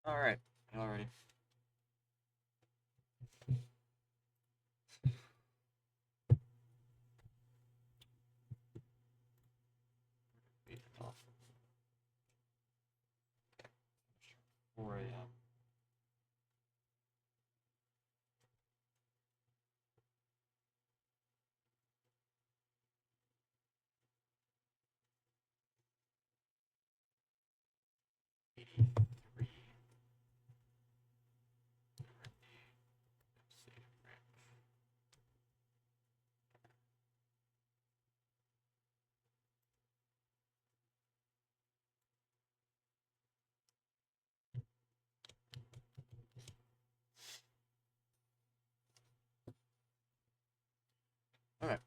Alright, alrighty. Beat it off. 4 a.m. Alright.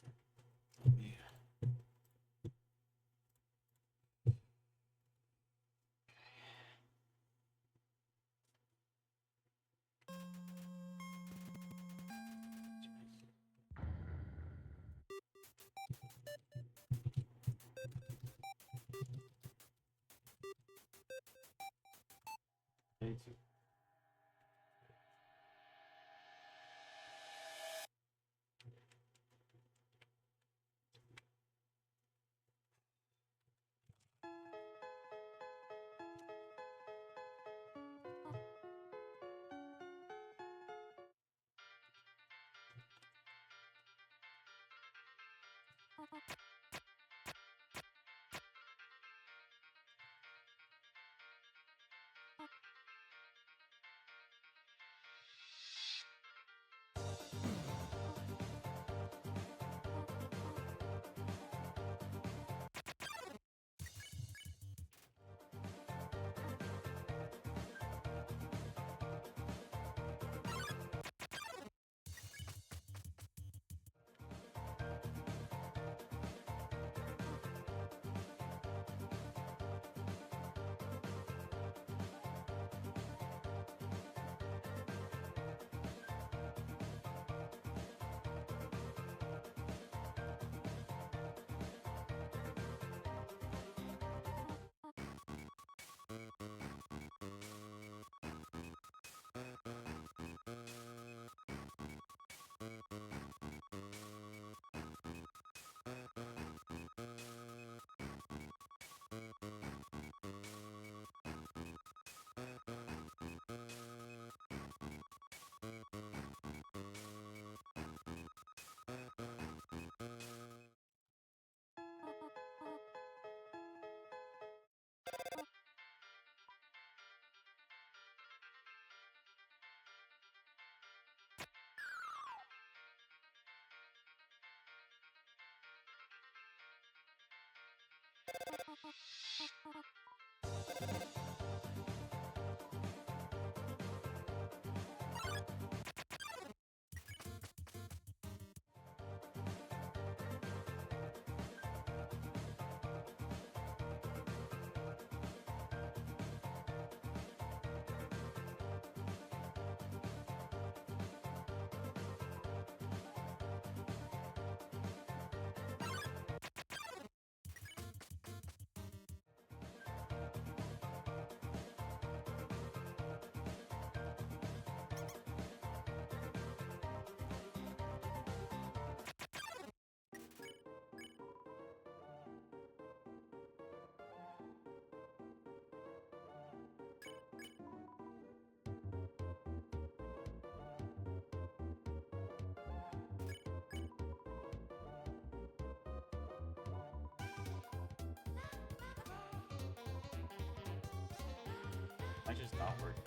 Might just not work.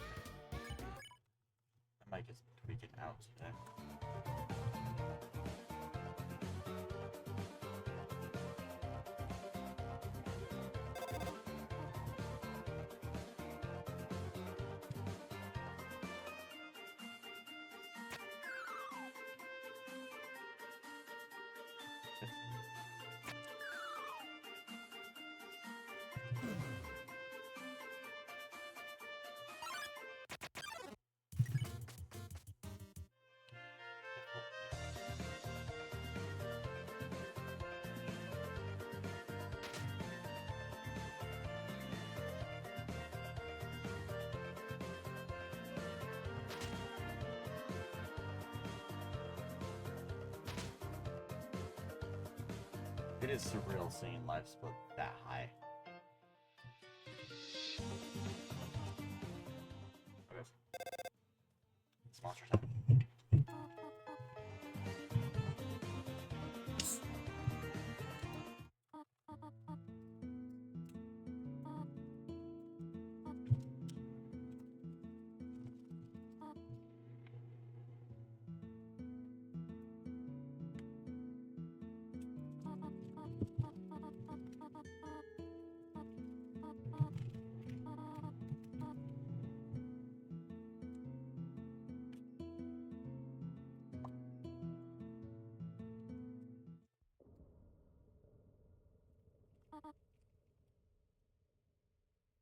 I might just tweak it out today. It is surreal seeing life split that high. Okay. It's monster time.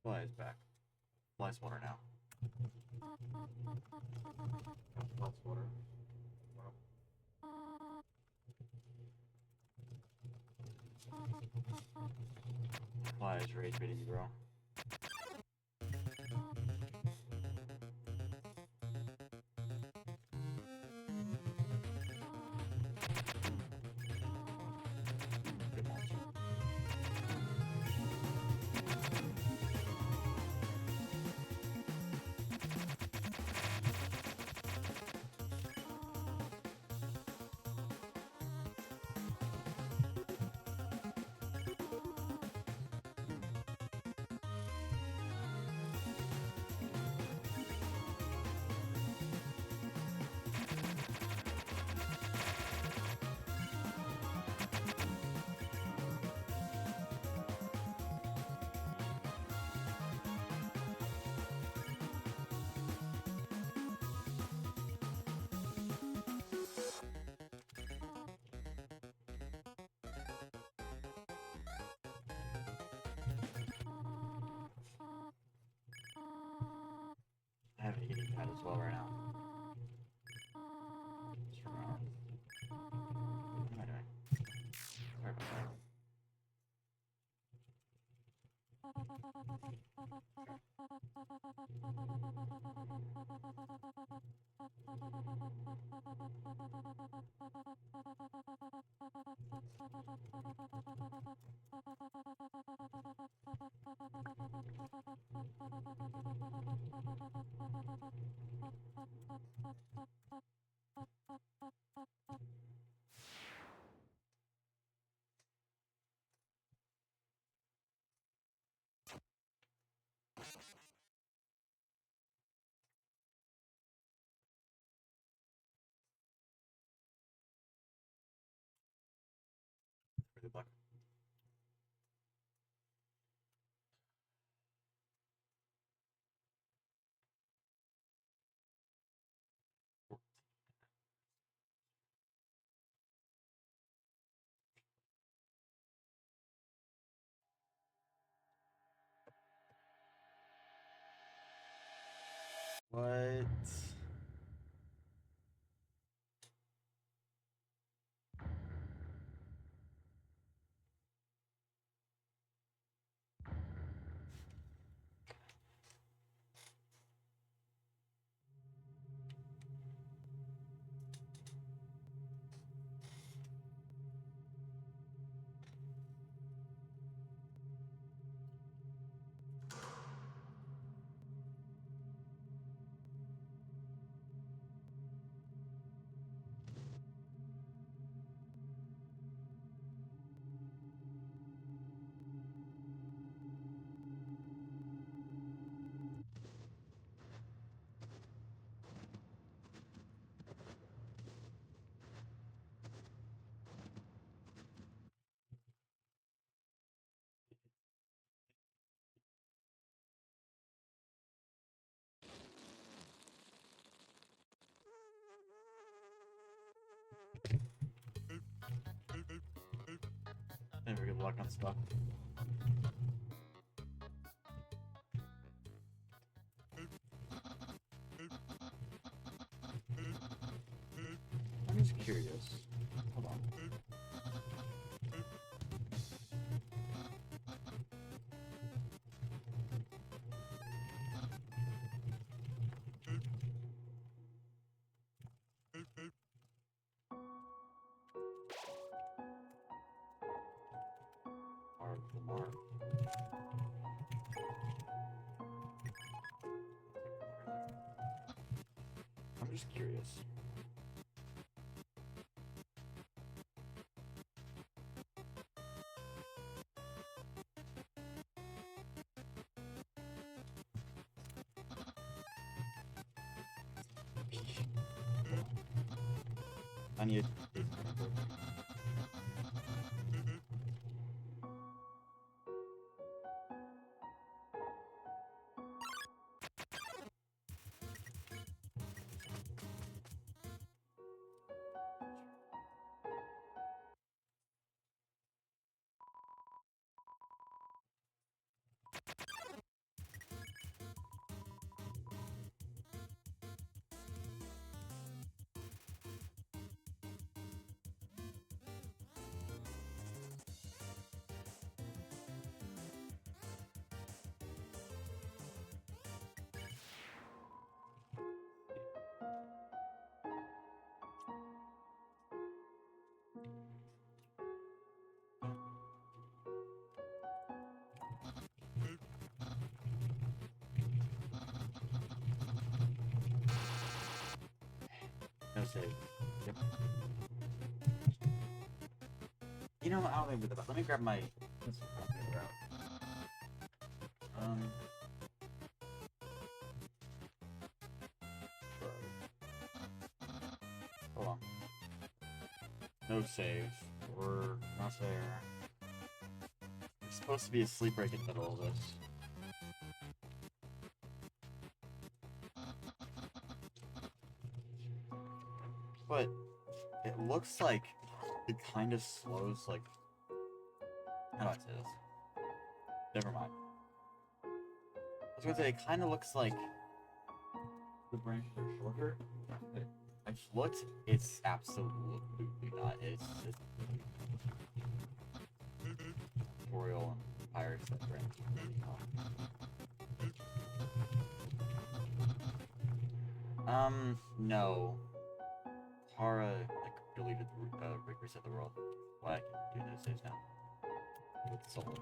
Fly is back. Fly's water now. Fly's water. Fly is rage baiting you, bro. Good monster. I have an eating pad as well right now. Just remember. What am I doing? Sorry about that. Good luck. What? Never good luck on stuff. I'm just curious. Hold on. more. I'm just curious. I need. No save. Yep. You know, I'll leave with that. Let me grab my pencil. Hold on. No save. We're not there. There's supposed to be a sleep break in the middle of this. But it looks like it kind of slows, like... How do I say this? Never mind. I was gonna say, it kind of looks like the branches are shorter. I just looked, it's absolutely not. It's tutorial and pirates that branch. No. Tara, like, deleted the, reset the world. Why I can do those saves now. With souls.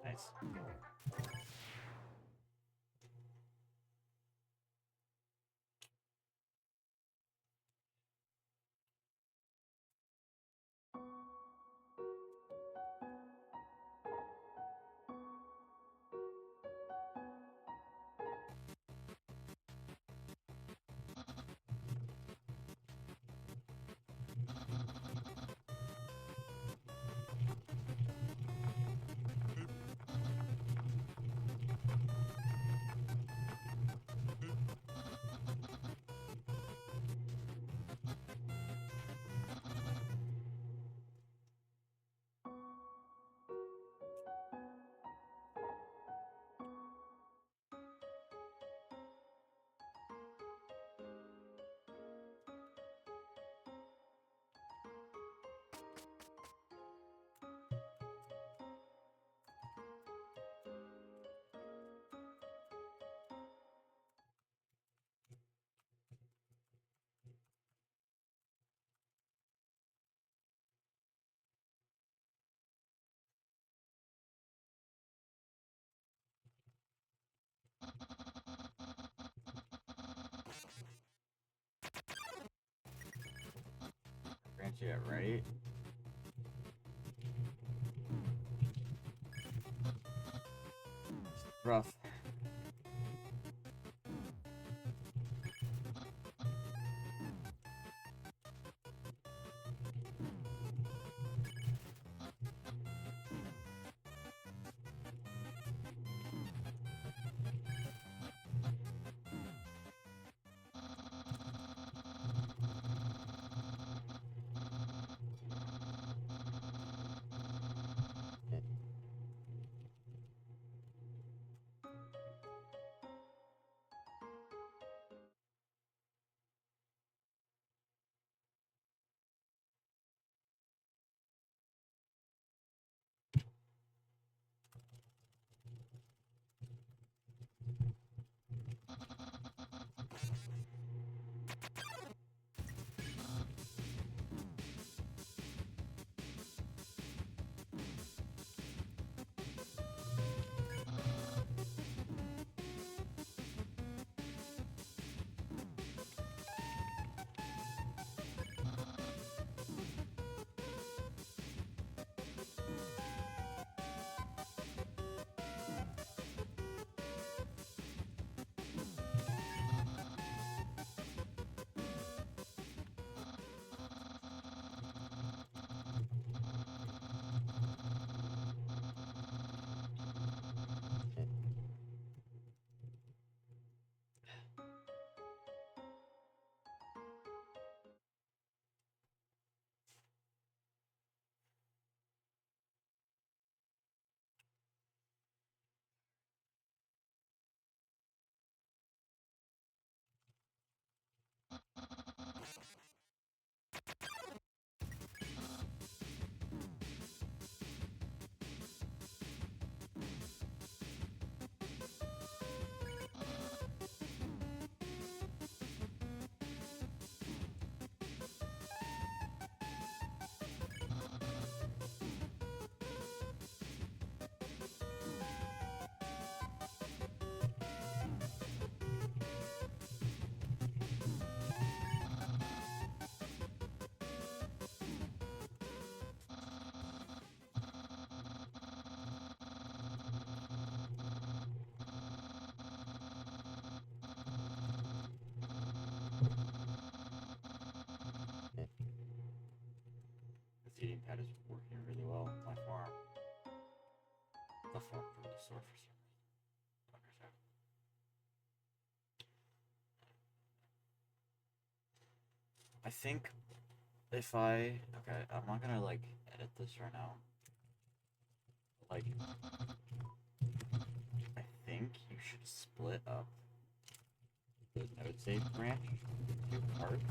Nice. Yeah, right? It's rough. The feeding pad is working really well. My forearm. The forearm really sore for some reason. I think if I... Okay, I'm not gonna, like, edit this right now. Like, I think you should split up the node save branch into two parts.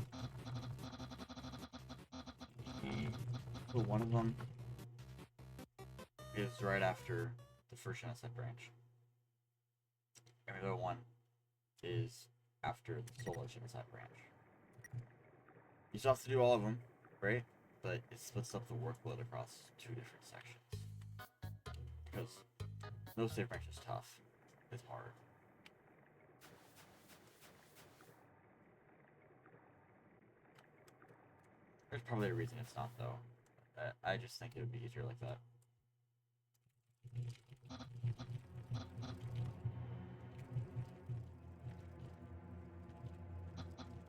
So one of them is right after the first genocide branch. And the other one is after the solo genocide branch. You still have to do all of them, right? But it splits up the workload across two different sections. Because no save branch is tough. It's hard. There's probably a reason it's not, though. I just think it would be easier like that.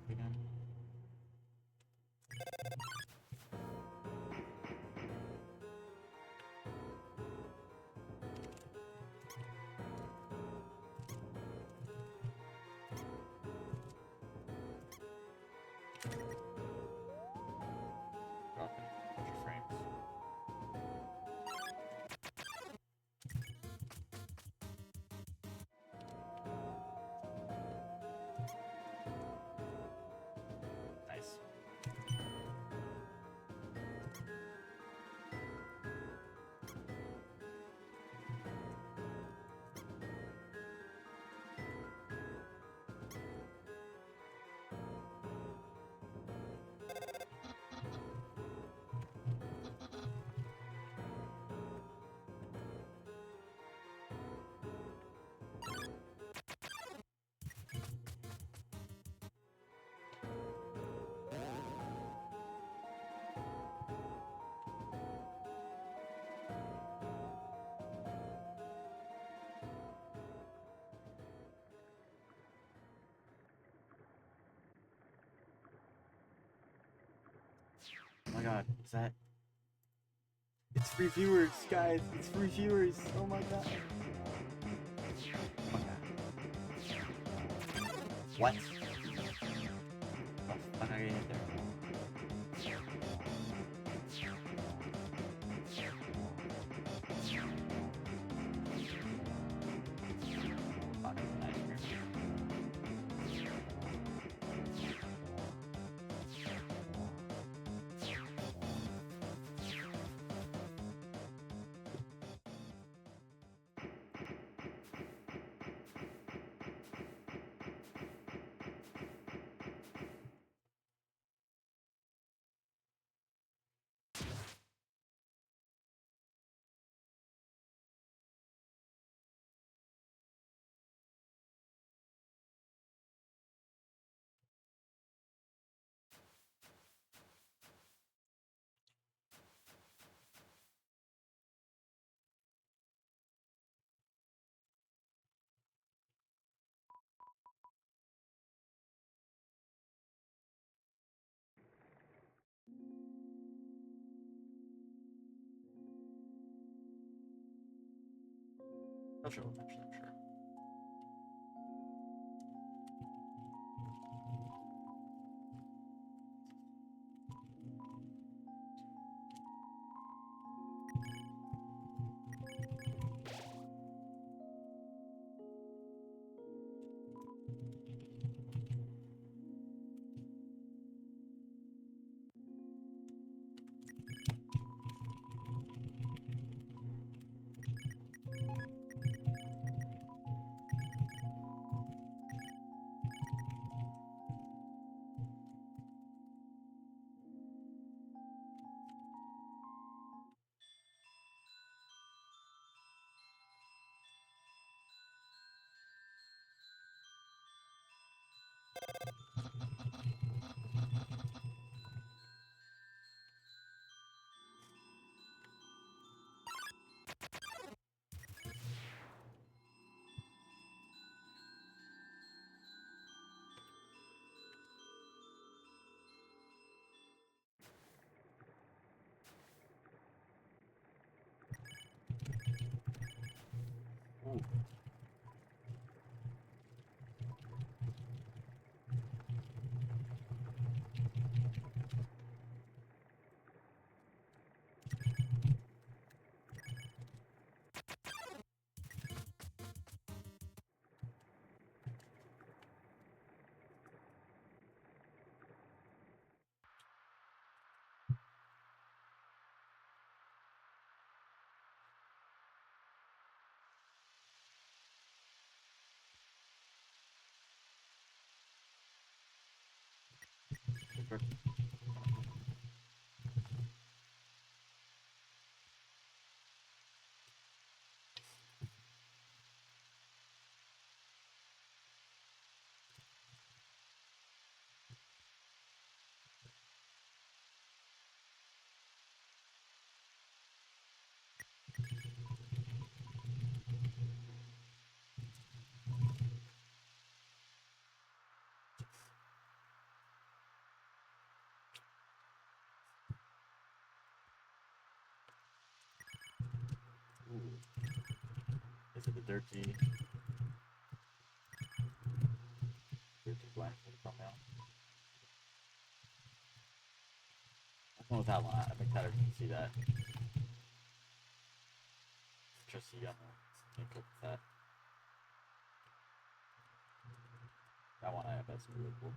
Again. Dropping a bunch of frames. my god, is that... It's free viewers, guys! It's free viewers! Oh my god! Oh my god. What? Oh, fuck, I get hit there. Fuck, nice. I'm sure we'll mention it, I'm sure. Ooh. Super. Ooh. Is it the dirty black for the thumbnail? Let's go with that one. I think Tyler can see that. Just see on the link with that. That one I have, that's really cool.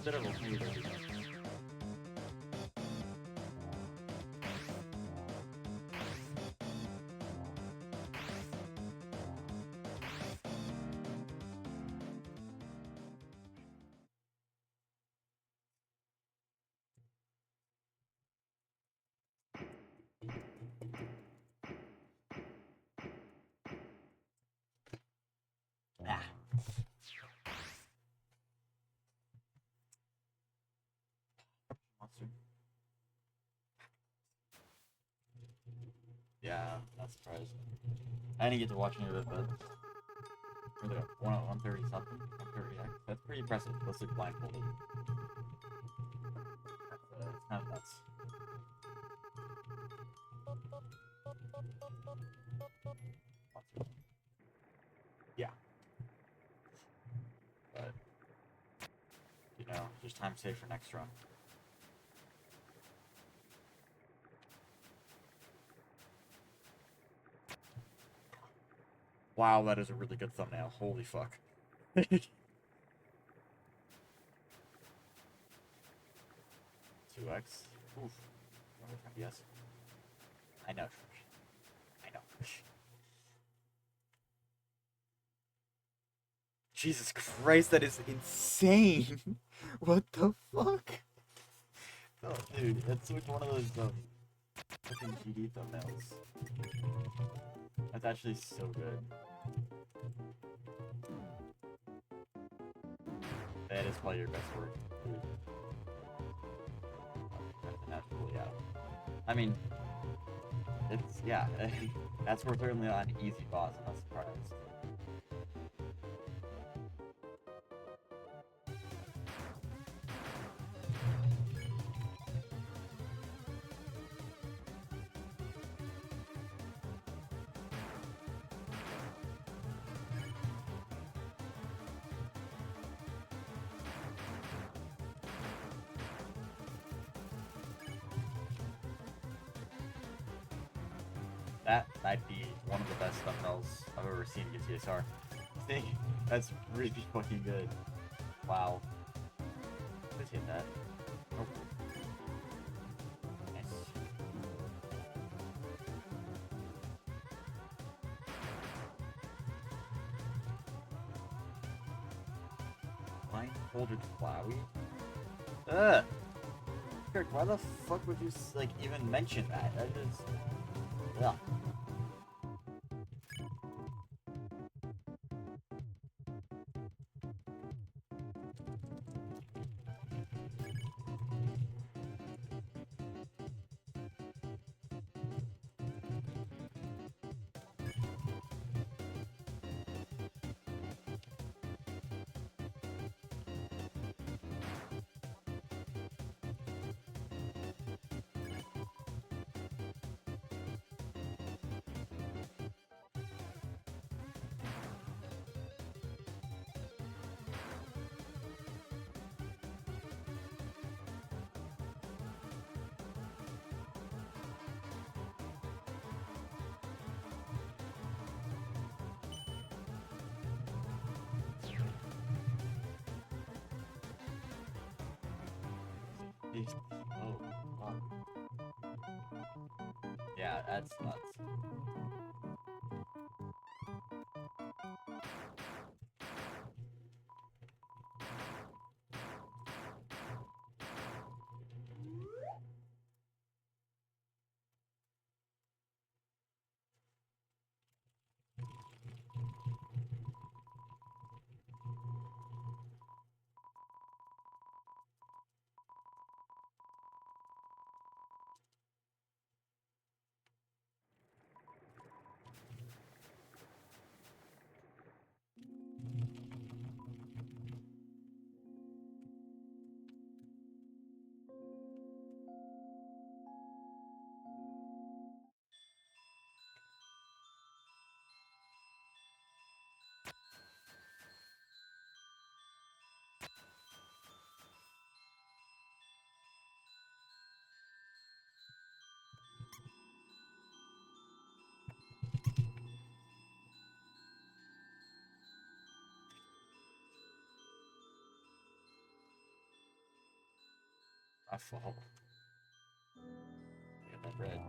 Considerable community. Yeah, not surprised. I didn't get to watch any of it, but for the 130 something, 130x, that's pretty impressive. Let's look blindfolded. It's kind of nuts. Yeah. But, you know, just time saved for next run. Wow, that is a really good thumbnail. Holy fuck. 2x. Oof. Yes. I know. I know. Jesus Christ, that is insane! What the fuck? Oh, dude, it's like one of those fucking GD thumbnails. That's actually so good. That is probably your best work, dude. That's really out. I mean, it's, yeah, that's worth certainly on easy boss, I'm not surprised. That might be one of the best thumbnails I've ever seen get TSR. I think that's really fucking good. Wow. Let's hit that. Oh. Nice. Blindfolded Flowey? Ugh! Kirk, why the fuck would you, like, even mention that? That is... Ugh. Oh, fuck. Yeah, that's nuts. My fault. Get that bread.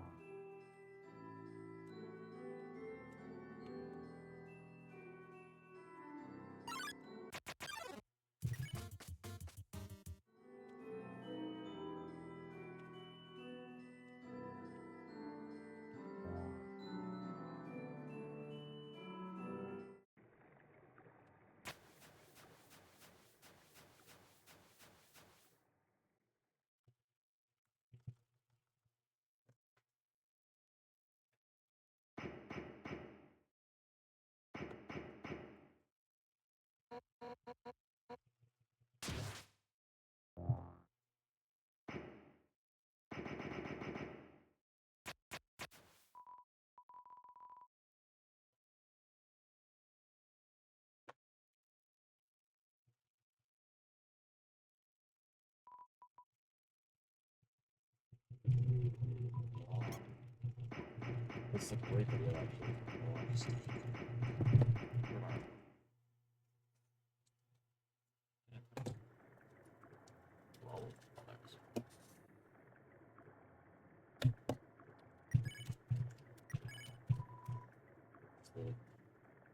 This is a great video, actually.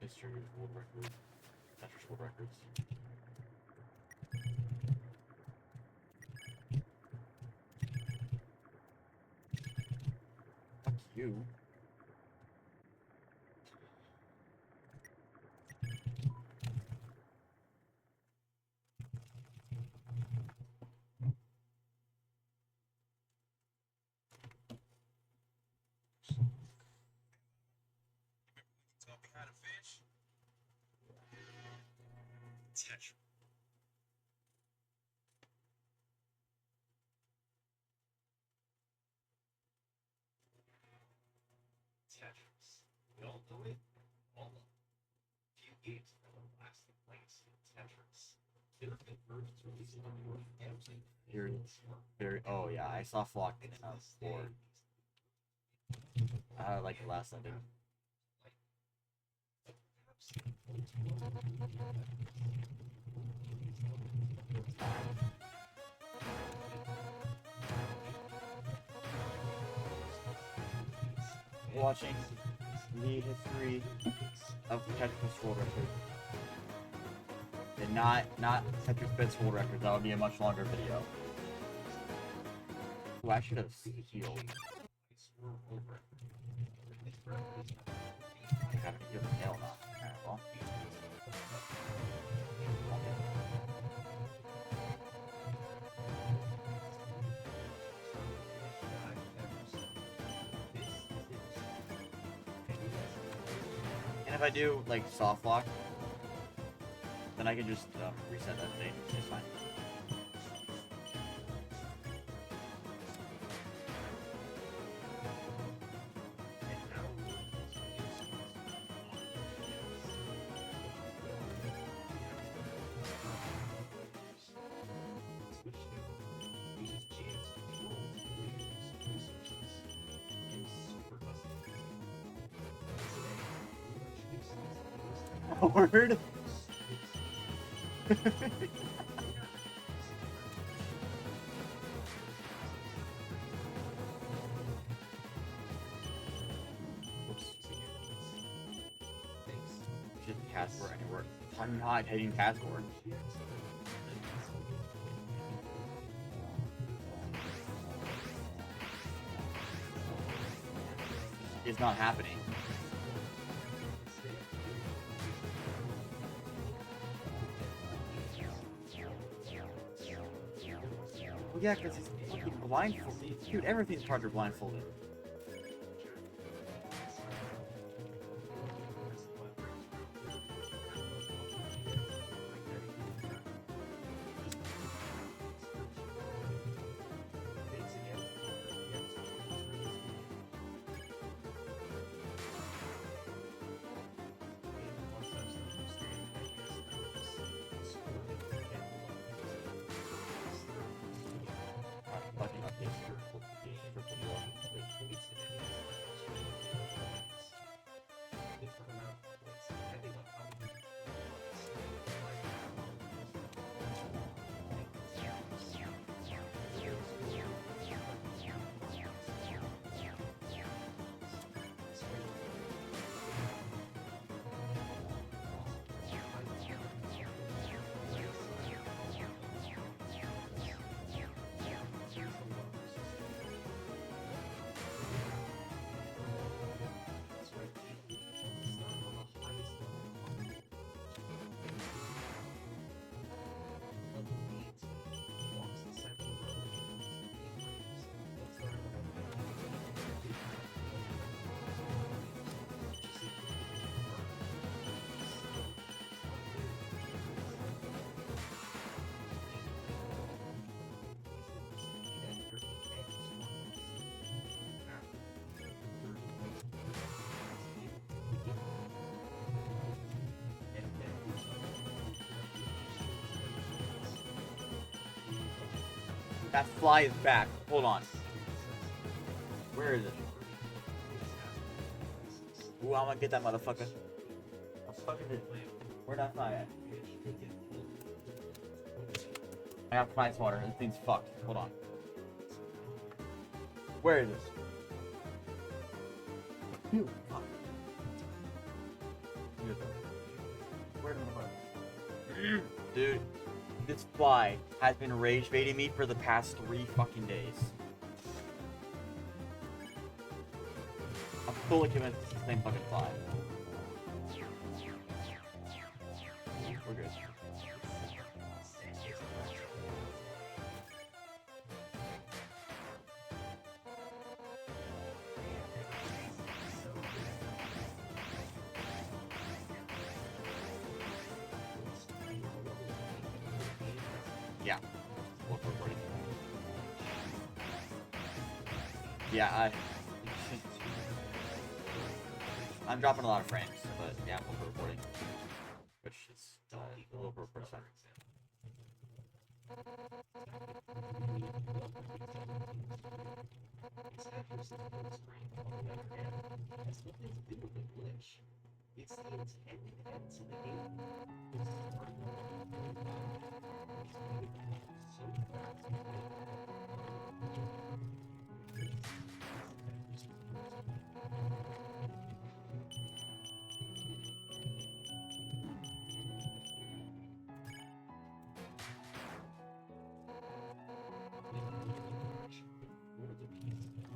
History of world records. Tetris world records. Fuck you. Tell me how to fish. Tetris. Tetris. We all know it. All of few games that are lasting place in Tetris. Different versions releasing on your every Very. Oh yeah, I saw Flock in a 4. I like the last ending. Watching the history of Tetris world record. And not Tetris bits world record. That would be a much longer video. Ooh, I should have healed. I haven't healed the nail now. Alright, well. And if I do like soft lock, then I can just reset that thing. It's fine. Word. Just password anywhere. I'm not hitting password. It's not happening. Well, yeah, because he's fucking blindfolded. Dude, everything's harder blindfolded. Fucking up this triple one. That fly is back. Hold on. Where is it? Ooh, I'm gonna get that motherfucker. I'm fucking it. Where'd that fly at? I got fly swatter. This thing's fucked. Hold on. Where is this? Ew, fuck. Where did it? Dude, this fly has been rage baiting me for the past 3 fucking days. I'm fully convinced it's the same fucking fly. We're good. Yeah. Yeah, I'm dropping a lot of frames, but yeah, I'm over recording, which is a little over a percent. It's the intended end to the game.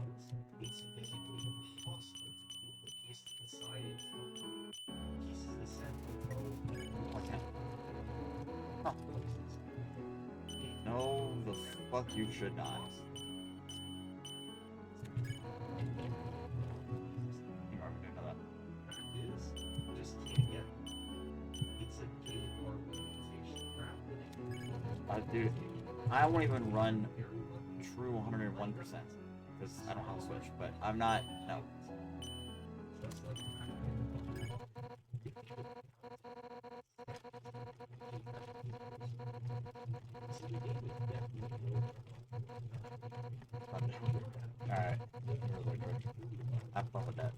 So it's physically impossible to move the pieces inside it. Pieces assembled. Okay. Huh. No, the fuck you should not. You already know that. Just can't get. It's a game or reputation crap. Dude, I won't even run true 101% because I don't have a Switch, but I'm not. No. Alright. Have fun with that.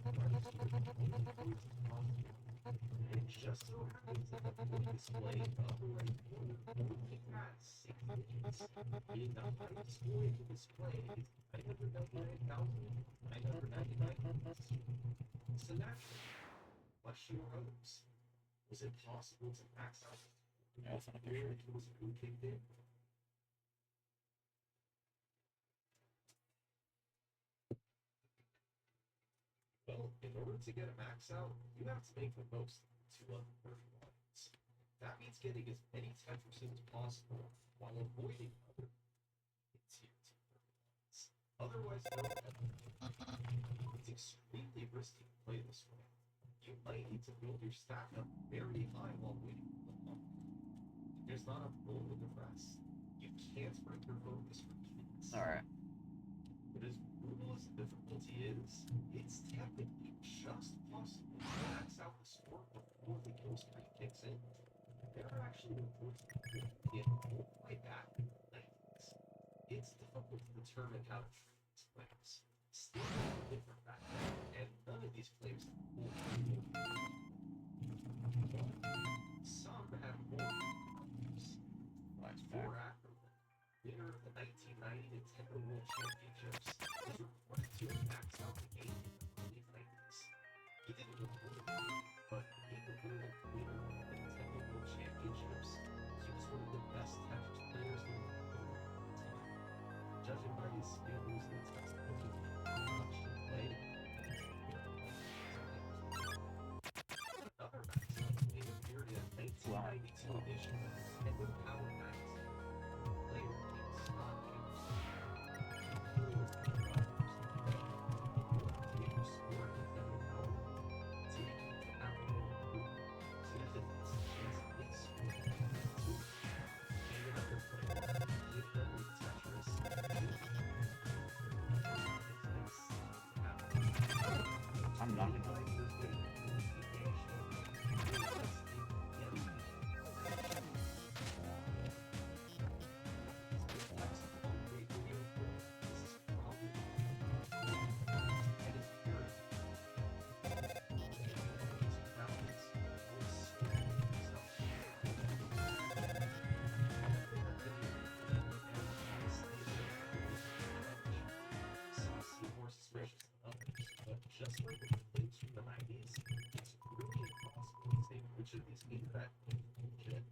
It just so happens that the full display of the right only has 6 digits. Meaning the high display of the display is 999,999 units. So naturally, question arose. Was it possible to max out Yeah, that's not a where picture. it was who kicked in? Well, in order to get a max out, you have to make the most of 2 perfect lines. That means getting as many Tetrises as possible while avoiding other tier 2 perfect lines. Otherwise, it's extremely risky to play this way. You might need to build your stack up very high while waiting for the lump. There's not a roll with the rest. You can't break your focus for keys. Alright. But as brutal as the difficulty is, it's technically just possible to max out the score before the kill streak kicks in. There are actually reports of people getting all the way back in the 90s. It's difficult to determine how to treat these players. Still different back then, and none of these players have full control. Some have more others. For Ackerman, winner of the 1990 Nintendo World Championships, was reported to have maxed out the game in the early 90s. He didn't report it, but being the winner of the Nintendo World Championships, he was one of the best Tetris players in the world at the time. Judging by his skills and the textbook of much to play, another max out game appeared in a 1992 edition of Nintendo Power Max. Player named Scott Hughes. I'm not gonna. which of these internet legit?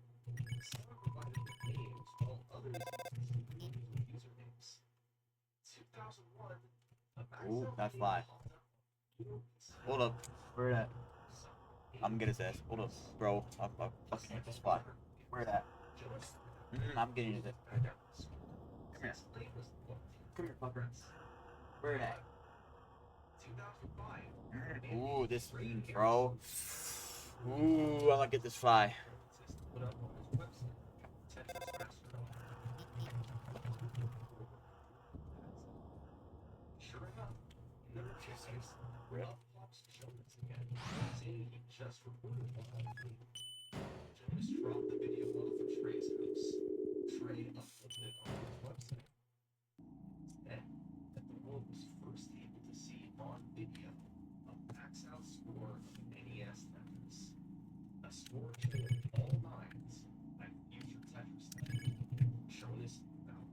Some are provided with names, while others use usernames. 2001, a Ooh, maxed out that game fly. popped up on Google PC. Hold up. Where that? Some I'm gonna get his ass. Hold up, bro. I'm fucking this fly. Where that? I'm getting it. Right there. Come here. Come here, fucker. Where that? 2005. Ooh, this bro. Ooh, I'm gonna get this fly. Put up on his website. Tetris Master. Sure enough, in the release, Ralph pops Jonas again, saying he just reported one on Jonas dropped the video off at Trey's house. Trey uploaded it on his website. Then, that the world was first able to see on video a max out score of NES Tetris. A score showing all nines by future Tetris player Jonas Bauer.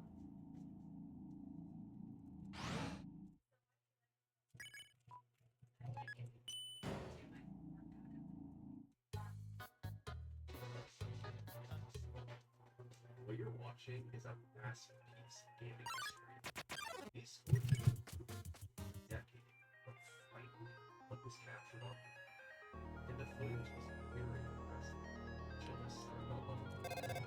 What you're watching is a massive piece of gaming history. These scores are a decade of frightening what was captured on video. And the footage is very impressive. Jonas started on level 1.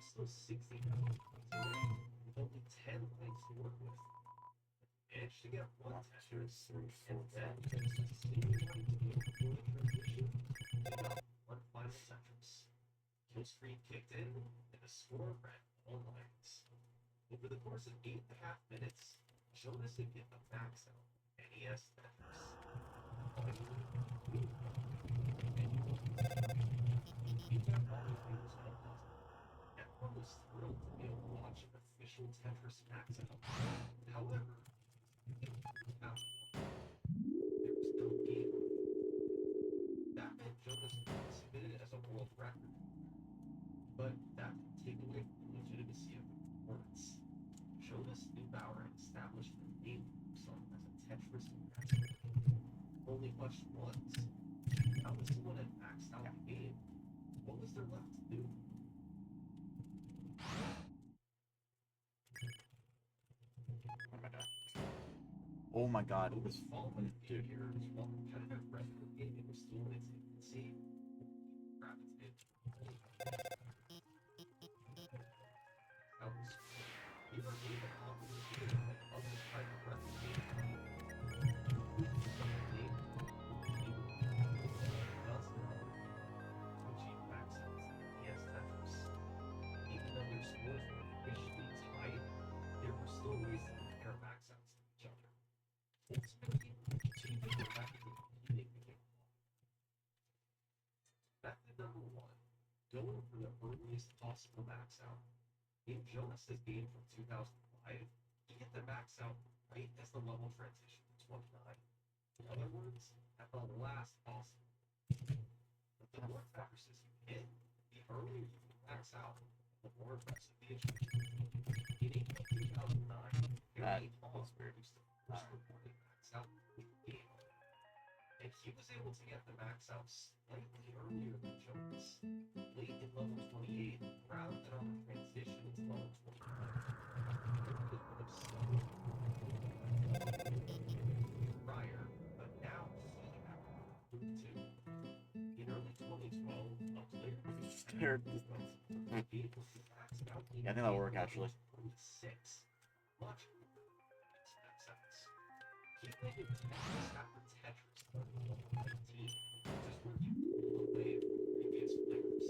Still 60 pounds with only 10 legs to work with. Managed to get one Tetris, and then continuing to be able to transition, they got one final Tetris. Kill streak kicked in, and the score ran all lines. Over the course of 8.5 minutes, Jonas had hit the max out NES Tetris. Feedback always made us all positive. Everyone was thrilled to be able to watch an official Tetris max out. However, there was no game. That meant Jonas submitted it as a world record. But that didn't take away from the legitimacy of the performance. Jonas Neubauer established the name for himself as a Tetris master. Only watched once. Now that someone had maxed out the game, what was there left to do? Oh my god. What was following dude here is while competitive retro gaming was still in its infancy, gravitated out. You were able to popular game like other type of retro gaming. Achieve max outs in NES Tetris. Even though their scores were officially tied, there were still ways to compare max outs to each other. Ultimately, achieving the method of competing became one. Method number 1. Going for the earliest possible max out. In Jonas' game from 2005, he hit the max out right as the level transitioned to 29. In other words, at the last possible. But the more Tetris you hit, the earlier you can max out, the more impressive the achievement. In April 2009, Harry Hall produced the first reported max out in the game. And he was able to get the max out slightly earlier than Jonas, late in level 28, rather than on the transition into level 29. Harry would have slowed prior, but now he had to. In early 2012, a player Scared. yeah, I think that'll work actually. 26. Much max outs. He played Tetris after Tetris started in level 19, just where he pulled away from previous players.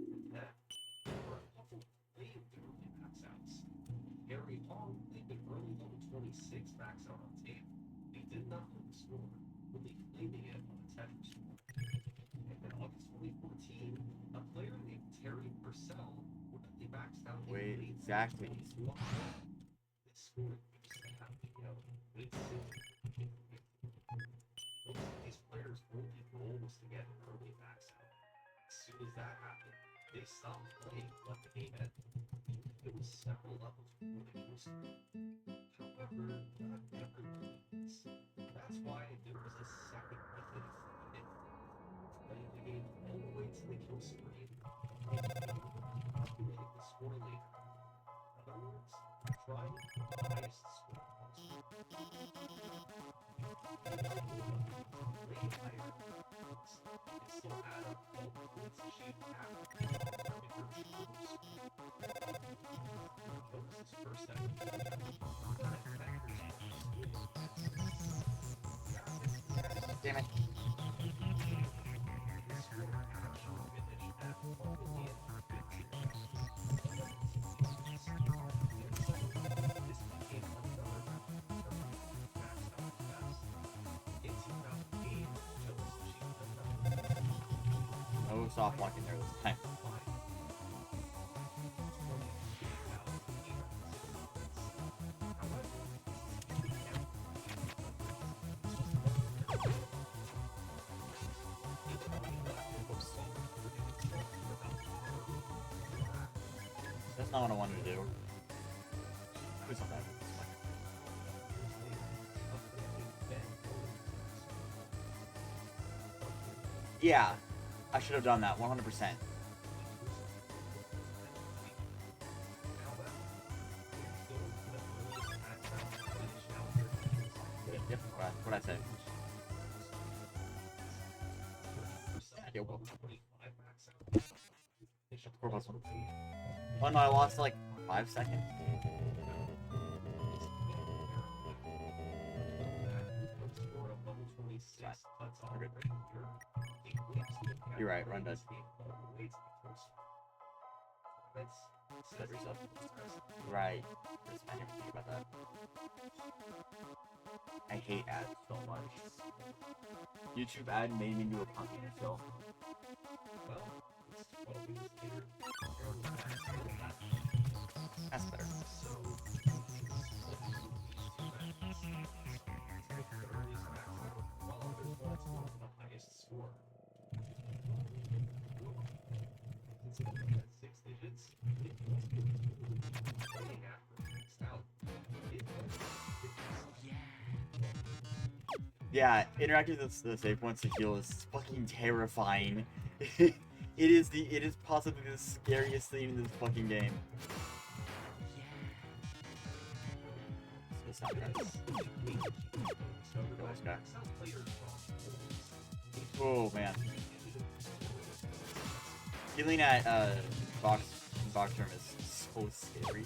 From that, there were a couple way early max outs. Harry Hall played an early level 26 max out on tape. He did not know the score, only claiming it on a Tetris score. And in August 2014, a player named Super Cell, they maxed out the Wait, elite exactly. They scored these players' only goal was to get an early max out. As soon as that happened, they stopped playing what the game ended. It was several levels before the kill streak. However, not everyone wins. That's why there was a second method of winning. Playing the game all the way to the kill screen, and calculating the score later. In other words, try the highest score possible. Way higher points, you can still add up all the points achieved after your scores. Notice this first step. Damn it. No soft walking there this time. That's not what I wanted to do. It's not bad. Yeah, I should have done that 100%. Yep, what'd I say? Yo, go. Oh no, I lost like 5 seconds. You're right, run dead. Set yourself. Right. I didn't think about that. I hate ads so much. YouTube ad made me do a pumpkin film. That's better. Yeah, interacting with the save points to heal is fucking terrifying. it is possibly the scariest thing in this fucking game. So oh man. Healing at box room is so scary.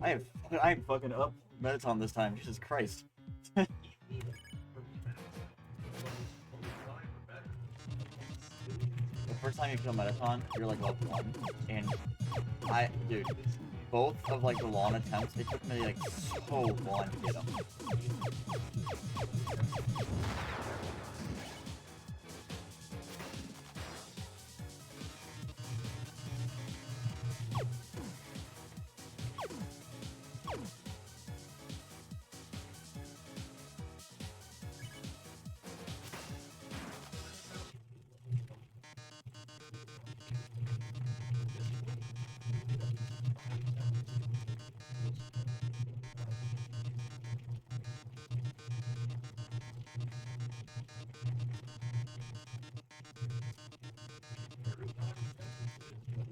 I am fucking up Metaton this time. Jesus Christ. Even for max out, levels 25 or better. The first time you kill Metaton, you're like level 1, and dude, both of like the lawn attempts, it took me like so long to get them.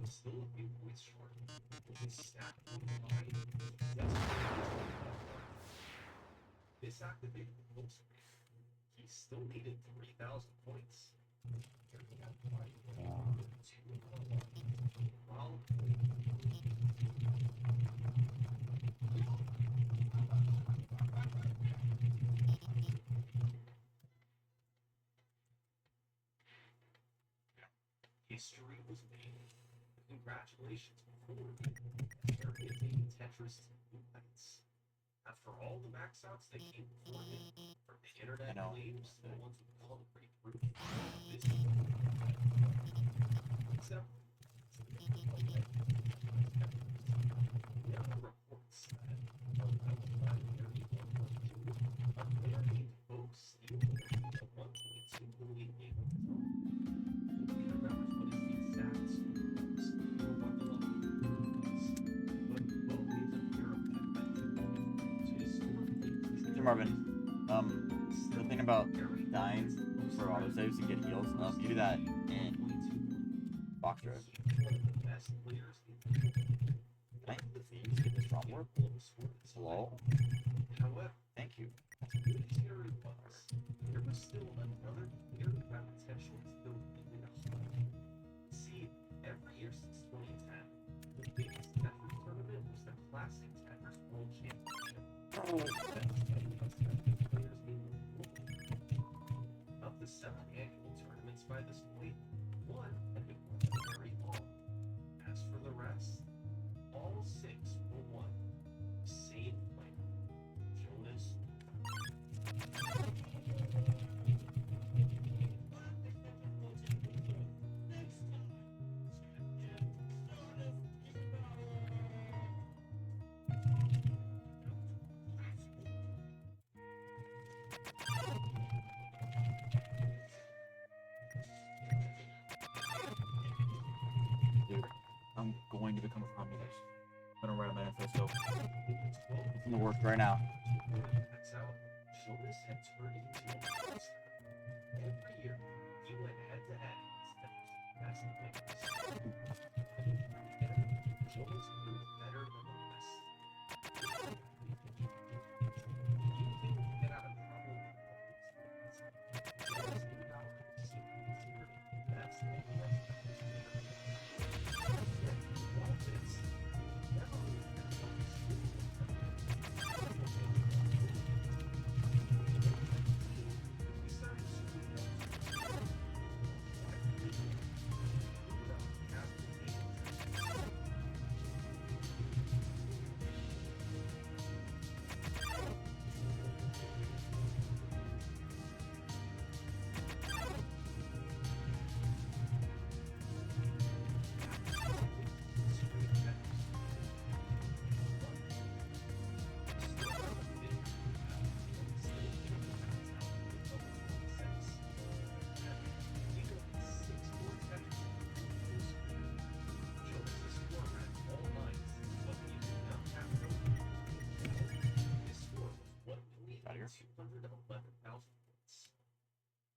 Still a few points short. His stack on the line is desperately. This activated the close range. He still needed 3,000 points. Well, history was made. Congratulations, before Harry had taken Tetris to new heights. After all the max outs that came before him, from the internet claims to the ones with concrete proof, this except there are reports that Harry a player named Bo Steele, a 1.2 million game of his own. Nobody remembers what his exact score was or what the level was, but Bo is a pure so his score Mr. Marvin, the thing about dying for autosaves to get heals, you do that in box drive. Can I please get this from work? Hello? However, Thank you. as good as Harry was, there was still another player who had potential to go even higher. See, every year since 2010, the biggest Tetris tournament was the Classic Tetris World Championship. Of the 7 annual tournaments by this point, one had been won very long. As for the rest, all 6 were won. Same player. Jonas. Dude, I'm going to become a communist. I'm gonna write a manifesto. It's in the works right now. That's out. Jonas had turned into a monster. Every year, he went head to head against the best players. Jonas proved better than the rest. You didn't get out of trouble with all these things. Jonas knew how to see the best of the rest of his players. Yet, all this, never really had something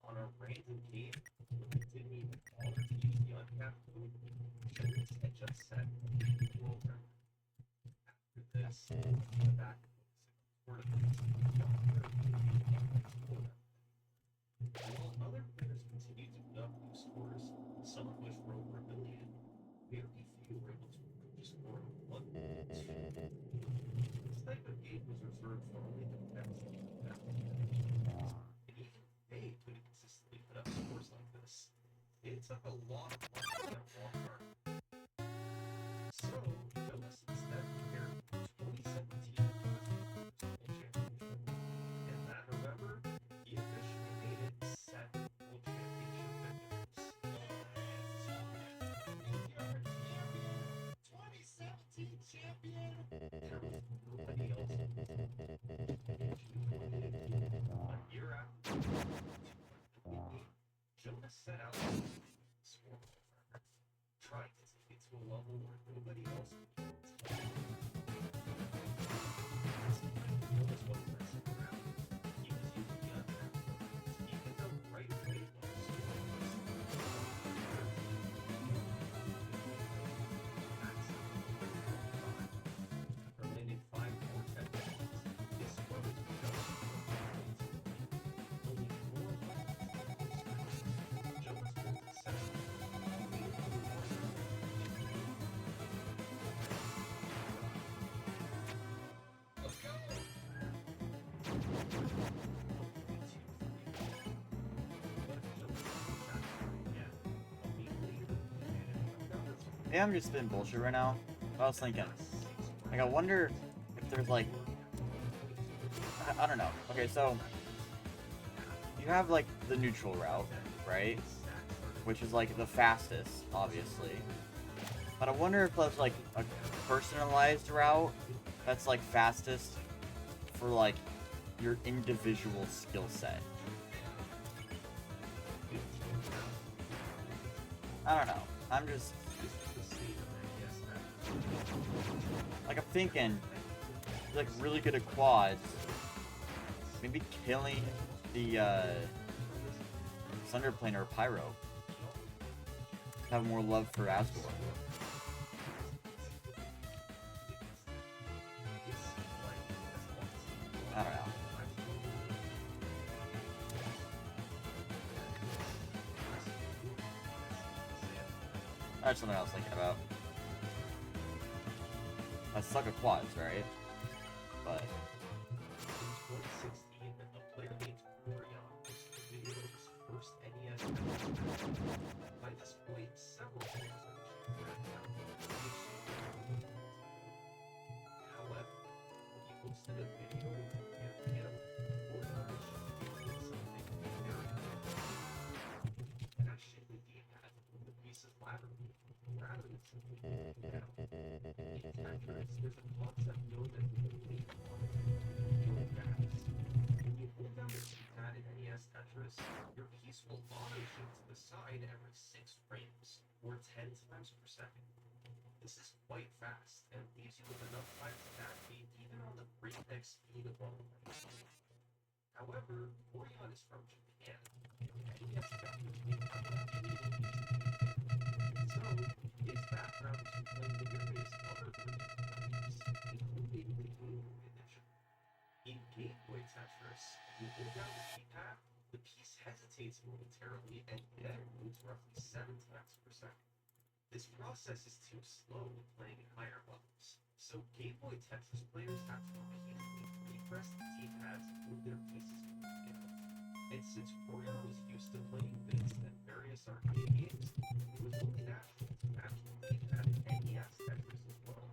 on a random game when it didn't even bother to use the uncapped code. Jonas had just set world record. After this, the back while other players continued to put up new scores, some of which were over a million, very few were able to reach a score of 1.2. up a lot of money at Walmart. So, Jonas instead prepared 2017 World Championship. In that November, he officially made it 7 World Championship victories. 2017 champion! There was nobody else in the team. A year after Jonas set out to swarm trying to take it to a level where nobody else could. Jonas wasn't messing around. He was using the unnatural, even though right away remaining 5 more technicians, his squad was just only 4 Jonas built a section. Let's go! Yeah, I'm just spitting bullshit right now. I was thinking, like, I wonder if there's like, I don't know. Okay, so you have like the neutral route, right? Which is like the fastest, obviously. But I wonder if there's like a personalized route that's like fastest for like your individual skill set. I don't know. I'm just like, I'm thinking like really good at quads. Maybe killing the Sunderplane or Pyro. Have more love for Asgore. I don't know. That's something I was thinking about. I suck at quads, right? But In 2016, a player named Orion posted a video of his first NES. By this point, several players had downloaded the game. However, when he posted a video of him, Orion did something very important. And actually, the game had to move the pieces laterally, rather than simply moving them down. In Tetris, there's a concept known as blooky. When you hold down the keypad in NES Tetris, your piece will auto-shoot to the side every 6 frames, or 10 times per second. This is quite fast, and leaves you with enough time to navigate even on the breakneck speed of autoplay. However, Orion is from Japan, and NES Tetris may not have any of these. So, his background is from playing the various other versions of games, including the Game Boy Edition. In Game Boy Tetris, when you hold down the keypad, the piece hesitates momentarily and then moves roughly 7 times per second. This process is too slow when playing in higher levels, so Game Boy Tetris players have to repeatedly repress the keypads to move their pieces to the scale. And since Orion was used to playing this and various arcade games, it was only natural to match the keypad in NES Tetris as well.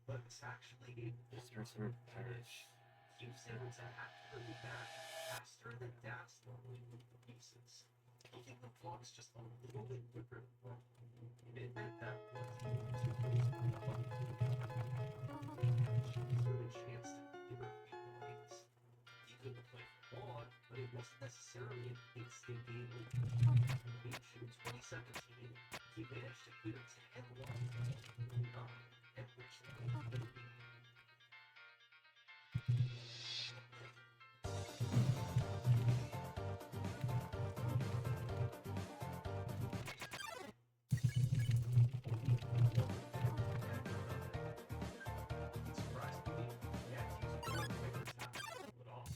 But this actually gave Orion he was able to accurately match faster than DAS normally move the pieces, making the blocks just a little bit quicker than normal. It meant that once he moved 2 frames per block, he had a chance to deliver few points. He couldn't play for long, but it wasn't necessarily an instant game over. In June 2017, he managed to clear 10 lines in 9, and reached the end of the game. Surprisingly, he had to use one finger tap to pull it off.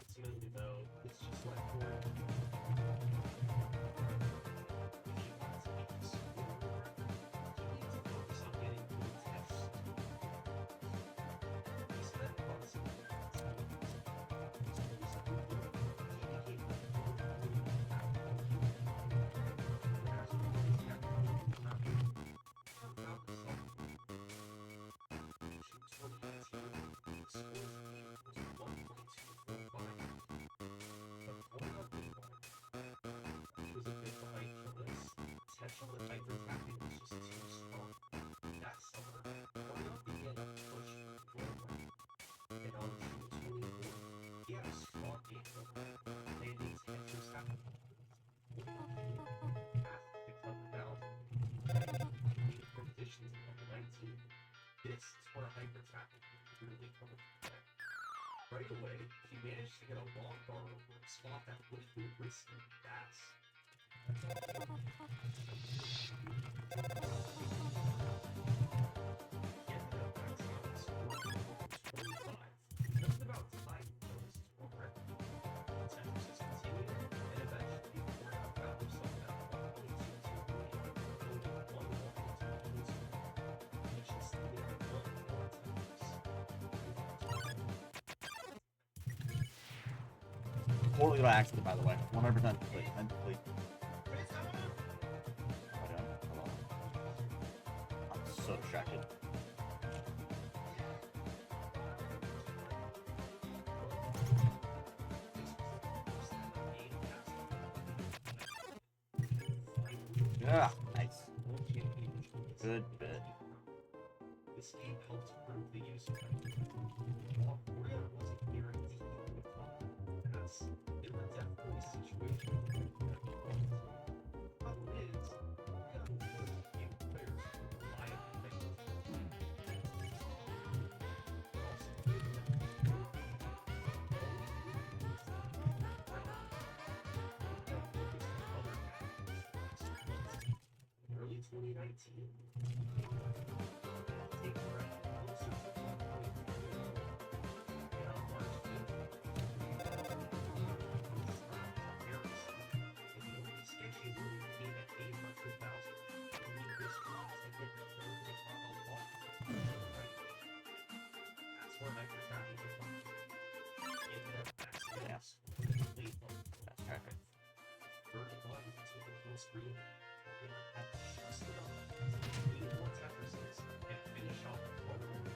Ultimately, though, it's just like Orion. If you want to make the score, where hyper tracking can really come into play. Right away, he managed to get a long bar over a spot that would have been risky fast. Just about tied Jonas' world record. San Francisco continued, and eventually, Florida found herself at 1.22 million, only one more to lose. Each exceeded 1 more times. Totally by accident, by the way. 100% complete. And complete. Hold on. I'm so distracted. Yeah, nice. Good bit. This game helped prove the use of it. While Korea wasn't guaranteed with pass, it was definitely a situation that problem is, Korea was few players who rely on the also early 2019, take a breath closer to 1.3 and on March 5th, sketchy move came at 800,000. Only this one to hit the third on the wall. That's where hyper-tracking becomes in that accidents late on. That's perfect. Third button to the full screen. At just enough to 8 more Tetrises and finish off one more.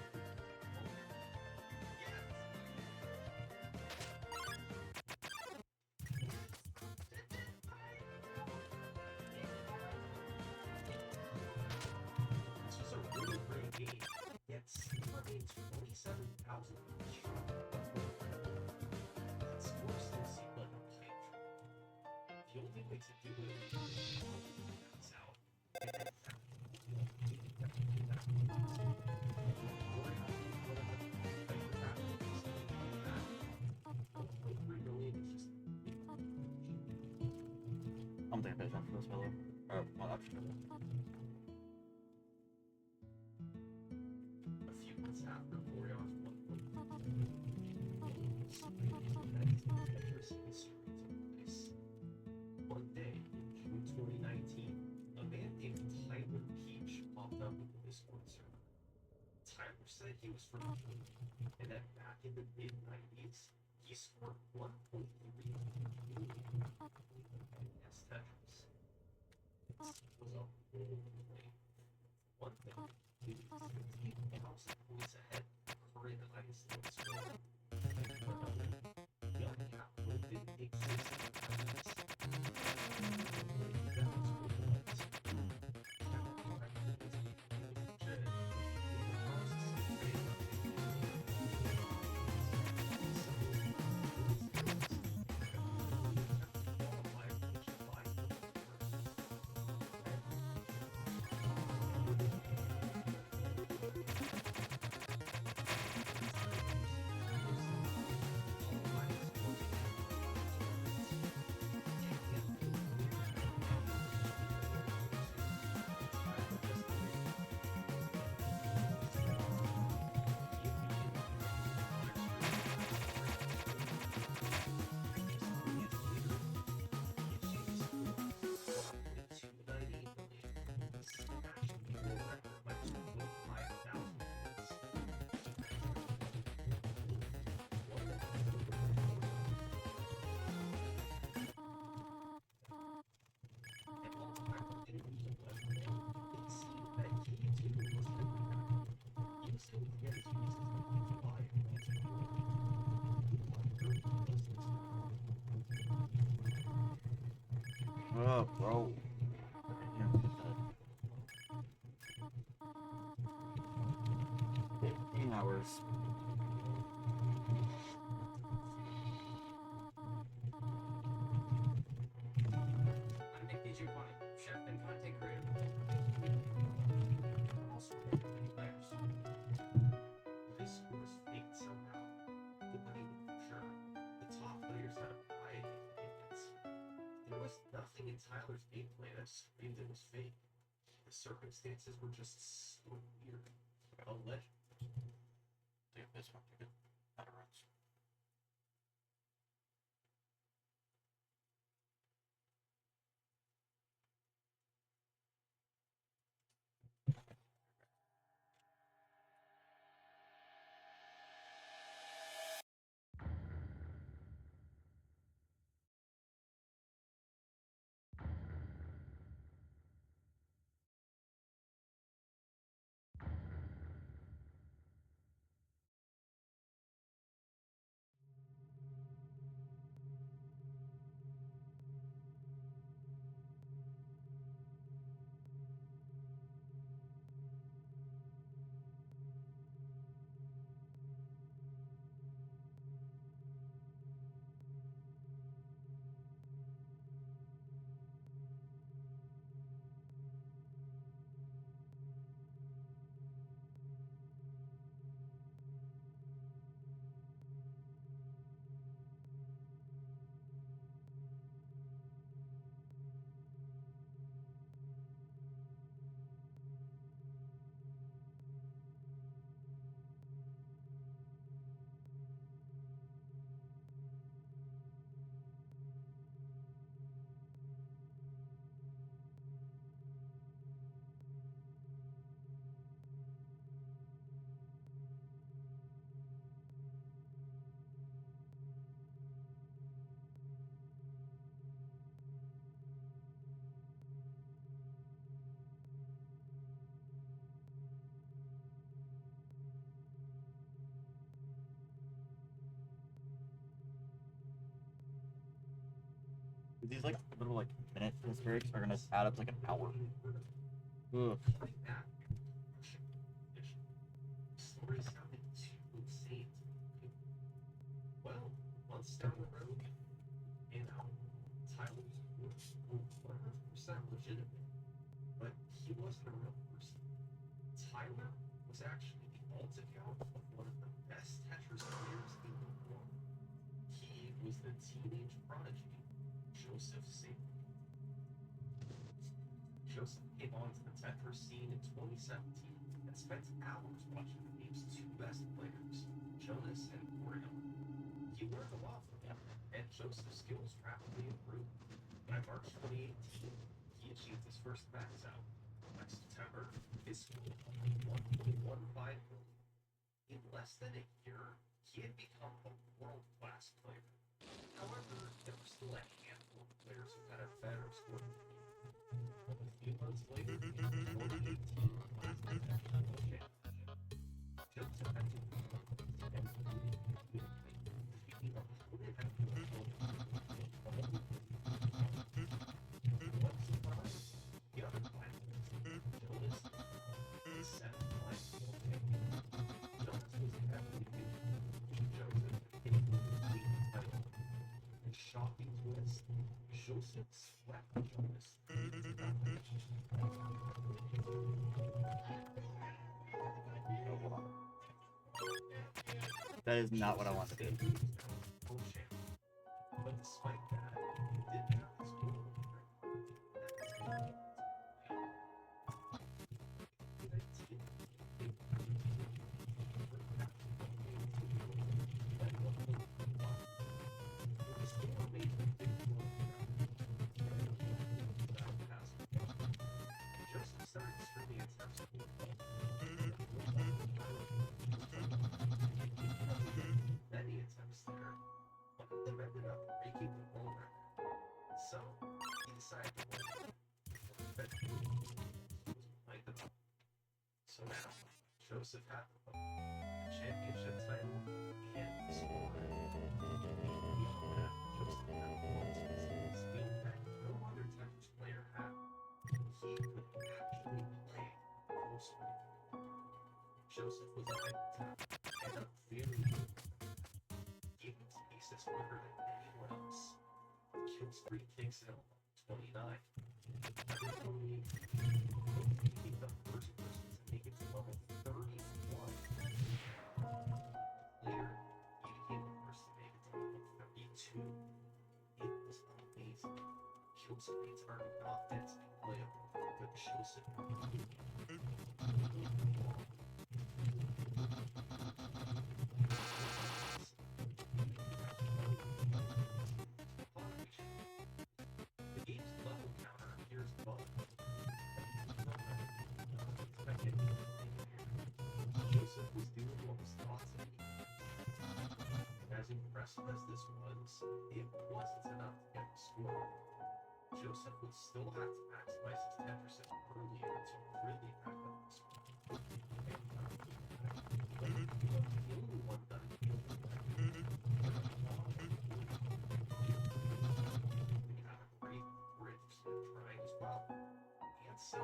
This was a really great game, yet still remains 47,000 each. That score still seemed like a pipe dream. The only way to do it is out. I'm thinking pay attention to this fellow. Or, well, that's true. A few months after Orion's 1.3 one day in June 2019, a man named Tyler Peach popped up in the Discord server. Tyler said he was from June, and that back in the mid-90s, he scored 1.3 million as Tetris. It was a whole thing. One thing, he was 15,000 points ahead of the current highest in the score. Another, young capital didn't exist in the 90s. Oh, bro. 15 hours. I'm Nick DJ Bonnie, chef and content creator. Also, many players. Tyler's gameplay that screamed it was fake. The circumstances were just so weird. A legend. Dude, this one, dude. That runs. These like little like minute breaks are gonna add up to like an hour. Ugh. Story sounded too insane to me. Well, months down the road, you know, Tyler was 100% legitimate, but he wasn't a real person. Tyler was actually the alt account of one of the best Tetris players in the world. He was the teenage prodigy, Joseph Singh. Joseph came onto the Tetris scene in 2017 and spent hours watching the game's two best players, Jonas and Orion. He learned a lot from him, and Joseph's skills rapidly improved. By March 2018, he achieved his first max out. By September, his score was 1.15 million. In less than a year, he had become a world-class player. However, there were still a handful of players who had a better score than him. A few months later, in 2018, last National Championship, Joseph had to and defeating opponent after opponent. What surprise? The other players, Jonas, the seventh place world champion. Jonas was heavily favored. Joseph taking the lead title. A shocking twist. Joseph swept Jonas. That is not what I want to do. But despite that, he didn't have his goal. Joseph started streaming attempts at many attempts there. One of them ended up breaking the world record. So, he decided to win. So now, Joseph had the championship title and the score. Beyond that, Joseph had a multi-skill skill that no other Tetris player had. He could actually play full screen. Joseph was a hyper and a very good game to aces quicker than anyone else. Kill streak takes him 29. After 28, he became the first person to make it to level 31. Later, he became the first to make it to level 32. It was amazing. Joseph needs are not dancing playable, but Joseph the game's level counter appears above. Joseph was doing what was thought to be. As impressive as this was, it wasn't enough to get the score. Joseph would still have to maximize his 10% earlier to really rack up the score. The only one that we had a great bridge trying as well. And so,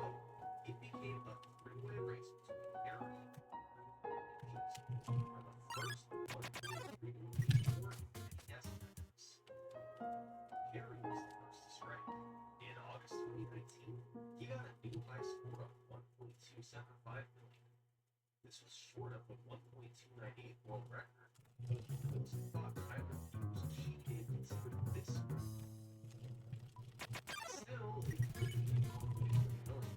it became a three-way race between Harry and Joseph for the first 1.3 million yes matches. Harry was the first to strike. In August 2019, he got a new high score of 1.275 million. This was short of the 1.298 world record. Those who thought Tyler Hughes cheated considered this score. Still, it could be 1.3 million.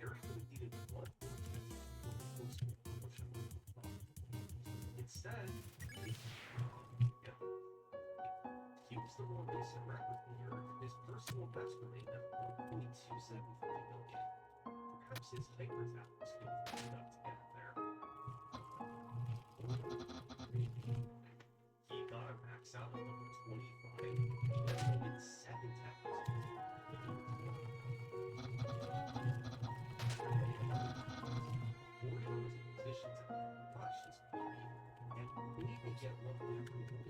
Harry would have needed 1 close to push him over the top. Instead, he was the more recent record leader, and his personal best remained at 1.273 million. Perhaps his hyper tap was good enough to get him there. He got a max out at level 25, and only second tap was Warrior was in position to crush his PB and maybe get one every million.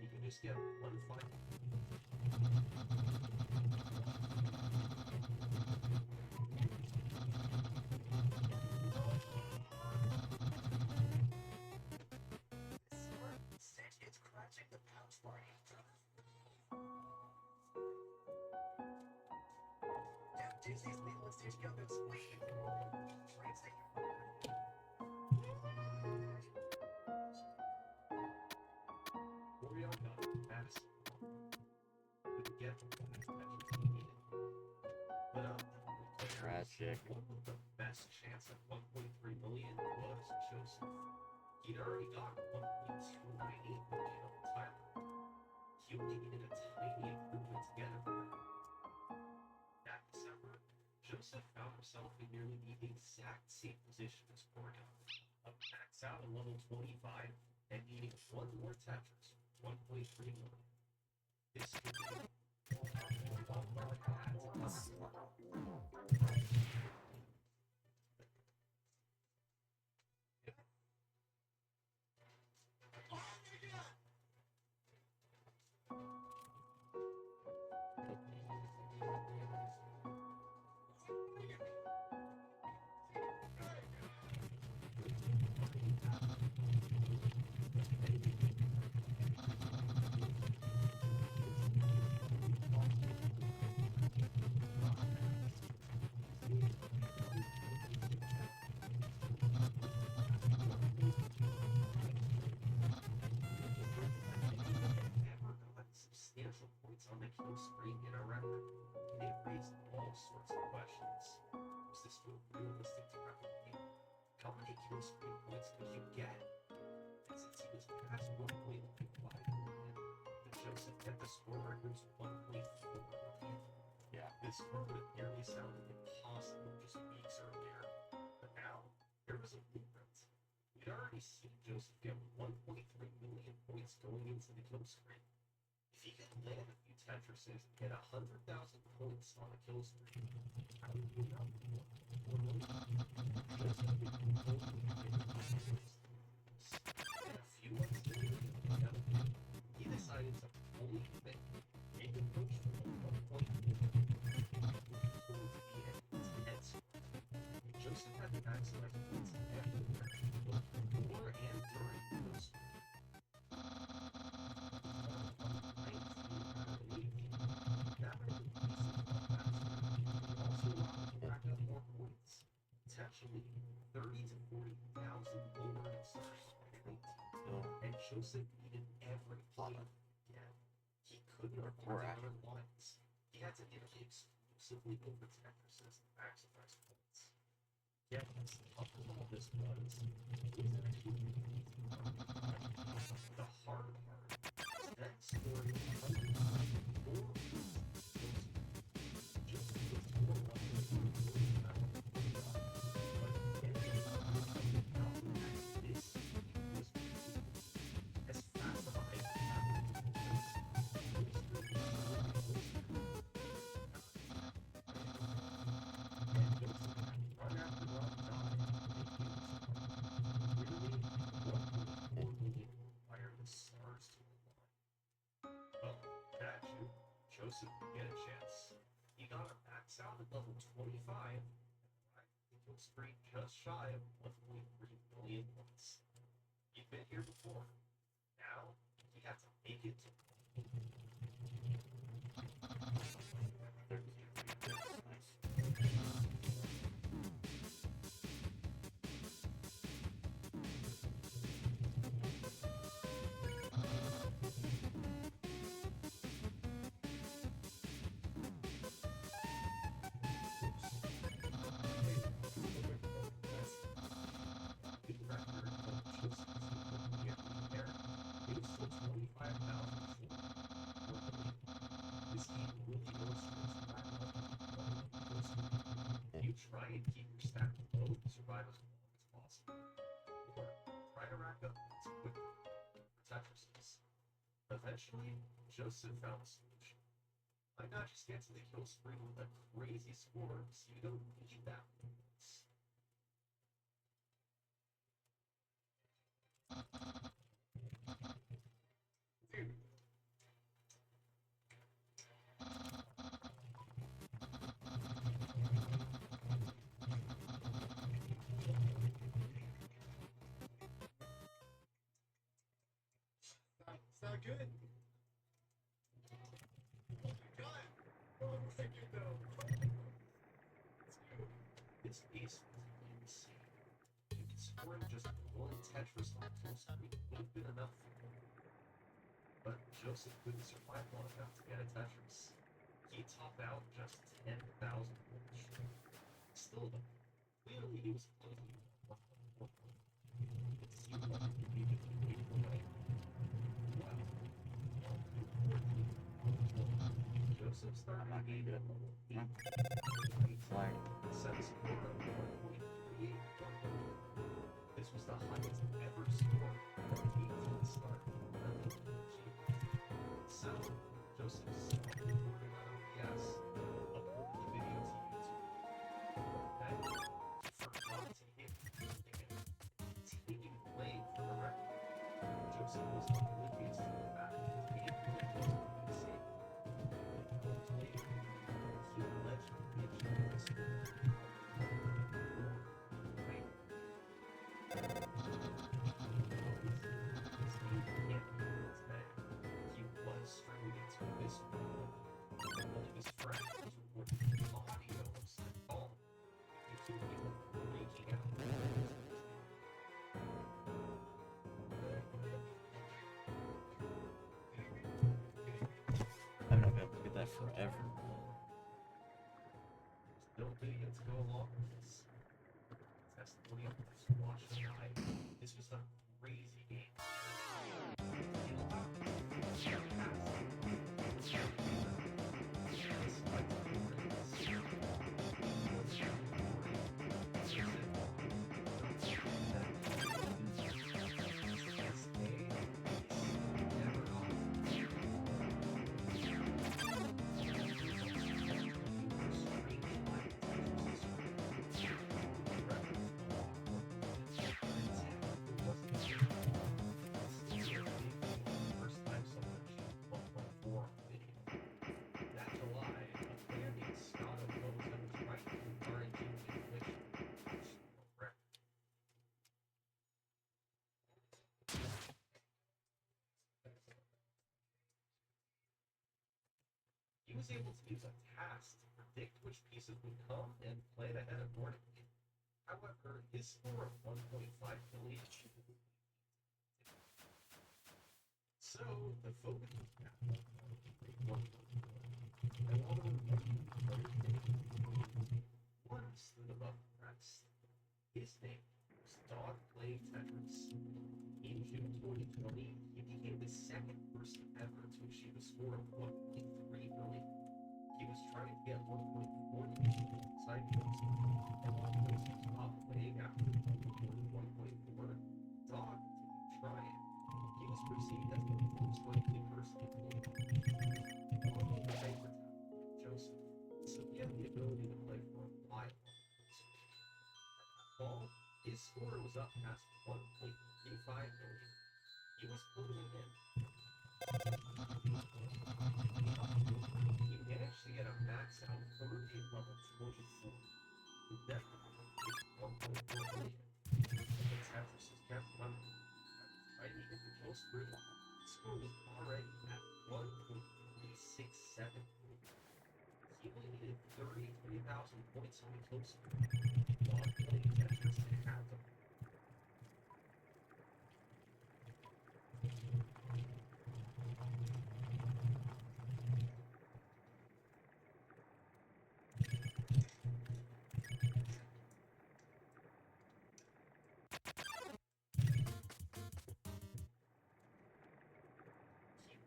You can just get one final. It's crunching the pouch party. Dude, Tuesday's meal and stage go sweet. Warrior got Madison couldn't get the last measures he needed. But Tragic. one with the best chance at 1.3 million was Joseph. He'd already got 1.298 million on Tyler. He only needed a tiny improvement to get him there. That December, Joseph found himself in nearly the exact same position as Warrior. A max out at level 25 and needing one more Tetris, 1.3 million. This could be substantial points on the kill screen in a record, and it raised all sorts of questions. Was this move realistic to replicate? How many kill screen points could you get? And since he was past 1.5 million, did Joseph get the score record's 1.4 million? Yeah. This score would have nearly sounded impossible just weeks earlier, but now there was a blueprint. We'd already seen Joseph get 1.3 million points going into the kill screen. If he could land a few Tetrises and get 100,000 points on a kill screen, how would you know? Joseph would be totally and a few months later, he decided to fully commit, make a push for 1.4 million. It was going to be an intense one. Joseph had to maximize points everywhere, both before and during the kill screen. Potentially 30 to 40,000 over inserts and Joseph needed every plot. Yeah, he couldn't afford other lines. He he had to give the exclusively overprotector since the maximize points. Yes, up with all this was, it was actually really easy. The hard part is then scoring 104 just with 4 as fast as I Joseph would get a chance. He got a max out at level 25, into a screen just shy of 1.3 million points. He'd been here before. Now, he had to make it to you try and keep your stack low to survive as long as possible. Or try to rack up as quickly to protect yourselves. Eventually, Joseph found a solution. Why not just get to the kill screen with a crazy score so you don't need that once? Dude. It's not good. Oh my god. Oh my god, no. This ace was insane. Scoring just one Tetris on kill screen would have been enough for him. But Joseph couldn't survive long enough to get a Tetris. He topped out just 10,000 points short. Still though, clearly he was close to it seemed like he could be away. Joseph started the game at level 8. Set a score of 1.38. This was the highest ever score for a game from the start. So, Joseph recorded on OBS, uploaded the video to YouTube. Then, he forgot to hit again, taking blame for the record. Joseph was oblivious to the fact that his gameplay wasn't insane. Later, he allegedly achieved this he was streaming into this one of his friends was recording audio of said call, including him freaking out. I'm not gonna look at that forever. Still video to go along with this. Testimonial was watched live. This was a crazy game. He was able to use a task to predict which pieces would come and plan ahead accordingly. However, his score of 1.5 million. So, the focus was back on I want to one stood above the rest. His name was Dog Playing Tetris. In June 2020, he became the second person ever to achieve a score of 1.3 million. He was trying to get 1.4 million alongside Joseph, and while Joseph stopped playing after recording 1.4, Dog didn't try it. He was perceived as the most likely person to play. Following the hyper Joseph, so he had the ability to play for a while. Fall, his score was up past 1.35 million. He was pulling it in. He managed to get a max out Undertale level 24. Who definitely hit 1.4 million. The Tetris is kept running. Right, he hit the kill spree. The score was already at 1.367 million. He only needed 33,000 points on the kill spree. Dog Playing Tetris had them.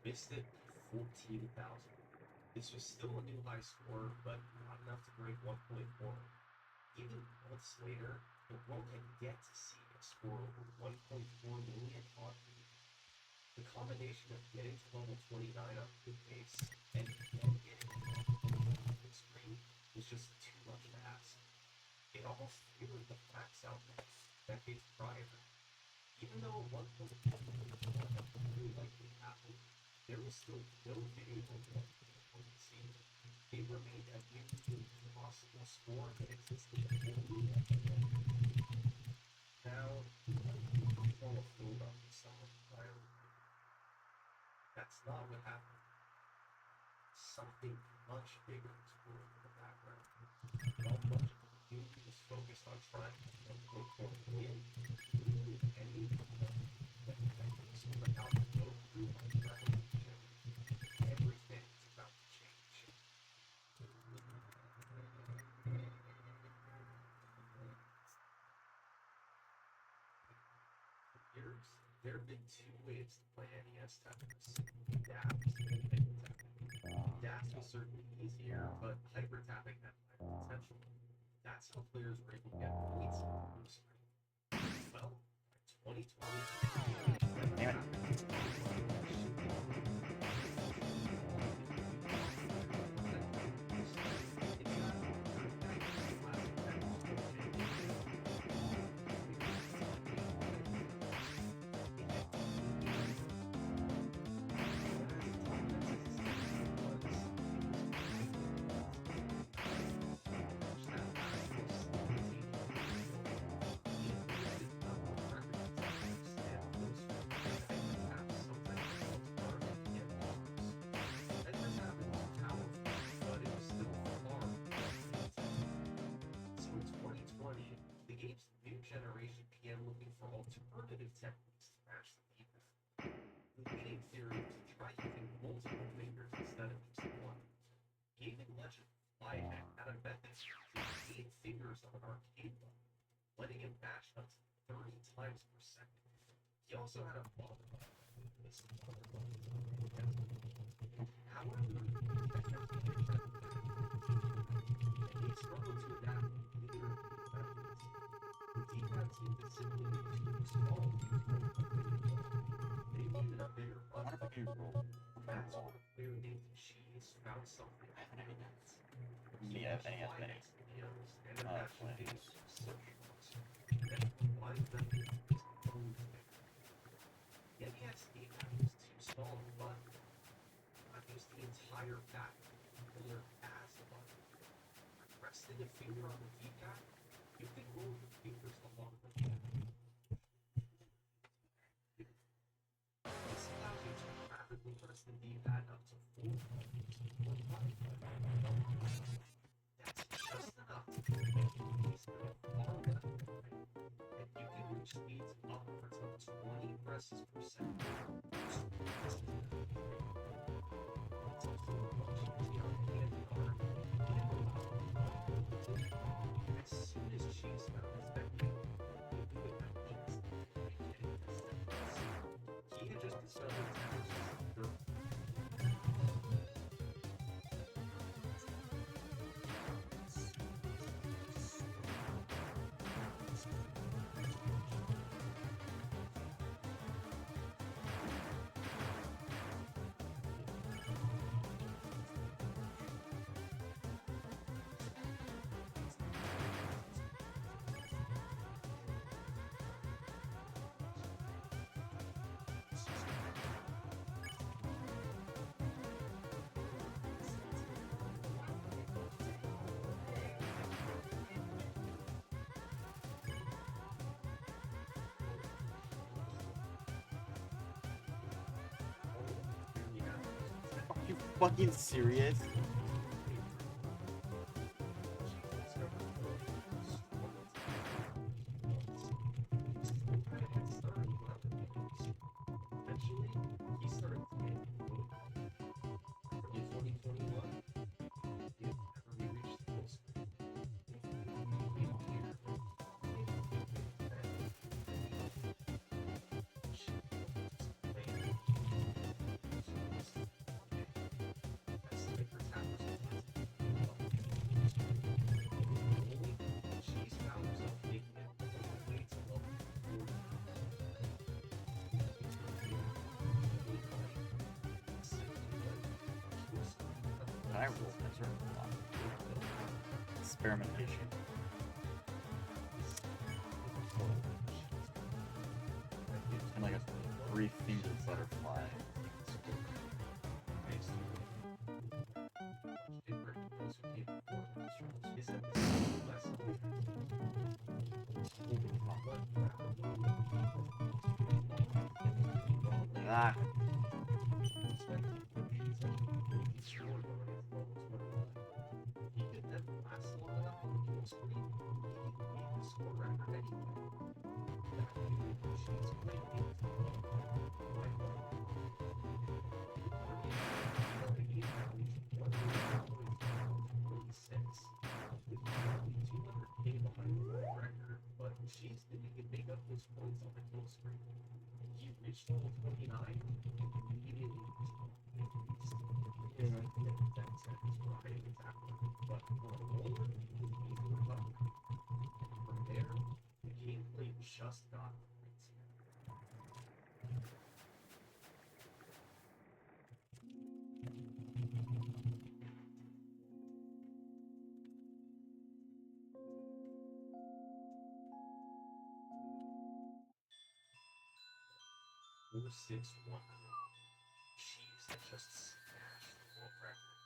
He missed it by 14,000. This was still a new high score, but not enough to break 1.4. Even months later, the world had yet to see a score over 1.4 million on League. The combination of getting to level 29 on good pace and then getting a good screen was just too much to ask. It almost mirrored the max out decades prior. Even though 1.4 million had really likely happened, there was still no video of on the scene. It remained a nearly impossible score that existed only at the moment. Now, people form a film of themselves prior. That's not what happened. Something much bigger was brewing in the background. While much of the community was focused on trying to $1.4 million, literally any that was about to go through a revolution. Everything was about to change. There have been two ways to play NES Tetris: Daps and Hyper Tapping. Daps was certainly easier, but Hyper Tapping had higher potential. That's how players were able to get points on the screen. Well, by 2020, Damn it. generation began looking for alternative techniques to match the beatnik. The leading theory was to try using multiple fingers instead of just one. Gaming legend Flyhead had a method to use 8 fingers on an arcade button, letting him mash up to 30 times per second. He also had a button with this other button. However, he struggled to adapt later methods. The D-pad seemed to simply be too small. They needed a bigger What button. if I can roll? That's when a player named Cheese found something. Yeah, any of Flyhead's videos and Oh, international flames. games search box. Then combined them into his own thing. The NES D-pad was too small of a button. I used the entire back of the controller as a button. Resting a finger on the D-pad, you can move your fingers along the pad. This allows you to rapidly press the D-pad up to 4 times or 5 times. That's just enough to make the piece go far left and right, and you can reach speeds upwards of 20 presses per second. It's also much easier Cheese Mountains that he knew it had cheese. He had just discovered Texas. Are you fucking serious? Eventually, he started playing in 2021. He had never reached the full screen. She's found herself making it all the way to level 40. Can I roll this or not? Experimentation. And like a three-fingered butterfly. Ah. She's didn't even make up those points on the kill screen. He reached level 29 and immediately from there, the gameplay just got crazier. Four, 6, 1. Chiefs had just smashed the world record.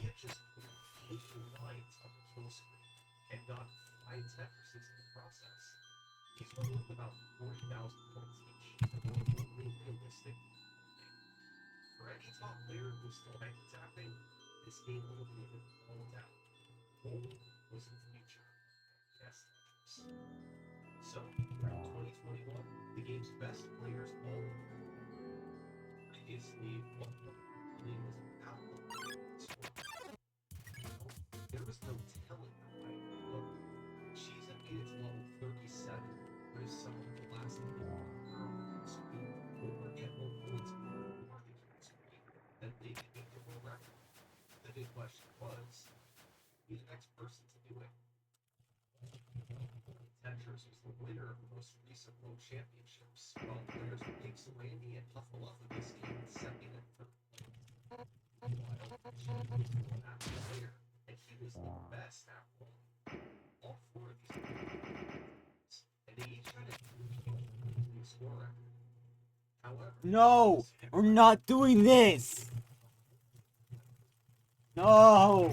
He had just put 8 lines on the kill screen and got 5 Tetris's in the process. These were worth about 40,000 points each, and were only realistic. For any top player who's still bank tapping, this game eliminated all doubt. Gold was the future. Yes, Tetris. So, in 2021, the game's best players all previously one playing was without there was no telling the way. Look, she's at its level 37, but is some of the last speed or get more points than they could make the world record. The big question was, who's the next person to do it? Tetris was the winner of the most recent World Championships, while players from Pixelania and Hufflepuff this came in second and third. Meanwhile, she was the national player, and he was the best at one. All 4 of these players, and they each had a score record. However, No! We're not doing this! No!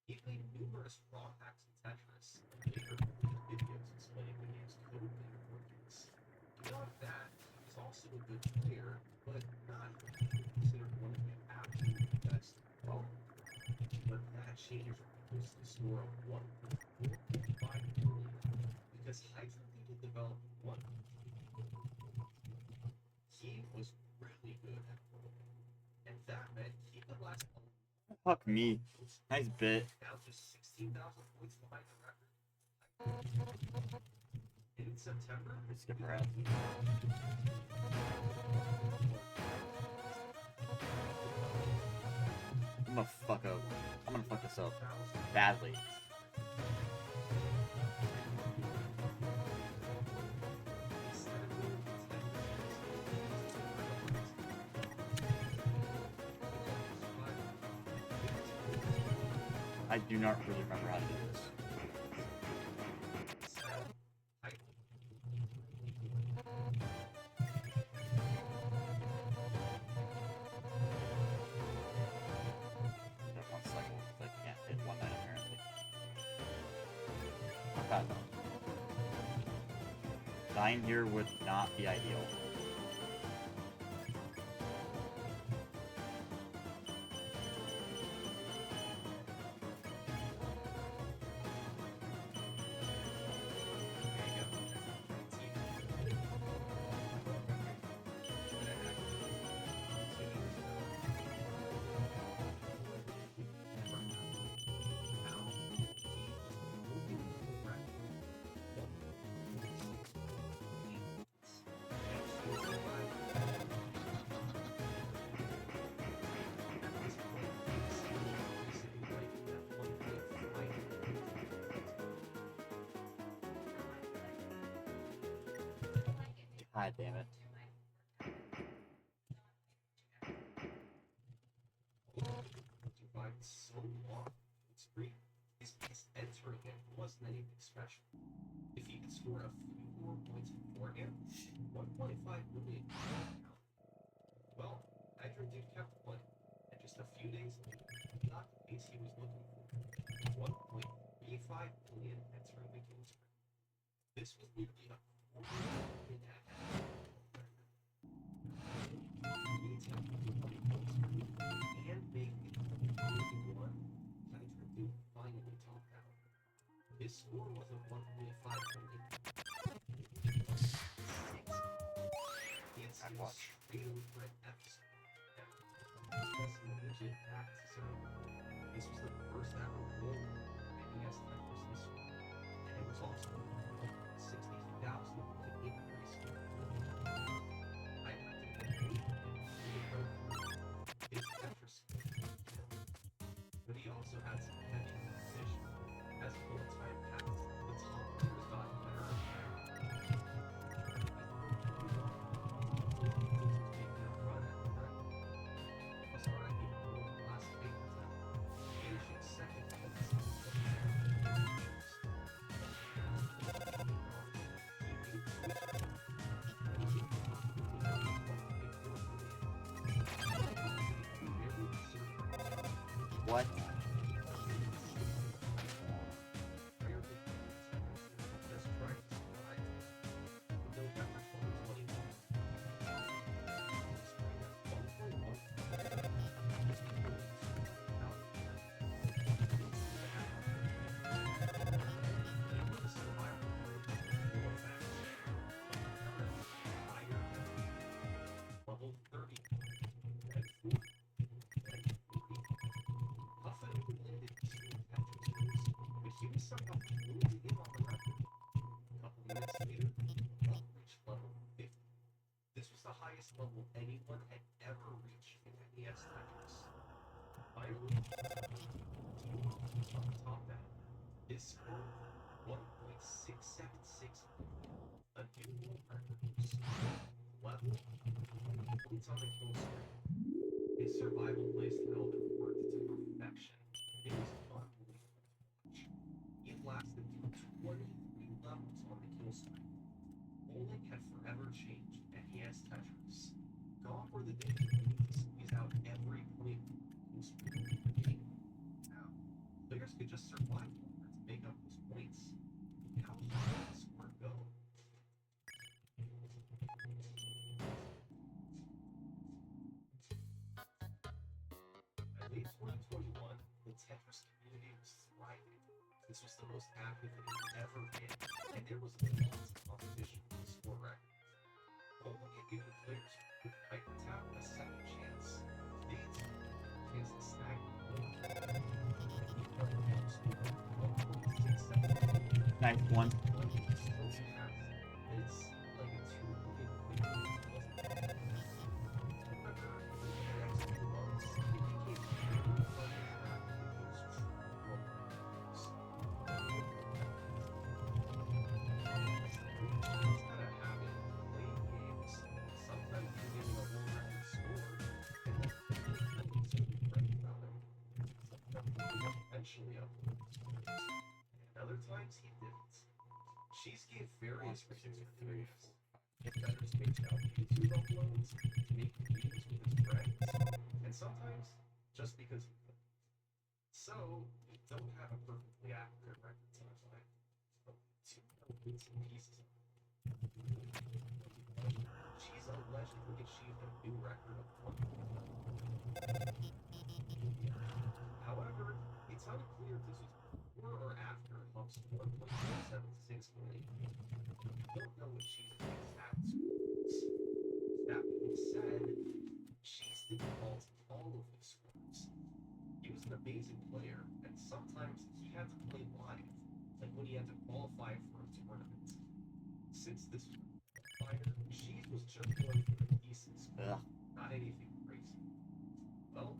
he played numerous raw hacks in Tetris, and later videos explaining the game's code workings. Beyond that, he was also a good player, but not considered one of the absolute best well. But that changed when he posted a score of 1.455 million, because Hydra needed to develop one. He was really good at rolling, and That meant he could last Fuck me. Nice bit. now just 16,000 points behind the record. In September, Let's skip around. I'm gonna fuck up. I'm gonna fuck this up badly. I do not really remember how to do this. That one cycle, I can't hit one night apparently. Not bad though. Dying here would not be ideal. God damn it. So long. It's great. His entering it wasn't anything special. If he could score a few more points beforehand, 1.5 million. Well, Edgar did kept one, and just a few days later, he got the pace he was looking for. 1.35 million entering the kill streak. This was nearly a quarter million ahead. And making it 1, Edgar did finally top out. His score wasn't 1.5 million. He had skills straight over an episode. Pressing the legit back to 0. This was the first ever goal in NES Tetris history. And it was also a 60,000 increase. I had to get his Tetris skill. But he also had some heavy competition. As more time passed, the top players got better and better. What? Level 30 and 40 and 40. Huffin landed 2 Tetris moves, but he was somehow closing in on the record. A couple minutes later, Huff reached level 50. This was the highest level anyone had ever reached in NES Tetris. Finally, Huff topped out. His score, 1.676 million, a new world record for speed, level, and points on the kill streak. His survival playstyle had worked to perfection. It was unbelievable to watch. He lasted through 23 levels on the kill streak. Bowling had forever changed NES Tetris. Gone were the days when you could squeeze out every point from the kill streak in the game. Now, players could just survive longer to make up those points. How high did the score go? By late 2021, the Tetris community was thriving. This was the most active it had ever been, and there was lots of competition for the score record. Only a few players from With Hyper Tap, a second chance. These chance to snag more. He played him score 1.67. Nice one. Like he still has. It seemed like a 2 million win rate wasn't. However, over the next few months, it became very hard to track videos true performance. He's got a habit of playing games, sometimes even getting a world record score, and then feeling so great about it. Sometimes he eventually uploaded scores, and other times he didn't. She's gave various reasons for doing this. Better spaced out YouTube uploads, to make memes with his friends, and sometimes just because he could. So, we don't have a perfectly accurate record timeline, but two little bits and pieces of it. She's allegedly achieved a new record of 1. However, it's unclear if this was before or after Hump's 1.176 million. We don't know what she's exact score is. That being said, Cheese didn't vault all of his scores. He was an amazing player, and sometimes he had to play live, like when he had to qualify for a tournament. Since this was a qualifier, Cheese was just going for a decent score, not anything crazy. Well,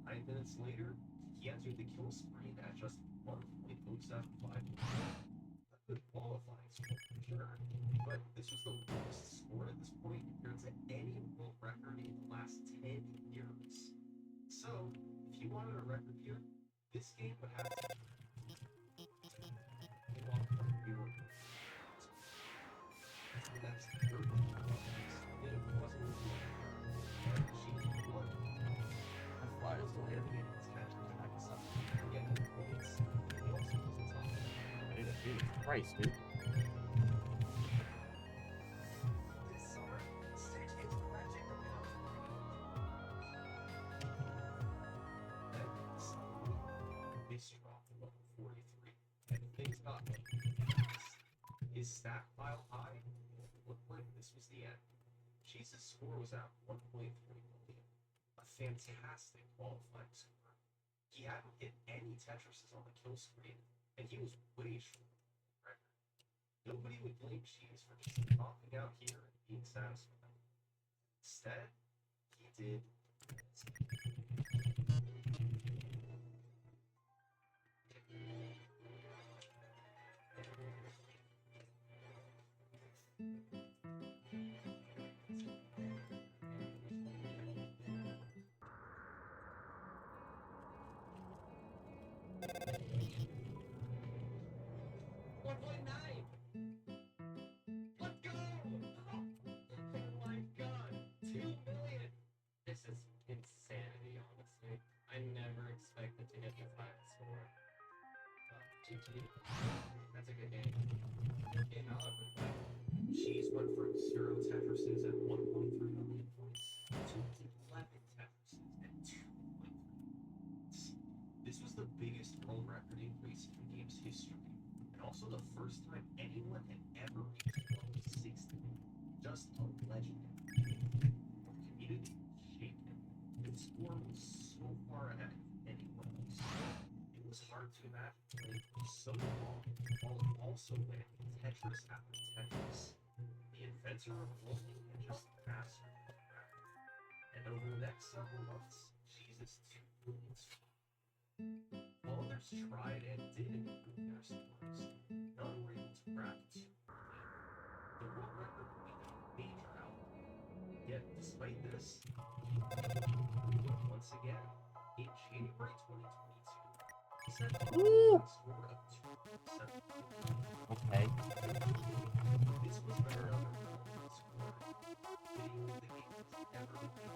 9 minutes later, he entered the kill screen at just 1.075. A good qualifying score for sure, but this was the lowest score at this point compared to any world record in the last 10 years. So, if you wanted a record here, this game would have to be one of newer. That's the third one. It wasn't really but she won. That's why it's Wasn't weird. getting attention to that stuff. Getting points. He also wasn't talking. Jesus Christ, dude. This summer, Stage is the legend of Then, suddenly, this dropped to level 43, and things got fast. His stat pile high looked like this was the end. Cheese's score was at 1.3 million, a fantastic qualifying score. He hadn't hit any Tetrises on the kill screen, and he was way short of the record. Nobody would blame Cheese for just topping out here and being satisfied. Instead, he did this. Let's go! Oh my god! 2 million! This is insanity, honestly. I never expected to hit this high score. GG. That's a good game. In other way, Cheese went from 0 Tetrises at 1.3 million points to 11 Tetrises at 2.3 points. This was the biggest world record increase in the game's history, and also the first time anyone had ever reached level 60. Just a legendary. The community shaped him. His score was so far ahead of anyone else. It was hard to imagine playing for so long while also winning Tetris after Tetris. The inventor of rolling and just mastered the craft. And over the next several months, Jesus 2 million scores. While others tried and did improve their scores, none were able to crack 2 million. The world record would be a major outlier. Yet, despite this, once again, in January 2022, he set a score of 2.7. Okay. This was another record score, hitting the game has never been made.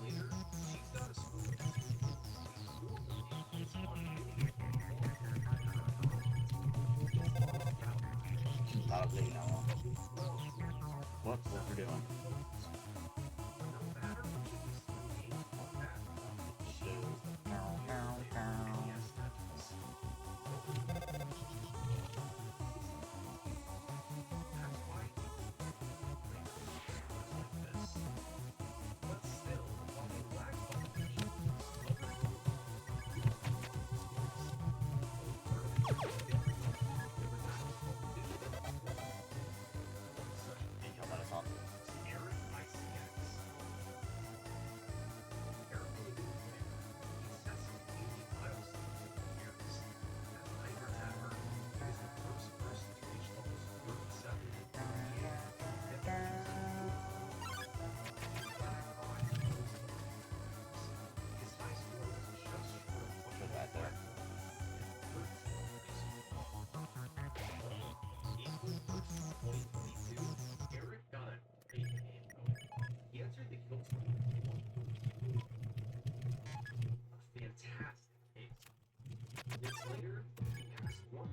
Later, she's got a score of 2.4 million points on video. Not a big no. What we're doing? No matter which of these three games you look at, she was the Ow, ow, ow. NES Tetris. Minutes later, he passed 1.5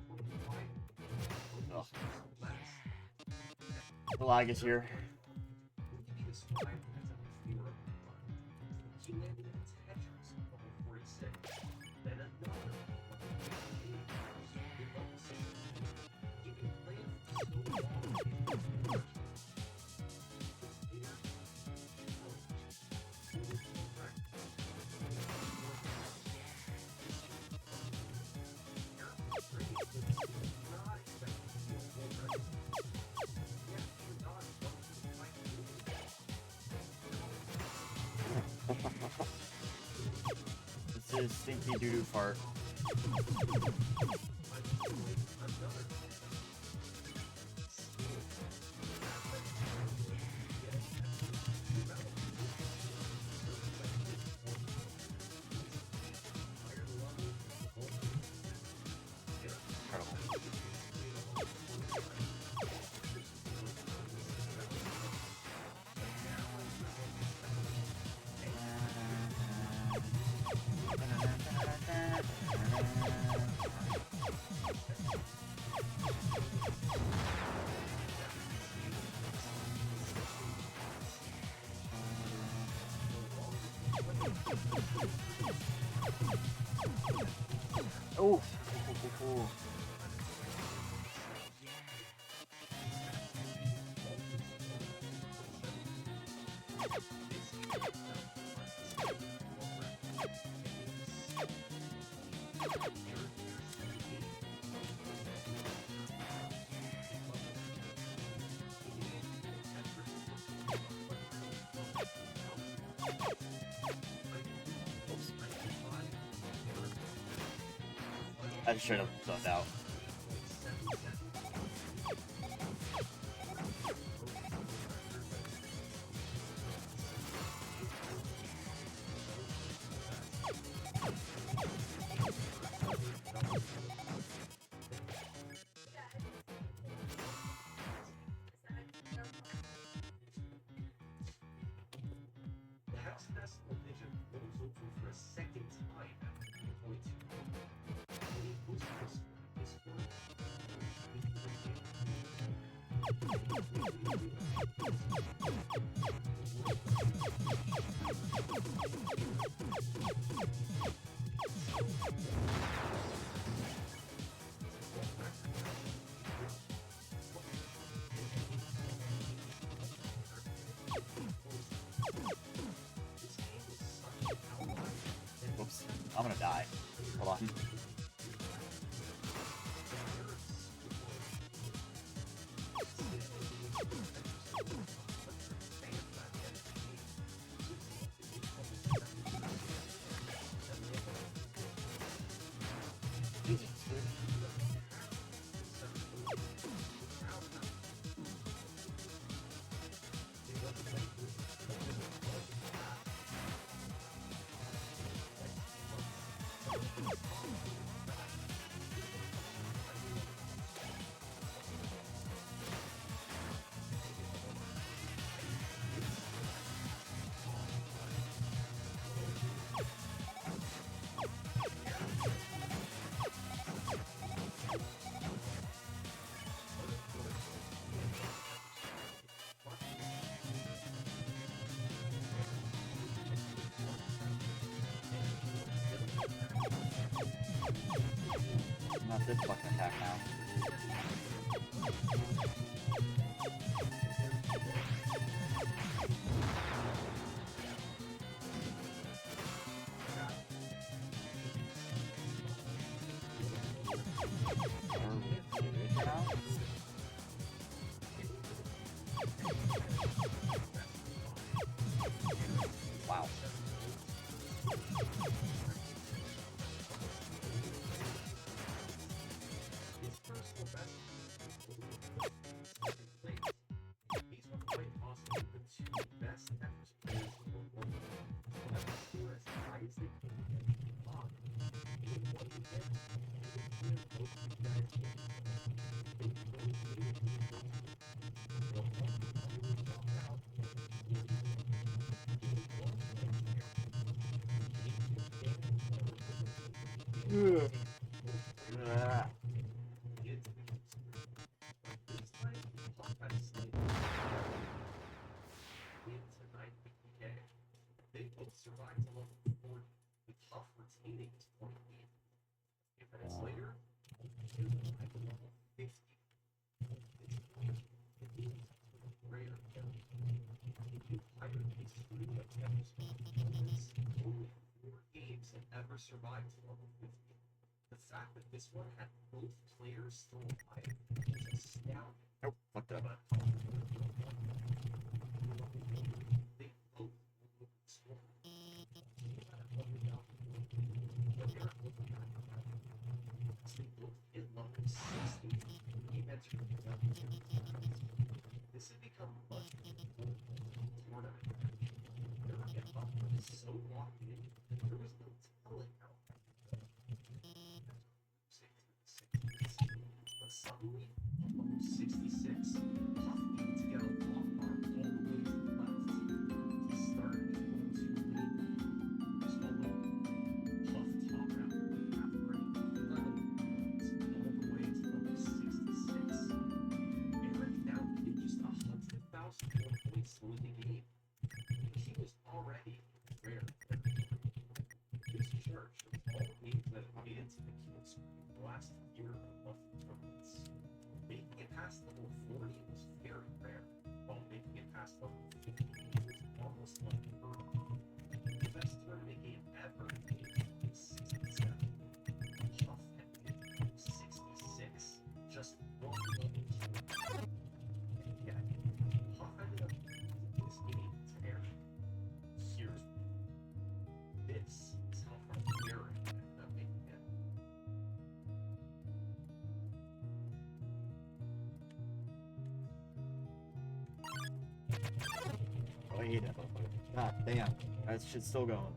Ugh. less. The lag is here. What can be described as a fewer run? He landed in Tetris at level 46, then another level 58, in level 60. You can play it for so long it was working. This is stinky doo-doo fart. Incredible. Oh. I just straight up zoned out. The hexadecimal digit rolls over for a second time after 2.2. When he boosted his score, Whoops. I'm gonna die. Hold on. Jesus, dude. Not this fucking attack now. Wow. His personal best. These were quite possibly the two best Tetris players in the world. Let them score as high as they could. Fuck. Even one weekend, they would both be guys game. They both needed to be well, one dropped out. to 950k. They both survived to level 40, with Huff retaining his 28. A few minutes later, he was arrived at level 50. This point, the demons were rare. The pirate is free of Tempest performance. Only 4 games have ever survived to level 50. The fact that this one had both players still alive is astounding. Nope, fucked up. But they both sworn. They both hit level 60. He entered the This had become much more tournament. Their hip-hop was so locked in, there was no telling how. But suddenly, on level 66, Puff needed to get a lock arm all the way to the left to start equal to lead. Solo, Puff top round after an 11 points all the way to level 66. Eric now needed just 100,000 more points to win the game. He was already rare. This chart shows all the games that have made it to the kill screen the last year of monthly tournaments. Making it past level 40 was very rare, while making it past level 50 was almost unheard of. The best tournament game ever is 67. Huff had made it to 66, just one level short. And yet, Huff ended up losing this game to Eric. Here's this is how far Eric ended up making it. Oh, I hate that motherfucker. God damn. That shit's still going.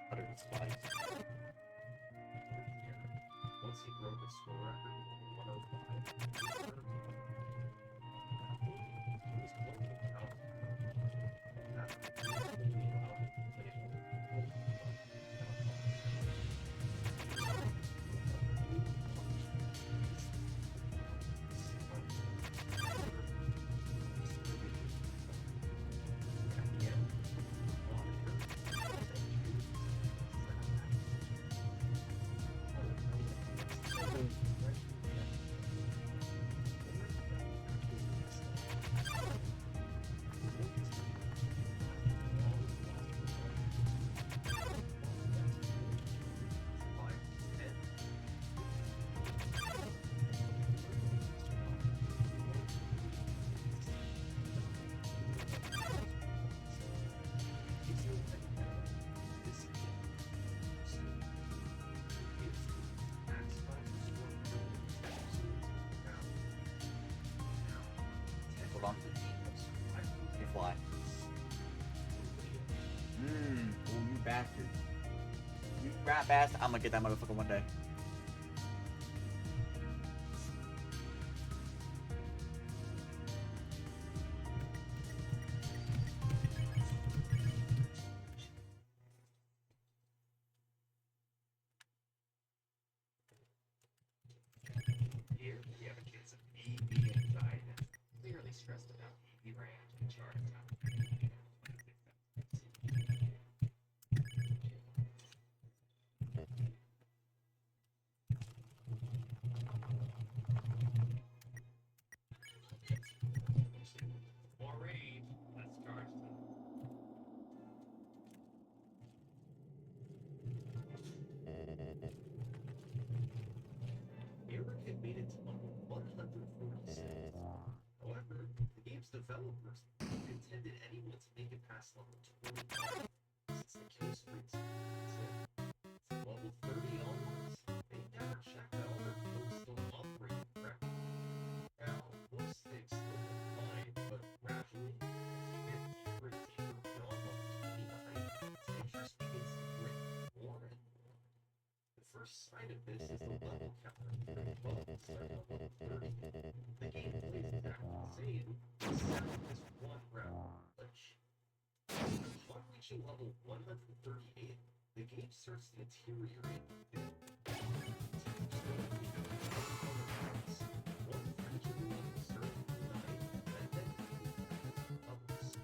Butter and spice. Once he broke the score record to 105, he started to win. At that point, he was playing without power. After he was only allowed to play it with At the end, Hold on. You fly. Oh, you bastard. You rat bastard. I'm gonna get that motherfucker one day. Here, we have a case of EV anxiety. Clearly stressed about EV range and charge time. More rage, less charge time. Eric had made it to level 146. However, the game's developers intended anyone to make it past level 25, since the kill streaks from level 30 onwards, they never checked that all their kills still upgraded correctly. Now, most things still decline first sign of this is the level counter right above the start level 30. The game plays exactly the same, except for this one round glitch. Upon reaching level 138, the game starts to deteriorate. One friendship level starts at 9, and then levels.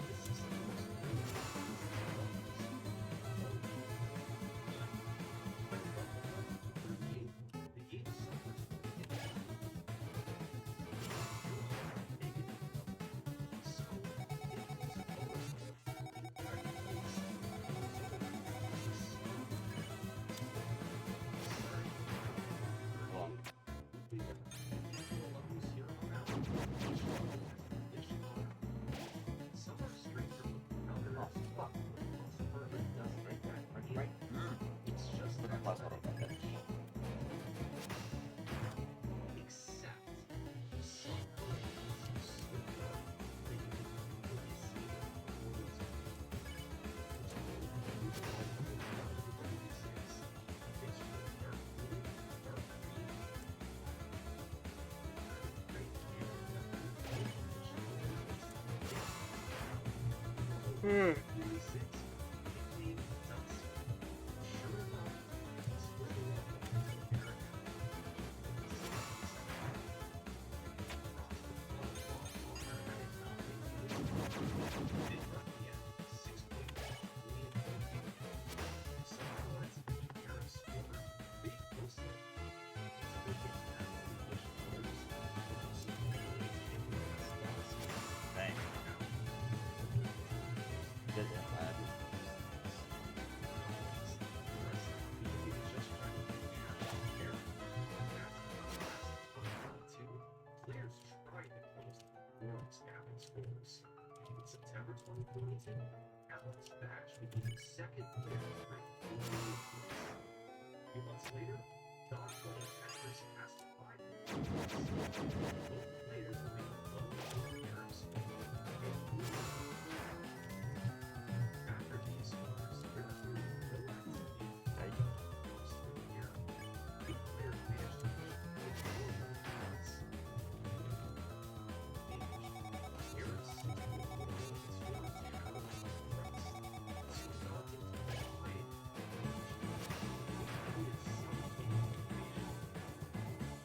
This is the most the game suffers from some are straighter looking, others but for the most part it doesn't make that right. It's just that except some collections you slip up that you can really see the performance of it's dark blue, dark green. Dang. Good at that. Players tried to close the performance gap in scores. In September 2022, Alex Batch became second player ranked 48 points. A few months later, Dog Playing actually surpassed 5 points. Both players remained low in their score. After these scores, there was no activity most of the year. Eight players managed to reach 400 points. Harris,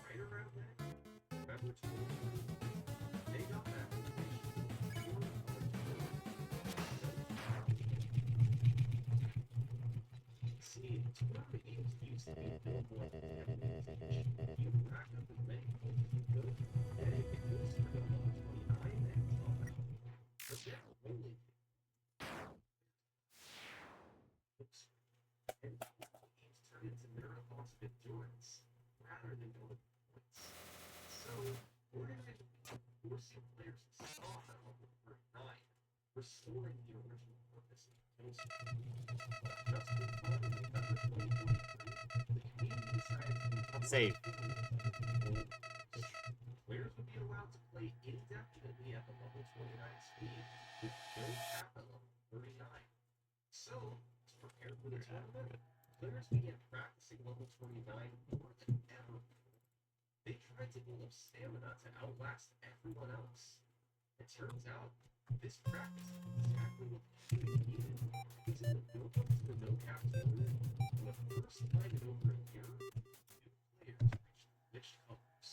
right around then, February 2020, they got that information from See, Twitter games used to be built like you rack up as many points as you could, and if it goes to the level 29, then top out. But they're only oops. And games turn into marathons of endurance rather than going points. So, we're going to be forcing players to stop at level 39, restoring the original purpose of the kill streak. Just for fun, in November 2023, the community decided to Save. Players would be allowed to play indefinitely at the level 29 speed with no cap at level 39. So, to prepare for the tournament, players began practicing level 29 more than ever before. They tried to build up stamina to outlast everyone else. It turns out, this practice is exactly what the community needed, because in the build-up to the no-cap tournament, for the first time in over a year, new players reached colors.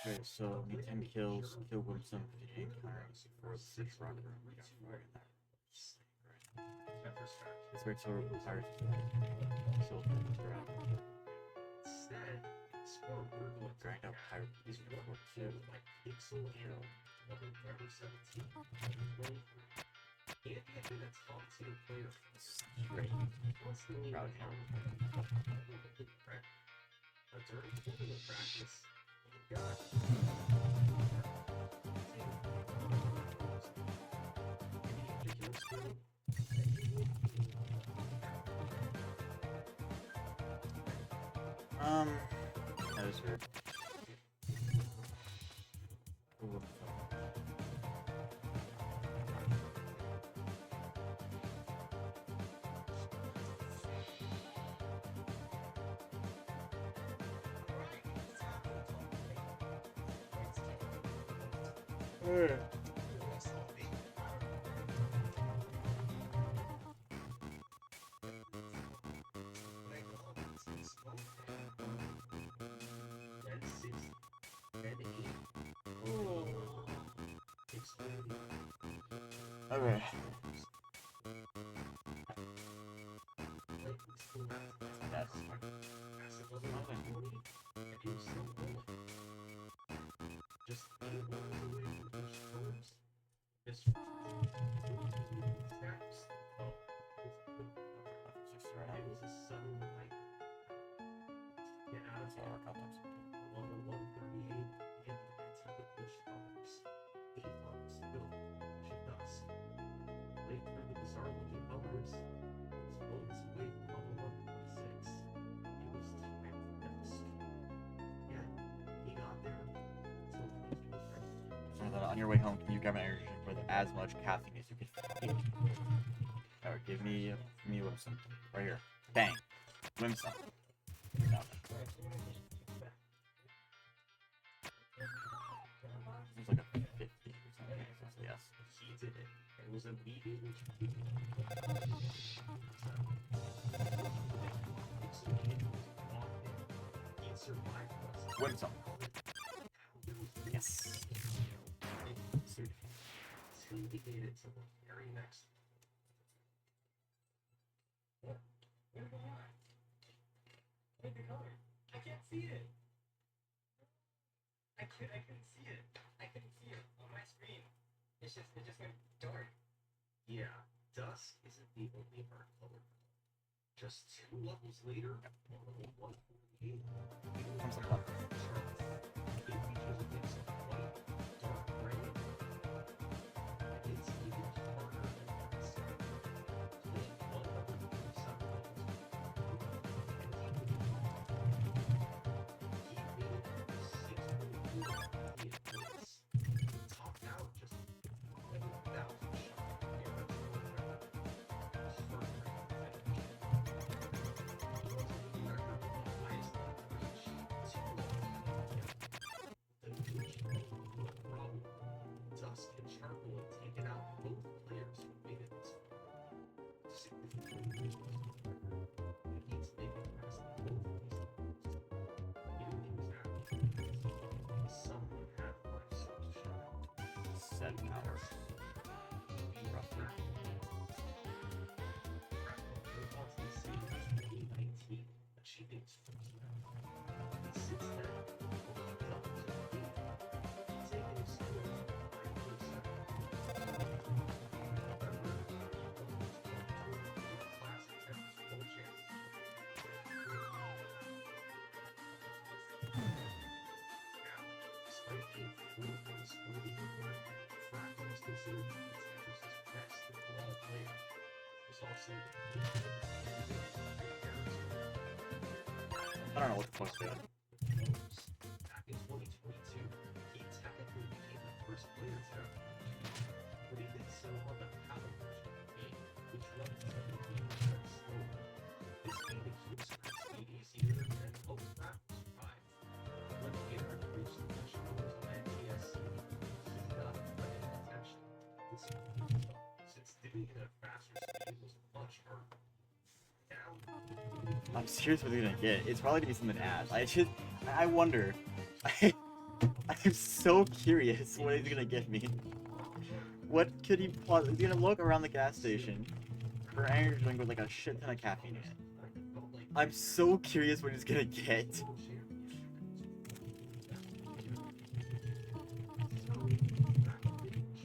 Wait, so need 10 kills, kill with some encounters before the 6th round and we got fire in that. It's very sort of pirates kill them around. Instead, Sport Virgo Grind out pirate is one or two like Pixel and level Forever 17, 23. And he had been a top tier player Great. constantly Proud of him. But during tournament practice, he got that was weird. Ooh. That's all me. When I go up, it's slow. Then 60. Then 80. Oh. Exploding. Okay. Like, it's cool. Yes. Massive level 20, and you're still rolling. Just 8 levels away from push towards this snaps. Oh, it was a sudden like get out of here. Level 138 in antique push towards 8 levels still pushing dusk. Wait for the bizarre looking colors. It's moments away from level 126. It was time for this. Yeah, he got there. Till he was ready. So that on your way home, can you grab an energy drink with as much caffeine as you can fucking. Alright, give me Whimsun. Right here. Bang. Whimsun. No. Seems like a 50 or something. So yes. He did it. It was immediately. He survived us. Whimsun. Yes. Till he made it to the very next. I can't see it. I couldn't see it. I couldn't see it on my screen. It just went dark. Yeah, dusk isn't the only dark color. Just 2 levels later, on level 148, Comes up. it features a mix of white, dark gray, and it's even harder than that. Playing one level to 7 levels, and he made it to 6.4 points. Topped out just 11,000 shot damage per round. Heartbreaking finish. He was a new record for the highest level reach, 2 levels. The new problem. Dusk and Charcoal had taken out both players who made it this far. Significantly, it needs to make it past both of these levels. Getting things out. Someone had 5 stars to shut out. 7 hours. Roughly. Move on to the stage of 2019, achieving his first round. And since then, only doubles of the lead. Taking his score to 5.7. However, he almost won the classic Tetris Bowl championship. Now, despite being 4th on the score leaderboard, Fractal is considered to be Tetris' best overall player. Was also I don't know what the fuck's doing. back in 2022, he technically became the first player to ever but he did so on the paddle version of the game, which runs the game very slowly. This made the cube sprint speed easier and helped Fractal survive. When Gator reached the controls on NTSC, he got plenty of attention. This since doing it at faster speed was much harder. Now, I'm serious what they're gonna get. It's probably gonna be something ass. I wonder. I'm so curious what he's gonna give me. What could he pause? He's gonna look around the gas station for an energy drink with like a shit ton of caffeine in it. I'm so curious what he's gonna get.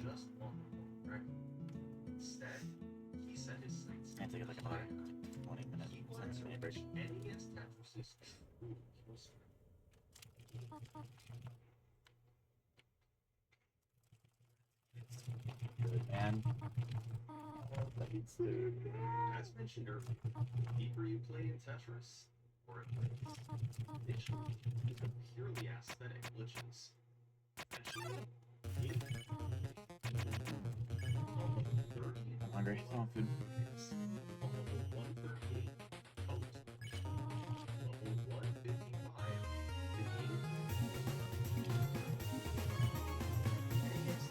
just won the record. Instead, he set his sights Can't take it like another 20 minutes. he wanted to Break. reach any Tetris' true kill streak. And As mentioned earlier, the deeper you play in Tetris, the more it plays. Initially, these are purely aesthetic glitches. Eventually, you on level 30, I'm hungry. I want food. is on level 138, colors glitch. Level 155, the game. And against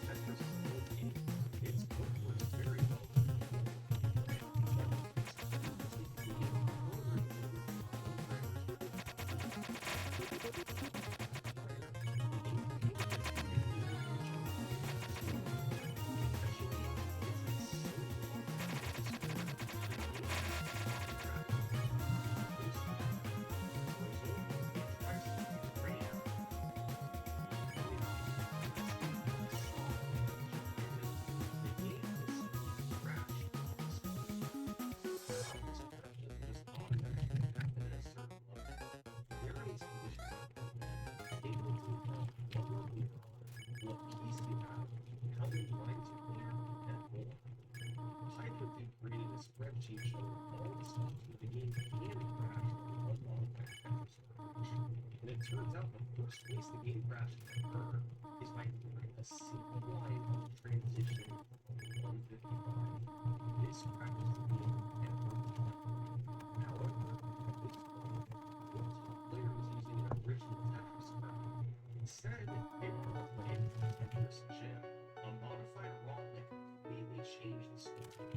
it turns out the first place the game crash can occur is by doing a single line of transition from 155. This crashes the game every time. However, at this point, multiple players using an original Tetris craft instead didn't want to play the Tetris chip. A modified ROM that completely changed the story.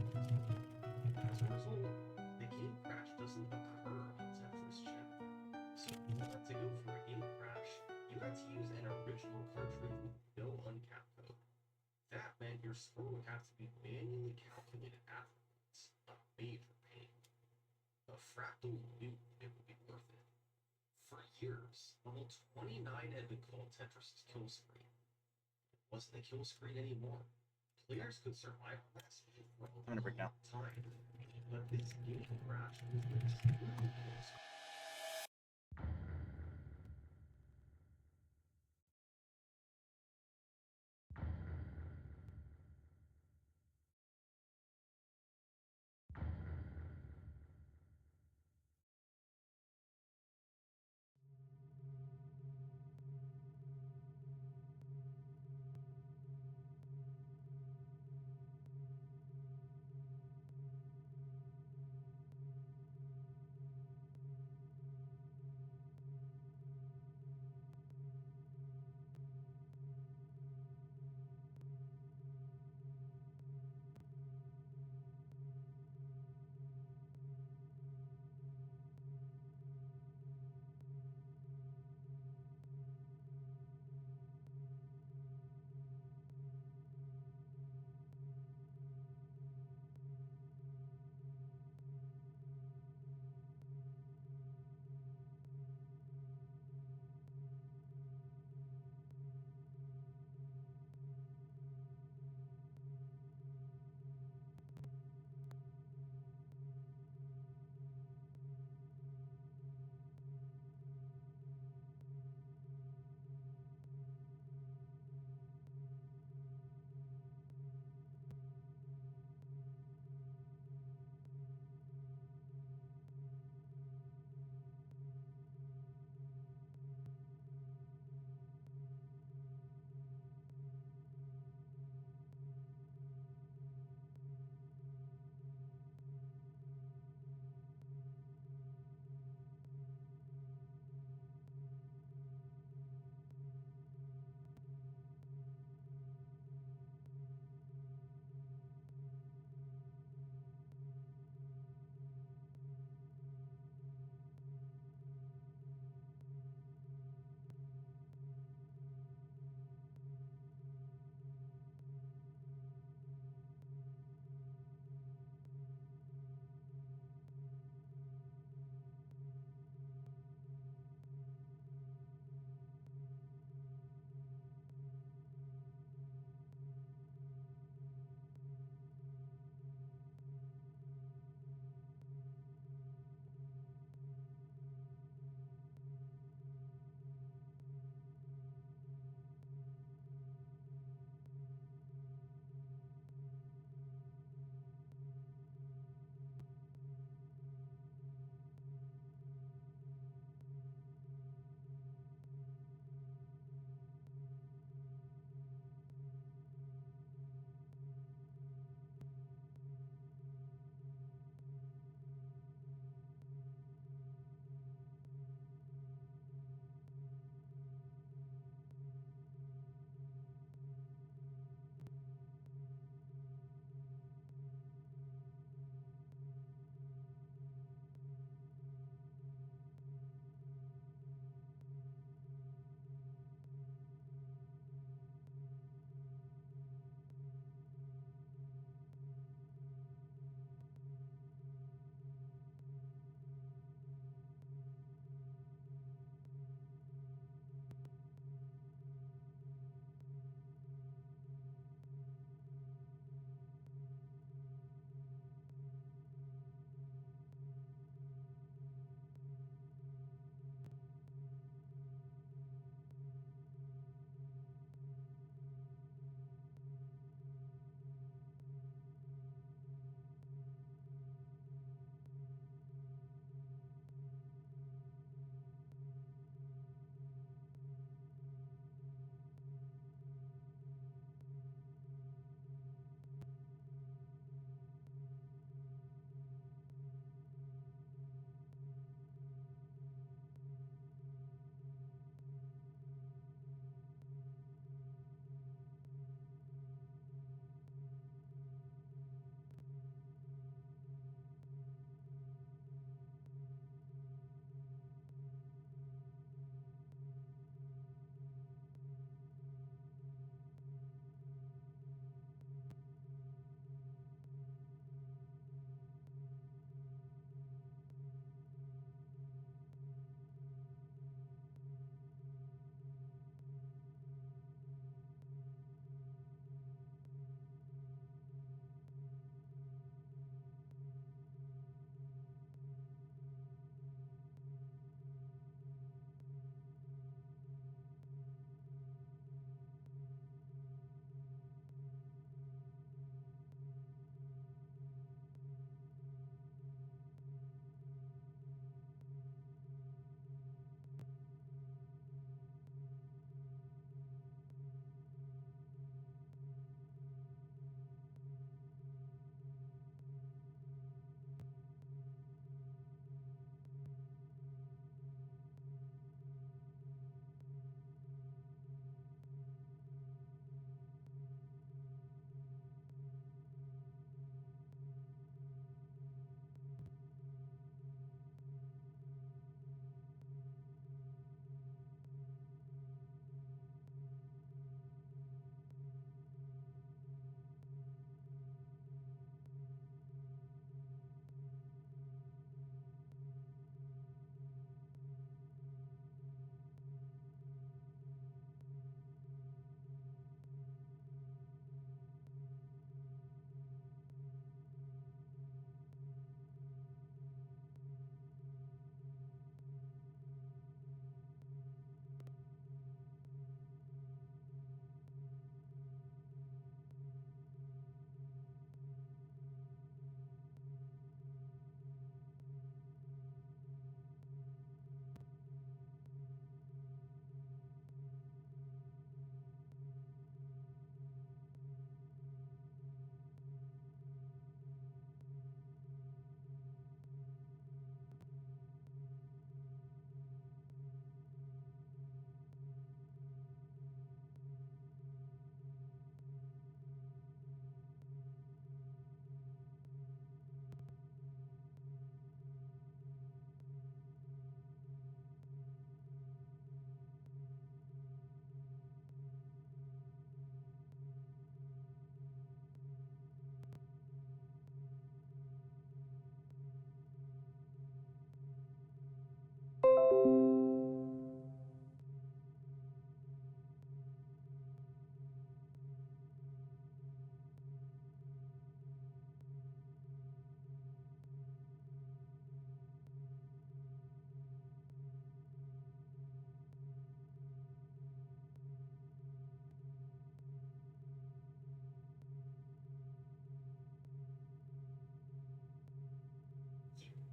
As a result, the game crash doesn't occur on Tetris chip. So if you wanted to go for a game crash, you had to use an original cartridge with no uncap code. That meant your score would have to be manually calculated afterwards, a major pain. A fractal loop, it would be worth it. For years, level 29 had been called Tetris' kill screen. It wasn't a kill screen anymore. Players could survive on that speed for a I'm gonna break down. long time. But this game crash was the true kill screen.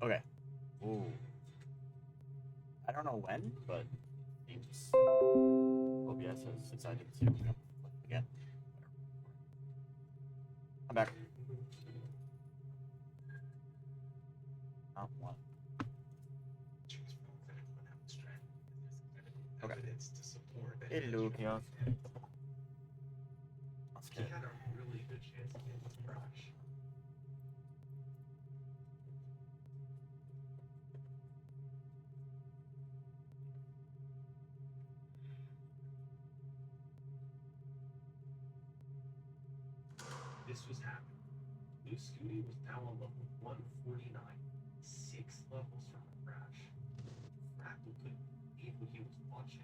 Okay. Ooh. I don't know when, but seems OBS has decided to again. I'm back. One. Choose from clinical and abstract. There's Okay. evidence to support that. Hello, chaos. He had a really good chance to get this crash. This was happening. New Scooty was now on level 149, 6 levels from the crash. Fractal couldn't believe what he was watching,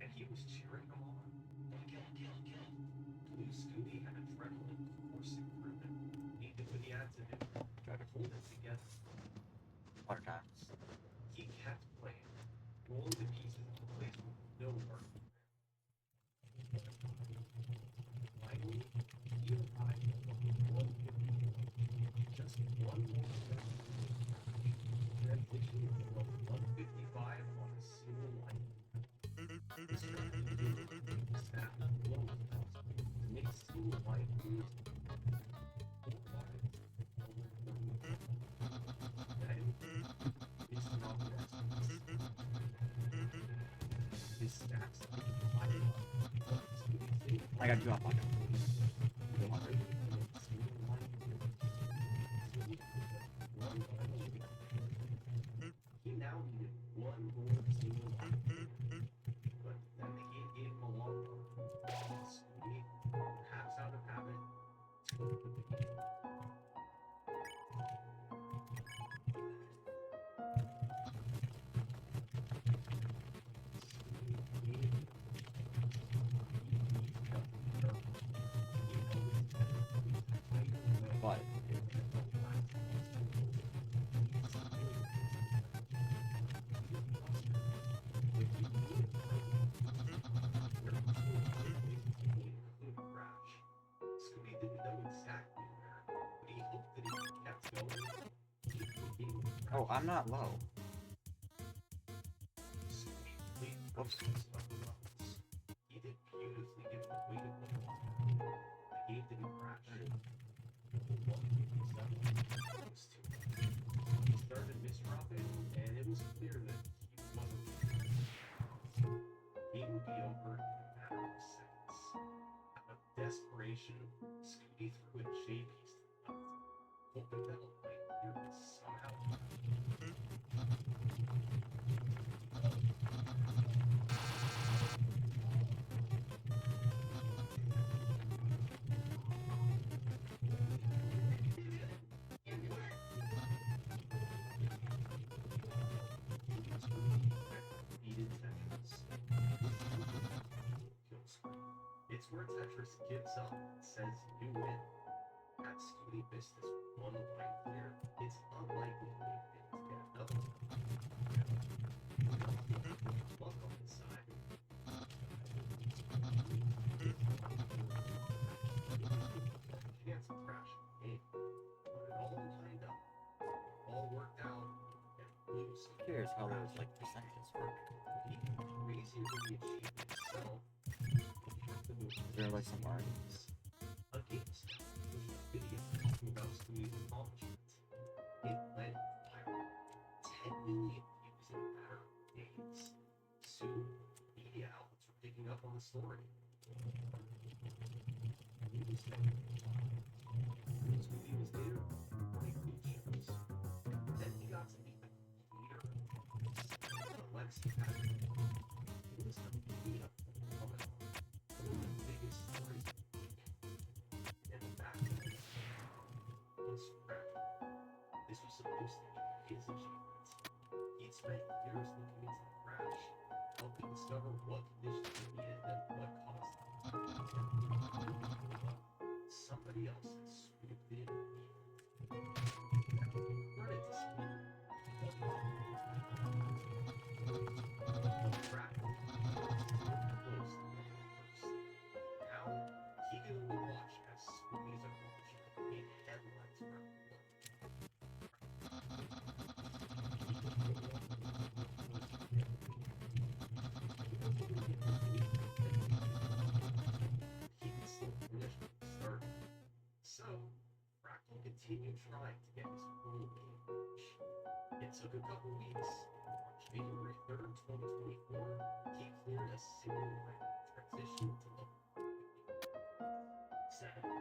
and he was cheering him on. Kill him. Blue Scooty had adrenaline coursing through him. He did what he had to do. Try to hold it together. Water times. He kept playing, rolling the pieces into place with no work. Finally, he arrived at level 150. Just one more step. Transitioning to level 155 on a single line. This strategy is snap and blow to make single line moves. His stacks I gotta drop on it. He now needed one more single line, but then the game gave him a long one. Scooty, perhaps out of habit, took the bait. But Scooby didn't know exactly where, but he hoped that if he kept going, he would be oh, I'm not low. Scooby played Whoops. first on the levels. He did beautifully given the weight of the game. The game didn't crash. Level 157 was too much. He started misdropping, and it was clear that he wasn't winning. He would be over in a matter of seconds. Out of desperation, Scooby threw a J piece to the left, hoping that a light here would somehow needed Tetris. Kill screen. It's where Tetris gives up and says you win. Had Scooty missed this one line clear, it's unlikely he would be able to get another one. Luck on his side. Chance of crashing the game. But it all lined up. It all worked out. And Blue Scooty Here's how those like percentages work. even crazier than the achievement itself. Is there like some art? A GameStop was a video talking about Scooty's accomplishments. It went viral. 10 million views in a matter of days. Soon, media outlets were picking up on the story. Scooty was there, running food shows. Then he got to meet the leader of Alexi Patrick. It was the media coming on. One of the biggest stories of the week. And the fact was Fred. This was supposed to be his achievement. He'd spent years looking into the crash, helping discover what conditions he needed and what caused them. Somebody else had swooped in and credit to Speed. Fractal was close to getting it first. Now, he could only watch as Scooby's accomplishment made headlines around the world. continued trying to get his full game finish. It took a couple weeks. On January 3rd, 2024, he cleared a single line transition to level 7, 8, 9.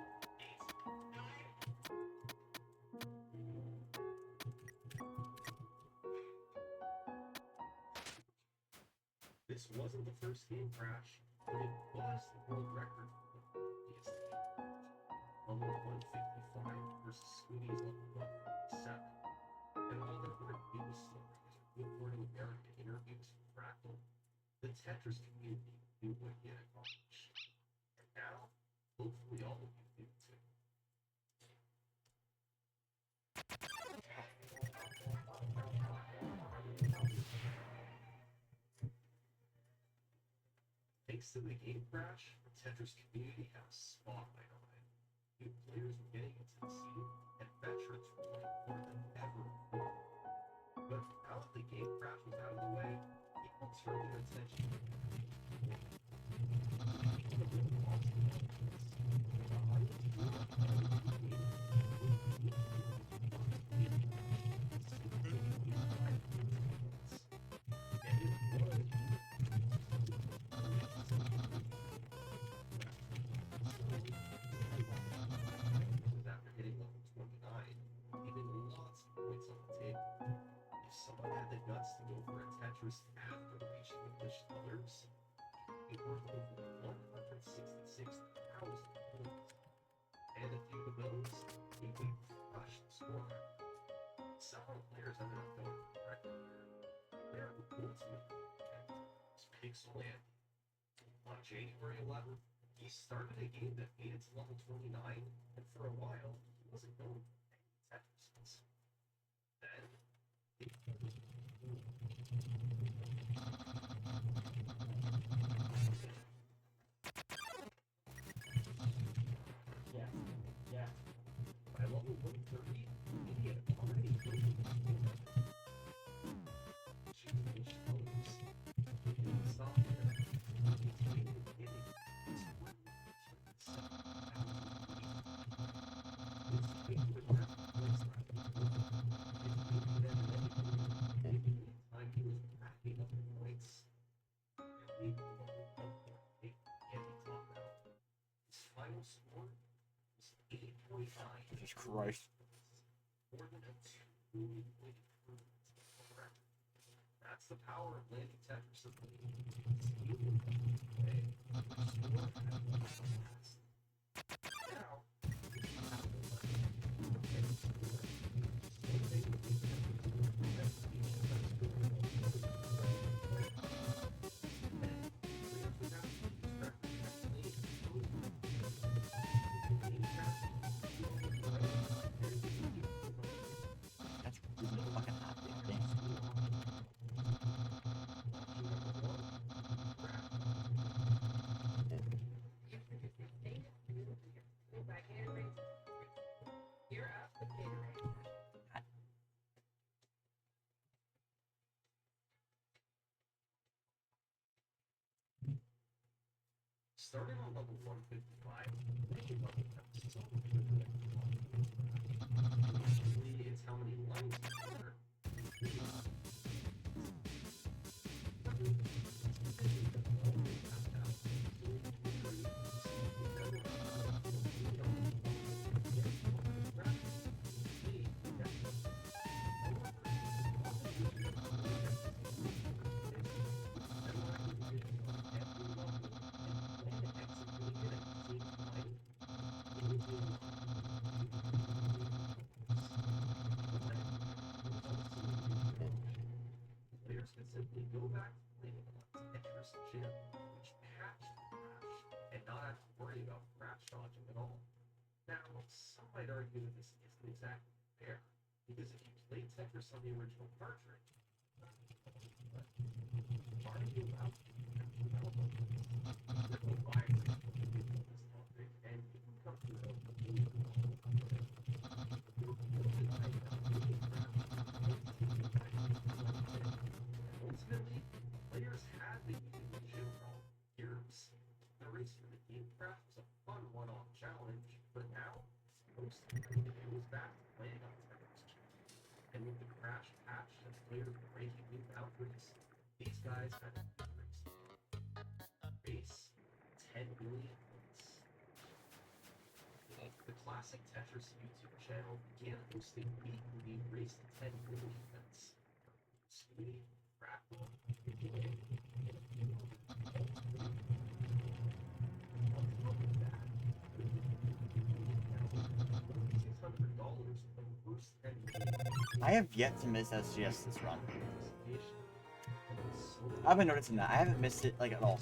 This wasn't the first game crash, but it was the world record for the previous game. Level 155 versus Scooty's level 147. And while there were news stories or reporting American interviews from Fractal, the Tetris community knew what he had accomplished. And now, hopefully all of you do too. Thanks to the game crash, the Tetris community had a spotlight on it. New players were getting into the scene, and veterans were playing more than ever before. But now that the game crash was out of the way, people turned their attention to the game. One of the most obstacles is the highest score of every game after hitting level 29, leaving lots of points on the table. If someone had the guts to go for a Tetris after reaching English colors, it would be worth over 166,000 points. And a few of those, he would crush the score record. Several players ended up going for the record here. Their ultimate objective was Pixel Andy. On January 11th, he started a game that made it to level 29, and for a while, he wasn't known for any Tetrises. Then, Yeah. by level 130, he had already broken the score record. English colors. He didn't stop there. He continued hitting his 137,000 His game would not place right. His game would end anything, even in time he was racking up the points. And leaving the level 148, Andy topped out. His final score was 8.9. Jesus Christ. More than a 2 million point improvement to the world record. That's the power of landing Tetris of the league. Stealing the way. Score had one last. Now, That's really fucking hot there. You're up the Gatorade. starting on level 155, making level is so good. Usually it's how many lines you cover. Players can simply go back to playing on Tetris Gym, which patched the crash, and not have to worry about crash dodging at all. Now, some might argue that this isn't exactly fair, because if you played Tetris on the original cartridge, why are you allowed to catch the album? There's no virus on this topic, and you can come to it. Ultimately, players had been using the gym for all years. The race for the game crash was a fun one-off challenge, but now posted that it was back to playing on Tetris 2. And with the crash patch and players breaking new boundaries, these guys had a base 10 million hits. The classic Tetris YouTube channel began hosting weekly race to 10 million events. Speedy, Crackle, I have yet to miss SGS this run. I've been noticing that. I haven't missed it, like, at all.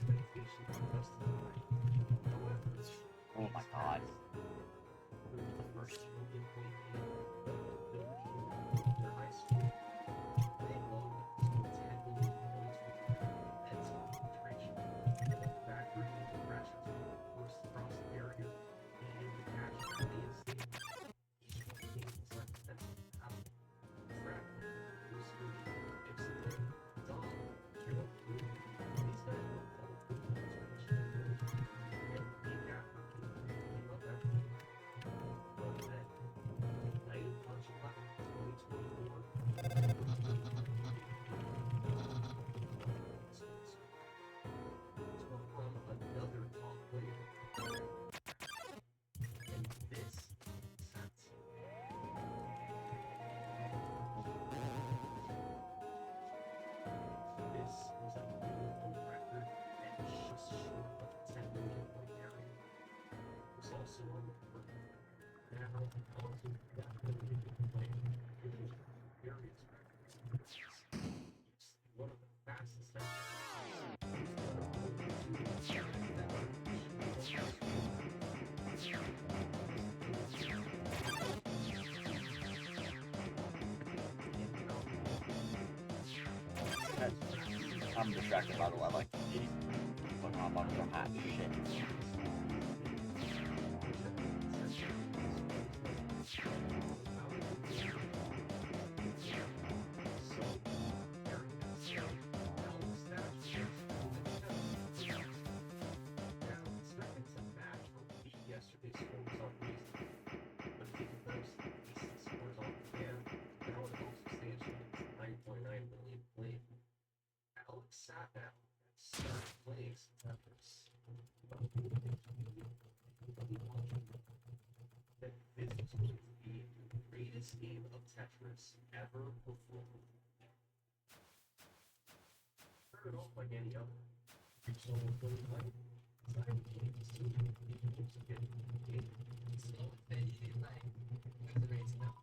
Oh my god. The first. One of the fastest I'm distracted by the way. I like to see putting on my hat shit. Sat down and started playing some Tetris. That this was going to be the greatest game of Tetris ever performed. Started off like any other. Reached level 39. Decided the game was too good. To get the game. So then you did like with the rates now.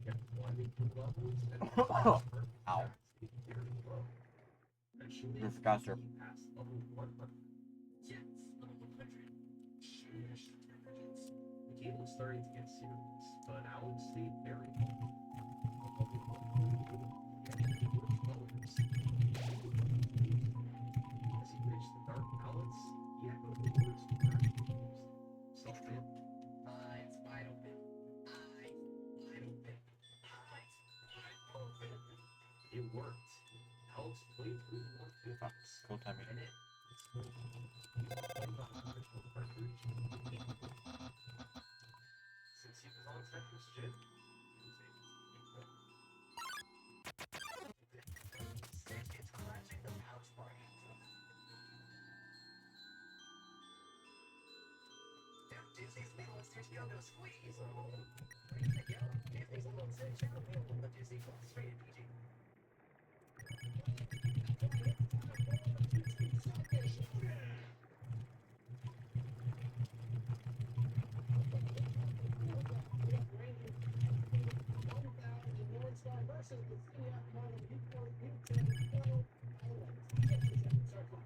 Kept climbing through levels and Ow. very low. Eventually, This guy's are he passed level 100. Yes, level 100. Sheesh, intelligence. The game was starting to get serious, but Alex stayed very calm. On level 100, he had numerous bonus. As he reached the dark palace, he echoed the words of gratitude. Something Eyes wide open. Eyes wide open. Eyes wide open. it worked. Alex played through the 150s, cool timing. and it was he was playing on the original cartridge. Since he was on Tetris Gym, he was able to keep going. It's crunching the pouch party. Damn, Disney's little Sergio no squeeze. Disney's little Sergio no Disney straight PG.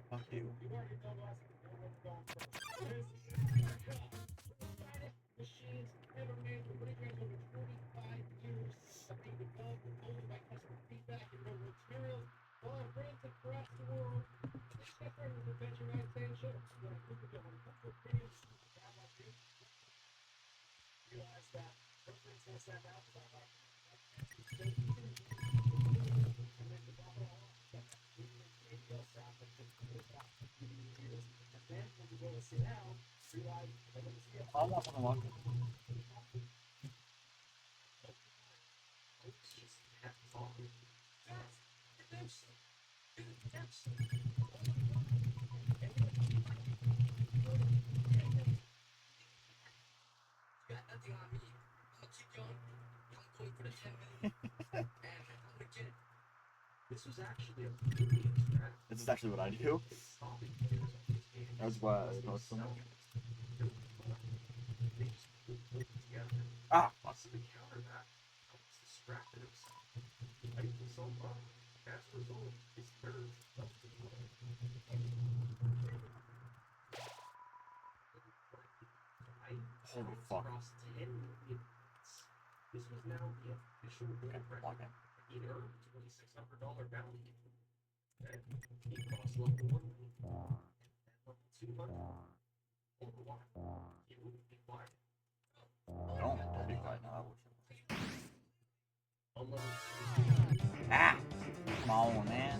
Fuck you. Machines ever made for playgrounds over 45 years. Something developed and owned by customer feedback and mobile materials. While our friends across the world, this effort is adventure attention. When I think of it on multiple videos, realize that reference has that outside our sit down, I want something like it. It's just hands on. Got nothing on me. I'm gonna keep going. I'm going for the 10 million. And I'm gonna get it. This was actually a brilliant strategy. This is actually what I do. It's stopping players on this game. That's why I They know so sell much. it. They just put it together. Ah, fuck. So to counter that, Alex distracted himself. Hyped himself up. As a result, his nerves left the play. Holy fuck. Across 10 million points. This was now the official Okay, gold block record. it. He earned $2,600 bounty. And he crossed level 1 and level 200. Over why? He wouldn't be quiet. I don't want to be quiet now. I wish On level Ah! Come on, man.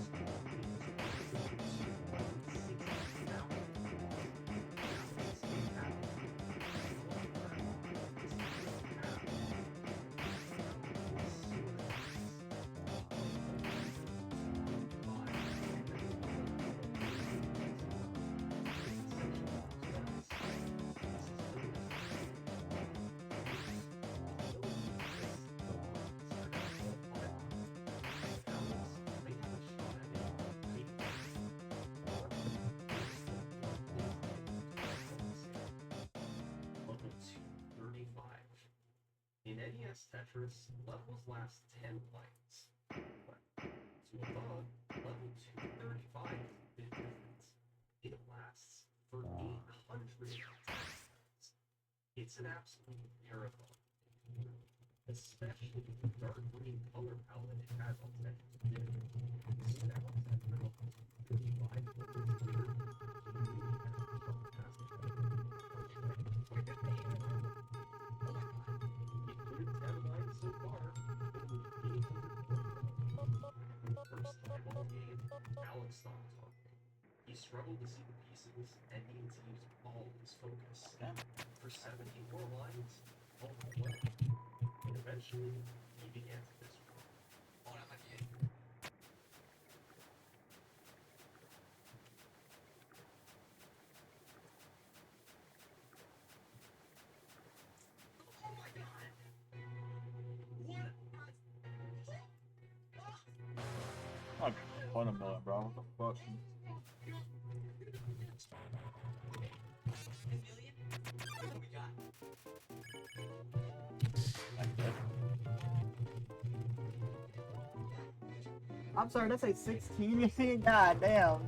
Level 235. In NES Tetris, levels last 10 lines. But to above, level 235 is a bit different. It lasts for 800 lines. It's an absolute marathon. Especially with the dark green color palette it has on Tetris 2. So now it's at level 35 levels later. Alex thought talking. He struggled to see the pieces and needed to use all his focus. Okay. For 74 lines, all went well. And eventually, he began to whisper. Ahora más bien. Oh my god! What? Like, $1 million, bro. What the fuck? 10 million? What we got? I'm sorry, that's like 16 million? God damn.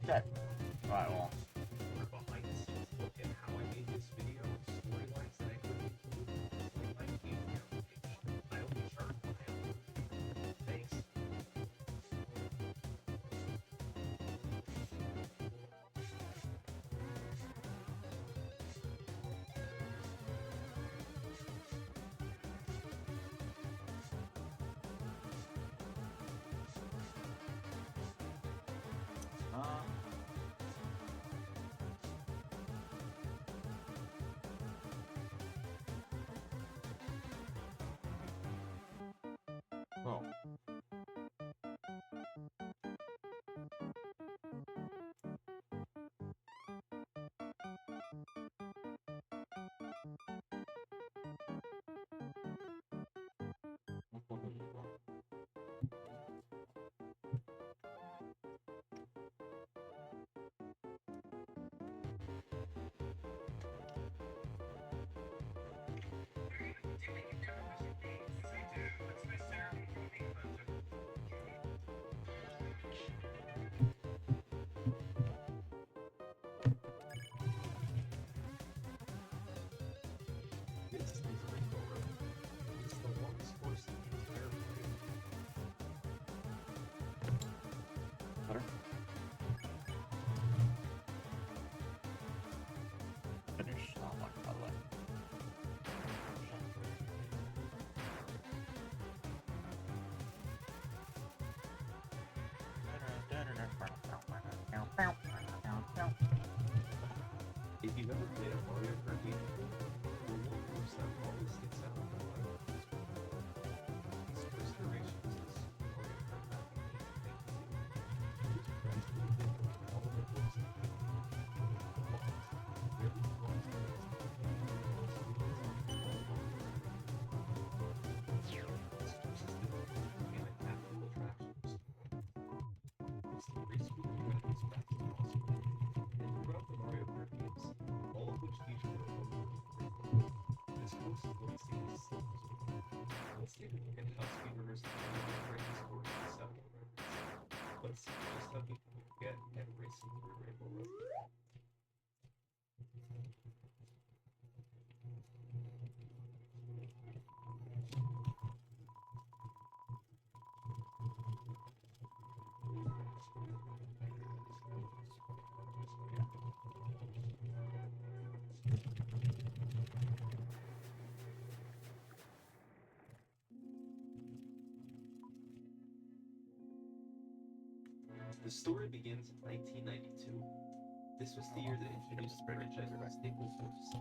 Okay. Alright, well. For a behind the scenes look at how I made this video, storylines that I couldn't include, like my Patreon page. I only charge my own. Thanks. The story begins in 1992. This was the year that introduced the franchise as Staple Force.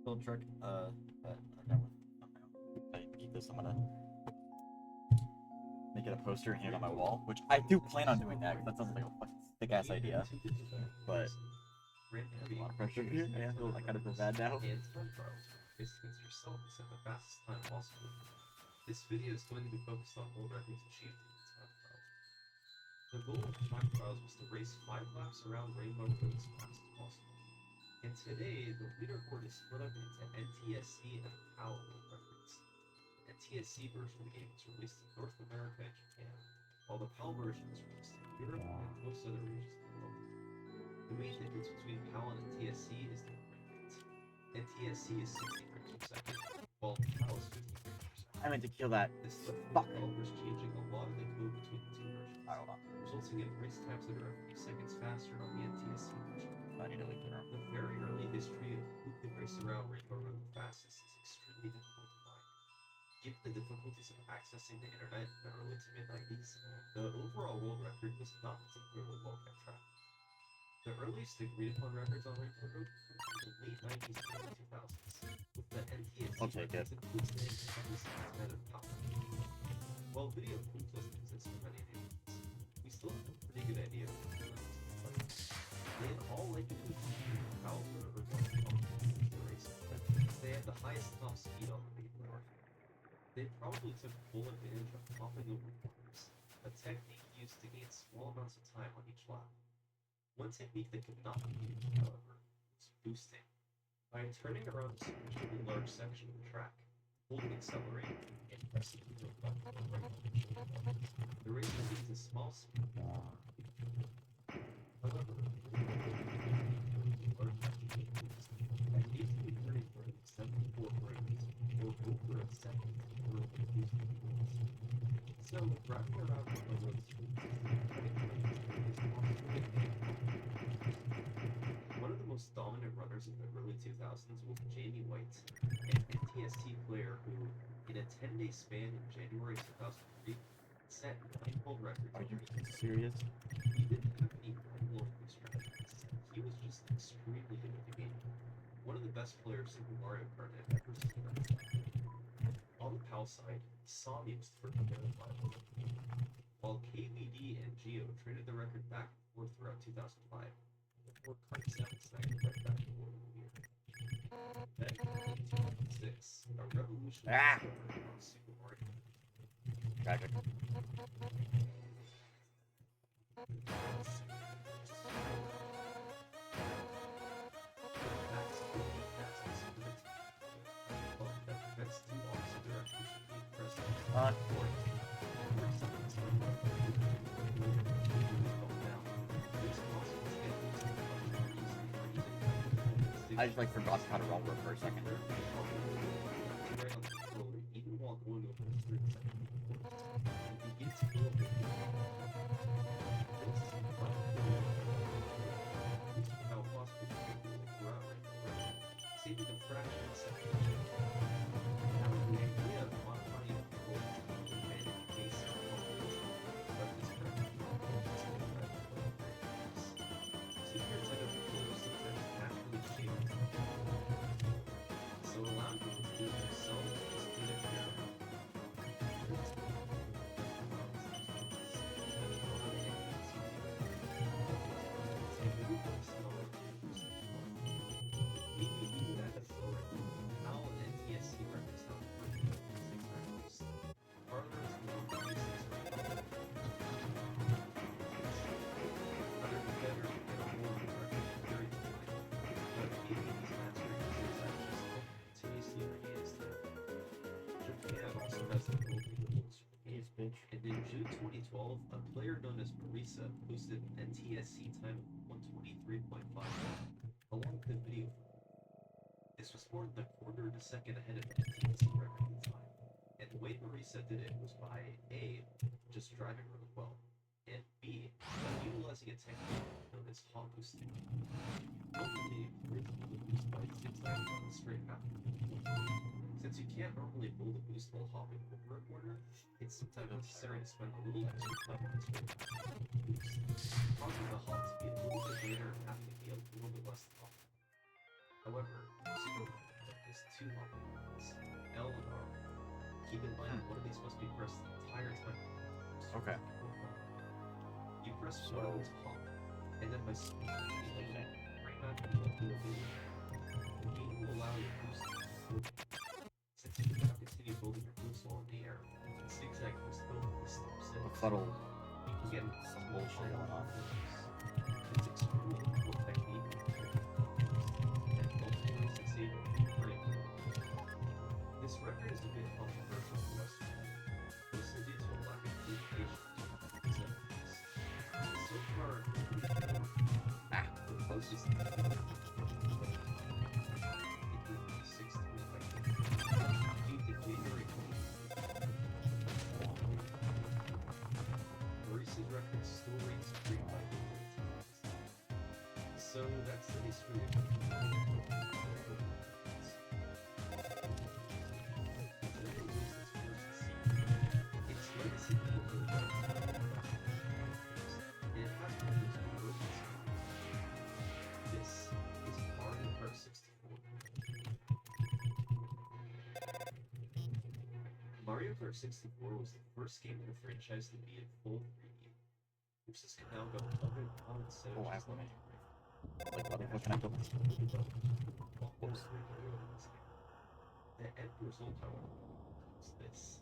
Little trick, that I've done with I need this, I'm gonna make it a poster and hang it on my wall, which I do plan on doing that, because that sounds like a fucking sick ass idea. But there's a lot of pressure here, and I kind of feel bad now. And time trials race against yourself to set the fastest time possible. This video is going to be focused on world records achieved in time trials. The goal of time trials was to race 5 laps around Rainbow Road as fast as possible. And today, the leaderboard is split up into NTSC and PAL world records. The NTSC version of the game was released in North America and Japan, while the PAL version was released in Europe and most other regions of the world. The main difference between PAL and NTSC is the frame rate. NTSC is 60 frames per second, while PAL is 50 frames per second. I meant to kill that. This led Fuck. developers changing a lot of the code between the two versions, Alright, hold on. resulting in race times that are a few seconds faster on the NTSC version. I need to leave the room. The very early history of who could race around Rainbow Road the fastest is extremely difficult to find. Given the difficulties of accessing the internet in the early to mid-90s, the overall world record was not particularly well kept track. The earliest agreed upon records on Rainbow Road were in the late 90s and early 2000s, with the NTSC I'll take it. records including the top. While video proof doesn't exist for many nations, we still have a pretty good idea of what the records look like. They had all likely to be Caliber or the race, but they had the highest top speed on the main road. They probably took full advantage of hopping over corners, a technique used to gain small amounts of time on each lap. One technique that could not be used, however, was boosting. By turning around a sufficiently large section of the track, holding accelerate, and pressing the wheel button at the right position, the race begins a small speed. However, at easily turning for 74 frames, or over a second, or so driving around the road one of the most dominant runners in the early 2000s was Jamie White, an NTSC player who, in a 10-day span in January 2003, set 9 world records. Are you serious? He didn't have any manual strategies. He was just extremely good at the game. One of the best players Super Mario Kart had ever seen. On the PAL side, Sami was the first to verify it, while KVD and Geo traded the record back and forth throughout 2005, before Kart 7 snagged the right back in the year. Then, in 2006, a revolution was discovered on Super Mario. Tragic. Uh, I just like forgot how to roll work for a second. Even while going over the screen, you begin to feel how possible saving a fraction of a second. Now, the idea of modifying the goal to manage base but this secrets like a controller sometimes naturally shape. So allow people to do it themselves is in a fair And in June 2012, a player known as Marisa posted an NTSC time of 123.5 along with a video. This was more than a quarter of a second ahead of the NTSC record at the time. And the way Marisa did it was by A, just driving really well, and B, by utilizing a technique known as hot boosting. Ultimately, Marisa will boost by zigzagging on the straight path. Since you can't normally build a boost while hopping over a corner, it's sometimes necessary to spend a little extra time on the straight path boost, causing the hop to be a little bit later and having to be a little bit less hop. However, super is two hop buttons, L and R. Keep in mind one of these must be pressed the entire time. Okay. You press one of these hop, and then by speeding right back to the video, the game will allow you to boost. Since you cannot continue building your boost while in the air, zigzag will still be steps in. A fuddle. You can get Some bullshit going on. It's extremely difficult technique and ultimately succeed in break. This record is a bit controversial for Western, mostly due to a lack of communication between executives. So far, the closest Maurice's record still reigns supreme by the way. So that's the history of its legacy it has been used for versions. This is Mario Kart 64. Mario Kart 64 was the first game in the franchise to be in full 3D. Uses can now go up and down instead of just Like, what can I build? Oops. The end result, however, is this.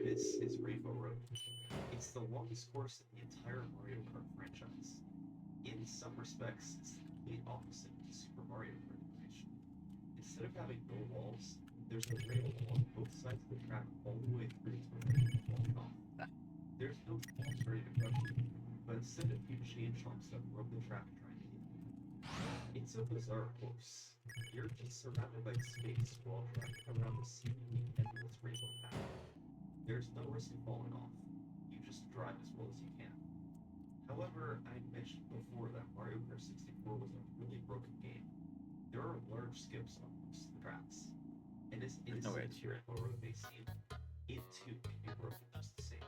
This is Rainbow Road. It's the longest course in the entire Mario Kart franchise. In some respects, it's the complete opposite of the Super Mario Kart iteration. Instead of having no walls, there's a rail along both sides of the track all the way through to where you can walk off. There's no walls ready to crush you, but instead of you chain chomps that rub the track trying to hit you. It's a bizarre course. You're just surrounded by space while driving around the seemingly endless rainbow path. There's no risk of falling off. You just drive as well as you can. However, I mentioned before that Mario Kart 64 was a really broken game. There are large skips on most of the tracks. And as innocent as Rainbow Road may seem, it too can be broken just the same.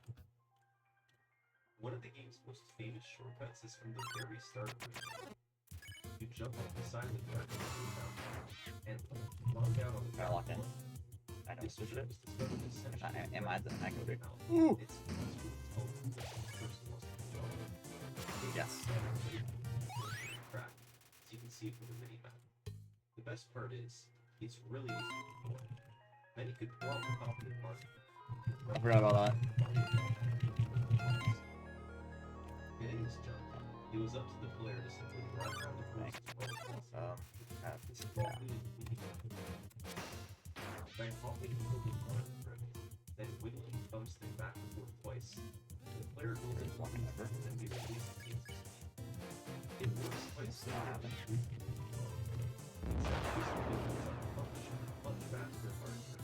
One of the game's most famous shortcuts is from the very start of the game. You jump off the side of the track and lock down on the Can I lock in? I know. This was discovered essentially. Am I the active? Ooh! Yes. Track, as you can see from the mini-map. The best part is, it's really easy to perform. Many could pull out the top of the park. I forgot about that. It is jump. It was up to the player to simply drive around the course as well as possible. This included by hopping over the car then wiggling the thumbstick back and forth twice. The player goes in one and then be released to teams. It works quite similar to much faster hardware.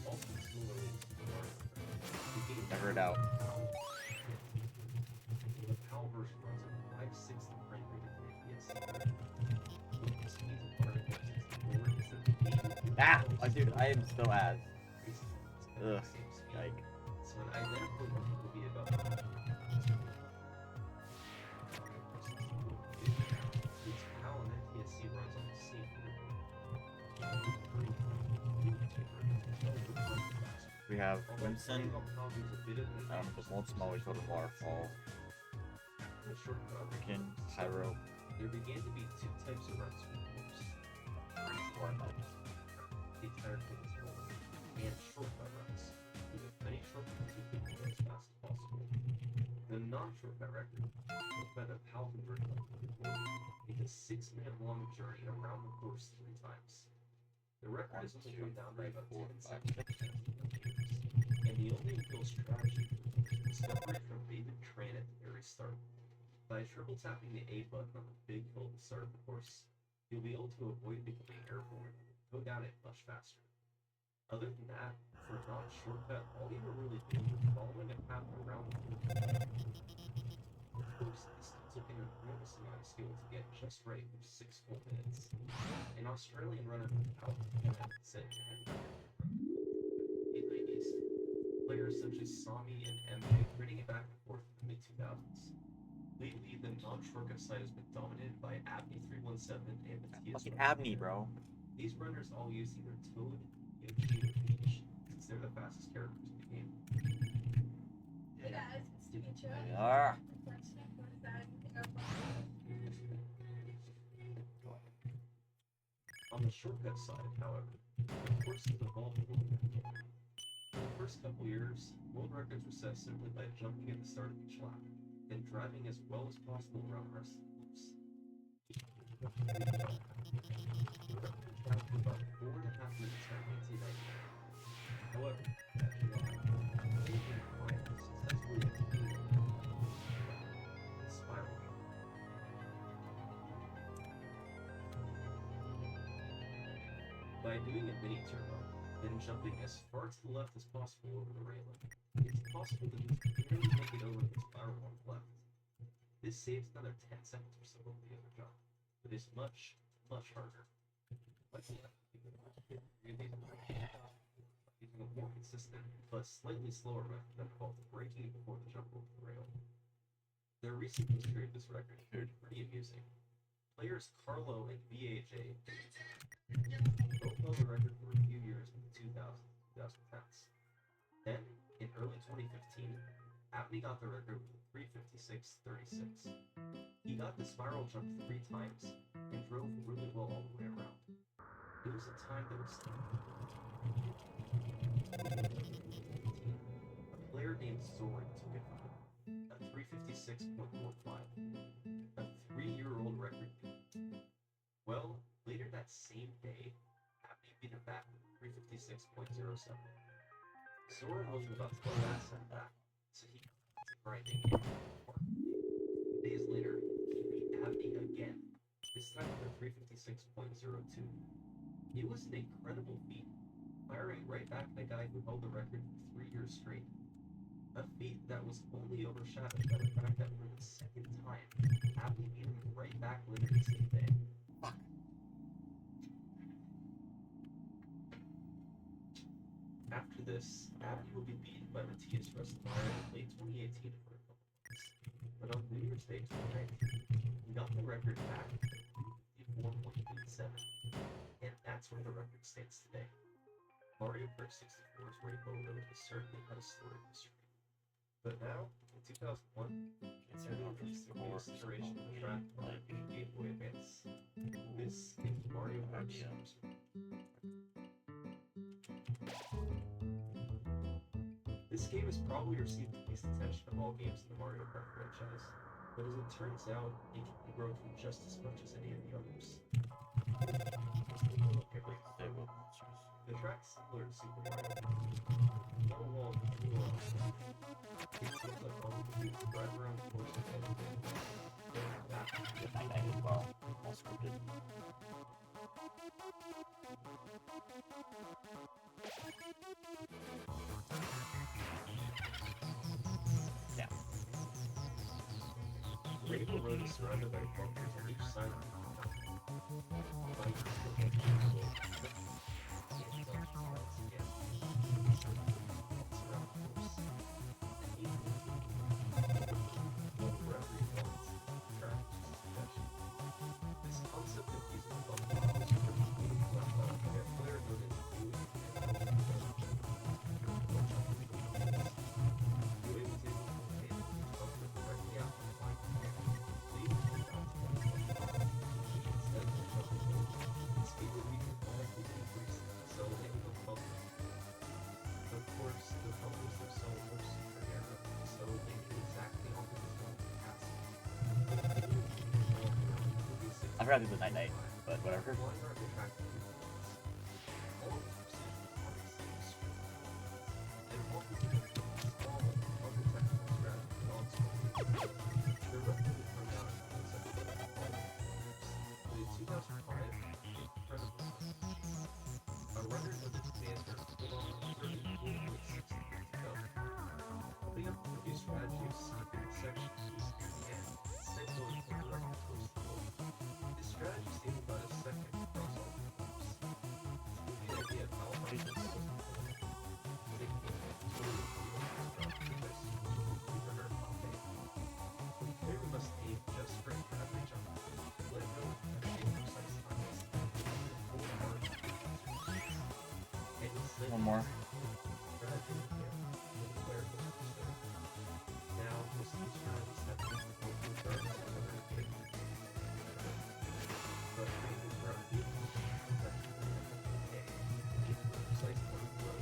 Also similarly to the hardware. Never doubt. The PAL version runs at 5/6 frame rate at FPS. The speed of hardware 64 is at the Ah! Dude, I am so ass. Ugh. Yike. So an identical one will be about its PAL and NTSC runs on the same We have Winston, the Molten always go to Waterfall, freaking Pyro, There began to be two types of runs for the course. The entire thing is rolling. And shortcut runs. With as many shortcuts you can do as fast as possible. The non-shortcut record, led by the PAL conversion, is a 6-minute long journey around the course 3 times. The record is only come down by about 10 seconds, and the only real strategy is separate from David Tran at the very start. By triple tapping the A button on the big hill at the start of the course, you'll be able to avoid becoming airborne and go down it much faster. Other than that, for a non-shortcut, all you were really doing was following a path around the course. Of course, this took an enormous amount of skill to get just right for 6 full minutes. An Australian runner from out said in the 80s, players such as Sami and MJ bringing it back and forth in the mid-2000s. Lately, the non-shortcut side has been dominated by Abney 317 and Matthias. fucking Abney, bro. These runners all use either Toad, Yoshi, or Peach, since they're the fastest characters in the game. Hey guys, it's to meet you. Ah. On the shortcut side, however, the course has evolved a little bit. For the first couple years, world records were set simply by jumping at the start of each lap, then driving as well as possible around the rest of the loops. The record traveled for about 4.5 minutes in 1999. However, that July, Adrian Bryant successfully completed the spiral jump. By doing a mini turbo, then jumping as far to the left as possible over the railing, it's possible to just barely make it over the spiral on the left. This saves another 10 seconds or so over the other jump, but is much, much harder. Like the left, using a more consistent, but slightly slower method than called braking before the jump over the rail. The recent history of this record is pretty amusing. Players Carlo and BAJ both held the record for a few years in the 2010s. Then, in early 2015, Abney got the record with 3:56.36. He got the spiral jump 3 times and drove really well all the way around. It was a time that was a player named Zorin took it from him, a 3:56.45, a 3-year-old record beat. Well, later that same day, Abney beat him back with 3:56.07. Zorin wasn't about to go that set back, so he got to grinding in more. Days later, he beat Abney again, this time with a 3:56.02. It was an incredible feat, firing right back the guy who held the record for 3 years straight. A feat that was only overshadowed by the fact that for the second time, Abney beat him right back later the same day. After this, Abney will be beaten by Matthias Restmeyer in late 2018 for a couple months. But on New Year's Day 2019, he got the record back to 54.87, and that's where the record stands today. Mario Kart 64's Rainbow Road has certainly had a storied history. But now, in 2001, it's released the latest iteration of the track on the Game Boy Advance. This is Mario Kart Super. This game has probably received the least attention of all games in the Mario Kart franchise. But as it turns out, it can grow through just as much as any of the others. The track's similar to Super Mario. Not a wall of floor. It seems like all we can do is drive around the course and head back. Good night night as well. All scripted. Yeah. Rainbow Road is surrounded by bunkers on each side of the mountain. This concept of using bunkers is pretty cool by a player known as blooky. Bluey was able to locate the bunker directly out of the line, leading to the mountain. Instead of the bunker, speed would be dramatically increased, accelerating the bunker. Of course, the bunkers themselves were super narrow, so they could exactly alter the zone of the castle. I forgot to do the night night, but whatever. Strategy seems about a second across all the groups. The idea of how hard it is to player must aim just for an average on let go and aim precise times. One more. Strategy when the player goes to start. Now, this is strategy step regardless of whether it takes but maybe for our people, give the precise point of blow,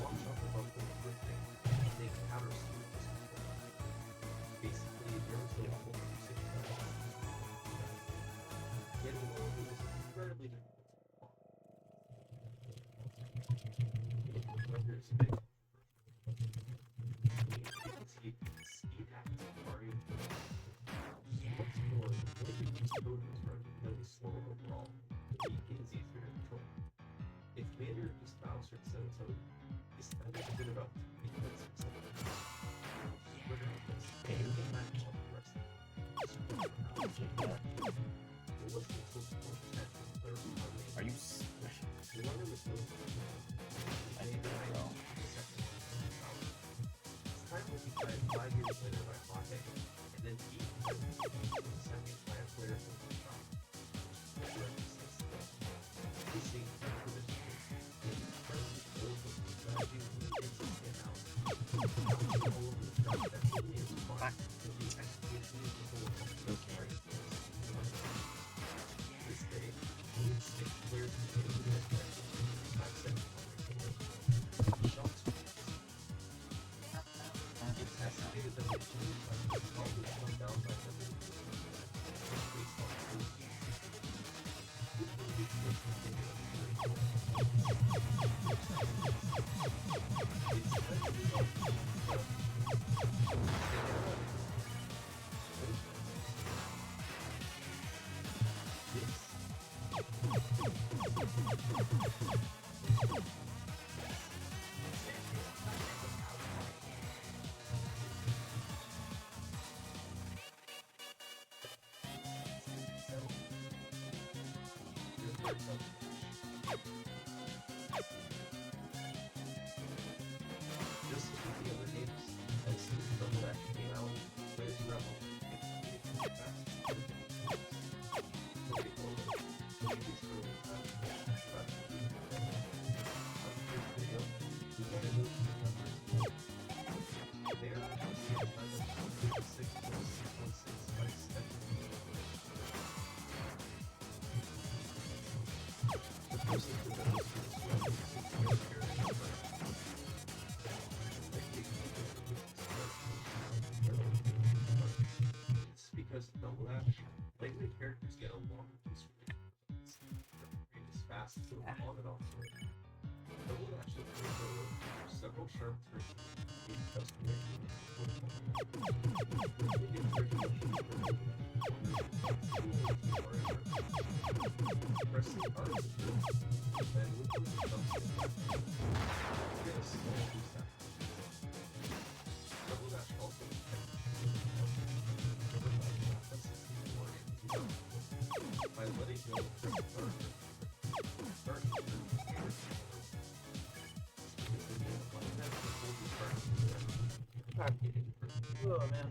launch off the bunker with thing, and make powder smooth as before. Basically, there was no whole precision. Getting low is incredibly difficult. The bunker is big. You can see speed happens in Mario. What's more, one of the key code is relatively slow overall. The beacon is easier to control. If Commander used Bowser instead of Toad, this time is good about defense himself. Whether it's a game match on the rest of it was the total that the third one. Are you? The runner was no I need to go. This time will be tied 5 years later by Hawkeye, and then he was second by a player from the top. We see position in terms of the strategy and out. All over the track that is fun to be execution is the whole of this day, each 6 players can hit the net 5 seconds on the shots. It's estimated that the team will probably come down by 7 based on tools. This will be first continuous. It's just like the other games, as soon as Double Dash came out, players rebel and fast. Double Dash, lately characters get along with these as fast as on and off. Double Dash is several sharp turns in custom pressing R then with the get a small reset. Double Dash also by letting go of the start Oh man.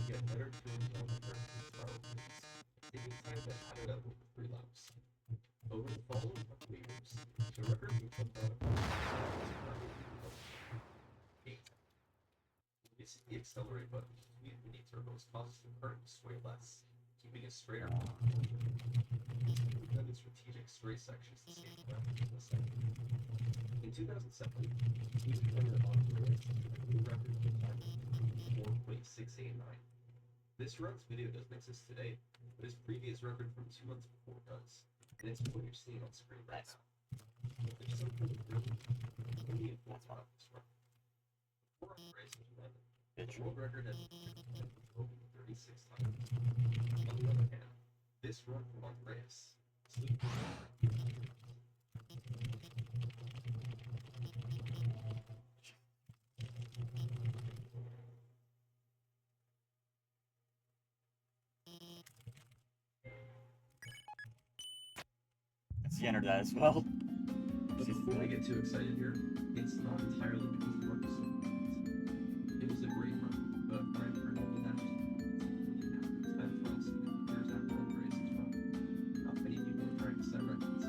Get better turns on the turn taking time to add it up over 3 laps. Over the following couple years, the record will come down to 8. It's the accelerate button. Mini turbos causes the current to sway less, keeping it straighter. Then the strategic straight sections to save traffic in the second. In 2007, Speedrunning on the new record for time 4.689. This run's video doesn't exist today, but his previous record from 2 months before does, and it's what you're seeing on screen right now. There's something really important about this run. Before our race was won, the world record has been broken 36 times. On the other hand, this run from Andreas sleeps. He entered that as well. But before we get too excited here, it's not entirely because the run was so good. It was a great run, but I'm for Double Dash. 10 fronts years after Andreas' run. Not many people are trying to set records.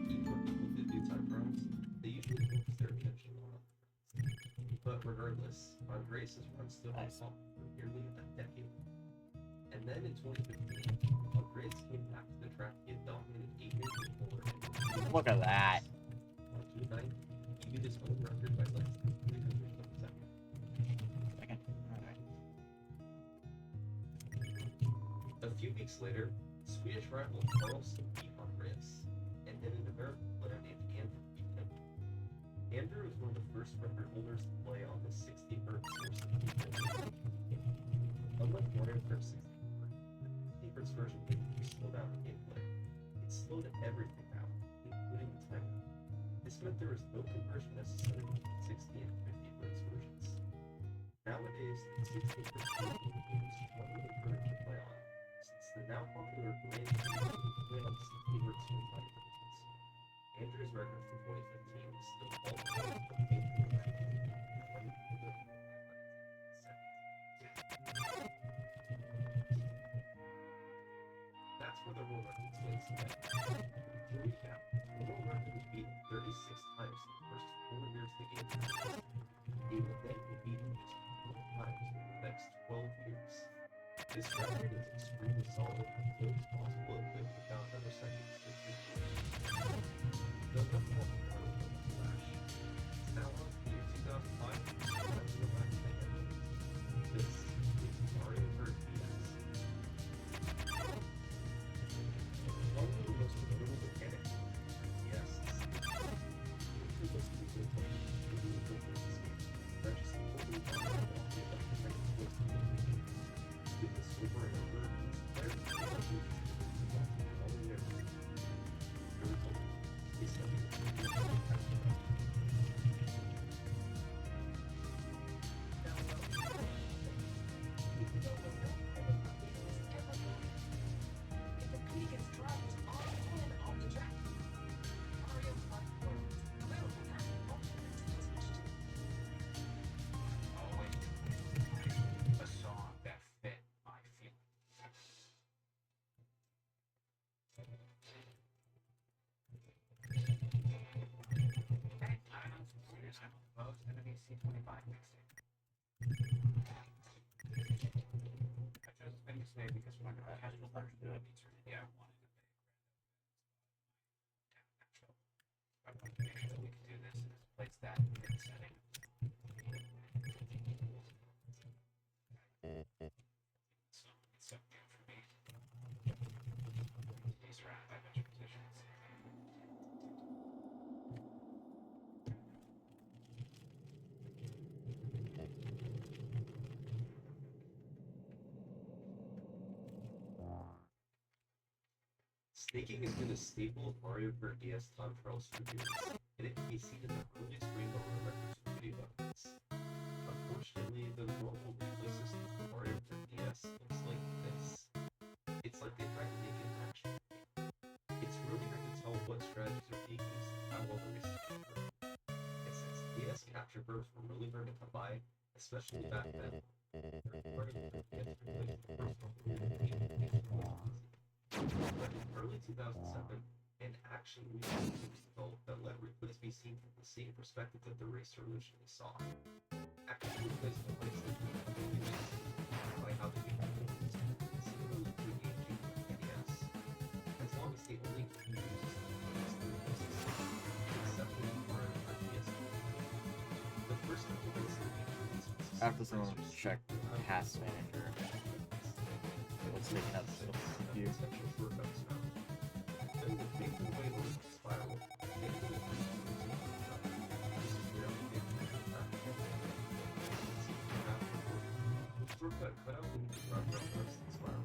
Even when people did do time runs, they usually focus their attention on other runs. But regardless, Andreas' run stood on top for nearly a decade. And then in 2015, Andreas came back to the track he had dominated 8 years before. Look at that. On June 9th, he beat his own record by less than 300 of a second. A few weeks later, Swedish rival Carlson beat Andreas, and then an American player named Andrew beat him. Andrew was one of the first record holders to play on the 60 Hz source. Unlike Mario Kart 64, the Hz version didn't slow down the gameplay. It slowed everything down, including the timer. This meant there was no conversion necessary between 60 and 50 Hz versions. Nowadays, the 60 Hz version is one of the current to play on, since the now popular Grand play on 60 Hz and 90 versions. Andrew's record from 2015 is still all time. That's where the world record stands today. To recap, the world record was beaten 36 times in the first 4 years of the game. It will then be beaten just 4 times in the next 12 years. This record is extremely solid, so it's possible it could without another second to the number one Flash. Now on to the year 2005, let's go back to the end. This is Mario Kart DS. One of the most notable mechanics of DS is the most people play purchase the fully with this over and over, players can use all the way is A song that fit my feelings. Most enemy C25 mixtape. I chose this mixtape because when I got casual version of it, yeah, I wanted a place that in the setting. So good for me. These are at that much positions. Snaking has been a staple of Mario Kart DS time trials for years, and it can be seen in the earliest Rainbow Road records for video evidence. Unfortunately, the normal replay system for Mario Kart DS looks like this. It's like they tried to make it an action game. It's really hard to tell what strategies are being used and how well the races are working. And since DS capture curves were really hard to come by, especially back then, Mario Kart DS replays the first one really but in early 2007, an action replay was developed that let replays be seen from the same perspective that the racer originally saw. Action replays are placed by how they become similarly to a game like NES. As long as they only use the system, except for the Mario Kart DS. The first time the racer introduced After someone check Task Manager, what's taking up the view? Shortcut cut out the run spiral.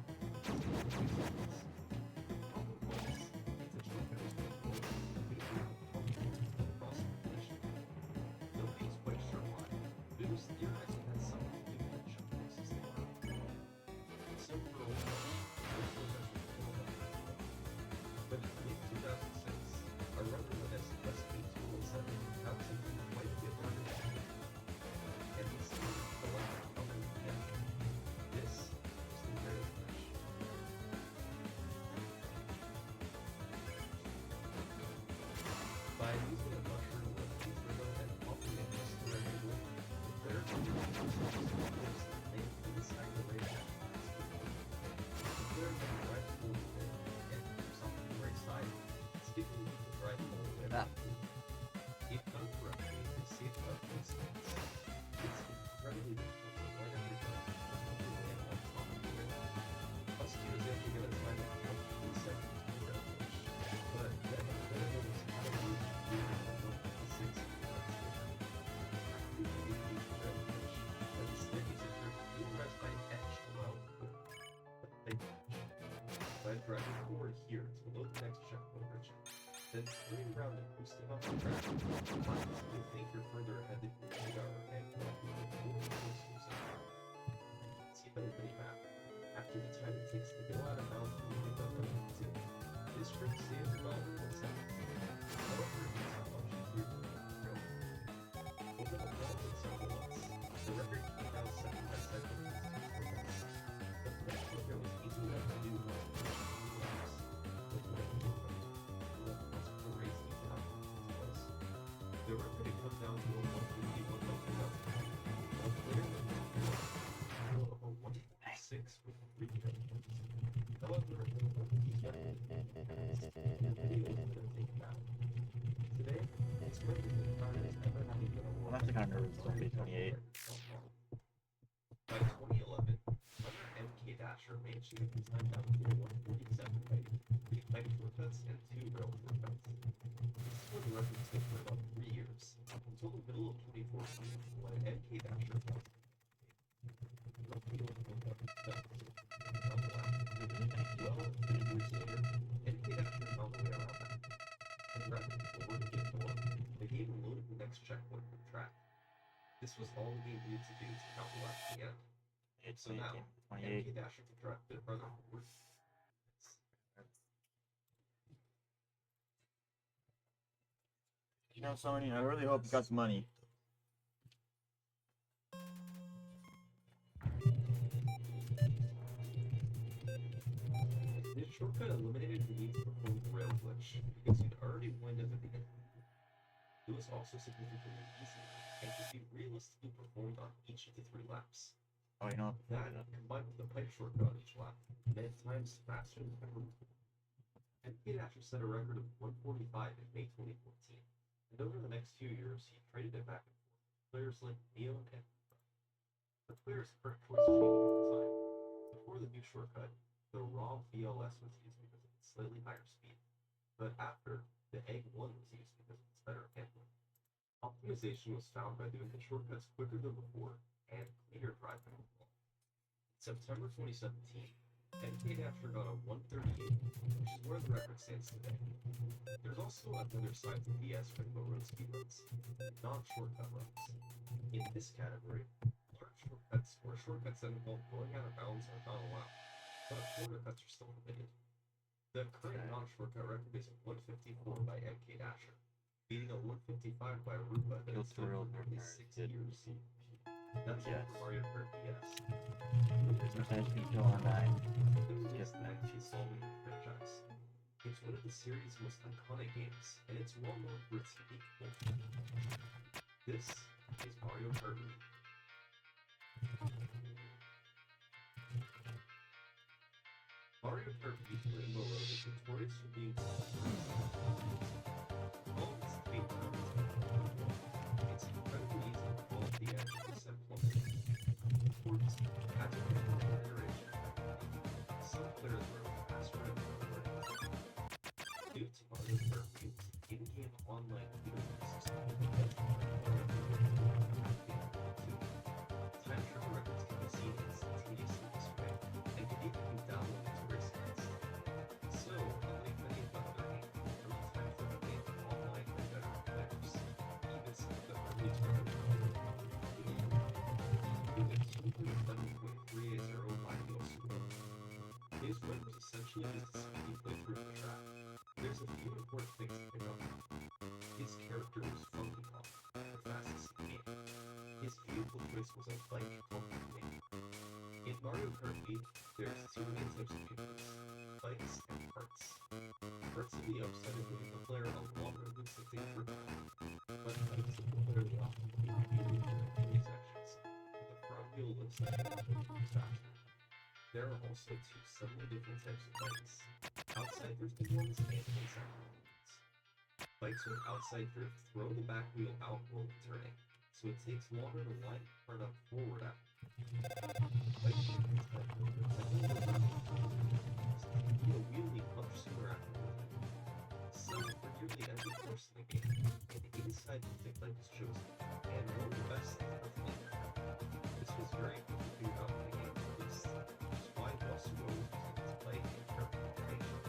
Nobody's quite sure why. It was theorized that something to do with the jump places they were. Some for a while, but in mid-2006, a runner with SP207 found something quite a bit harder to do. And this is the electric color again. This is the rail flash. By using a mushroom with rhythm and pumping it just the right angle, the player can use force that make inside the rail flash. The player can drive forward with it and do something to the right side, sticking with the drive forward with it. If done correctly, it saves up placements. It's incredibly difficult to avoid every time and on top of the rail. Us two is able to get a time of 1.7 to the rail push, but then the player knows how to move the rail from 1.6 to 1.7. After you can use the rail push, then the stick is impressed by an edge allowed for a big edge. By driving forward here to load the next checkpoint region, then turning around and boosting off the track, allows you to think you're further ahead than you are and see the mini map. After the time it takes to go out of bounds from the number 2, this script saves about 1 second. However, it is how much easier to go. Over the following several months, the record came down 7 by 7 minutes. The first program was easy enough to do once the laps. But when it came down to the race was. The record had come down to a 151 by 2000. A player would not a 1.6 with 3 checkpoints. However, the video is going to take it out. Today, it's record the time as ever having been a I'm actually kind of nervous it's going to be 28. By 2011, Hunter MK Dasher managed to get the time down to 147 by 3 pipe shortcuts and 2 rail shortcuts. This is where the record took for about 3 years, until the middle of 2014, when MK Dasher found well, 3 years later, MK Dasher found a way around that. And rather than forward to get going, the game loaded the next checkpoint from the track. This was all the game needed to do to count the lap to the end. It's So now, 28. MK Dasher can drive a bit further forward. You know, Sony, I really hope you got some money. This shortcut eliminated the need to perform the rail glitch, because you'd already won at the beginning. It was also significantly easier, and could be realistically performed on each of the 3 laps. Oh, you know what? That, combined with the pipe shortcut on each lap, meant times faster than ever before. MK Dasher set a record of 145 in May 2014. and over the next few years, he traded it back and forth. Players like Neo and the player's current choice changed over time. Before the new shortcut, the raw VLS was used because of its slightly higher speed, but after, the Egg 1 was used because of its better handling. Optimization was found by doing the shortcuts quicker than before and cleaner driving overall. In September 2017, MK Dasher got a 138, which is where the record stands today. There's also another side to DS Rainbow Road speedruns, non-shortcut runs. In this category, large shortcuts or shortcuts that involve going out of bounds are not allowed, but shortcuts are still permitted. The current non-shortcut record is a 154 by MK Dasher, beating a 155 by Rupa that has stood for nearly 6 years. That's all for Mario Kart DS. Sometimes you kill on that. It's the next installment of the franchise. It's one of the series' most iconic games, and it's well known for its unique culture. This is Mario Kart Wii. Mario Kart Wii Rainbow Road is notorious for being all of its speed runs. It's incredibly easy to fall off the edge of this implement. Of course, as a iteration, some players were faster at due to Mario Kart Wii's in-game online leaderboard system. Time trial records can be seen instantaneously this way, and can even be downloaded to race against. So, unlike many of the other early time trial games online by veteran players, even some of the early it was smoothly 11.380 by Neil Super. His win was essentially just a speedy playthrough of the track. There's a few important things to pick up. His character was Funky Kong, the fastest in the game. His vehicle choice was a bike called blooky. In Mario Kart Wii, there's two main types of vehicles, bikes and carts. Carts are the upside of moving the player a longer than something for time, but bikes of the player will often be reviewed during these sections, with the front wheel looks like it's faster. There are also two slightly different types of bikes, outside drifting ones and inside drifting ones. Bikes with outside drift throw the back wheel out while turning, so it takes longer to line the front up forward after. Bike drift is like a wheelie much sooner after moving. So, for nearly every course in the game, an inside drifting bike is chosen, and one of the best things for flavor. This was very quick to figure out in the game at least, which is why Yasuo was using his bike in careful coordination.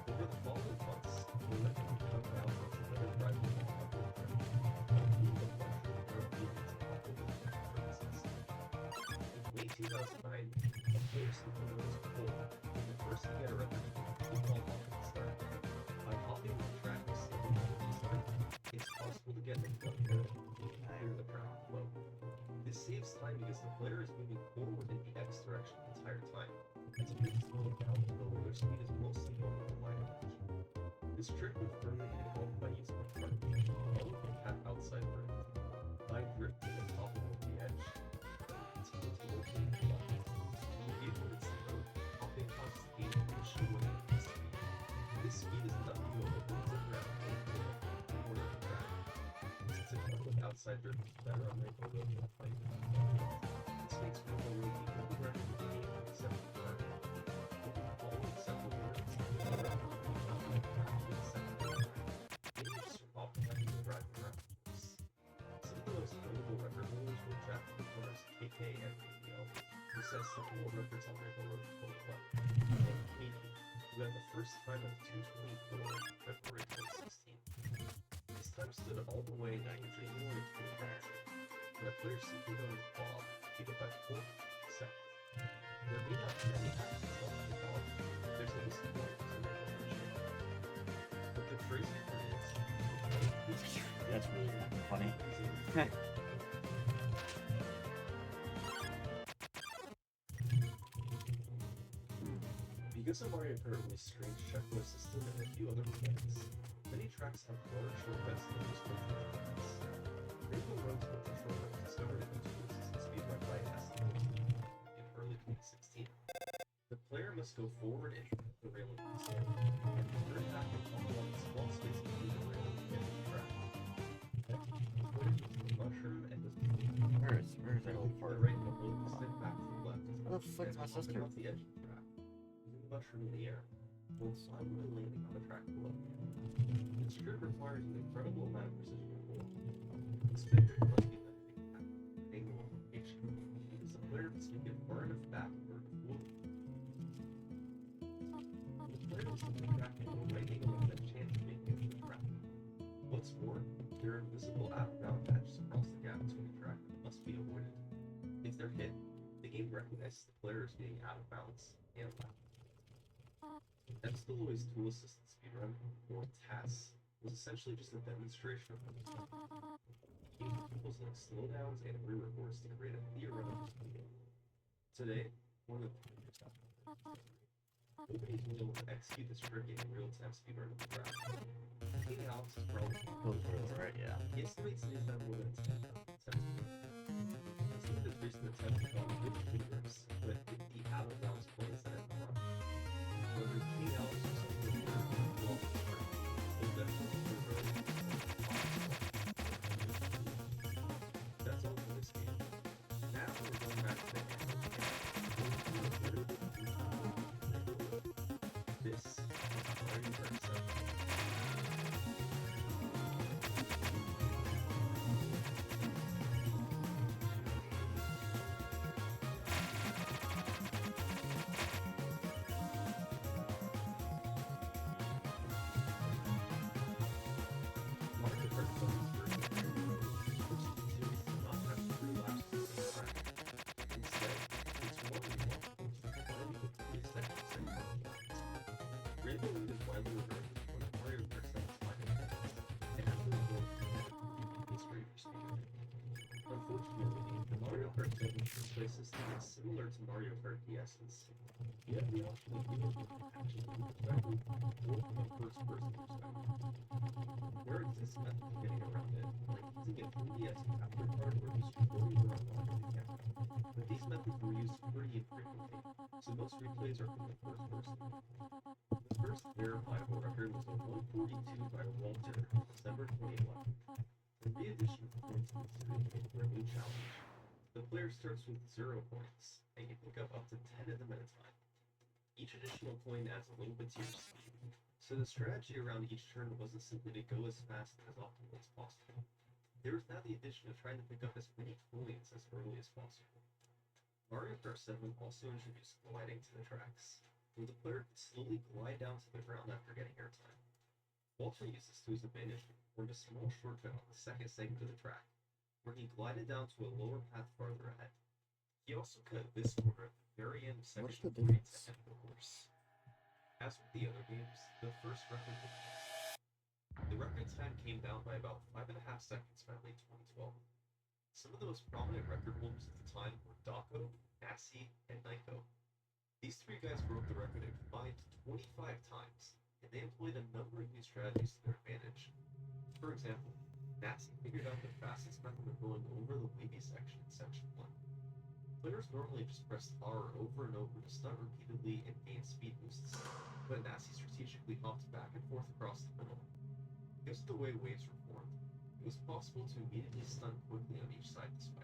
Over the following months, the limit would come down to another driver with a couple of them, but being the luxury of being able to couple with purposes. In late 2009, a player simply known as Cole was the first to get a record for ball hopping to start. By hopping the track with slightly more start, it's possible to get the club clear the track flow. This saves time because the player is moving forward in the X direction the entire time, as opposed to slowing down to go where their speed is mostly going in the line of motion. This trick would further be evolved by using the front wheel, followed by cat outside drift, by drifting and toppling over the edge, continue to rotate the left. When the vehicle hits the road, hopping causes the game to push away at speed. This speed is enough to go the woods and around any corner of the track. Since a car with outside drift is better on Rainbow Road than a fight with this makes Rainbow Road the only record in the game except for Mario. Over the following several years, the record will be found by crafting a second time, just for optimizing the driving around the course. Some of the most notable record holders were Japanese runners KK and Miguel, who set some world records on Rainbow Road 2011, and Katie, who had the first time of 2:24 in February 2016. This time stood all the way to January 2019, and a player simply known as Bob beat it by 4 seconds. There may not be many actions left for Bob, there's at least one to make a mention. But the crazy part is, That's really funny. Because of Mario Kart Wii's strange checklist system and a few other mechanics, many tracks have corner shortcuts and use multiple shortcuts. Rainbow Road's multi shortcut was discovered in Intuitions and Speedrun by SNL in early 2016. The player must go forward and hit the railing with his hand, and turn back and follow along the small space between the railing and the track. the fuck's my sister? Off the edge of the track, using the mushroom in the air, while silently landing on the track below. This trip requires an incredible amount of precision and skill. The spinner must be lifting at an angle of rotation, because the player must get far enough back in order to move. The player must hit the track at the right angle and have a chance of making it to the track. What's more, there are invisible out-of-bound patches across the gap between the track that must be avoided. If they're hit, the game recognizes the player as being out of bounds and left. Epsilon's tool assisted speedrun, or TAS, was essentially just a demonstration of what was happening. Using tools like slowdowns and re-records to create a theoretical speed. Today, more than 3 years after nobody's been able to execute this trick in real-time speedrun of the track. King Alex is probably Right, yeah. he estimates they've done more than 10 attempts. Some of his recent attempts have gone good fingers, but 50 out-of-bounds plays that have run. Whether King Alex or something well, they'll definitely be really That's all for this game. Now we're going back to the This is Mario Kart 7. Mario Kart 7's version of the series does not have 3 laps to the track. Instead, it's more than multiple, dividing with 3 sections and points. Rainbow League is widely regarded as one of Mario Kart 7's finest games, and as a result, it's great for speedrunning. Unfortunately, the Mario Kart 7 display system is similar to Mario Kart DS's. You have the option of viewing it from an action perspective or from a first-person perspective. There exists methods of getting around it, like using a 3DS capture card or just recording your own live camera. But these methods were used pretty infrequently, so most replays are from the first person. The first verifiable record was a 142 by Walter, December 2011. The re-edition of points considered for a new challenge. The player starts with 0 points, and you pick up to 10 of them at a time. Each additional point adds a little bit to your speed, so the strategy around each turn wasn't simply to go as fast and as optimally as possible. There was now the addition of trying to pick up as many points as early as possible. Mario Kart 7 also introduced gliding to the tracks, where the player could slowly glide down to the ground after getting airtime. Walter used this to his advantage and performed a small shortcut on the second segment of the track, where he glided down to a lower path farther ahead. He also cut this corner at the very end of section 3 to end the course. As with the other games, the first record was missed. The record time came down by about 5.5 seconds by late 2012. Some of the most prominent record holders at the time were Dako, Nassi, and Naiko. These 3 guys broke the record a combined 25 times, and they employed a number of new strategies to their advantage. For example, Nassi figured out the fastest method of going over the wavy section in section 1. Players normally just press R over and over to stunt repeatedly and gain speed boosts, but Nassi strategically hopped back and forth across the middle. Because of the way waves were formed, it was possible to immediately stunt quickly on each side this way.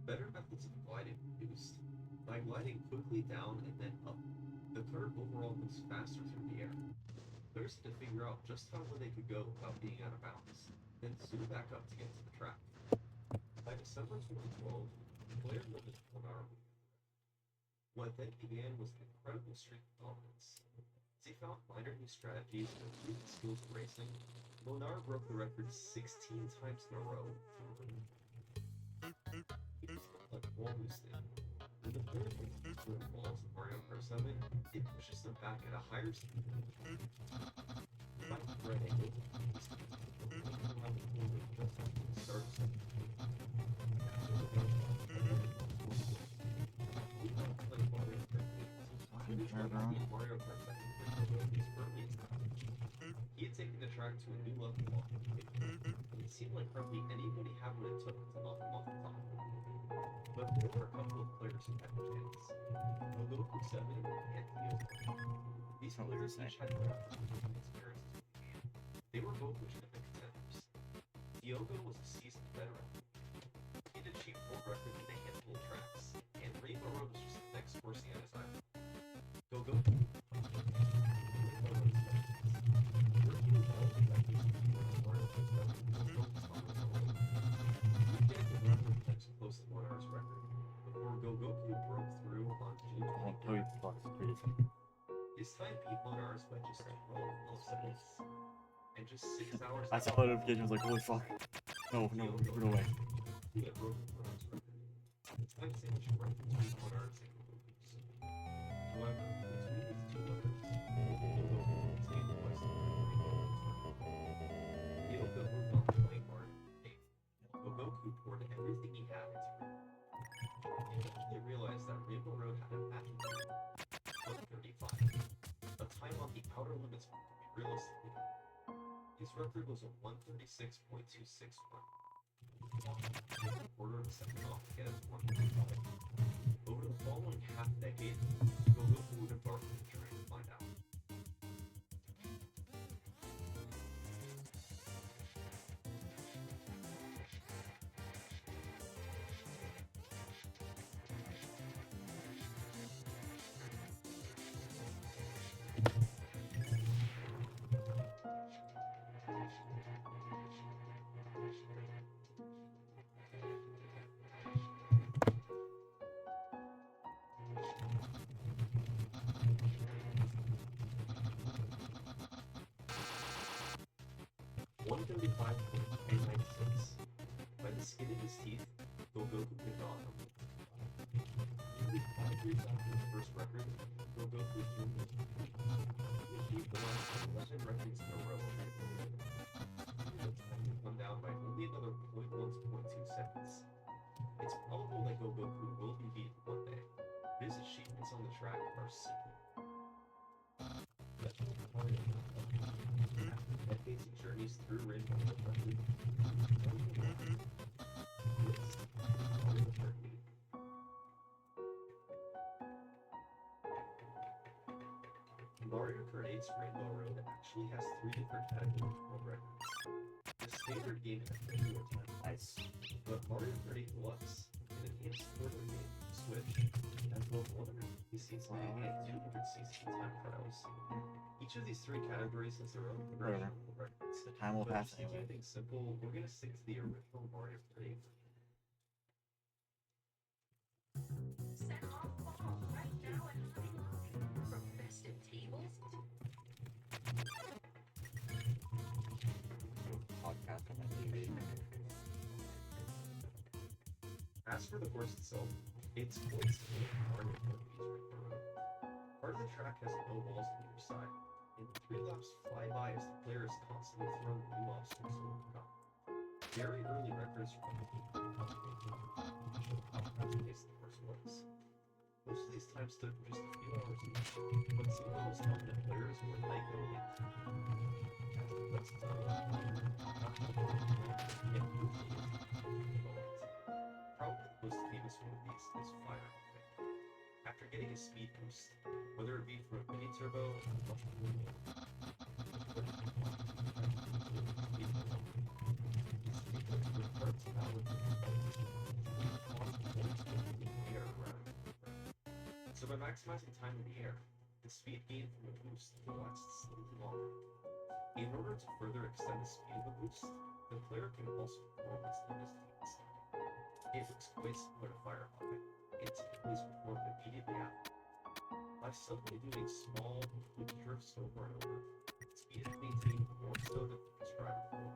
Better methods of gliding were used. By gliding quickly down and then up, the curve overall moves faster through the air. Players had to figure out just how low they could go without being out of bounds, then zoom back up to get to the track. By December 2012, the player limited 1 hour. What then began was an incredible streak of dominance. As he found minor new strategies and improved skills in racing, Monar broke the record 16 times in a row. He was like a wall boosting. When the player makes these balls in Mario Kart 7, it pushes them back at a higher speed than the track. By the right angle, the speed around the corner just after the start of section 3. Mario Kart 7 he had taken the track to a new level while and it seemed like hardly anybody had what it took to knock him off the top. But there were a couple of players who had the chance. Blooky 7 and Theo. These players each had their own experience. They were both legitimate contenders. Diogo was a seasoned veteran. He'd achieved world records in a handful of tracks, and Rainbow Road was just the next Close to 1 hour's record before Gogoku broke through on June Oh, 23rd. Toby fucks crazy. His time beat 1 hours by just 12 milliseconds. And just 6 hours. I saw the notification, I was like, holy fuck. No, no, run away. He had broken 1 hour's record. The time signature record was 1 hour and 6 minutes. However, between these two records, Gogoku obtained the quest for Yoga moved on to play hard. Gogoku poured everything he had into it. He eventually realized that Rainbow Road had a magic number, 135, a time on the outer limits to be realistically. His record was a 136.261. A quarter of a second off to get it to 135. Over the following half decade, Gogoku would embark on a journey to find out. By the skin of his teeth, Gogoku picked on him. Nearly 5 years after the first record, Gogoku achieved the last 11 records in a row. The time would come down by only another 0.1 to 0.2 seconds. It's probable that Gogoku will be beaten one day. His achievements on the track are secret. After decades of journeys through Rainbow Road, Mario Kart 8's Rainbow Road actually has 3 different categories of records. The standard game has 3 more time. Nice. But Mario Kart 8 Deluxe, an enhanced order game, Switch, has both 150cc and 200cc time trials. Each of these 3 categories has their own version of the records. The time will But pass just to keep anyway. things simple, we're gonna stick to the original Mario Kart 8 version. Set off ball right now and from festive tables to Podcast on my TV. As for the course itself, it's quite similar to Mario Kart 8's Rainbow Road. Part of the track has no walls on either side, and the 3 laps fly by as the player is constantly throwing new obstacles to overcome. Very early records from the game show how fast the course was. Most of these times took just a few hours each, but some of the most dominant players were night-going into that's probably the most famous one of these is Fire Hopping. After getting a speed boost, whether it be from a mini turbo so by maximizing time in the air, the speed gain from a boost will last slightly longer. In order to further extend the speed of the boost, the player can also perform its latest feats. It looks quite similar to fire hopping. It typically is performed immediately after. By suddenly doing small, quick drifts over and over, speed is maintained more so than the prescribed before.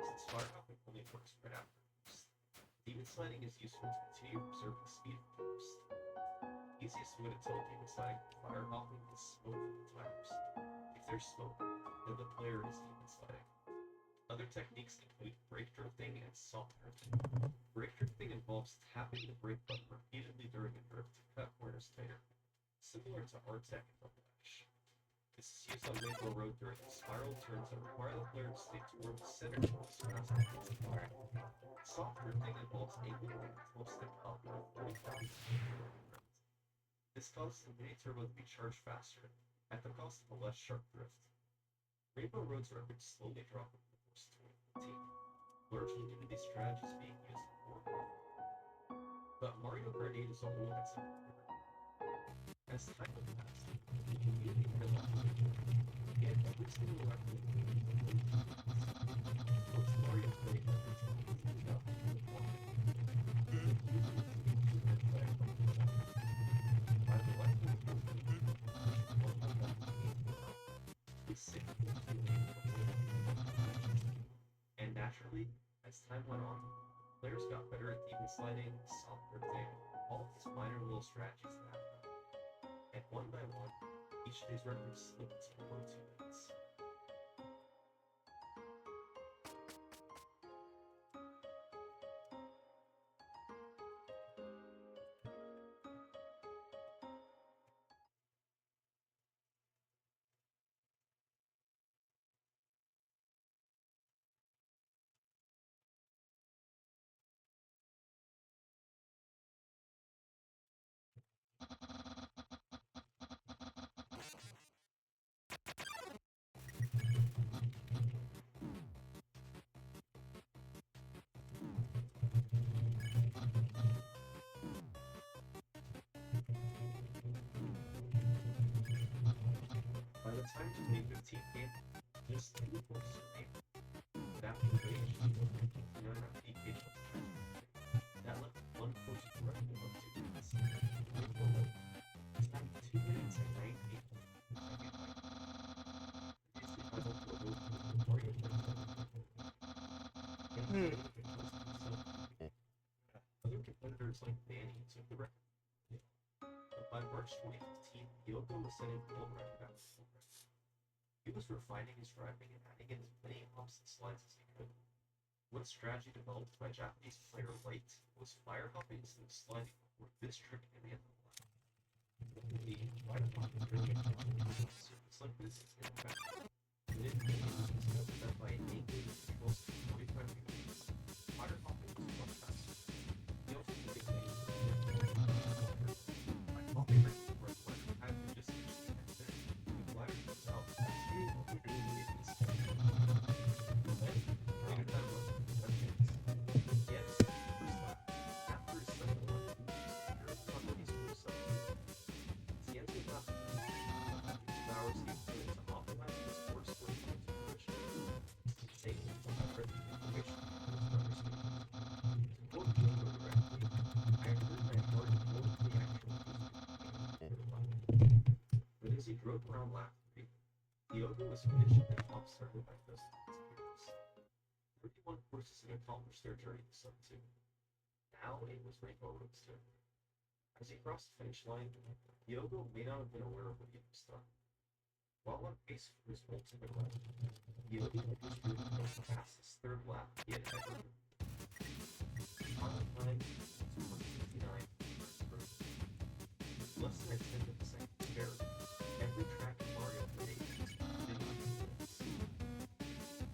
Since fire hopping only works right after a boost, demon sliding is useful to continue preserving speed from the boost. The easiest way to tell demon sliding from fire hopping is smoke from the tires. If there's smoke, then the player is demon sliding. Other techniques include brake drifting and soft drifting. Brake drifting involves tapping the brake button repeatedly during a drift to cut corners tighter, similar to R-Tech and Double Dash. This is used on Rainbow Road during the spiral turns that require the player to stay toward the center of the surrounding car. Soft drifting involves aiming the control stick up at 45 degrees. This causes the mini turbo to be charged faster, at the cost of a less sharp drift. Rainbow Road's record slowly dropped over the course of 2014, largely due to these strategies being used more. But Mario Kart 8 as a whole had some As time passed, the community developed, and every single record was Mario played by the Nintendo by the life of and naturally, as time went on, players got better at demon sliding, soft birthday, all these minor little strategies that happened. And one by one, each of these records slipped below 2 minutes. By the time 2015 came, just 2 courses remained. That was rage, and there were patients. That left one course to record of 2 minutes. It's now 2 minutes and 9 people. Other competitors like Danny took the record. But by March 2015, Yoko was setting world record after world record. He was refining his driving and adding in as many humps and slides as he could. One strategy developed by Japanese player Light was fire hopping instead of sliding, where this trick command the line. The fire hop is really a surface like this is ineffective. And it is that by an angle that controls 45 degrees, fire hopping is much faster. He also took advantage by hopping right before a glider had to just finish the exit. The glider comes out shooting over the distance. Then, later that month, yes, first lap. After his second one, Europe companies were selling. At the end of lap 2 hours, he put to optimize his course for the position. Take record information from his brother's game. To quote Django directly, I heard my heart more than the actual music. But as he drove around lap 3, Diogo was finishing the top started by Dustin Spears. 31 courses had accomplished their journey to Sub 2. Now it was Rainbow Road's turn. As he crossed the finish line, Diogo may not have been aware of what he was done. While on pace for his ultimate run, Diogo was driven the fastest third lap he had ever ridden. Final time was 159. Less than a tenth of a second barely. Every track in Mario played was 50 minutes.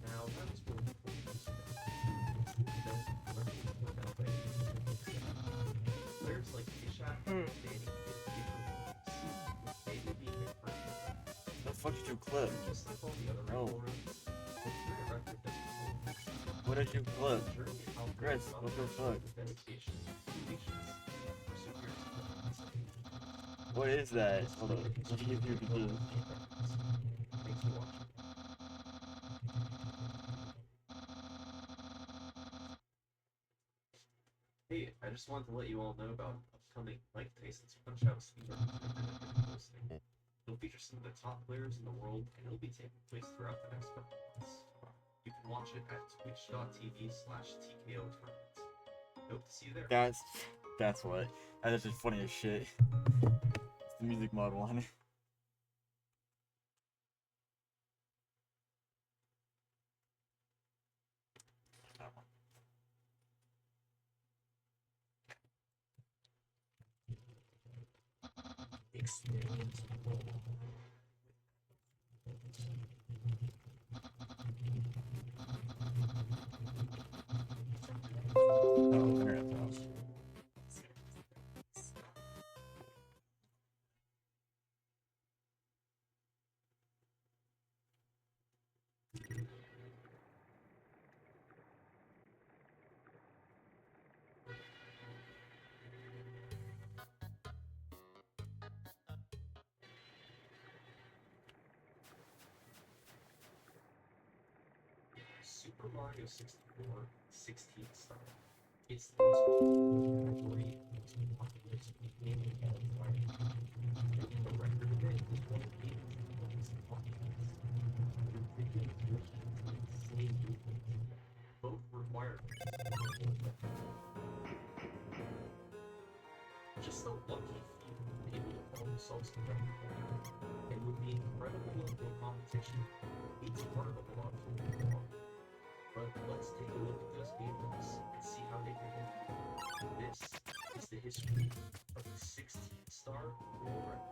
Now that was one of the points. Players like Kishat and Danny did different moves. They would be hit by The fuck did you clip? just like all the other No. rainbow roads. The career record doesn't What did you clip? the journey of how Chris, great what the fuck? dedication, patience, and perseverance. What is that? Hold on. Thanks for watching. Hey, I just wanted to let you all know about upcoming Mike Tyson's Punch-Out Speedrunning tournament that we're hosting. It'll feature some of the top players in the world, and it'll be taking place throughout the next couple months. You can watch it at twitch.tv/TKO tournament. Hope to see you there. That's what. That is just funny as shit. It's the music mod one. Experience Oh, internet drops. Super Mario 64 16 star. It's the most popular category, most popular speed game of all time. Breaking the record of it is one of gaming's most complex. Ridiculous glitches and insane movement. Both requirements just a lucky few able to call themselves correctly, and with the incredible level of competition, it's hard to block from wrong. But let's take a look at those gameplays and see how they did it. This is the history of the 16-star world record.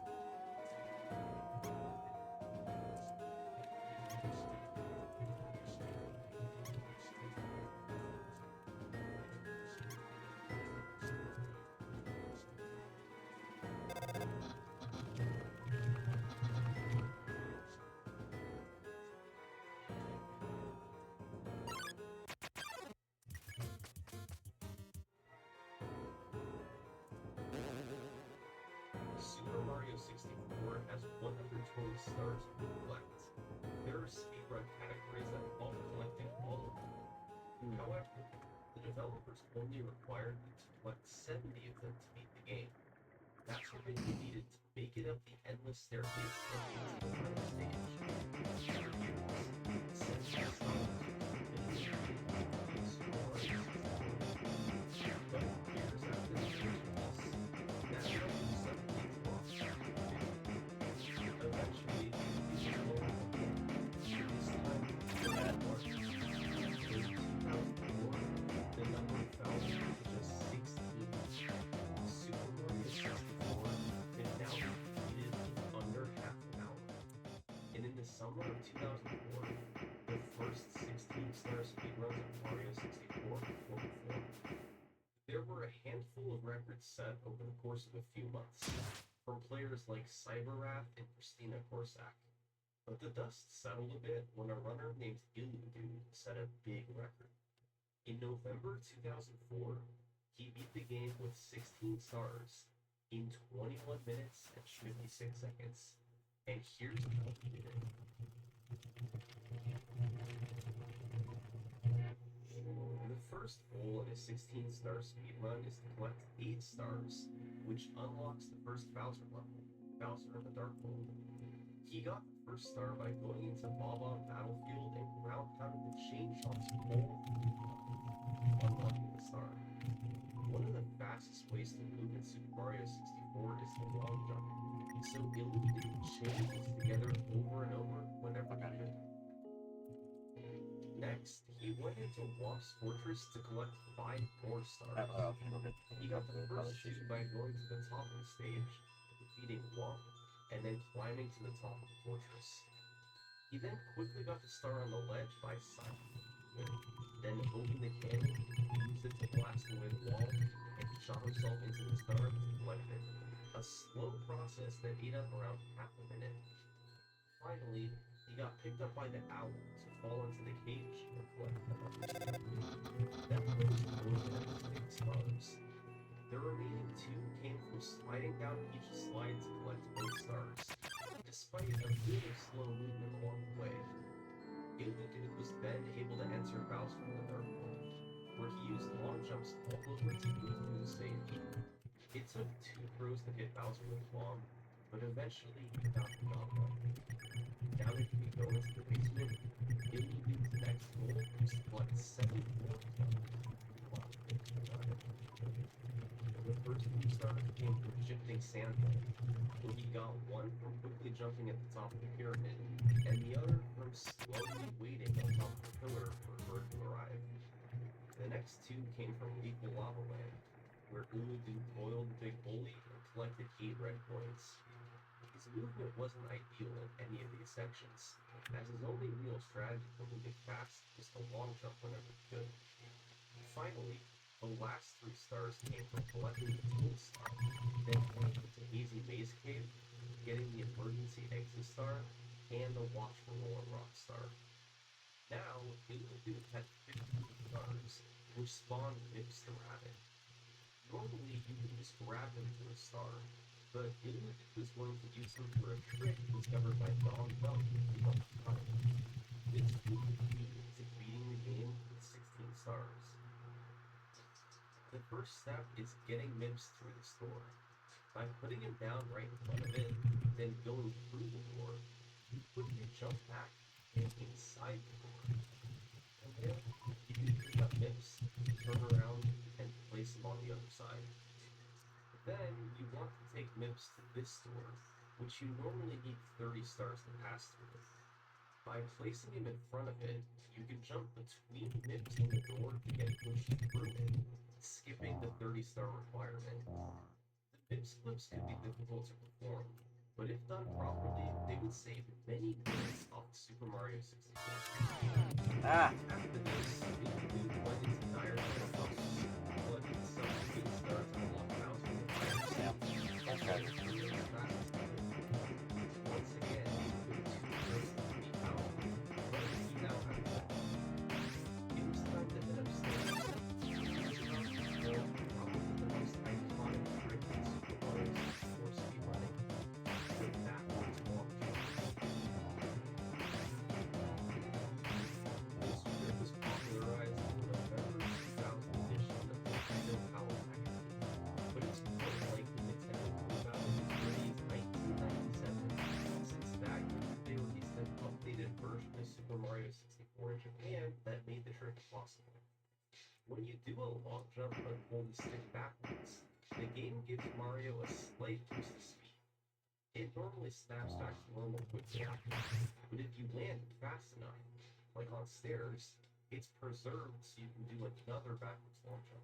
Super Mario 64 has 120 stars to collect. There are speedrun categories that involve collecting all of them. However, the developers only required you to collect 70 of them to beat the game. That's what they needed to make it up the endless staircase and into the final stage. For years, 70 stars have been in Super Mario 64. But years after the first release, that number suddenly dropped to 50. Eventually, these are lower again. This time, at March 2004, the number fell to just 16. Super Mario 64 can now be completed in under half an hour. And in the summer of 2004, the first 16-star speedruns of Mario 64 were performed. There were a handful of records set over the course of a few months, from players like Cyberwrath and Christina Korsak. But the dust settled a bit when a runner named Illudude set a big record. In November 2004, he beat the game with 16 stars in 21 minutes and 56 seconds. And here's how he did it. The first goal in a 16-star speedrun is to collect 8 stars, which unlocks the first Bowser level, Bowser in the Dark World. He got the first star by going into Bob-omb Battlefield and ground pounding the chain shots all through the level, unlocking the star. One of the fastest ways to move in Super Mario 64 is to long jump, so Illudude chains together over and over whenever he could. Next, he went into Womp's Fortress to collect 5 more stars. He got the first 2 by going to the top of the stage, defeating Womp, and then climbing to the top of the fortress. He then quickly got the star on the ledge by silently, then opened the cannon, used it to blast away the wall, and shot himself into the star to collect it. A slow process that ate up around half a minute. Finally, he got picked up by the owl to fall into the cage and collect another star. That was more than 6 stars. The remaining 2 came from sliding down each slide to collect both stars, despite a bit of slow movement along the way. Illudude was then able to enter Bowser in the Dark World, where he used long jumps all over to move through the stage. It took 2 throws to hit Bowser with Bomb, but eventually he got the job done. Now that he could go into the basement, Illudude's next goal was to collect 7 more stars. The first 2 stars came from shifting sand, where he got 1 from quickly jumping at the top of the pyramid, and the other from slowly waiting on top of the pillar for a bird to arrive. The next 2 came from Lethal Lava Land, where Illudude boiled the Big Bully and collected 8 red coins. His movement wasn't ideal in any of these sections, as his only real strategy for moving fast was to long jump whenever he could. Finally, the last 3 stars came from collecting the Tool Star, then heading into Hazy Maze Cave, getting the Emergency Exit Star, and the Watch for Rolling Rock Star. Now, Illudude had 15 stars, which spawned Vips the Rabbit. Normally, you can just grab him for a star, but Illudude was going to use him for a trick discovered by Dom Dunk. This would be key to beating the The first step is getting Mips through the store. By putting him down right in front of it, then going through the door, you put your jump pack inside the door. And then you can pick up Mips, turn around, and place them on the other side. Then you want to take Mips to this door, which you normally need 30 stars to pass through. By placing him in front of it, you can jump between Mips and the door to get pushed through it, skipping the 30-star requirement. The Mips flips can be difficult to perform, but if done properly, they would save many minutes off the Super Mario 64. Ah! After this, you can went into dire difficulties, but in some good stars to unlock Bowser and Yep. Okay. once again, you put 2 first to be out, but you now have that. It was time to head upstairs. Probably the most iconic trick in Super Mario 64 speedrunning, the backwards walk jump. This trick was popularized in the November 2000 edition of Nintendo Power magazine, but it's quite likely Nintendo knew about it as early as 1997, since that year they released an updated version of Super Mario 64 in Japan that made the trick possible. When you do a long jump but hold the stick backwards, the game gives Mario a slight boost of speed. It normally snaps back to normal quickly, but if you land fast enough, like on stairs, it's preserved so you can do another backwards long jump.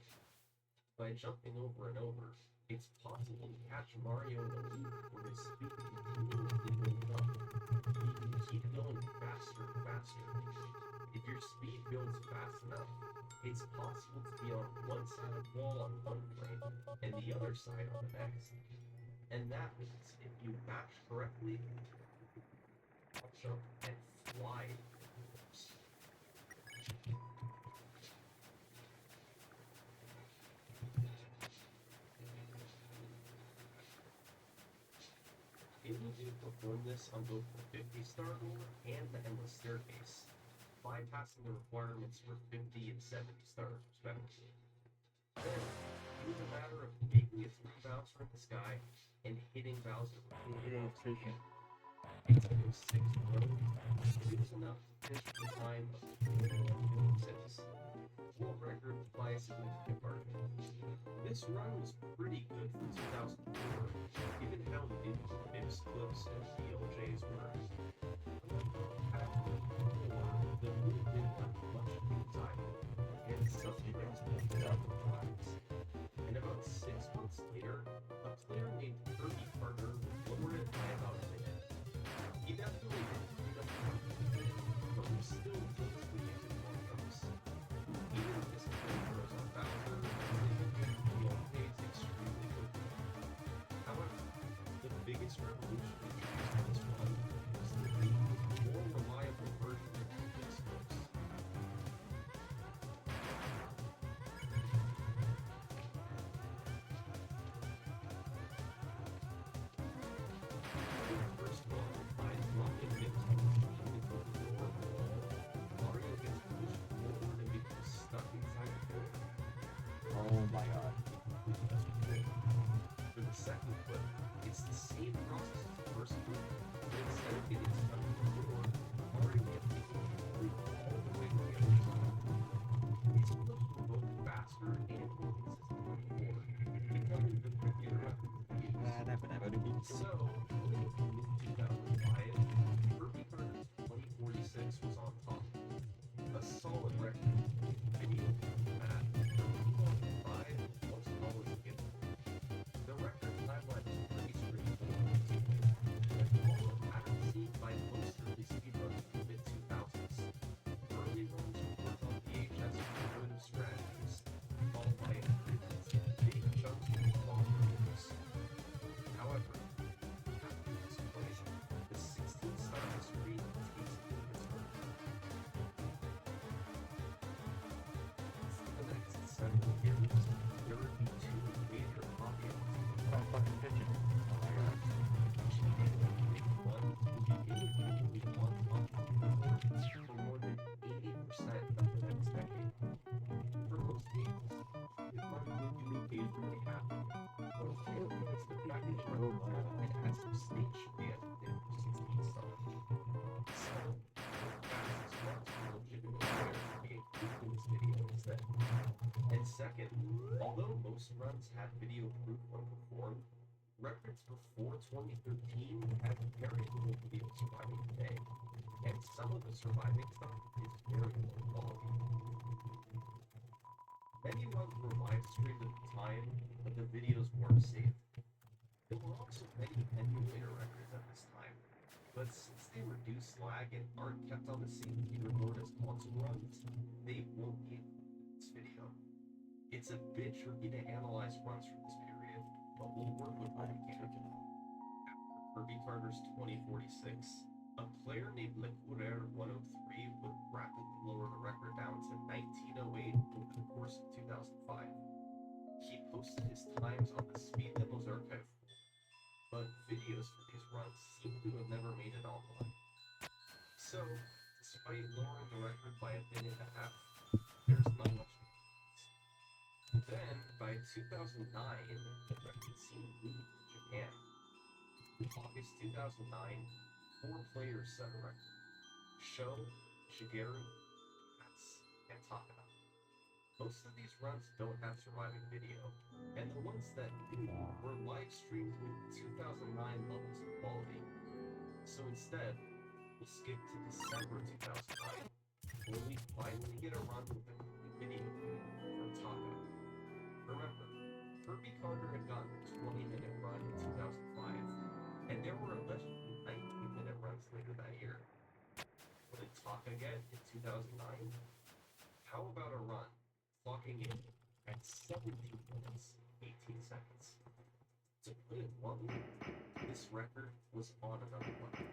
By jumping over and over, it's possible to catch Mario in a loop where his speed continuously builds up. You can keep going faster and faster. If your speed builds fast enough, it's possible to be on one side of the wall on one frame and the other side on the next. And that means if you match correctly, jump and fly. Able to perform this on both the 50-star door and the Endless Staircase, bypassing the requirements for 50 and 70 stars respectively. Then, it was a matter of making it through Bowser in the sky and hitting Bowser before he got to him. It took him 6 throws, but it was enough to finish the time of 4:56, world record by a significant margin. This run was pretty good for 2004, given how new Mips clips and DLJs were. The movie didn't have much time, and some things pulled out the tracks. And about 6 months later, a player named Kirby Carter lowered it by about a minute. He definitely didn't beat up but we still mostly using long jumps. Even if this player throws on Bowser, the old is extremely good. However, the biggest revolution introduced in this run was second, although most runs had video proof when performed, records before 2013 had very little video surviving today, and some of the surviving stuff is very low quality. Many runs were live streamed at the time, but the videos weren't saved. There were also many emulator records at this time, but since they reduce lag and aren't kept on the same keyboard mode as console runs, they won't be included in this video. It's a bit tricky to analyze runs from this period, but we'll work with what we can. After Kirby Carter's 2046, a player named LeCoureur103 would rapidly lower the record down to 1908 over the course of 2005. He posted his times on the Speed Demos archive, but videos for these runs seem to have never made it online. So, despite lowering the record by a minute and a half, there's not much. Then, by 2009, the record seemed moved to Japan. In August 2009, 4 players set a record: Sho, Shigeru, Katz, and Takada. Most of these runs don't have surviving video, and the ones that do were live streamed with 2009 levels of quality. So instead, we'll skip to December 2009, when we finally get a run with a complete video from Takada. Remember, Kirby Carter had gotten a 20-minute run in 2005, and there were allegedly 19-minute runs later that year. Will it talk again in 2009? How about a run clocking in at 17 minutes, 18 seconds? To put it bluntly, this record was on another level.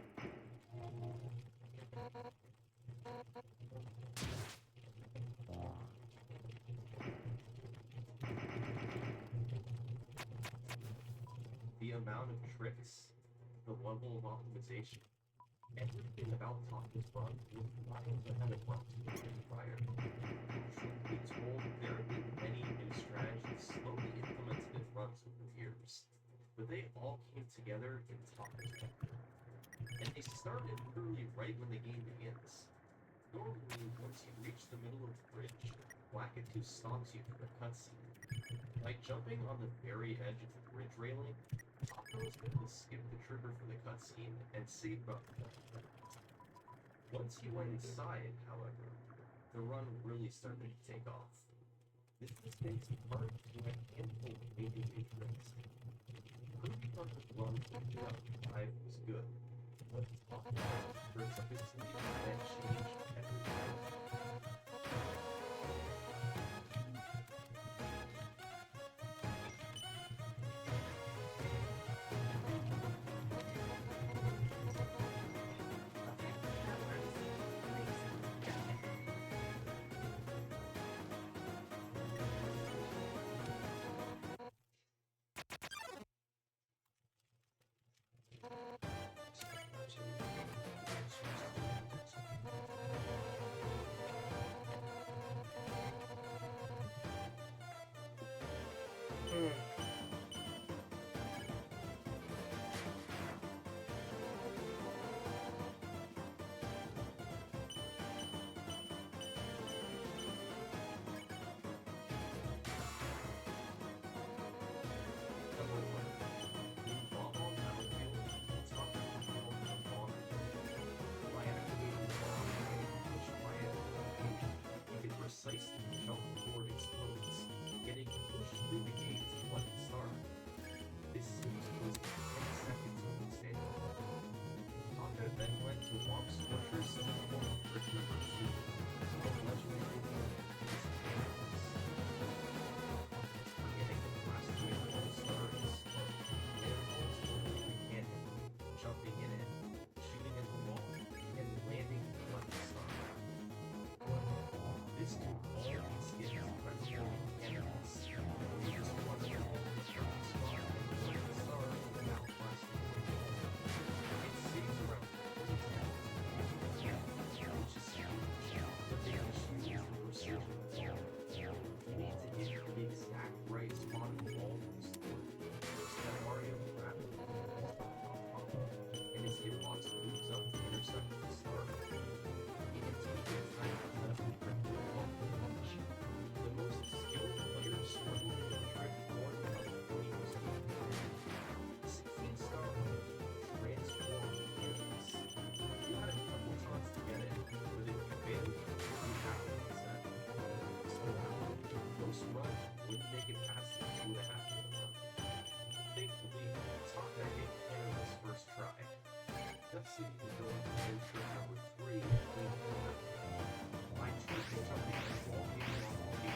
The amount of tricks, the level of optimization, everything about Takada's run was miles ahead of runs prior. Truth be told, there have been many new strategies slowly implemented in runs over the years, but they all came together in Takada's record. And they started literally right when the game begins. Normally, once you reach the middle of the bridge, Lakitu stops you for the cutscene. By jumping on the very edge of the bridge railing, Takada was able to skip the trigger for the cutscene and save up. Once he went inside, however, the run really started to take off. This was thanks in part to a handful of major tricks. Kirby Carter's run in 2005 was good, but Takada's tricks continued and changed every time. City to go into adventure number 3. My trip is something that's all being lost in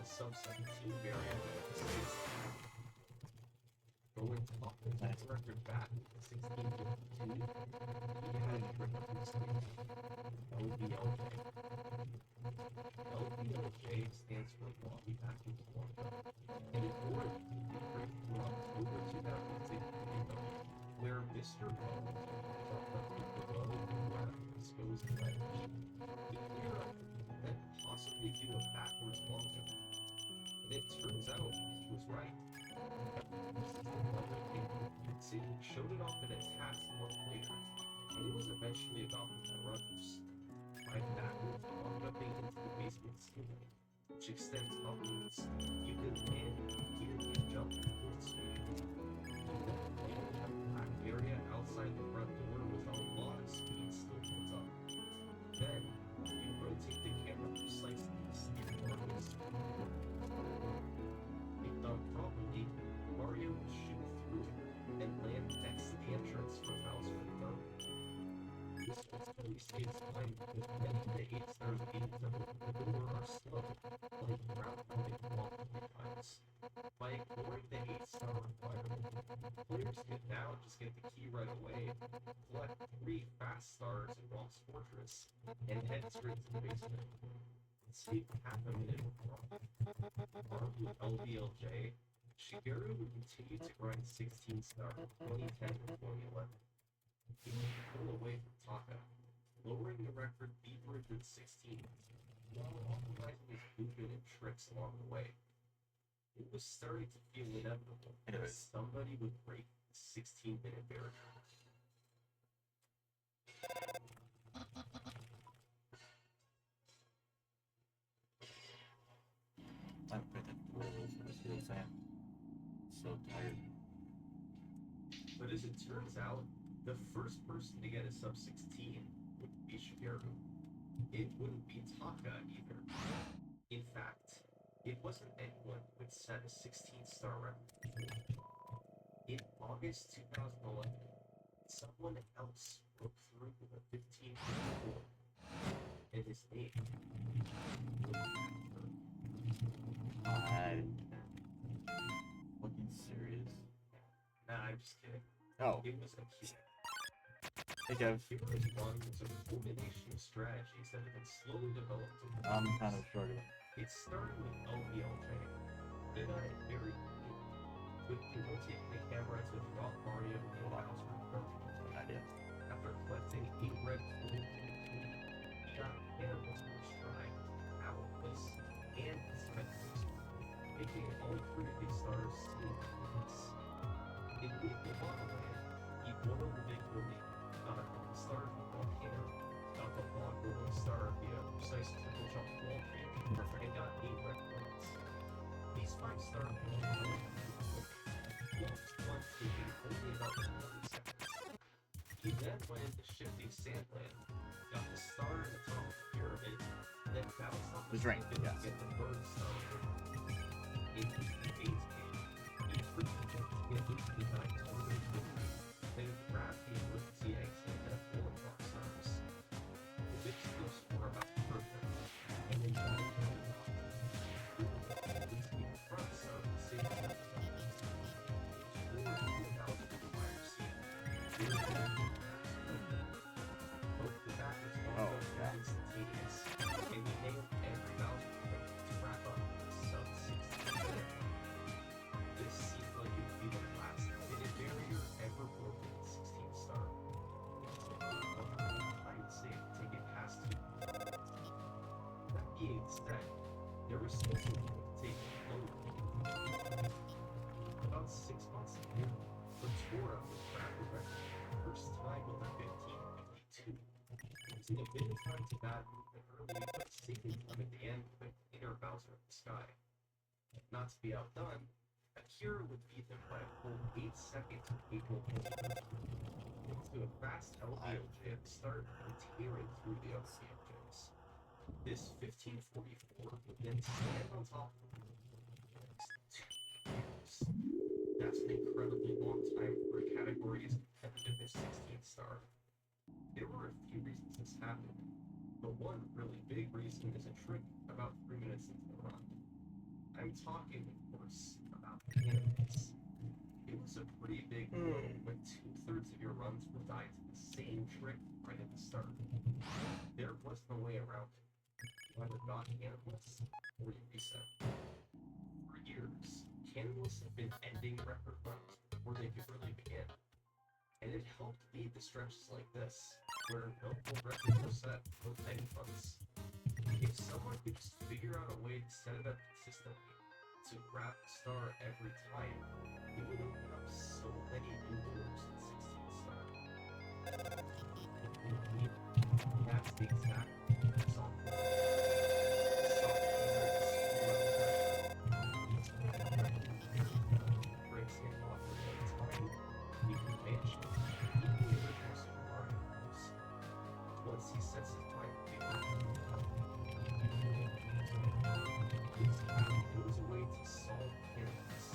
Sub-17 variant. Going up the record back in 1652, he had a breakthrough stage, LBLJ. LBLJ stands for Blocky Backing Formula, and it ordered to be breakthrough October 2016, where Mr. Bone talked about the low where exposed ledge. He cleared up and possibly do a backwards long jump. And it turns out he was right. City showed it off in a task a month later, and it was eventually adopted by runners. By backwards long jumping into the basement ceiling, which extends upwards, you can land here and jump towards speed. The black area outside the front door with a lot of speed still built up. Then, you rotate the camera precisely to steer Mario's speed. If done properly, Mario will shoot through it and land next to the entrance for Bowser to go. This ultimately saves time because many of the 8 stars games that open the door are slow, like ground pounding multiple times. By ignoring the 8-star requirement, players can now just get the key right away, collect 3 fast stars in Rock's Fortress, and head straight to the basement. Save half a minute of run. Armed with LBLJ, Shigeru would continue to grind 16 star from 2010 to 2011. He would pull away from Taka, lowering the record deeper than 16, while optimizing his movement and tricks along the way. It was starting to feel inevitable that somebody would break the 16-minute barrier. I haven't paid attention to what it is. I just feel the same. So tired. But as it turns out, the first person to get a sub-16 would be Shigeru. It wouldn't be Taka either. In fact, it wasn't anyone who had set a 16-star record. In August 2011, someone else broke through with a 15-minute and his name was Actor. Looking serious? Nah, I'm just kidding. Oh, It was a kid. hey Kev. Heroes 1 was a combination of strategies that have been slowly developed over the I'm years. kind of struggling. It started with LBLJ. He got it very quickly. Quickly rotating the cameras with Rock Mario and Bowser in front of him. Idea. After collecting 8 red gold, he got animals for his shrine, Owlus, and his feathers, making all 3 of these stars seem nice. In League of Land, he won over Big Willie, got a couple stars with Volcano, got the long golden star via precise triple jump wall trick, Perfect. and got 8 red points. These 5-star walks one taking only about 20 seconds. He then went into shifting sandland, got the star in the top of the pyramid, then bounced off The drink, beacon yes. to get the bird star. In the 8th game, he freaking jumped to get 89 total victory, then grabbed the emergency exit and 4 rock stars. The big skill score about perfect, and then got it down the top. At least he in front star to save the both the backers Oh, all yeah. instantaneous, and we nailed every Bowser trick to wrap up sub 16 minute. This seemed like it would be the last hidden barrier ever broken in 16 star. I'd say take it past 2. That being said, there was still some people to take lower. About 6 months later, Latora would grab the record for the first time with a 1552. Using a bit of time to bad movement early, but saving time at the end with inner Bowser in the sky. Not to be outdone, Akira would beat them by a full 8 seconds with 8 gold points. Into a fast LBOJ at the start and tearing through the LBOJs. This 1544 would then stand on top of the next 2 years. That's an incredibly long time for a category as competitive as 16 star. There were a few reasons this happened, but one really big reason is a trick about 3 minutes into the run. I'm talking, of course, about cannons. It was a pretty big deal when 2/3 of your runs would die to the same trick right at the start. There was no way around it. You either got cannonless or you reset. For years, cannonless have been ending record runs before they could really begin. And it helped lead to stretches like this, where no full records were set with many runs. If someone could just figure out a way to set it up consistently, to grab the star every time, it would open up so many new doors in 16 star. That's the exact software. Breaks in off of the time, you can manage it. Even the original Super Mario rules. Once he sets his time paper, it was a way to solve cannons.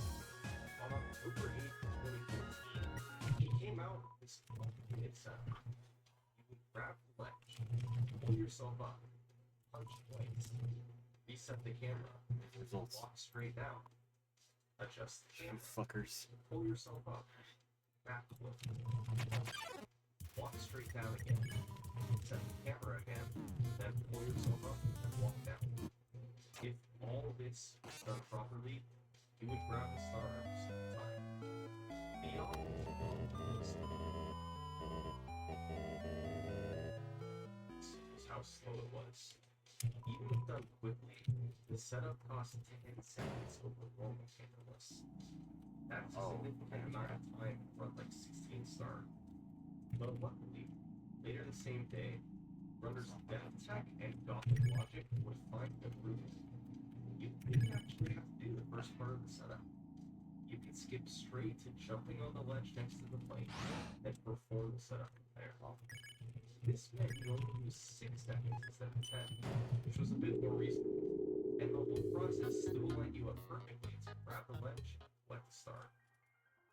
On October 8th, 2014, he came out with this complicated setup. You would grab the ledge, pull yourself up, punch twice, reset the camera, Results. walk straight down, adjust the You camera, fuckers. pull yourself up, back flip, punch, walk straight down again, set the camera again, then pull yourself up and walk down. If all this was done properly, you would grab the star every single time. Beyond this is how slow it was. Even if done quickly, the setup cost 10 seconds over normal cannonless. That's a significant amount of time to run like 16 star. But luckily, later the same day, runners Death Tech and Gothic Logic would find the route. You didn't actually have to do the first part of the setup. You could skip straight to jumping on the ledge next to the plane and perform the setup from there. This meant you only used 6 seconds instead of 10, which was a bit more reasonable. And the whole process still lined you up perfectly to grab the ledge and collect the star.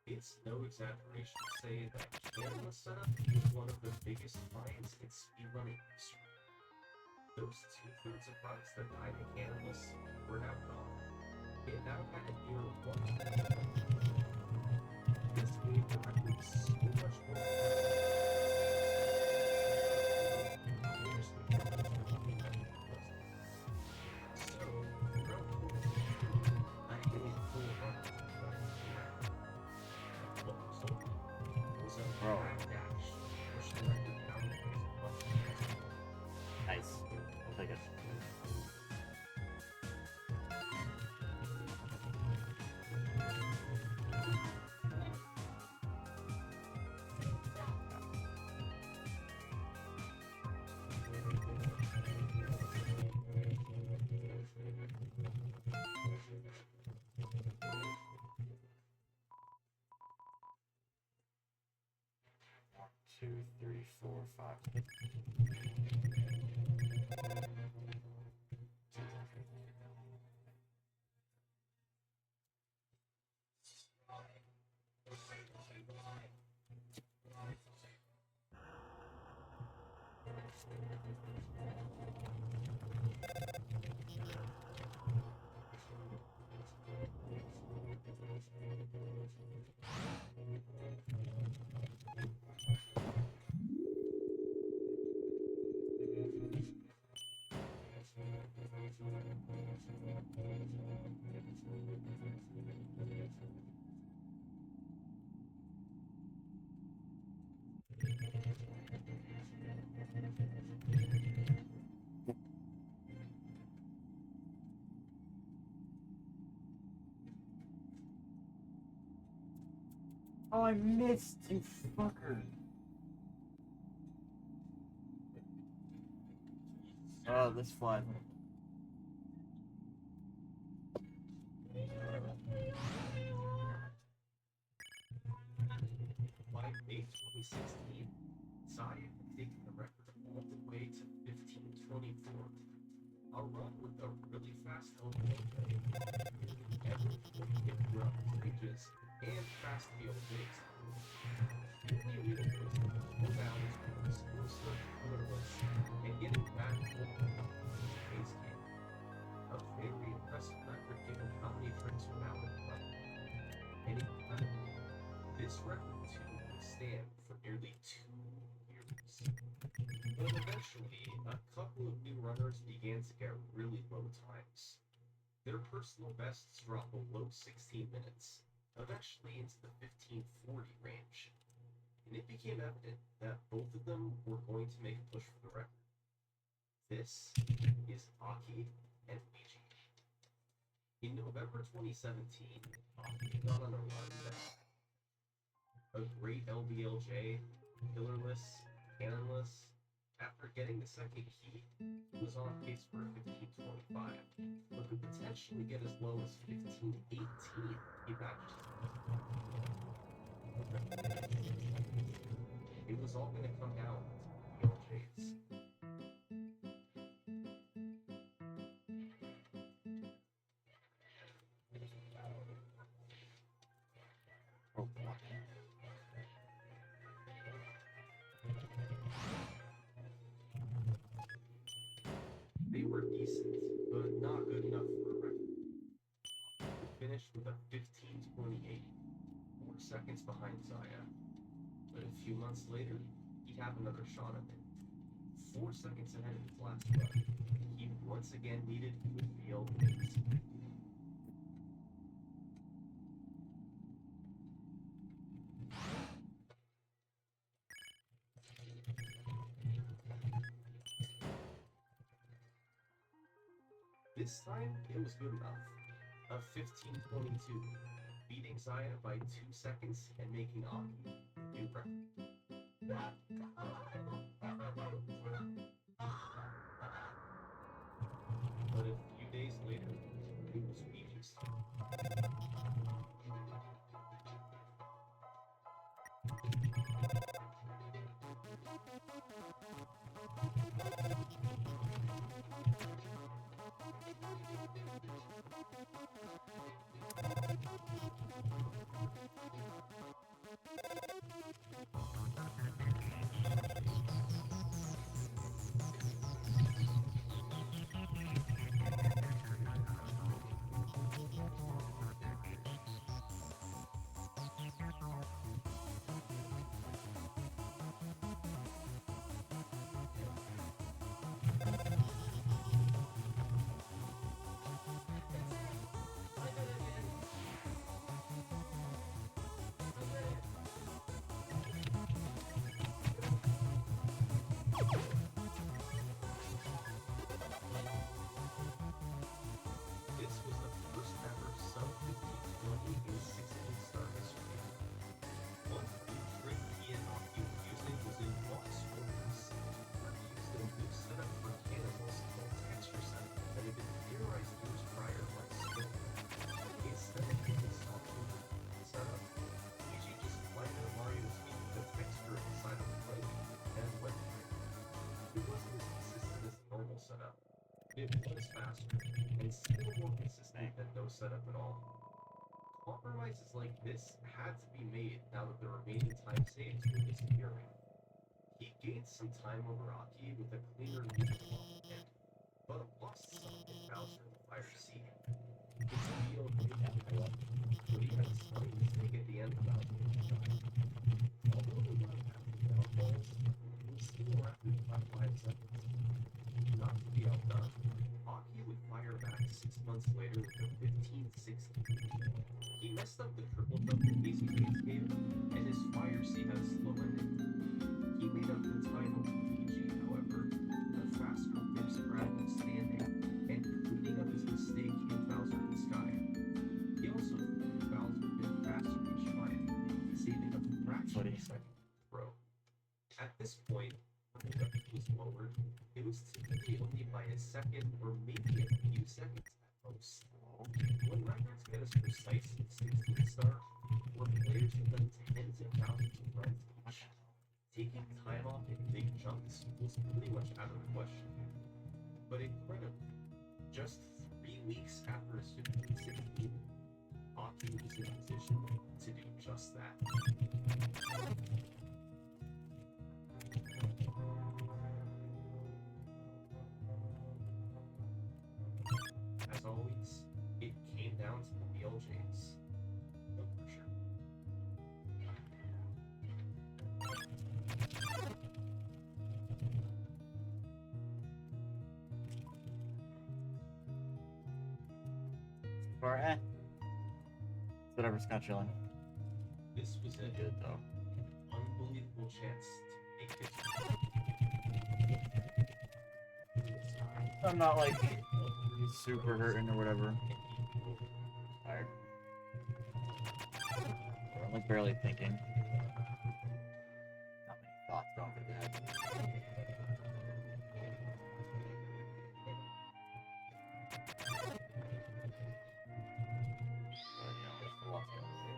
It's no exaggeration to say that cannonless setup is one of the biggest finds in speedrunning history. Those 2/3 of runs that died in cannonless were now gone. It now had a near 100. This made the record so much more. So, throughout the whole thing, I had a full run what resulted was a Bro. mad dash to push the record down the ways of much. Nice. I'll take it. 2, 3, 4, 5. Oh, I missed, you fucker. Oh, this fly. By May 2016, Zaya had taken the record all the way to 1524. A run with a really fast LBO everyone hit throughout the bridges and fast BLJs. The only real twist was Alice was still colorless and getting back home to base camp. A very impressive record given how many tricks were now in play. And incredibly, this record too would stand for nearly 2 years. But eventually, a couple of new runners began to get really low times. Their personal bests dropped below 16 minutes, eventually into the 1540 range. And it became evident that both of them were going to make a push for the record. This is Aki and Luigi. In November 2017, Aki got on a run that a great LBLJ, pillarless, cannonless. After getting the second key, was on pace for a 1525, but could potentially get as low as 1518 if that it was all going to come down to LJs. Oh, boy. They were decent, but not good enough for a record. He finished with a 1528, 4 seconds behind Zaya. But a few months later, he'd have another shot at it. 4 seconds ahead of his last run, he once again needed to reveal his. This time, it was good enough. A 1522, beating Zaya by 2 seconds and making Aki the new record. But a few days later, it was Luigi's turn. It was faster, and still more consistent than no setup at all. Compromises like this had to be made now that the remaining time saves were disappearing. He gained some time over Aki with a cleaner music in hand, but lost some in Bowser the Fire Sea. His feel but he had his fight to take at the end of Bowser the Fire. Although the run had the downfalls, it was still rapid by 5 seconds. Not to be outdone, Aki would fire back 6 months later with a 15-16. He messed up the triple jump in Daisy Gates game, and his Fire Sea had a slow ending. He made up the time of PG, however, the faster whip scrap of standing, and cleaning up his mistake in Bowser in the Sky. He also threw Bowser a bit faster each time, saving a fraction of a second to throw. At this point, when the record was lowered, it was typically only by a second or maybe a few seconds at most. When records get as precise as 16 star, where players have done tens of thousands of runs each, taking time off in big chunks was pretty much out of the question. But incredibly, just 3 weeks after his 15-16, Aki was in position to do just that. As always, it came down to the BLJs. No pressure. Or whatever's got chilling. This was a Good though. unbelievable chance to make history. I'm not like super hurting or whatever. Tired. Or I'm like barely thinking. Not many thoughts going through the head. But, you know, there's a lot to say.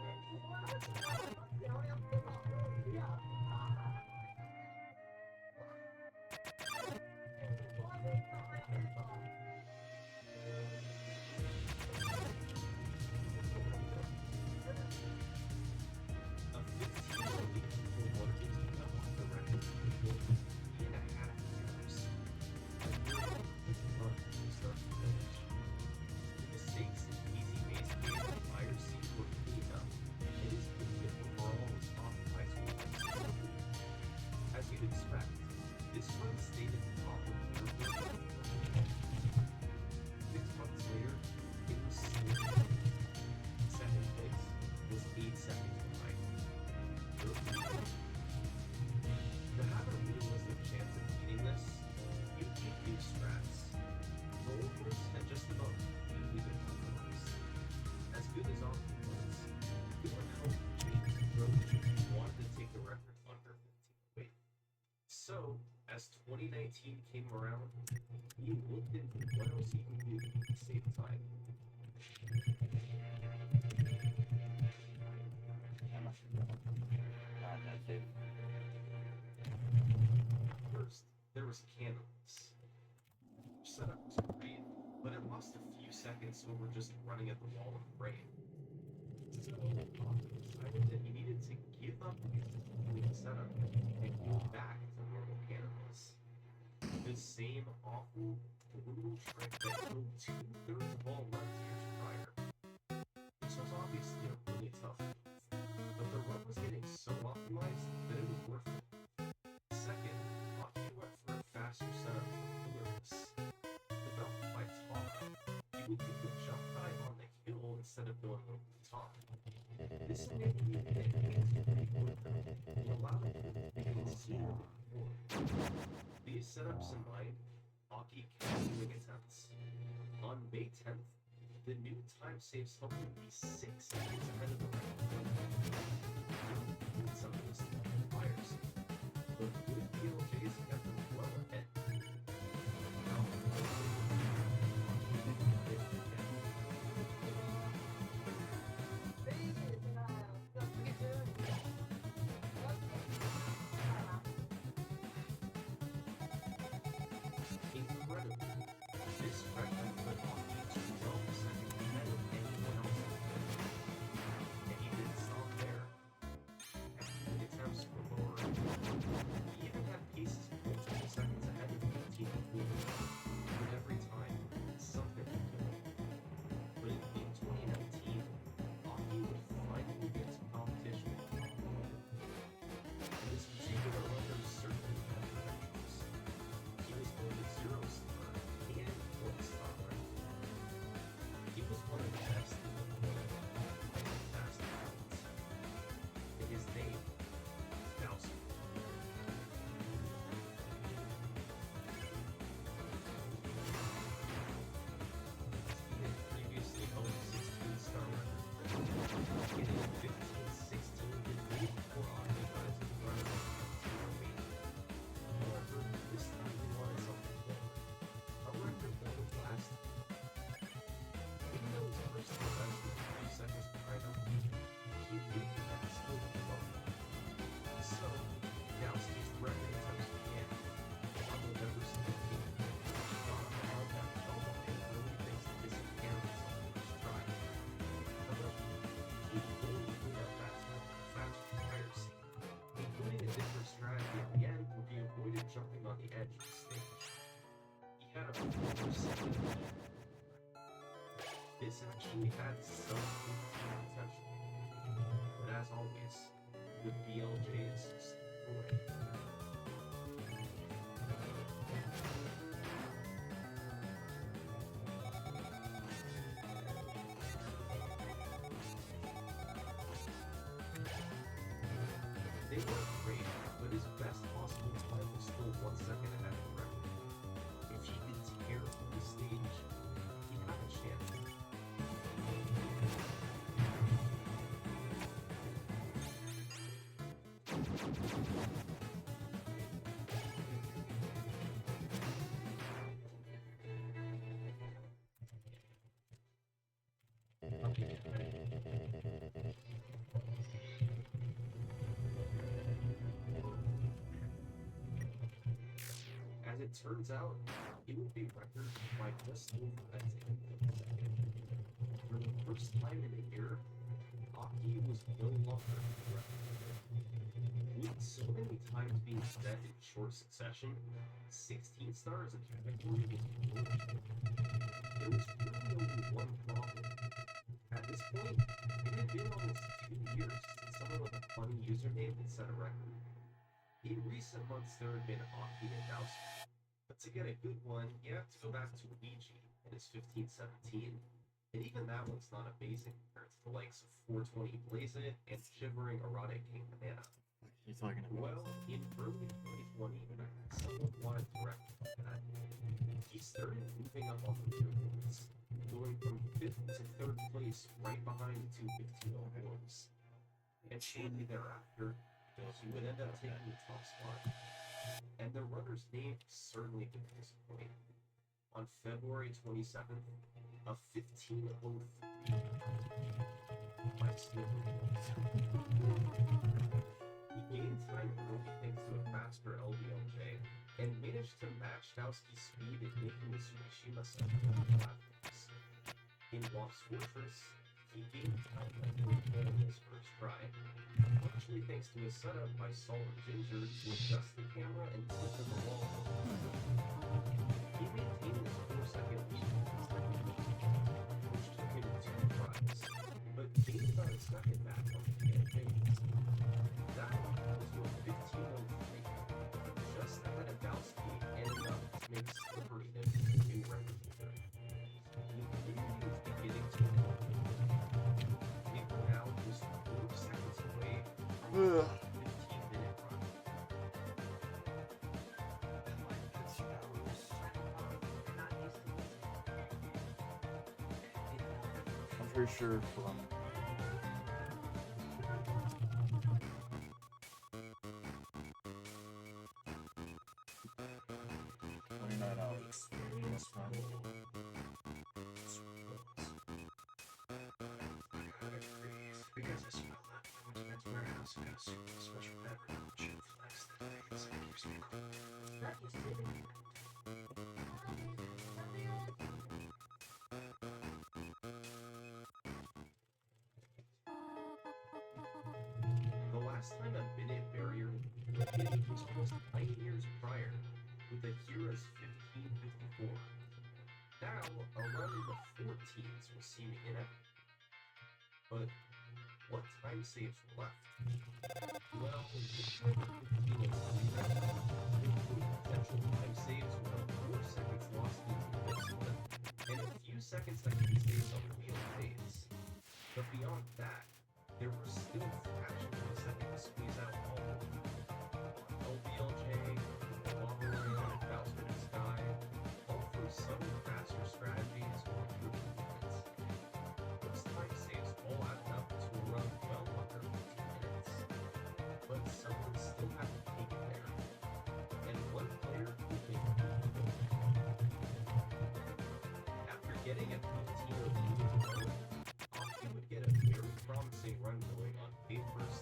A 15-week for what is now on the record for 3.5 years. From start to finish. The mistakes in Easy Maze game and Fire Sea were cleaned up, and his movement overall was optimized for flexibility. As you'd expect, this one stayed at the top of the leaderboard. 6 months later, it was still second place was 8 seconds behind. To have a realistic chance of beating this, you need new strats. Rollers had just about completely been compromised. As good as Austin was, we weren't how James wanted to take the record under 15 weight. So, as 2019 came around, he looked into what else he could do to save time. First, there was candles. Setup was great, but it lost a few seconds over just running at the wall of frame. So, Austin decided that he needed to give up his complete setup and go back to normal candles. The same awful, brutal trick that killed 2/3 of all runs years prior. This was obviously a really tough move, but the run was getting so optimized that it was worth it. Second, Aki went for a faster setup for clearness. Developed by Tom, you would do the jump dive on the hill instead of going over the top. This enabled you to get hits pretty quickly and allowed it to begin sooner than before. These setups in mind, Aki kept doing attempts. On May 10th, the new time saves helped him be 6 seconds ahead of the record. Some of this fires. The good BLJs kept them well ahead. Now, Aki didn't get it again. Incredibly, this This actually had some potential, but as always, the BLJ's story. They weren't great, but his best possible time was still 1 second ahead of the record. If he could tear through the stage, he'd have a chance. As it turns out, it would be record by just over a 10th of a second. For the first time in a year, Aki was no longer the record. With so many times being set in short succession, 16 stars in the category was approachable. There was really only one problem. At this point, it had been almost 2 years since someone with a funny username had set a record. In recent months, there had been Aki and Dowski, but to get a good one, you have to go back to Luigi and his 1517, and even that one's not amazing compared to the likes of 420 Blaze It and Shivering Erotic King Banana. You're talking about. Well, in early 2020, someone wanted to rectify that. He started moving up on the leaderboards, going from 5th to 3rd place right behind the two big team awards. And shortly thereafter, he would end up taking the top spot. And the runner's name certainly didn't disappoint. On February 27th, a 15:03 by He gained time early thanks to a faster LBLJ, and managed to match Dowski's speed in making the Tsushima section on the platforms. In Waff's Fortress, he gained time by doing well in his first try, partially thanks to a setup by Saul and Ginger to adjust the camera and flip him the wall. He maintained his 4-second lead in the second week, which took him 2 tries, but gained about a second back on the campaigns. That was your 15:03, just ahead of Dowski and enough to make Slippery him a new record holder. The community was beginning to evolve. They were now just 4 seconds away from a 15-minute run. I'm pretty sure from. Because I smell that from Men's Warehouse, I got a super special beverage and flex that they can say keeps me cool. The last time a minute barrier was hit was almost 9 years prior, with Akira's 15:54. Now, a run in the 14s was seeming inevitable. But what time saves were left? Well, this time the 15 include potential time saves with a 4 seconds lost into the mid split, and a few seconds that could be saved on the real phase. But beyond that, there were still fractions of a second to squeeze out all of them. LBLJ, Lava Ray, Bowser in the Sky, all through subtle faster strategies or improved movements. Those time saves all added up to a run well under 15 minutes. But someone still had to take it there. And one player would make it. After getting a 15 or 18 Aki would get a very promising run going on May 1st,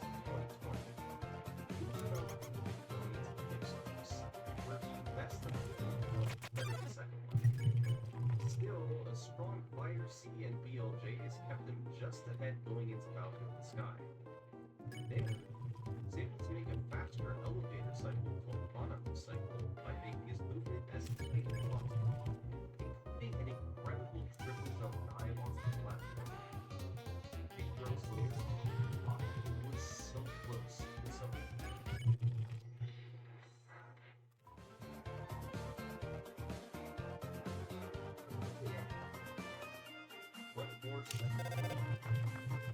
first second.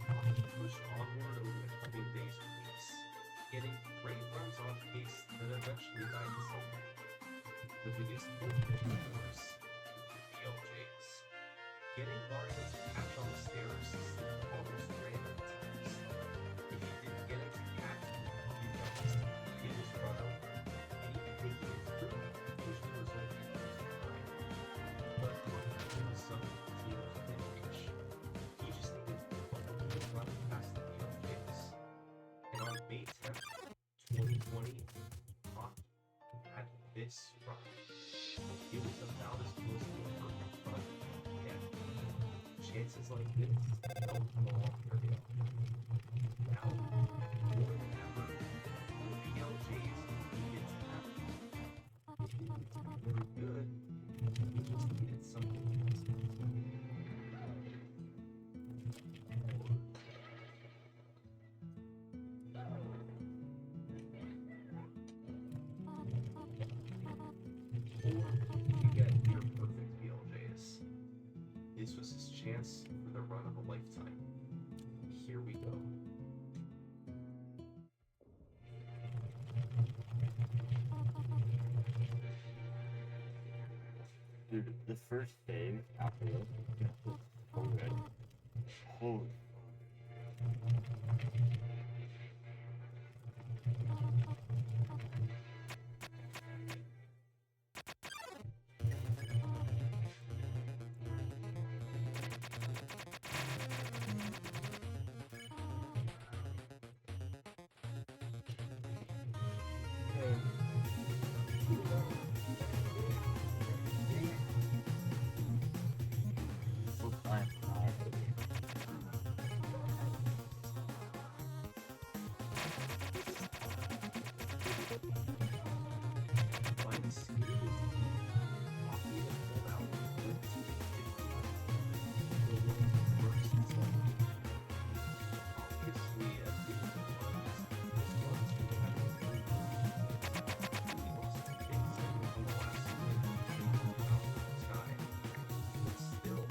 Hockey pushed onward over the coming days and weeks, getting great runs on pace that eventually died in sunlight. The biggest pull, of course, BLJs. Getting Mario to catch on the stairs seemed almost random at times. If you didn't get it to catch, you noticed it was run over, and even making it through usually resulted in losing time. But there was something he couldn't reach. He just needed one good run past the BLJs. And on May 10th, 2020, Hockey had this run. It was about as close to a perfect run as you get. Chances like this don't come along very often. Now, more than ever, the BLJs needed to happen. They were good, they just needed something else. Or you get your perfect BLJs. This was his chance for the run of a lifetime. Here we go. Dude, the first save after this was so good. Holy. So fine. By the skin of his teeth, Hockey had pulled out 13-15. The world's first zone. Obviously, as big as it was really had no clue. He lost the big zone in the last minute out of the sky. But still,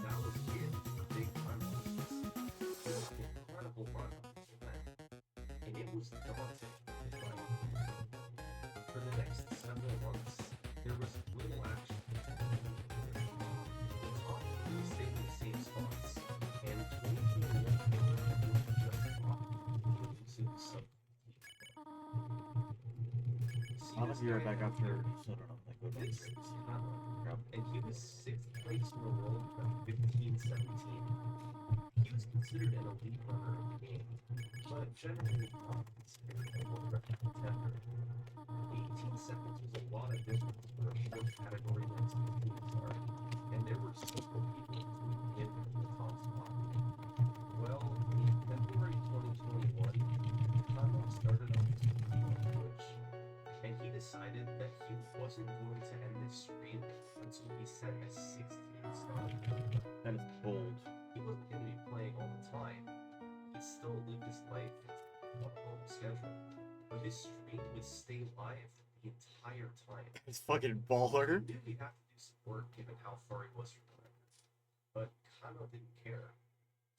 that was it for big time pushes. It was an incredible run up to that. And it was daunting to find. For the next several months, there was little action. The top three stayed in the same spots, and 2021 came around with just Hockey losing some. I'll just be right back after. So I don't know. Like, This what is Hannah, Grab. and he was 6th place in the world at 15-17. He was considered an elite runner in the game, but generally not considered a world-record contender. 18 seconds was a lot of difference for a short category like speedrunners are, and there were several people between him and the top spot. Well, in February 2021, Kano started up his streak on Twitch, and he decided that he wasn't going to end this streak until he set a 16 star. That is bold. He wasn't going to be playing all the time. He'd still live his life on a normal schedule, but his stream would stay live the entire time. It's fucking baller. He knew he'd have to do some work given how far he was from the record, but Kano didn't care.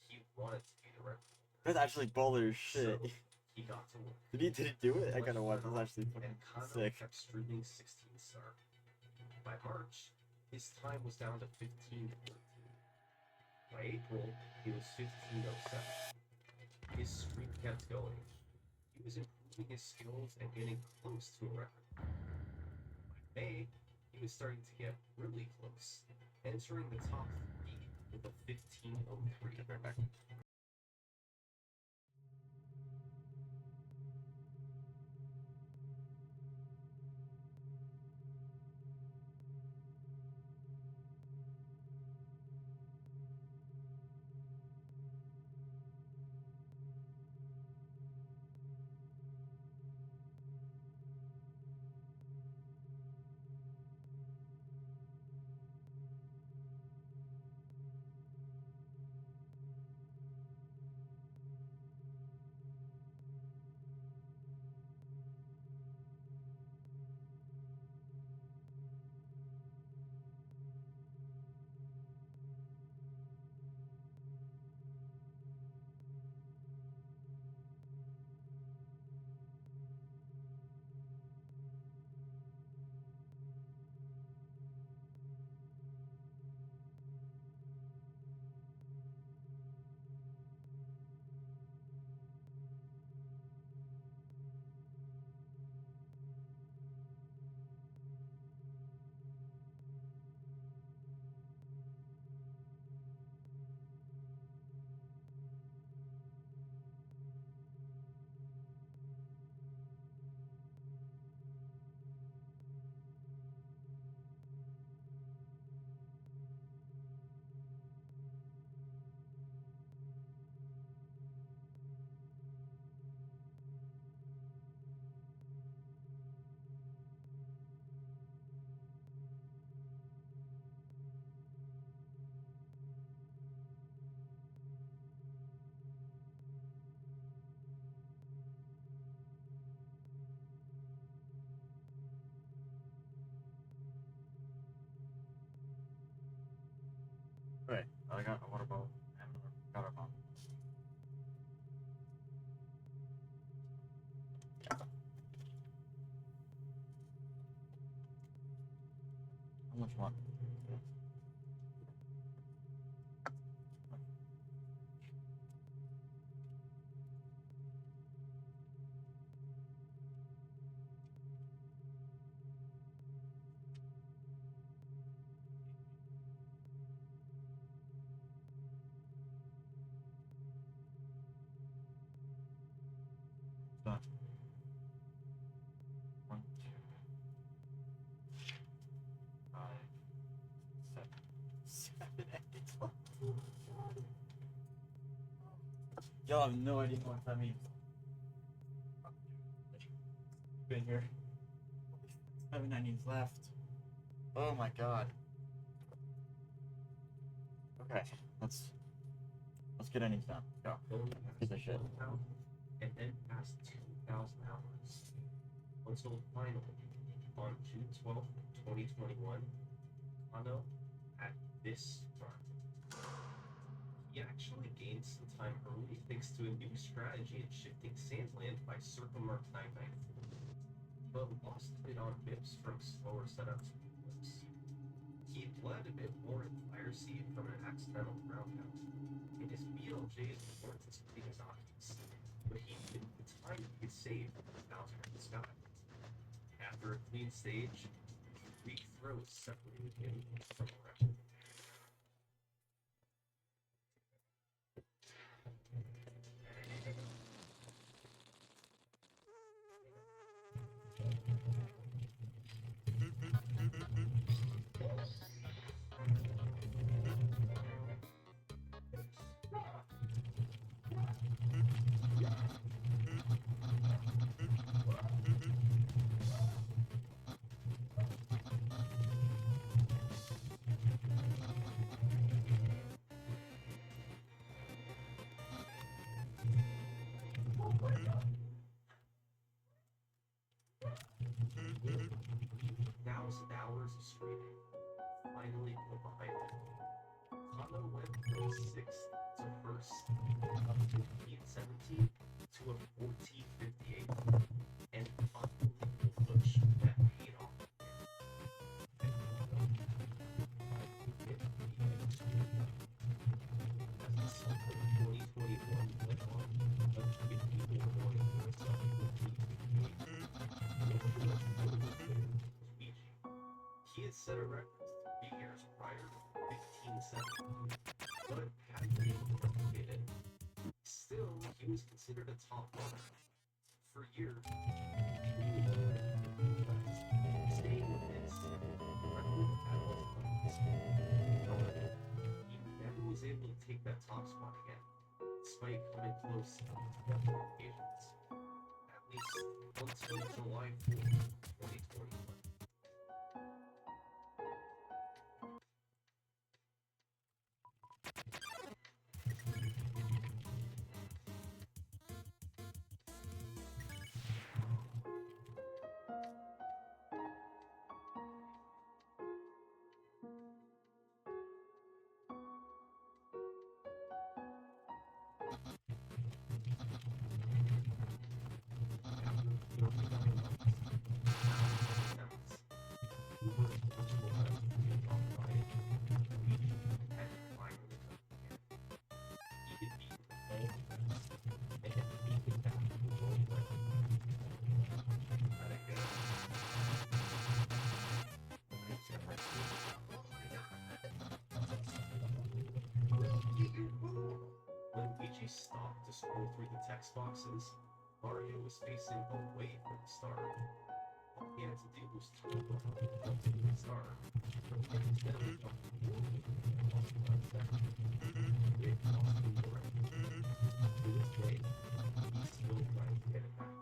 He wanted to be the record. That's actually baller as shit. So he got to work. Did he do it? I gotta watch. That's actually And fucking Kano sick. kept streaming 16 star. By March, his time was down to 15-14. By April, he was 15:07. His streak kept going. He was improving his skills and getting close to a record. By May, he was starting to get really close, entering the top 3 with a 15:03. Right back. I got a water bottle and got a phone. How much you want? Done. 1, 2, 5, 7, 8, 12. Y'all have no idea what that means. Been here. 7 innings left. Oh my god. Okay, let's get innings done. Go. Piece of shit. And then past 2,000 hours until finally on June 12th, 2021, Kano had this start. He actually gained some time early thanks to a new strategy in shifting Sandland by circummark 994, but lost a bit on bips from slower setups and flips. He bled a bit more in Fire Seed from an accidental roundhouse, and his BLJs weren't as big as Octa's, but he did the time he could save from the Bowser in the sky. After a clean stage, weak throws separated him from the rest. Thousand hours of streaming finally put behind him. Kano went from 6th to 1st, up 15-17 to a 14-58, and unbelievable push that paid off. And Kano finally hit the edge as the summer of 2021 went on, a 54 morning for he had set a record 3 years prior, 15-7, but hadn't been able to replicate it. Still, he was considered a top runner. For years, staying with his record at all times. However, he never was able to take that top spot again, despite coming close on several occasions. At least until July 4th, 2021. When Luigi stopped to scroll through the text boxes, Mario was facing away from the star. All he had to do was turn around and jump to the star. Instead of jumping forward, it cost him the record. To this day, he's still trying to get it back.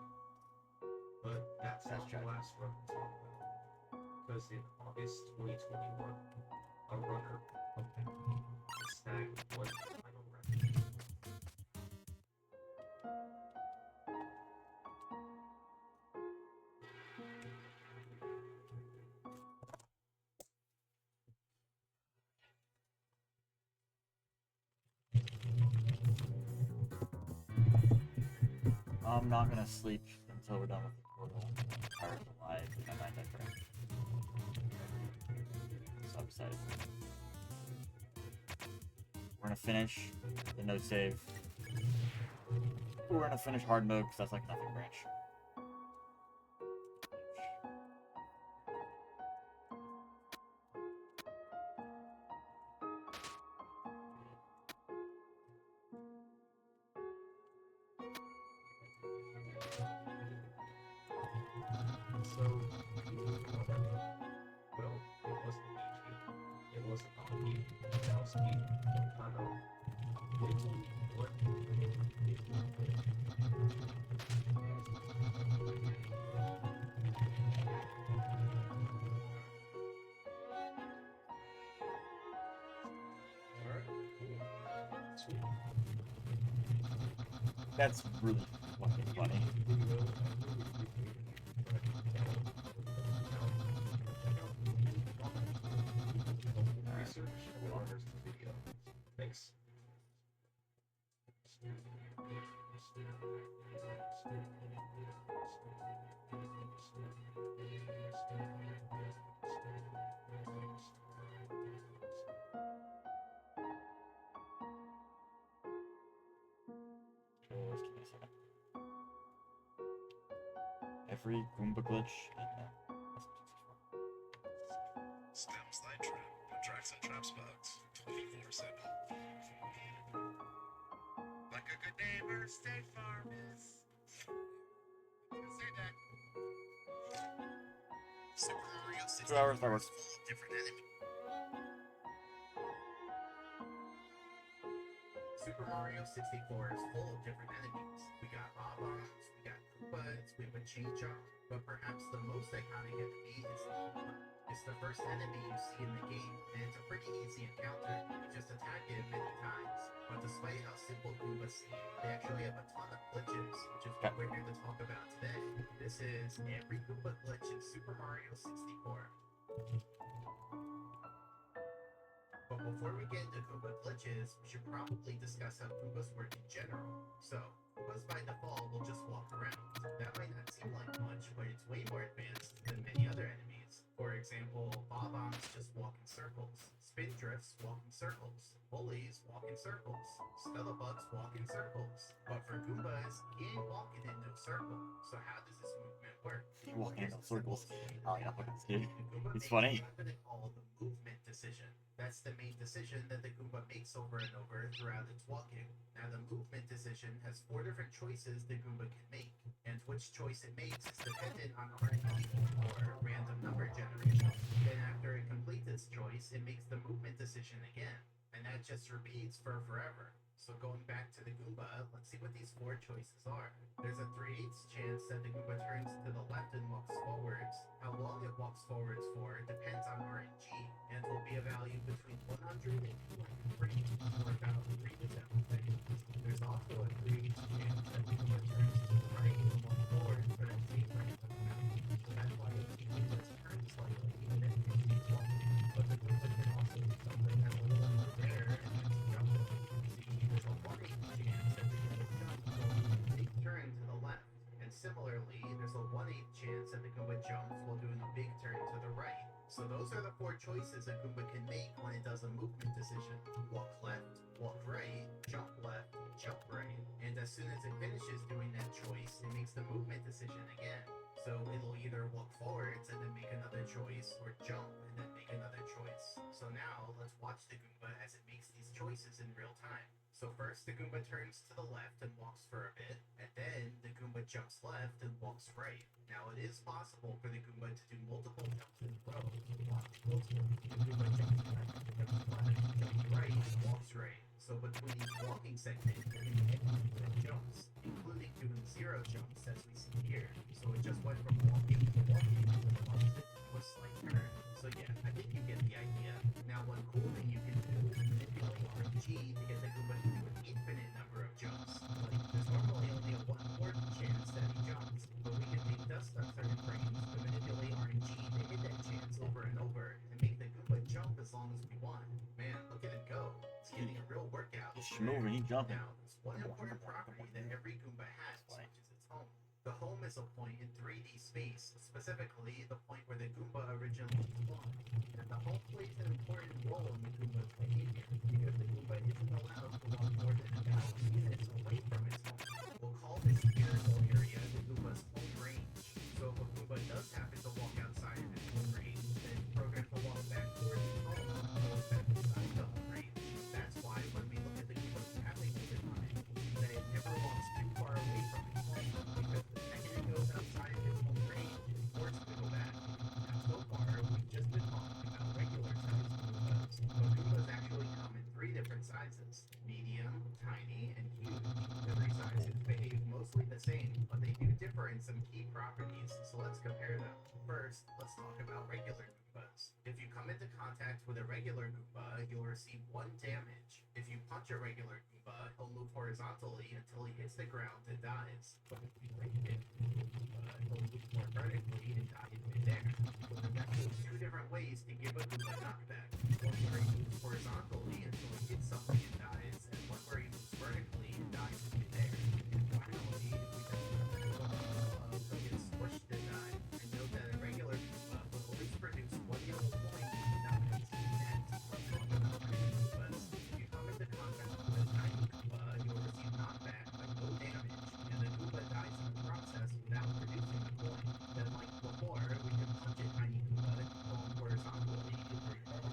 But that's not the last run we'll talk about. Because in August 2021, a runner from Epic snagged one final record. I'm not gonna sleep until we're done with the portal. Or the live in my mind different. So I'm excited. We're gonna finish the no save. We're gonna finish hard mode because that's like nothing branch. So, well, it wasn't easy. It wasn't all easy. Now, speed, kind of, little, what, Sweet. That's really fucking funny. Research or honors the video. Thanks. Just give me a second. Every Goomba glitch in Stem slide trap attracts and traps bugs 24/7. Like a good neighbor, State Farm is. Say that. Super Mario 2 hours, that works. full of different enemies. Super Mario 64 is full of different enemies. We got Bob-ombs, we got Koopas, we have a Chee-Chong, but perhaps the most iconic enemy is the Koopa. It's the first enemy you see in the game, and it's a pretty easy encounter. You just attack it many times. But despite how simple Koopas seem, they actually have a ton of glitches, which is what we're here to talk about today. This is every Koopa glitch in Super Mario 64. But before we get into Koopa glitches, we should probably discuss how Koopas work in general. So, Koopas by default will just walk around. That might not seem like much, but it's way more advanced than many other enemies. For example, Bob-ombs just walk in circles. Spindrifts walk in circles. Bullies walk in circles. Scuttlebugs walk in circles. But for Goombas, he ain't walking in no circle. So how does this movement work? walking in Here's the circles. simplest way to Oh, think yeah, about fucking it. dude. The Goomba It's makes funny. what I'm gonna call the movement decision. That's the main decision that the Goomba makes over and over throughout its walking. Now, the movement decision has 4 different choices the Goomba can make, and which choice it makes is dependent on RNG, or random number generation. Then, after it completes its choice, it makes the movement decision again, and that just repeats for forever. So going back to the Goomba, let's see what these 4 choices are. There's a 3/8 chance that the Goomba turns to the left and walks forwards. How long it walks forwards for depends on RNG, and will be a value between 100 and 200 for about 3 to 7 seconds. There's also a 3/8 chance that the Goomba turns to the right and walks forwards for that same random amount. So that's why you see Goombas turn slightly and then continue walking. But the Goomba can also do something that's a little more rare, and that's jumping. See, there's a 1/8 chance that the Goomba jumps will do a big turn to the left. And similarly, there's a 1/8 chance that the Goomba jumps while doing a big turn to the right. So those are the 4 choices a Goomba can make when it does a movement decision. Walk left, walk right, jump left, jump right. And as soon as it finishes doing that choice, it makes the movement decision again. So it'll either walk forwards and then make another choice, or jump and then make another choice. So now, let's watch the Goomba as it makes these choices in real time. So first, the Goomba turns to the left and walks for a bit, and then the Goomba jumps left and walks right. Now, it is possible for the Goomba to do multiple jumps in a row. The Goomba jumps left, jumps right, and walks right. So between each walking segment, it can make jumps, including doing 0 jumps as we see here. So it just went from walking to walking to a slight turn. So yeah, I think you get the idea. Now, one cool thing you can do is manipulate RNG to get the Goomba to do an infinite number of jumps. Like, there's normally only a 1/4 chance that he jumps, but we can make dust on certain frames to manipulate RNG to hit that chance over and over and make the Goomba jump as long as we want. Man, look at it go. It's getting a real workout. He's moving, he's jumping. Now, there's one important property that every Goomba has, which is its home. The home is a point in 3D space, specifically the point where the Goomba originally spawned. And the home plays an important role in the Goomba's behavior, because the Goomba isn't allowed to walk more than 1,000 units away from its home. We'll call this spherical area the Goomba's home range. So if a Goomba does happen to walk outside of its home range, then it's programmed to walk back towards its home, goes back inside the home range. That's why when we look at the Goomba's pathing over time, that it never walks too far away from its home, because the second it goes outside of its home range, it's forced to go back. Now so far, we've just been talking about regular sized Goombas, but Goombas actually come in 3 different sizes: medium, tiny, and huge. The 3 sizes behave mostly the same, but they do differ in some key properties, so let's compare them. First, let's talk about regular Goombas. If you come into contact with a regular Goomba, you'll receive 1 damage. If you punch a regular Goomba, he'll move horizontally until he hits the ground and dies. But if you break him, he'll move more vertically and die in midair. So there's actually 2 different ways to give a Goomba knockback. One where he moves horizontally until he hits something and dies, and one where he moves vertically and dies in midair. And finally, if we can he'll get squished and die. And note that a regular Goomba will always produce 1 yellow coin when he dies. Next, let's talk about tiny Goombas. If you come into contact with a tiny Goomba, you'll receive knockback but no damage, and the Goomba dies in the process without producing a coin. Then like before, we can punch a tiny Goomba and kill him horizontally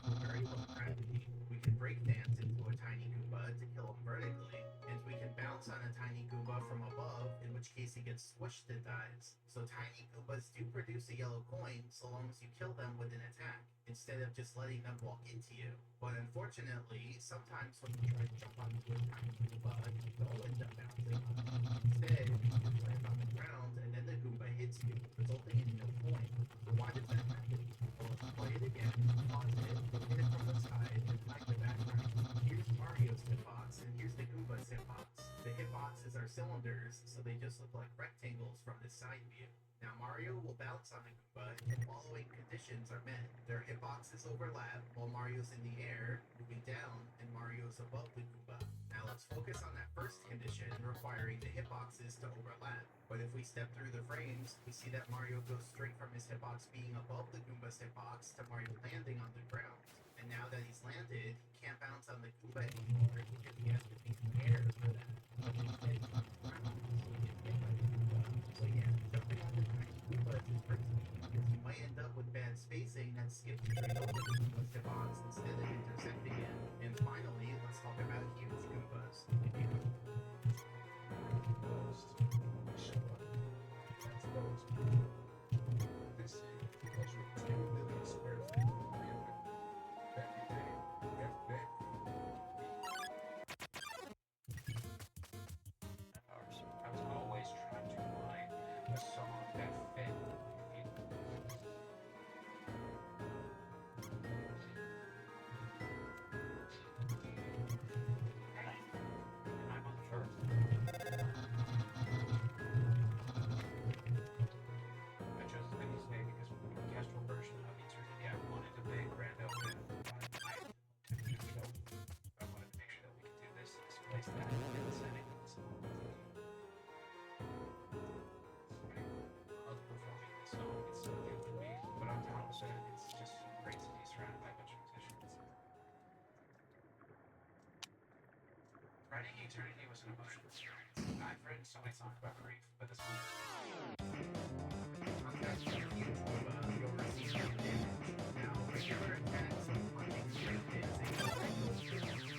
with very low gravity. We can break dance into a tiny Goomba to kill him vertically, and we can bounce on a tiny Goomba from above, in which case he gets squished and dies. So tiny Goombas do produce a yellow coin so long as you kill them with an attack, instead of just letting them walk into you. But unfortunately, sometimes when you try to jump onto a tiny Goomba, you don't end up bouncing on it. Instead, you just land on the ground and then the Goomba hits you, resulting in no coin. Why does that happen? Well, let's play it again, pause it, hit it from the side, and hide the background. Here's Mario's hitbox, and here's the Goomba's hitbox. The hitboxes are cylinders, so they just look like rectangles from the side view. Now Mario will bounce on the Goomba if the following conditions are met. Their hitboxes overlap while Mario's in the air, moving down, and Mario's above the Goomba. Now let's focus on that first condition requiring the hitboxes to overlap. But if we step through the frames, we see that Mario goes straight from his hitbox being above the Goomba's hitbox to Mario landing on the ground. And now that he's landed, he can't bounce on the Goomba anymore because he has to be in the air for that. But instead he's on the ground, so he gets hit by the Goomba. So yeah, jumping on the tiny Goomba is risky because you might end up with bad spacing that skips straight over the Goomba's hitbox instead of intersecting it. And finally, let's talk about huge Goombas. This city was with 2 million square feet of land. Every day, every day. I was always trying to find a song that fit. And I'm on first. I chose the Vinny's name because with the orchestral version of Eternity, I wanted a big grand open. I wanted to make sure that we could do this and displace that in the setting of the song. I love performing this song. It's so new to me, but on top of it, it's just great to be surrounded by a bunch of musicians. Writing Eternity was an emotional experience. I've written so many songs about grief, but this one Contact with a huge Goomba, you'll receive no damage. Now, regular attacks and punching straight dancing are regular damage.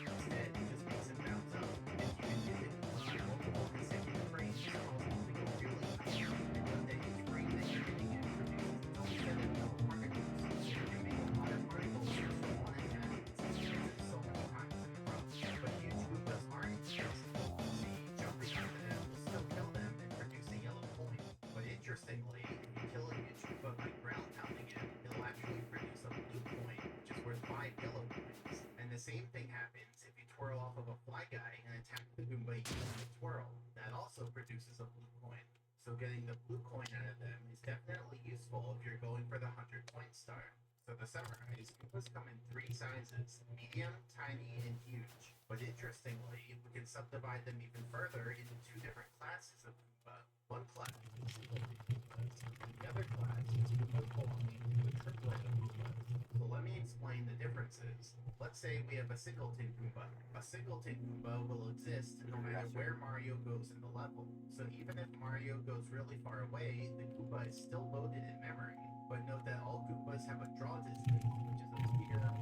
Instead, it just makes him bounce up. If you can hit it on multiple consecutive frames, it causes him to go really high. And note that each frame that you're hitting it produces its own set of yellow particles. So you can make a lot of particles just from one attack. It's used so many times in a row. But huge Goombas aren't invincible. See, jumping onto them will still kill them and produce a yellow coin. But interestingly, if you kill a huge Goomba by ground pounding it, it'll actually produce a blue coin, which is worth 5 yellow coins. And the same thing happens if you twirl off of a fly guy and attack the Goomba using the twirl. That also produces a blue coin. So getting the blue coin out of them is definitely useful if you're going for the 100-point star. So to summarize, Goombas come in 3 sizes: medium, tiny, and huge. But interestingly, we can subdivide them even further into two different classes of Goomba. One class is single-tin Goombas, and the other class is Goombas belonging to a triplet of Goombas. So let me explain the differences. Let's say we have a singleton Goomba. A singleton Goomba will exist no matter where Mario goes in the level. So even if Mario goes really far away, the Goomba is still loaded in memory. But note that all Goombas have a draw distance, which is a sphere around.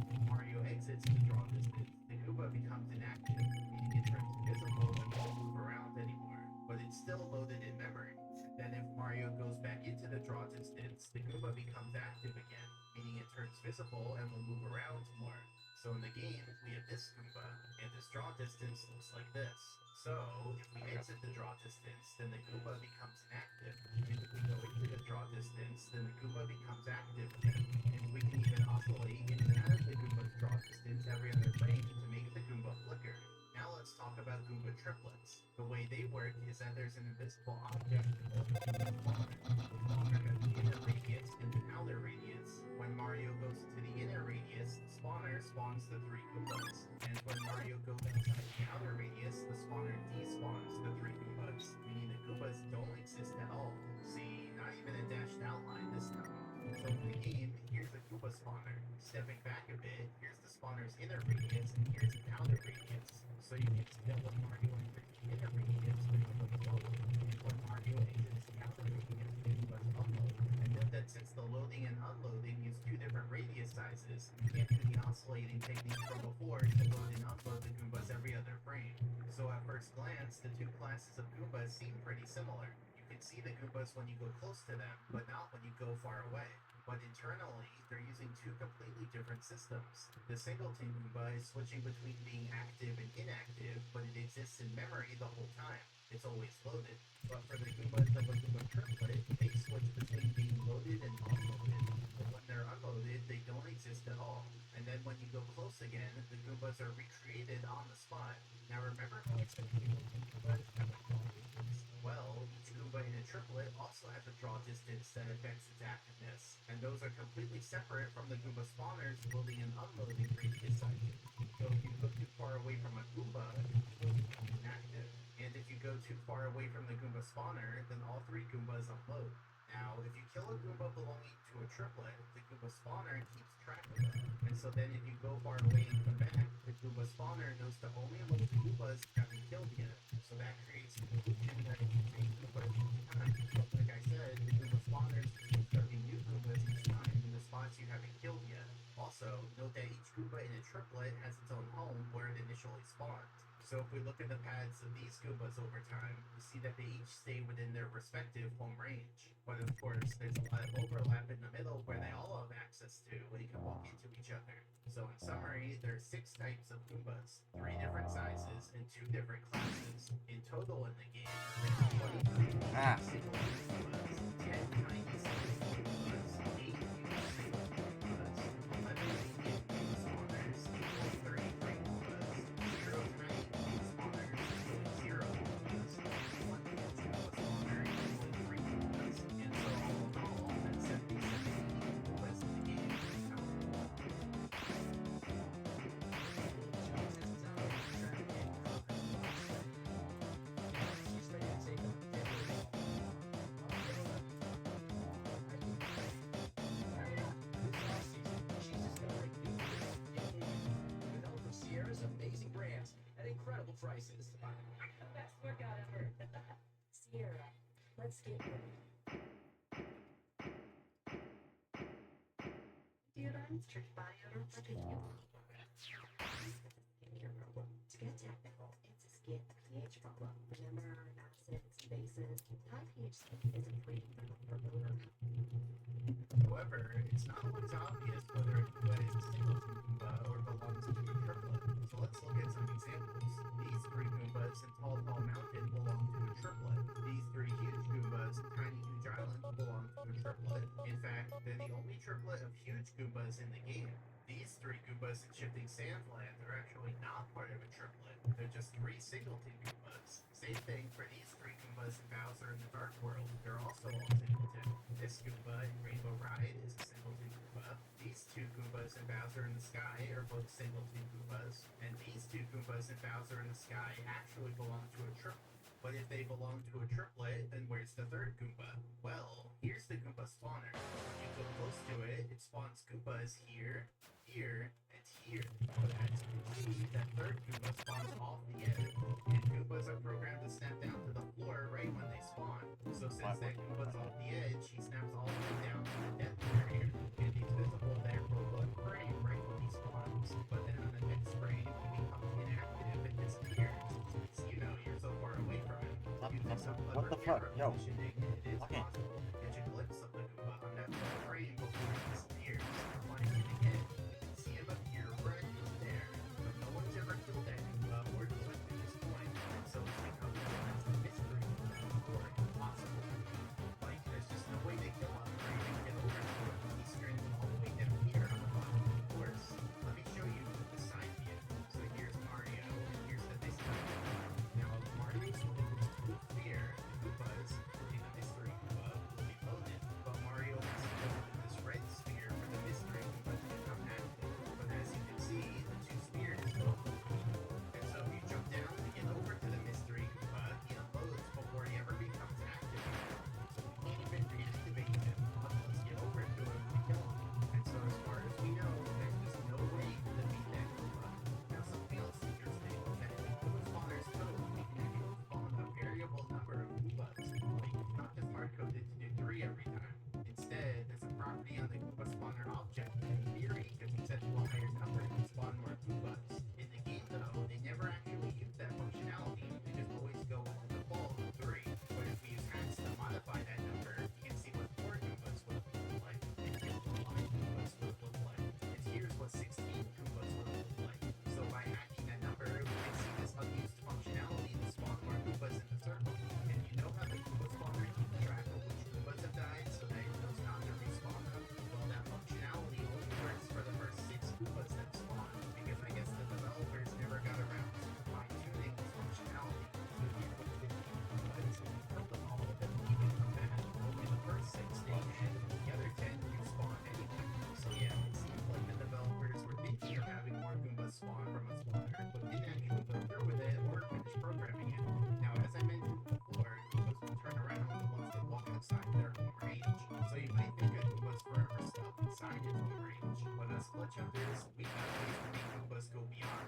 If Mario exits the draw distance, the Goomba becomes inactive, meaning it turns invisible and won't move around anymore. But it's still loaded in memory. Then if Mario goes back into the draw distance, the Goomba becomes active again, meaning it turns visible and will move around more. So in the game, we have this Goomba, and this draw distance looks like this. So, if we exit the draw distance, then the Goomba becomes inactive. And if we go into the draw distance, then the Goomba becomes active again. And we can even oscillate in and out of the Goomba's draw distance every other frame to make the Goomba flicker. Now let's talk about Goomba triplets. The way they work is that there's an invisible object called the Goomba spawner. The spawner has the inner radius and an outer radius. When Mario goes into the inner radius, the spawner spawns the 3 Goombas. And when Mario goes outside the outer radius, the spawner despawns the 3 Goombas, meaning the Goombas don't exist at all. See, not even a dashed outline this time. So in the game, here's the Goomba spawner. Stepping back a bit, here's the spawner's inner radius, and here's the outer radius. So you can see that when Mario enters the inner radius, the Goomba's loaded, and when Mario exits the outer radius, the Goomba's unloaded. And note that since the loading and unloading use 2 different radius sizes, you can't do the oscillating technique from before to load and unload the Goombas every other frame. So at first glance, the 2 classes of Goombas seem pretty similar. You can see the Goombas when you go close to them, but not when you go far away. But internally, they're using 2 completely different systems. The singleton Goomba is switching between being active and inactive, but it exists in memory the whole time. It's always loaded. But for the Goombas of a Goomba triplet, they switch between being loaded and unloaded. But when they're unloaded, they don't exist at all. And then when you go close again, the Goombas are recreated on the spot. Now remember how I said singleton Goombas have a draw distance? Well, each Goomba in a triplet also has a draw distance that affects its activeness. And those are completely separate from the Goomba spawners loading and unloading radius sizes. So if you go too far away from a Goomba, the Goomba becomes inactive. And if you go too far away from the Goomba spawner, then all 3 Goombas unload. Now, if you kill a Goomba belonging to a triplet, the Goomba spawner keeps track of it. And so then if you go far away and come back, the Goomba spawner knows to only load Goombas you haven't killed yet. So that creates an illusion that you can take Goombas each time. But like I said, the Goomba spawners keep starting new Goombas each time in the spots you haven't killed yet. Also, note that each Goomba in a triplet has its own home where it initially spawned. So if we look at the paths of these Goombas over time, we see that they each stay within their respective home range. But of course, there's a lot of overlap in the middle where they all have access to and can walk into each other. So in summary, there are 6 types of Goombas, 3 different sizes and 2 different classes. In total in the game, there are 23 single Goombas, 10 tiny single Goombas, 8 huge single Goombas, 11 medium Goomba spawners, 33 Goombas, 0 tiny Goomba spawners, 0 Goombas, 1 huge Goomba spawner, and 3 Goombas. And so all in all, that's 77 Goombas in the game. Amazing brands at incredible prices. The best workout ever. Sierra, let's get ready. Deodorants, trick body odor, or just skincare problem. To get technical, it's a skin pH problem. Remember, acids, bases. High pH skin isn't waiting for odor. However, it's not always obvious whether a Goomba is a singleton Goomba or belongs to a triplet. So let's look at some examples. These 3 Goombas in Tall Tall Mountain belong to a triplet. These 3 huge Goombas in Tiny Huge Island belong to a triplet. In fact, they're the only triplet of huge Goombas in the game. These 3 Goombas in Shifting Sands Land are actually not part of a triplet. They're just 3 singleton Goombas. Same thing for these 3 Goombas in Bowser in the Dark World. They're also all singleton. This Goomba in Rainbow Ride is a singleton Goomba. These 2 Goombas in Bowser in the Sky are both singleton Goombas. And these 2 Goombas in Bowser in the Sky actually belong to a triplet. But if they belong to a triplet, then where's the 3rd Goomba? Well, here's the Goomba spawner. When you go close to it, it spawns Goombas here, here, and here. But as you can see, that 3rd Goomba spawns off the edge. And Goombas are programmed to snap down to the floor right when they spawn. So since that Goomba's off the edge, he snaps all the way down to the depth barrier. And he's visible there for 1 frame right when he spawns. But then on the next frame, he becomes inactive and disappears. So you know you're so far away from him. Using some What the clever fuck? camera Yo. positioning, it is Okay. possible to catch a glimpse of the Goomba on that 1 frame before he disappears. Flying in again, you can see him appear right there. But no one's ever killed that Goomba or collected his coin, and so it's become known as the mystery or impossible. Like, there's just no way to kill him or even get over to him. He's stranded all the way down here on the bottom of the course. Let me show you the side view. So here's Mario, and here's the mystery. Now, Mario's moved to clear the Goombas, including the mystery Goomba, will be loaded. But Mario has to go with this red sphere for the mystery Goomba to become active. But as you can see, the 2 spheres both move. And so if you jump down to get over to the mystery Goomba, he unloads before he ever becomes active again. So we can't even reactivate him, much less get over to him to kill him. And so as far as we know, there's just no way to defeat that Goomba. Now something else interesting, that in the Goomba spawner's code, we can actually spawn a variable number of Goombas. Like, it's not just hard-coded to do 3 every time. Instead, there's a property on the Goomba spawner object that in theory can be set to a higher number to spawn more Goombas. In the game though, they never actually use that functionality. They just always go with the default of 3. But if we use hacks to modify that number, you can see what 4 Goombas would look like, and here's what 5 Goombas would look like, and here's what 16 Goombas would look like. So by hacking that number, we can see this unused functionality to spawn more Goombas in the circle. And you know how the Goomba spawner keeps track of which Goombas have died so that it knows not to respawn them? Well, that functionality only works for the first 6 Goombas that spawn, because I guess the developers never got around to fine-tuning this functionality. So if you put 15 Goombas and you kill them all, then you can come back. Only the first 6 stay dead, and the other 10 you spawn anyway. So yeah, it seems like the developers were thinking of having more Goombas spawn from a spawner, but didn't actually go through with it or finish programming it. Now, as I mentioned before, Goombas will turn around once they walk outside their home range. So you might think a Goomba's forever stuck inside its home range, but as Glitch Hunters, we got ways to make Goombas go beyond.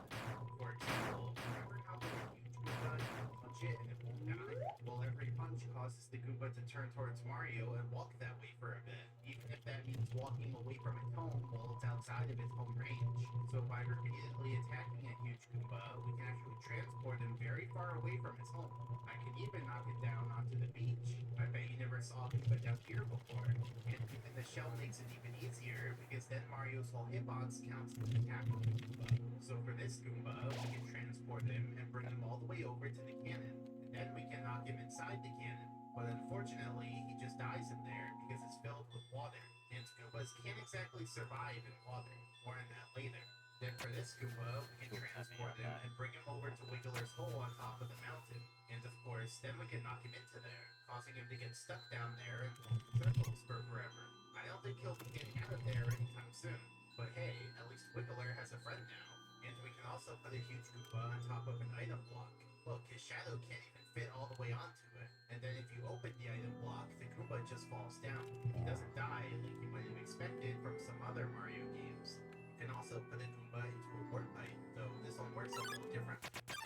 For example, remember how with a huge Goomba you can punch it and it won't die? Well, every punch causes the Goomba to turn towards Mario and walk that way for a bit, even if that means walking away from its home while it's outside of its home range. So by repeatedly attacking a huge Goomba, we can actually transport him very far away from his home. I can even knock it down onto the beach. I bet you never saw a Goomba down here before. And even the shell makes it even easier, because then Mario's whole hitbox counts as the attack of the Goomba. So for this Goomba, we can transport him and bring him all the way over to the cannon. And then we can knock him inside the cannon. But unfortunately, he just dies in there because it's filled with water. And Goombas can't exactly survive in water. More on that later. Then for this Goomba, we can transport him and bring him over to Wiggler's hole on top of the mountain. And of course, then we can knock him into there, causing him to get stuck down there and walk in circles for forever. I don't think he'll be getting out of there anytime soon. But hey, at least Wiggler has a friend now. And we can also put a huge Goomba on top of an item block. Look, his shadow can't even fit all the way onto it. And then if you open the item block, the Goomba just falls down. He doesn't die like you might have expected from some other Mario games. You can also put a Goomba into a warp pipe, though this one works a little different.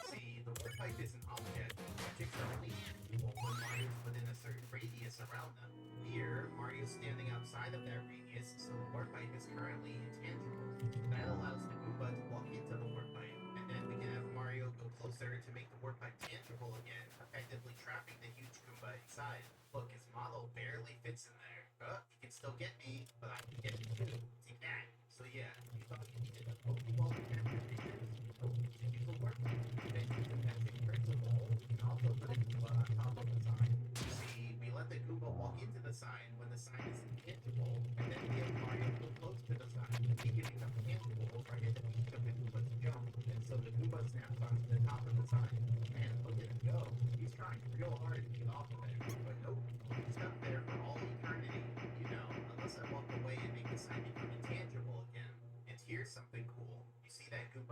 See, the warp pipe is an object, objects are only tangible when Mario's within a certain radius around them. Here, Mario's standing outside of that radius, so the warp pipe is currently intangible. That allows the Goomba to walk into the warp pipe, and then we can have Mario go closer to make the warp pipe tangible again, effectively trapping the huge Goomba inside. Look, his model barely fits in there. He can still get me, but I can get him too. Take that. So yeah, you thought you needed a Pokeball to capture figures, you can use a warp pipe. Then using that same principle, we can also put a Goomba on top of the sign. You see, we let the Goomba walk into the sign when the sign is intangible, and then we have Mario go close to the sign, and he can become tangible right at the peak of the Goomba's jump. And so the Goomba snaps onto the top of the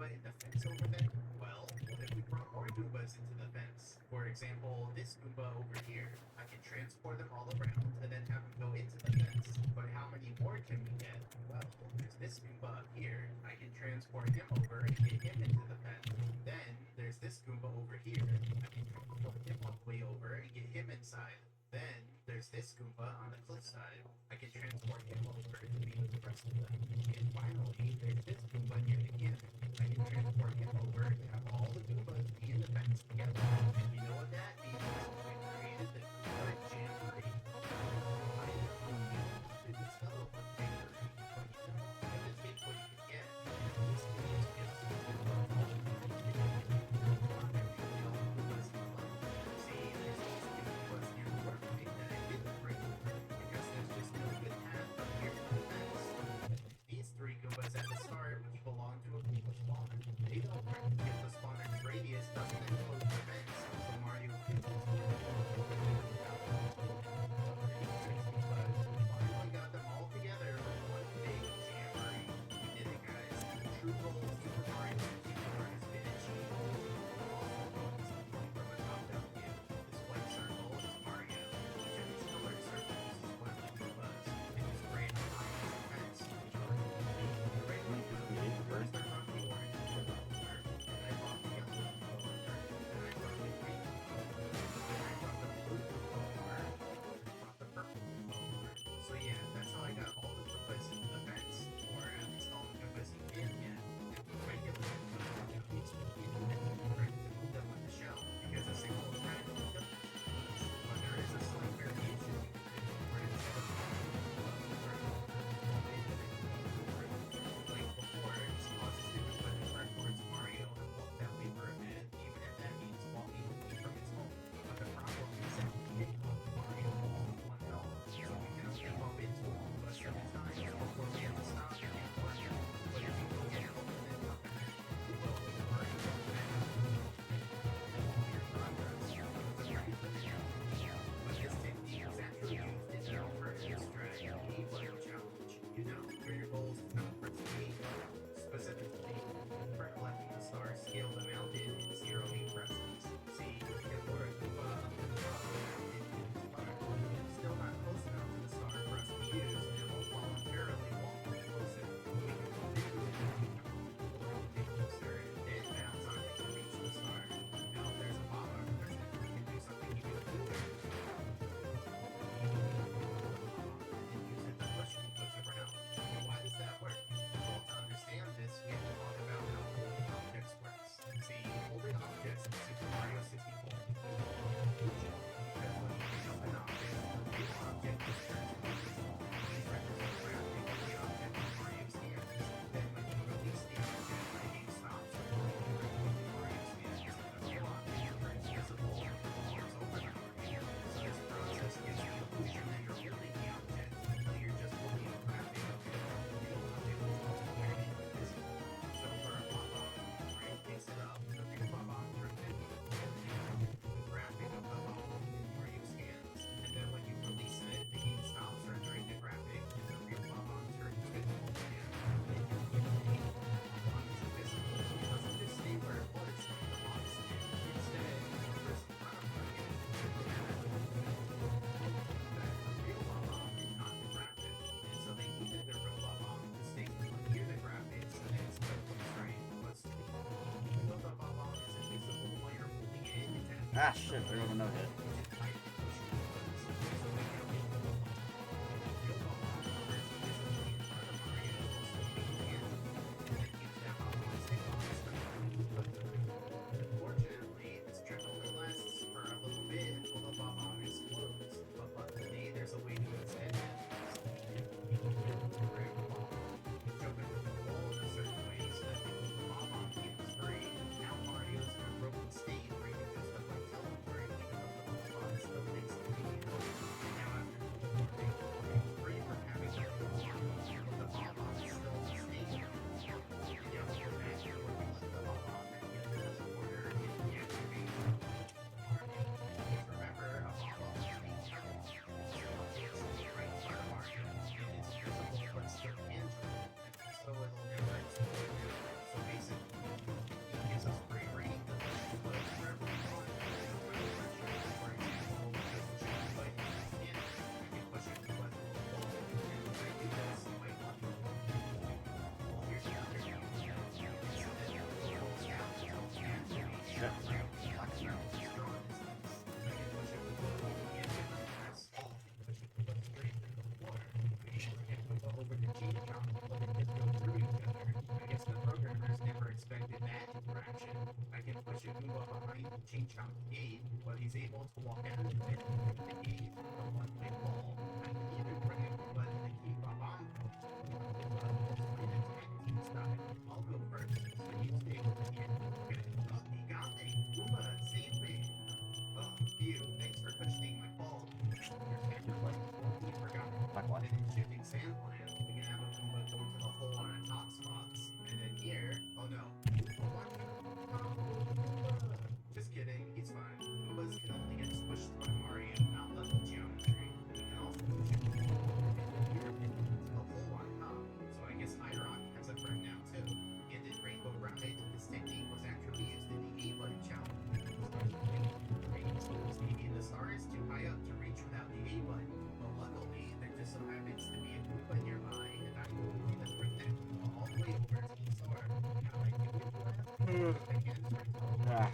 Goomba in the fence over there? Well, what if we brought more Goombas into the fence? For example, this Goomba over here. I can transport them all around and then have them go into the fence. But how many more can we get? Well, there's this Goomba up here. I can transport him over and get him into the fence. Then there's this Goomba over here. I can transport him all the way over and get him inside. Then there's this Goomba on the cliff side. I can transport him over to be with the rest of them. And finally, there's this Goomba near the cannon. I can transport him over and have all the Goombas be in the fence together. And you know what that means? I created the Goomba Jamboree. I did this fellow one Jamboree, but this big what you can get. And this is just See, there's these Goombas here in front of me that I didn't bring over because there's just no good path up here to the fence. These three Goombas at the start, which belong to a Goomba spawner, they don't work if the spawner's radius doesn't enclose the fence, so Mario can finally got them all together with one big jamboree. We did it, guys. True goal of Super Mario 64 has been achieved. Also, focus on from a top-down view. This white circle is Mario. Each of these colored circles is one of the Goombas, and his grand behind the fence. The regular Goombas are from the orange Goomba owner, and I brought the yellow Goomba owner, and I brought the green Goomba owner, and I brought the blue Goomba owner, and I brought the purple Goomba owner. So yeah, that's how I got all the Goombas into the fence, or at least all the Goombas you can get. Regular Goombas are too expensive and trying to move them on the shelf, because a single red doesn't but there is a slight variation you can do where instead of like before, this causes the Goomba to turn towards Mario and walk that way for a bit, even if that means walking away from its home. But the problem is that we can't help Mario with one health, so we can only bump into a Goomba 7 times before we have to stop and get one. But if we go and help and then come back, Goomba will already come back. All your progress, it's a pretty linear. But this technique is actually used in our first strategy level challenge. You know, where your goal is to count for speed. Specifically, for collecting the stars, scale the mountain in 0 8 presses. See, you can lure a Goomba up to the top of the mountain in the star. It's still not close enough to the star for us to use, and it will voluntarily walk very close to it. We can continue to lure it get closer and then bounce on it to reach the star. Now, if there's a Baba present, we can do something even cooler. And use it to push Goombas around. Well, why does that work? Well, to understand this, we have to talk about how holding objects works. See, holding objects in Super Mario 64 is crucial because when you jump an object, the real object is turned invisible. These represent grabbing the object in Mario's hands. Then when you release the object, the game stops recording directly in Mario's hands. The real object turns visible and performs over the Mario. So this process gives the illusion that you're holding the object, but you're just holding a graphic of it. The real object is temporarily invisible. So for a pop-up, Mario picks it up, the real pop-up turns into the graphic of the pop-up in Mario's hands. And then when you release it, the game stops rendering the graphic, and the real pop-up turns visible again. And you can see the pop-up is invisible. It doesn't just stay where it was when the box did. Instead, it hovers in front of Mario, and the real pop-up is not the graphic. And so they needed the real pop-up to stay near the graphics, and then still looks right. But still, even though the pop-up is invisible while you're holding it, it's actually Ah, shit, there goes a no-hit. Unfortunately, this trick only lasts for a little bit until the bomb is closed. But luckily, there's a way to extend it. You can jump into the wall in a certain way so that the bomb becomes free. Now Mario's in a broken state where he can just teleport even though the shit. I guess the programmers never expected that interaction. I can push a Goomba behind the chain chomp gate, but he's able to walk out of it and break the gate with a one-way wall. I can even bring a Goomba to the key bomb. I'll go first, so you stay over here. Okay. Oh, he got me! Goomba, save me! Oh, phew, thanks for cushioning my fall. Your standard was you forgot. Like what? And in shifting sand land, we can have a Goomba go to the hole on our top spots. And then here, oh no. Just kidding, he's fine. Goombas can only get squished by Mario, not level geometry. We can also push it to the hole on top. So I guess Hydron has a friend now too. And in Rainbow Ride, this technique was actually used in the A-button challenge. Maybe the star is too high up to reach without the A-button. But luckily, there just so happens to be a Goomba nearby, and I'm going to bring that Goomba all the way over to the star. Now I can do it. Ah.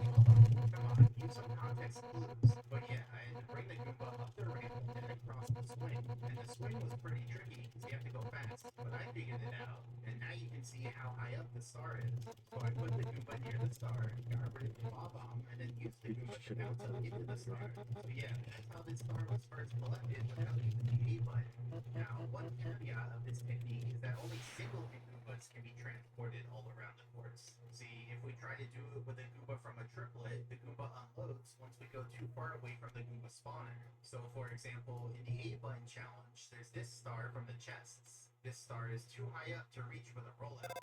Come on, use some context clues. But yeah, I had to bring the Goomba up the ramp and then across the swing. And the swing was pretty tricky because you have to go fast. But I figured it out. And now you can see how high up the star is. So I put the Goomba near the star, got rid of the bomb, and then used the Goomba to bounce up into the star. So yeah, that's how this star was first collected without using the A button. Now, one caveat of this technique is that only single hit Goombas can be transported all around the course. See, if we try to do it with a Goomba from a triplet, the Goomba unloads once we go too far away from the Goomba spawner. So for example, in the A button challenge, there's this star from the chests. This star is too high up to reach with a rollout.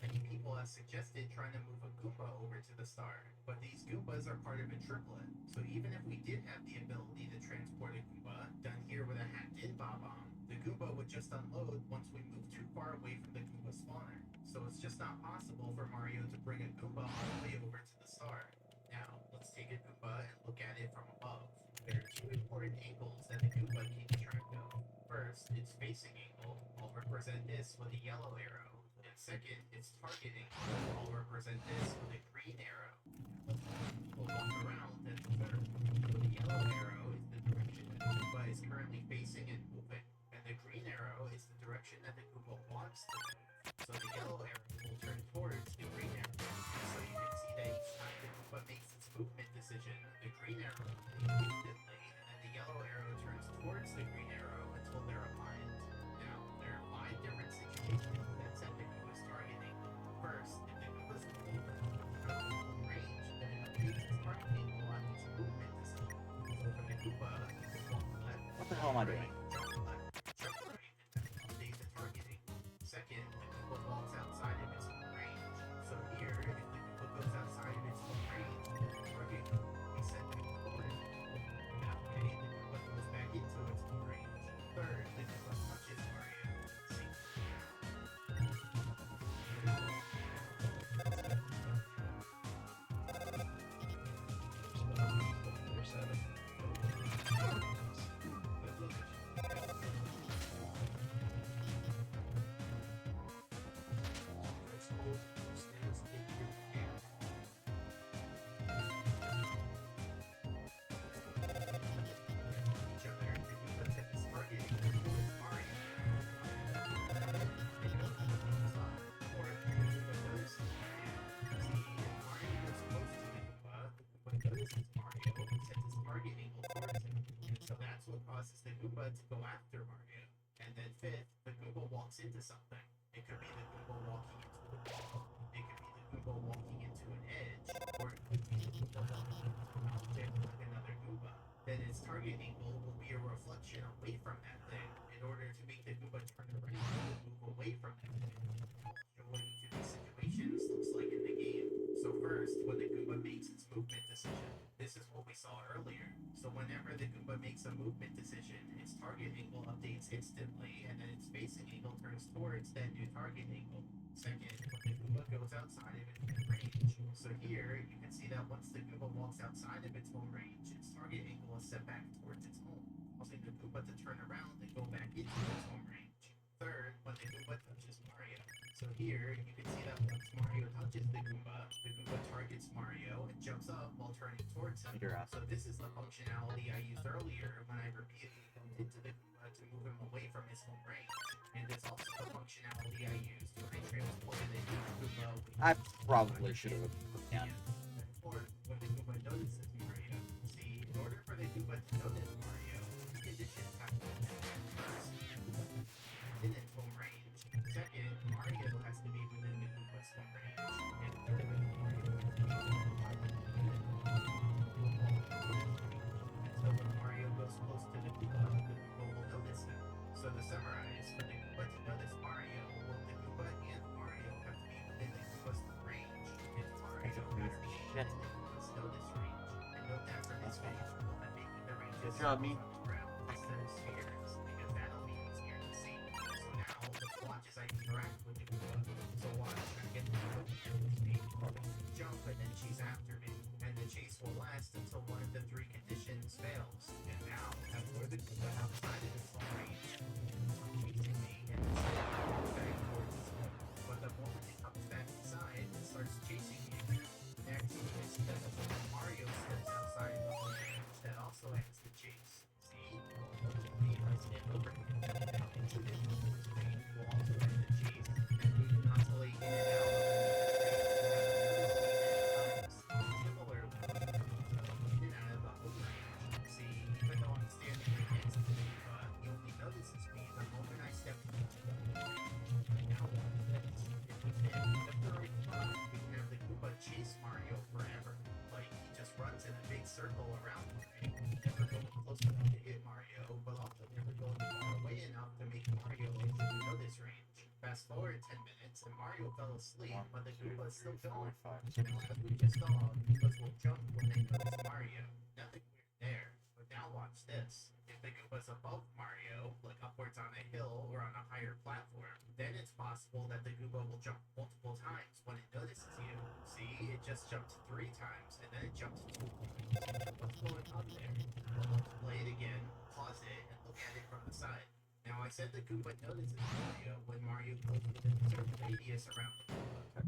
Many people have suggested trying to move a Goomba over to the star, but these Goombas are part of a triplet. So even if we did have the ability to transport a Goomba, done here with a hacked-in bomb, the Goomba would just unload once we move too far away from the Goomba spawner. So it's just not possible for Mario to bring a Goomba all the way over to the star. Now, let's take a Goomba and look at it from above. There are two important angles that the Goomba keeps track of. First, its facing angle. I'll represent this with a yellow arrow. And second, its target angle. I'll represent this with a green arrow. We'll walk around and observe. The yellow arrow is the direction that the Goomba is currently facing and moving. And the green arrow is the direction that the Goomba wants to move. So the yellow arrow will turn towards the green arrow. So you can see that each time the Goomba makes its movement decision, the green arrow will move instantly, and then the yellow arrow turns towards the green arrow until they're aligned. Now, there are 5 different situations that set the Goomba's target angle. First, if the Goomba's moving from range, then it updates its target angle on each movement decision. So for the Goomba, it will walk left. What the hell am I doing? Jump left, jump right, and then update the target angle. Second, the Goomba walks outside of its own range. So here, if the Goomba goes outside of its own range, then the target will be set to forward. That way, the Goomba goes back into its own range. Third, the Goomba touches Mario. See? So that's what causes the Goomba to go after Mario. And then fifth, the Goomba walks into something. It could be the Goomba walking into the wall, it could be the Goomba walking into an edge, or it could be the Goomba walking into an object with another Goomba. Then its target angle will be a reflection away from that thing in order to make the Goomba turn around and move away from that thing. Show what each of these situations looks like in the game. So first, when the Goomba makes its movement decision, this is what we saw earlier. So whenever the Goomba makes a movement decision, its target angle updates instantly, and then its facing angle turns towards that new target angle. Second, when the Goomba goes outside of its own range. So here, you can see that once the Goomba walks outside of its own range, its target angle is set back towards its home, causing the Goomba to turn around and go back into its home range. Third, when the Goomba touches Mario. So here, you can see that once Mario touches the Goomba hits Mario and jumps up while turning towards him. Peter asked. So this is the functionality I used earlier when I repeatedly bumped into the Goomba to move him away from his home range. And it's also the functionality I used when I transported a Goomba away I probably should have again. or when the Goomba notices Mario. See, in order for the Goomba to notice Mario, the conditions have to be met. First, in its home range. Second, Mario has to be within the Goomba's home range. And third, Mario has to be within 5 feet of the Goomba. And so when Mario goes close to the Goomba will notice him. So to summarize, for the Goomba to notice Mario, both the Goomba and Mario have to be within the Goomba's range. And Mario has to be within the Goomba's notice range. And note that for this phase, we'll be making the ranges Good job, me. on the ground instead of spheres, because that'll be easier to see. So now, let's watch as I interact with the Goomba. So watch, I get the Goomba to notice me, jump, and then chase after me. And the chase will last until one of the 3 conditions fails. And now, I lure the Goomba outside of its home range, chasing me, and it's back towards its home. But the moment it comes back inside, it starts chasing me again. Next, you can see that the moment Mario steps outside of the home range, that also ends the chase. See? If I stand over him, now into this range will also end the chase, and we can oscillate in and out of the similar in and out of the home range. See, even though I'm standing right next to the Goomba, he only notices me the moment I step into the home range. Now watch this. If we stand in the right spot, we can have the Goomba chase Mario forever. Like, he just runs in a big circle around Mario, never going close enough to hit Mario, but also never going far away enough to make Mario into the notice range. Fast forward 10 minutes, and Mario fell asleep, but the Goomba is still going. Now, as we just saw, Goombas will jump when they notice Mario. Nothing weird there. But now watch this. If the Goomba's above Mario, like upwards on a hill or on a higher platform, then it's possible that the Goomba will jump multiple times when it notices you. See, it just jumped 3 times, and then it jumped 2 times. What's going on there? Well, let's play it again, pause it, and look at it from the side. Now, I said the Goomba notices Mario when Mario goes within a certain radius around the Goomba, but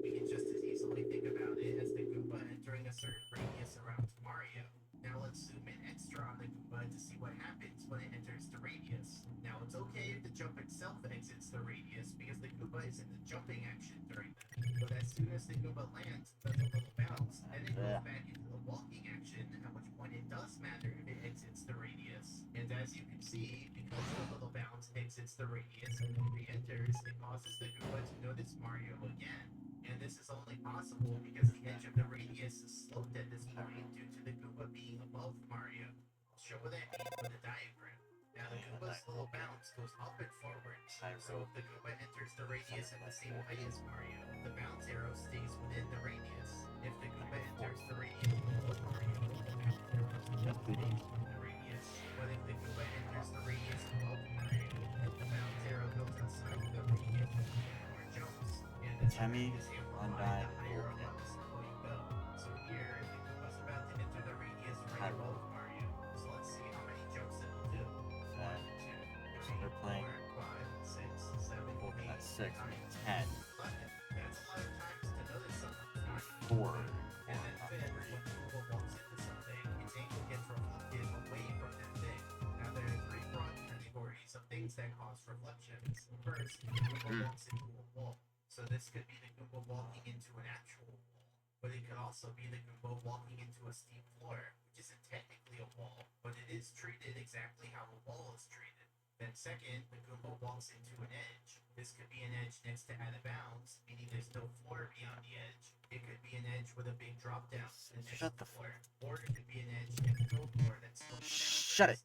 we can just as easily think about it as the Goomba entering a certain radius around Mario. Now let's zoom in extra on the Goomba to see what happens when it enters the radius. Now it's okay if the jump itself exits the radius because the Goomba is in the jumping action during that. But as soon as the Goomba lands, does a little bounce, then it goes back into the walking action, at which point it does matter if it exits the radius. And as you can see, because the little bounce exits the radius and then re-enters, it causes the Goomba to notice Mario again. And this is only possible because the edge of the radius is sloped at this point due to the Goomba being above Mario. I'll show what I mean with a diagram. Now the Goomba's little bounce goes up and forwards. So if the Goomba enters the radius at the same height as Mario, the bounce arrow stays within the radius. If the Goomba enters the radius below Mario, the bounce arrow stays within the radius. But if the Goomba enters the radius above Mario, then the bounce arrow goes outside the radius or jumps. And the Timmy is amplified undied the higher up on the circle you go. So here, the Goomba's about to enter the radius right above Mario. So let's see how many jumps it will do. 1, 2, 3, We're playing 4, 5, 6, 7, 8, That's 6, 9, 10, 11. That's a lot of times to notice something. 4. And then fifth, when the Goomba walks into something, its angle gets reflected away from that thing. Now there are 3 broad categories of things that cause reflections. First, the Goomba walks into a wall. So this could be the Goomba walking into an actual wall. But it could also be the Goomba walking into a steep floor, which isn't technically a wall, but it is treated exactly how a wall is treated. Then second, the Goomba walks into an edge. This could be an edge next to out of bounds, meaning there's no floor beyond the edge. It could be an edge with a big drop down to the next Shut the floor. Or it could be an edge next to a floor that's sloped down. Shut it.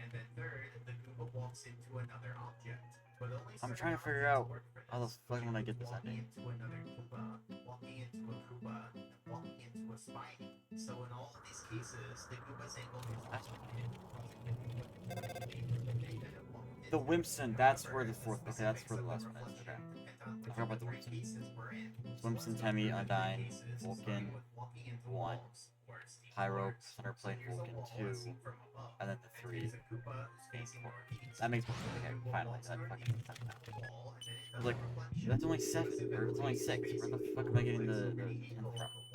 And then third, the Goomba walks into another object. But only I'm certain trying to figure objects out work for how the this. fuck am I gonna get this Walking ending. into another Goomba, walking into a Goomba, and walking into a Spiny. So in all of these cases, the Goomba's angle is reflected, causing the Goomba to rotate from the thing that it walked into. The Wimpson, that's where the However, fourth. Okay, that's specifics where the of last one is. reflection Okay. depend on which forgot of about the the 3 cases we're in. Wimpson, So Temmie, in the Undyne, cases, Vulcan, starting with walking into 1, walls or steep Pyro, floors. Center So Plate, here's a Vulcan, wall 2, seen from above. and then the 3. There's a Koopa who's facing northeast. That makes more sense. Okay, Goomba finally, walks that fucking northeast sense into now. the wall, and then it I was does like, a reflection. that's only 7, or it's only 6. Where the fuck am I getting the 10 from?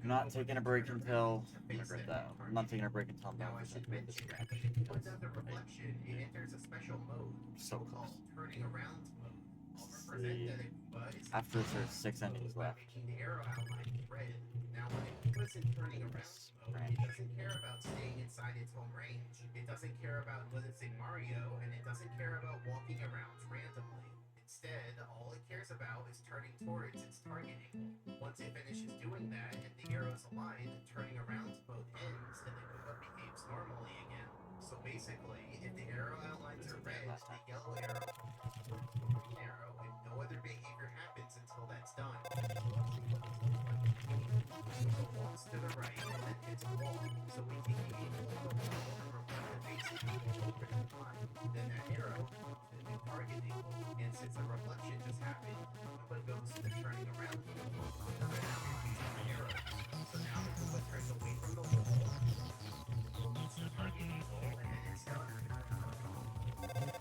I'm not taking a break until. I regret that. I'm not taking a break until I'm done Now, I with should this. mention that when it opens up the reflection, it enters a special mode So called close. turning around mode. I'll This is represent the- that a Goomba is After this, there's 6 enemies by left. making the arrow outline red. Now, when a Goomba's in turning around mode, it doesn't care about staying inside its home range. It doesn't care about noticing Mario, and it doesn't care about walking around randomly. Instead, all it cares about is turning towards its targeting. Once it finishes doing that and the arrows align, turning around mode ends and the Goomba behaves normally again. So basically, if the arrow outlines are red, the yellow arrow, the green arrow, and no other behavior happens until that's done. Goomba walks to the right and then hits a wall. So we take the angle of the wall and reflect the face of the wall over the line. Then that arrow becomes the new target angle. And since the reflection just happened, Goomba goes to the turning around mode. The red outlines are the arrows. So now the Goomba turns away from the wall, meets the target angle, and then it's done. And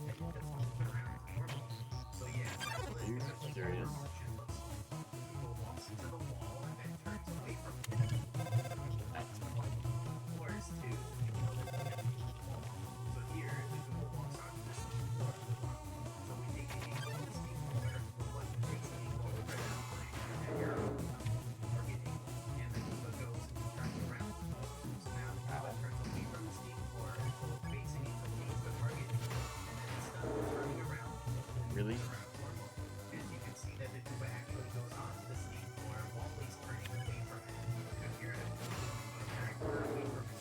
it just moves around normally. So yeah, that's what Are you the serious? reflection looks like. Goomba walks into the wall and then turns away from it. Floors too. So here, the Goomba walks onto the steep floor. So we take the angle of the steep floor, reflect the facing angle over that line, and that arrow becomes the target angle. And the Goomba goes to turn around. So now the Goomba turns away from the steep floor until the facing angle meets the target angle. And then it's done turning around. Really? Around normal. And you can see that the Goomba actually goes onto the steep floor while he's turning away from it. Because you're at a Goomba very far away from his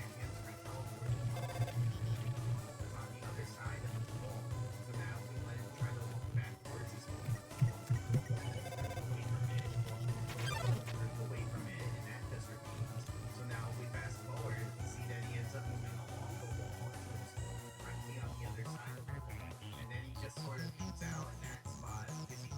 and he has to re-teleport on the other side of the wall. So now we let him try to walk back towards his wall. Away from it, and that just repeats. So now if we fast forward, we see that he ends up moving along the wall until he's directly on the other side of it. And then he just sort of moves out in that spot because he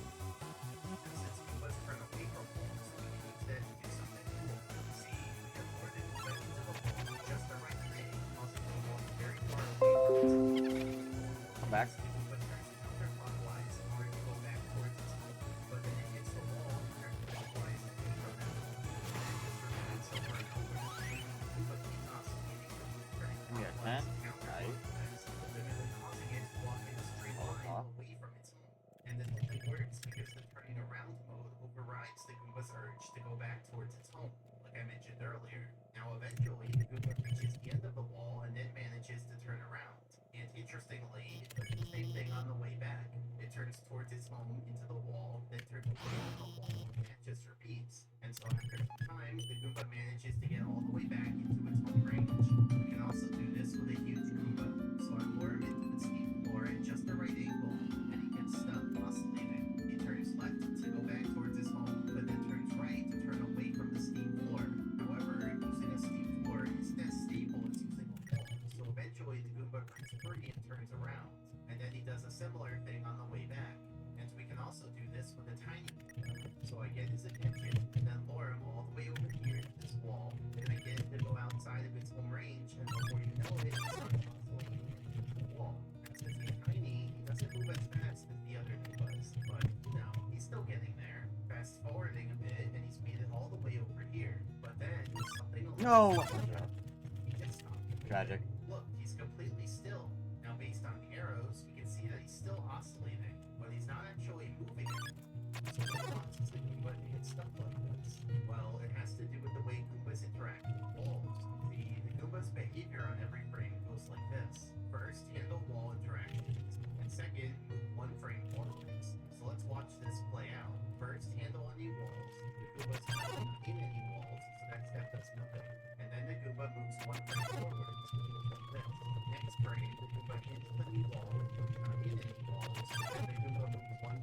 since Goombas turn away from walls, we can use that to do something cool. See, we have lured the Goomba into the wall just the right way, causing the wall very far away from its Come back. The Goomba turns counterclockwise in order to go back towards its home, but then it hits the wall and turns clockwise away from that wall. And it just repeats over and over. The Goomba keeps oscillating to move turning Yeah, clockwise man. and counterclockwise, literally causing it to walk in a straight line away from its home. And this only works because the turning around mode overrides the Goomba's urge to go back towards its home, like I mentioned earlier. Now eventually, the Goomba reaches the end of the wall and then manages to turn around. And interestingly, it does the same thing on the way back. It turns towards its home into the wall, then turns away from the wall, and it just repeats. And so after some time, the Goomba manages to get all the way back into its home range. We can also do this with a huge Goomba. So I lure him into the steep floor at just the right angle, and he gets stuck oscillating. He turns left to go back towards his home, but then turns right to turn away from the steep floor. However, using a steep floor isn't as stable as using a wall, so eventually the Goomba breaks free and turns around. And then he does a similar thing on the way back. And we can also do this with a tiny Goomba. So I get his attention, and then lure him all the way over here to this wall, and I get him to go outside of its home range, and before you know it, he's on oscillating into the wall. And since he's tiny, he doesn't move as fast as the other Goombas, but, he's still getting there. Fast forwarding a bit, and he's made it all the way over here. But then, something a little No! he just stopped. Tragic. Look, he's completely still. Now, based on the arrows, we can see that he's still oscillating, but he's not actually moving anymore. So what causes the Goomba to get stuck like this? Well, it has to do with the way Goombas interact with walls. The Goomba's behavior on every frame goes like this. First, handle wall interactions, and second, move one frame forwards. So let's watch this play out. First, handle any walls. The Goomba's not in any walls, so that does nothing. And then the Goomba moves one frame forwards, which goes like this. Next frame, the Goomba hits any wall, not in any walls, and the Goomba moves one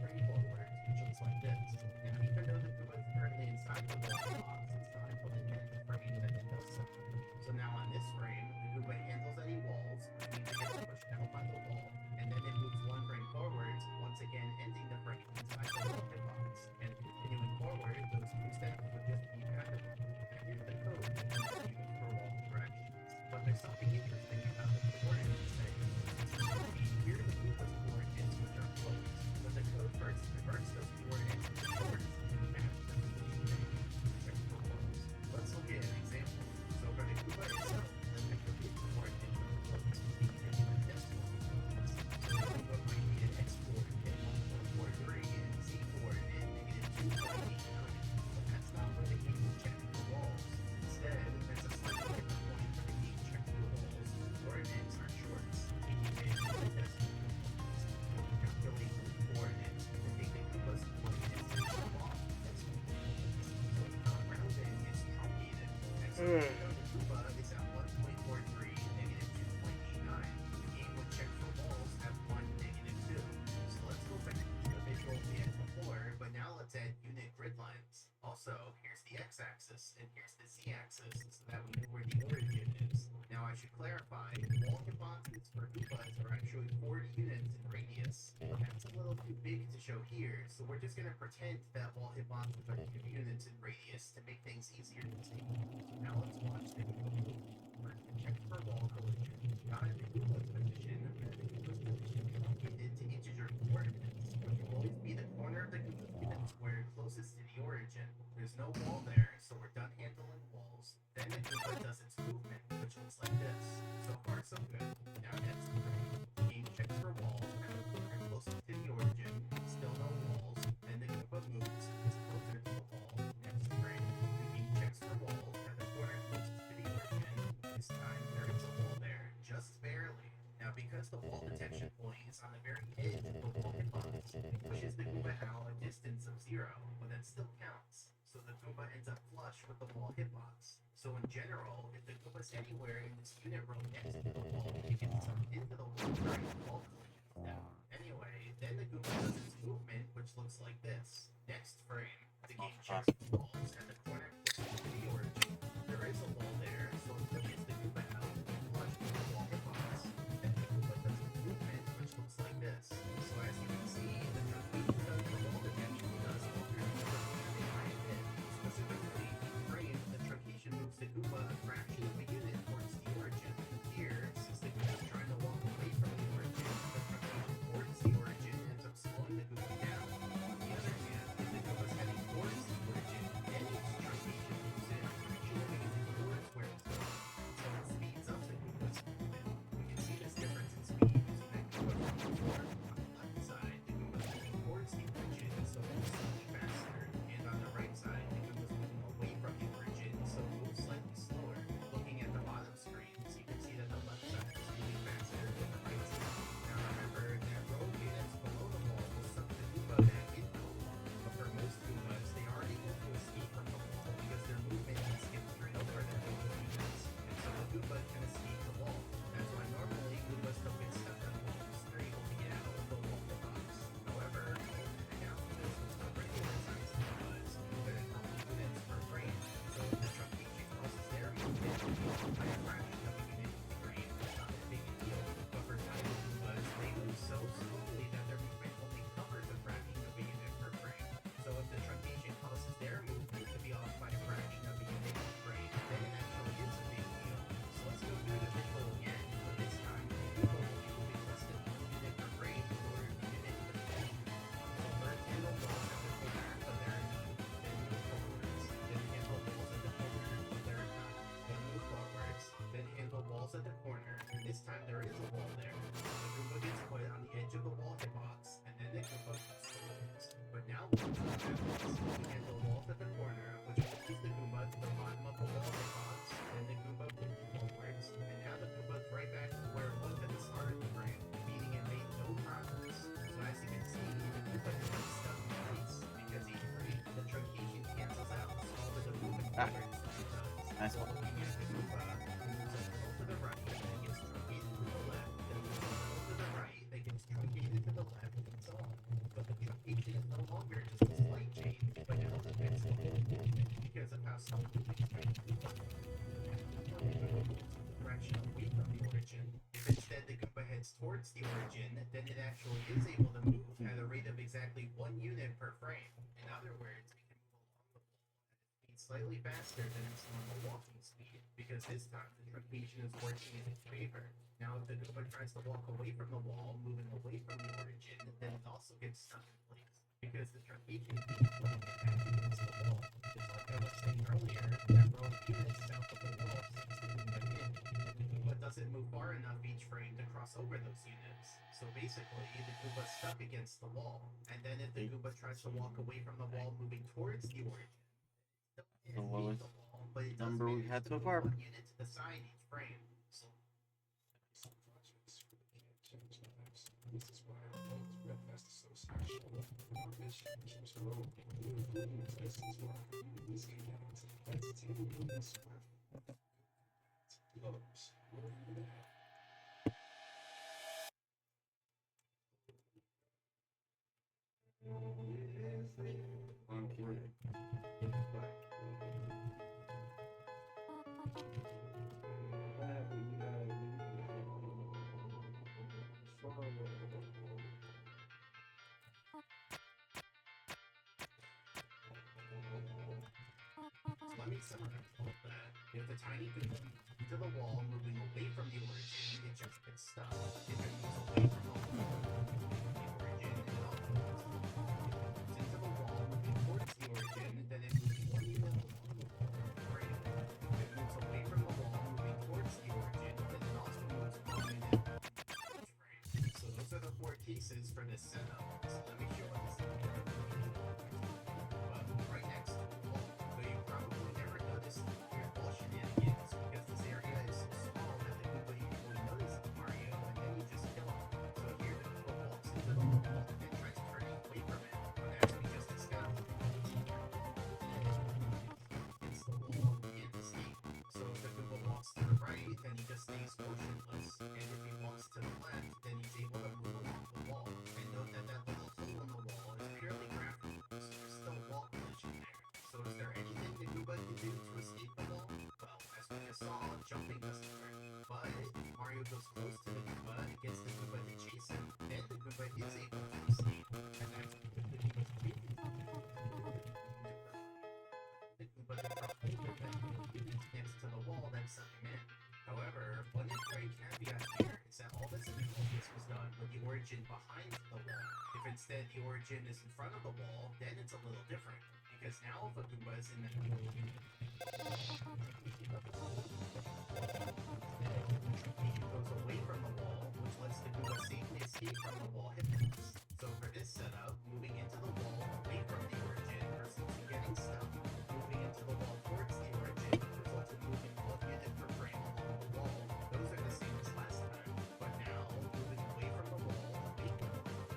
there's something interesting about the coordinates that here the Goomba's coordinates, which are closed, but the code first converts those coordinates to coordinates after the check for walls. Let's look at an example. So for the Goomba itself, the coordinate closed, being taken as this one. So the Goomba might be an X coordinate, 1.43, and Z coordinate, -2.89. But that's not where the game will check for walls. Instead, there's a slightly different point for the game check for walls. Coordinates are shorts, meaning they include decimal points. Calculate the coordinates to take the Goomba's coordinates and the wall decimal points. So it's not rounded, it's truncated. And so even though the Goomba is at 1.43, -2.89, the game would check for walls at 1, -2. So let's go back to the visual we had before, but now let's add unit grid lines. Also, here's the x-axis, and here's the z-axis, so that we know where the origin is. Now I should clarify, wall hitboxes for Goombas are actually 40 units in radius. That's a little too big to show here, so we're just going to pretend that wall hitboxes are 2 units in radius to make things easier to see. So now let's watch the Goomba move. First, to check for wall collision, not in the Goomba's position, but the Goomba's position truncated to integer coordinates, which will always be the corner of the Goomba's unit square closest to the origin. There's no wall there, so we're done handling walls. Then the Goomba does its movement, which looks like this. So far, so good. Now next frame, the game checks for walls at the corner closest to the origin. Still no walls. Then the Goomba moves, is closer to the wall. Next frame, the game checks for walls at the corner closest to the origin. This time, there is a wall there, just barely. Now, because the wall detection point is on the very edge of the wall hitbox, it pushes the Goomba out a distance of 0, but that still counts. So the Goomba ends up flush with the wall hitbox. So in general, if the Goomba's anywhere in this unit row next to the wall, it gets sucked into the wall during the wall collision step. Anyway, then the Goomba does its movement, which looks like this. Next frame, the game checks for walls at the corner closest to the origin. There is a wall there, so it pushes the Goomba out and flush with the wall hitbox. Then the Goomba does its movement, which looks like this. So as you can see, the truncation of the wall detection does alter the Goomba's quite a bit. Specifically, each frame, the truncation moves the Goomba a fraction of a unit towards the origin. Here, since the Goomba's trying to walk away from the origin, the truncation towards the origin ends up slowing the Goomba down. On the other hand, if the Goomba's heading towards the origin, then its truncation moves it a fraction of a unit towards where it's going. So it speeds up the Goomba's movement. We can see this difference in speed using that Goomba from before. On the left side, the Goomba's moving towards the origin, so it moves slightly faster. And on the right side, the Goomba's moving away from the origin, so it moves slightly slower. Looking at the bottom screens, you can see that the left side is moving faster than the right side. Now remember, that row of units below the wall will suck the Goomba back into the wall. But for most Goombas, they are able to escape from the wall because their movement can skip straight over the Goomba units. And so the Goomba can escape the wall. That's why normally Goombas don't get stuck on walls. They're able to get out of the wall box. However, analysis for regular sized Goombas move at a couple units per frame. So if the truncation causes their movement to be off by a fraction of a unit each frame, it's not that big a deal. But for tiny Goombas, they move so slowly that their movement only covers a fraction of a unit per frame. So if the truncation causes their movement to be off by a fraction of a unit each frame, then it actually is a big deal. So let's go through the visual again, but this time the Goomba will be moving less than 1 unit per frame in order to get into the position. So first handle walls at the corner, but there are none. Then move forwards. Then handle walls at the corner, but there are none. Then move forwards. Then handle walls at the corner, and this time there is a wall there. The Goomba gets put on the edge of the wall hitbox, and then the Goomba moves forwards. But now look at what happens. We handle walls at the corner, which pushes the Goomba to the bottom of the wall hitbox, and the Goomba moves forwards. And now the Goomba's right back to where it was at the start of the frame, meaning it made no progress. So as you can see, the Goomba is like stuck in place, because each frame, the truncation cancels out all of the movement patterns that it does. Nice So one. looking at the Goomba, it moves a little to the right, then it gets truncated to the left, then it moves a little to the right, then it gets truncated to the left, and so on. But the truncation is no longer just a slight change, but now it affects the whole movement because of how slow the movement is. Direction away from the origin. If instead the Goomba heads towards the origin, then it actually is able to move at a rate of exactly 1 unit per frame. In other words, it can move along the wall at a speed it's slightly faster than its normal walking speed, because this time the truncation is working in its favor. Now if the Goomba tries to walk away from the wall, moving away from the origin, then it also gets stuck in place, because the truncation is pulling it back against the wall. Just like I was saying earlier, that row of units south of the wall seems to move back in, and the Goomba doesn't move far enough each frame to cross over those units. So basically, the Goomba's stuck against the wall, and then if the Goomba tries to walk away from the wall moving towards the origin, The lowest but it does number we've manage had to so move far. one unit to the side each frame. So Some projects really can't change lives. This is why our goal is Redfest Association. Our mission keeps growing. We're bringing places where our communities can connect. Let's take this with loves. We're here to help. let me summarize all of that. If the tiny Goomba moves to the wall, moving away from the origin, it just gets stuck. If it moves away from the wall, moving the origin, it also moves into the wall, moving towards the origin, then it moves one unit along the wall. Right. If it moves away from the wall, moving towards the origin, then it also moves one unit along each frame. So those are the 4 cases for this setup. So let me show what this is. Right next to the wall. So you probably never noticed weird wall shenanigans because this area is so small that the Goomba usually notices Mario and then you just kill him. So here the Goomba walks into the wall and tries turning away from it, but as we just discussed, it's the wall and escape. So if the Goomba walks to the right, then he just stays motionless, and if he walks to the left, then he's able to move along the wall. And note that that little hole in the wall is purely graphical, so there's still wall collision there. So is there anything the Goomba can do to escape the wall? Well, as we just saw, jumping doesn't work. But if Mario goes close to the Goomba and gets the Goomba to chase him, then the Goomba is able to escape. And that's because the Goomba's breathing. The Goomba can drop over that little unit next to the wall that suck him in. However, one important caveat here is that all this analysis was done with the origin behind the wall. If instead the origin is in front of the wall, then it's a little different. Because now if a Goomba is in that little unit, it goes away from the wall, which lets the Goomba safely escape from the wall hitbox. So for this setup, moving into the wall away from the origin versus getting stuck, moving into the wall towards the origin results in moving one unit per frame along the wall. Those are the same as last time, but now moving away from the wall, away from the wall,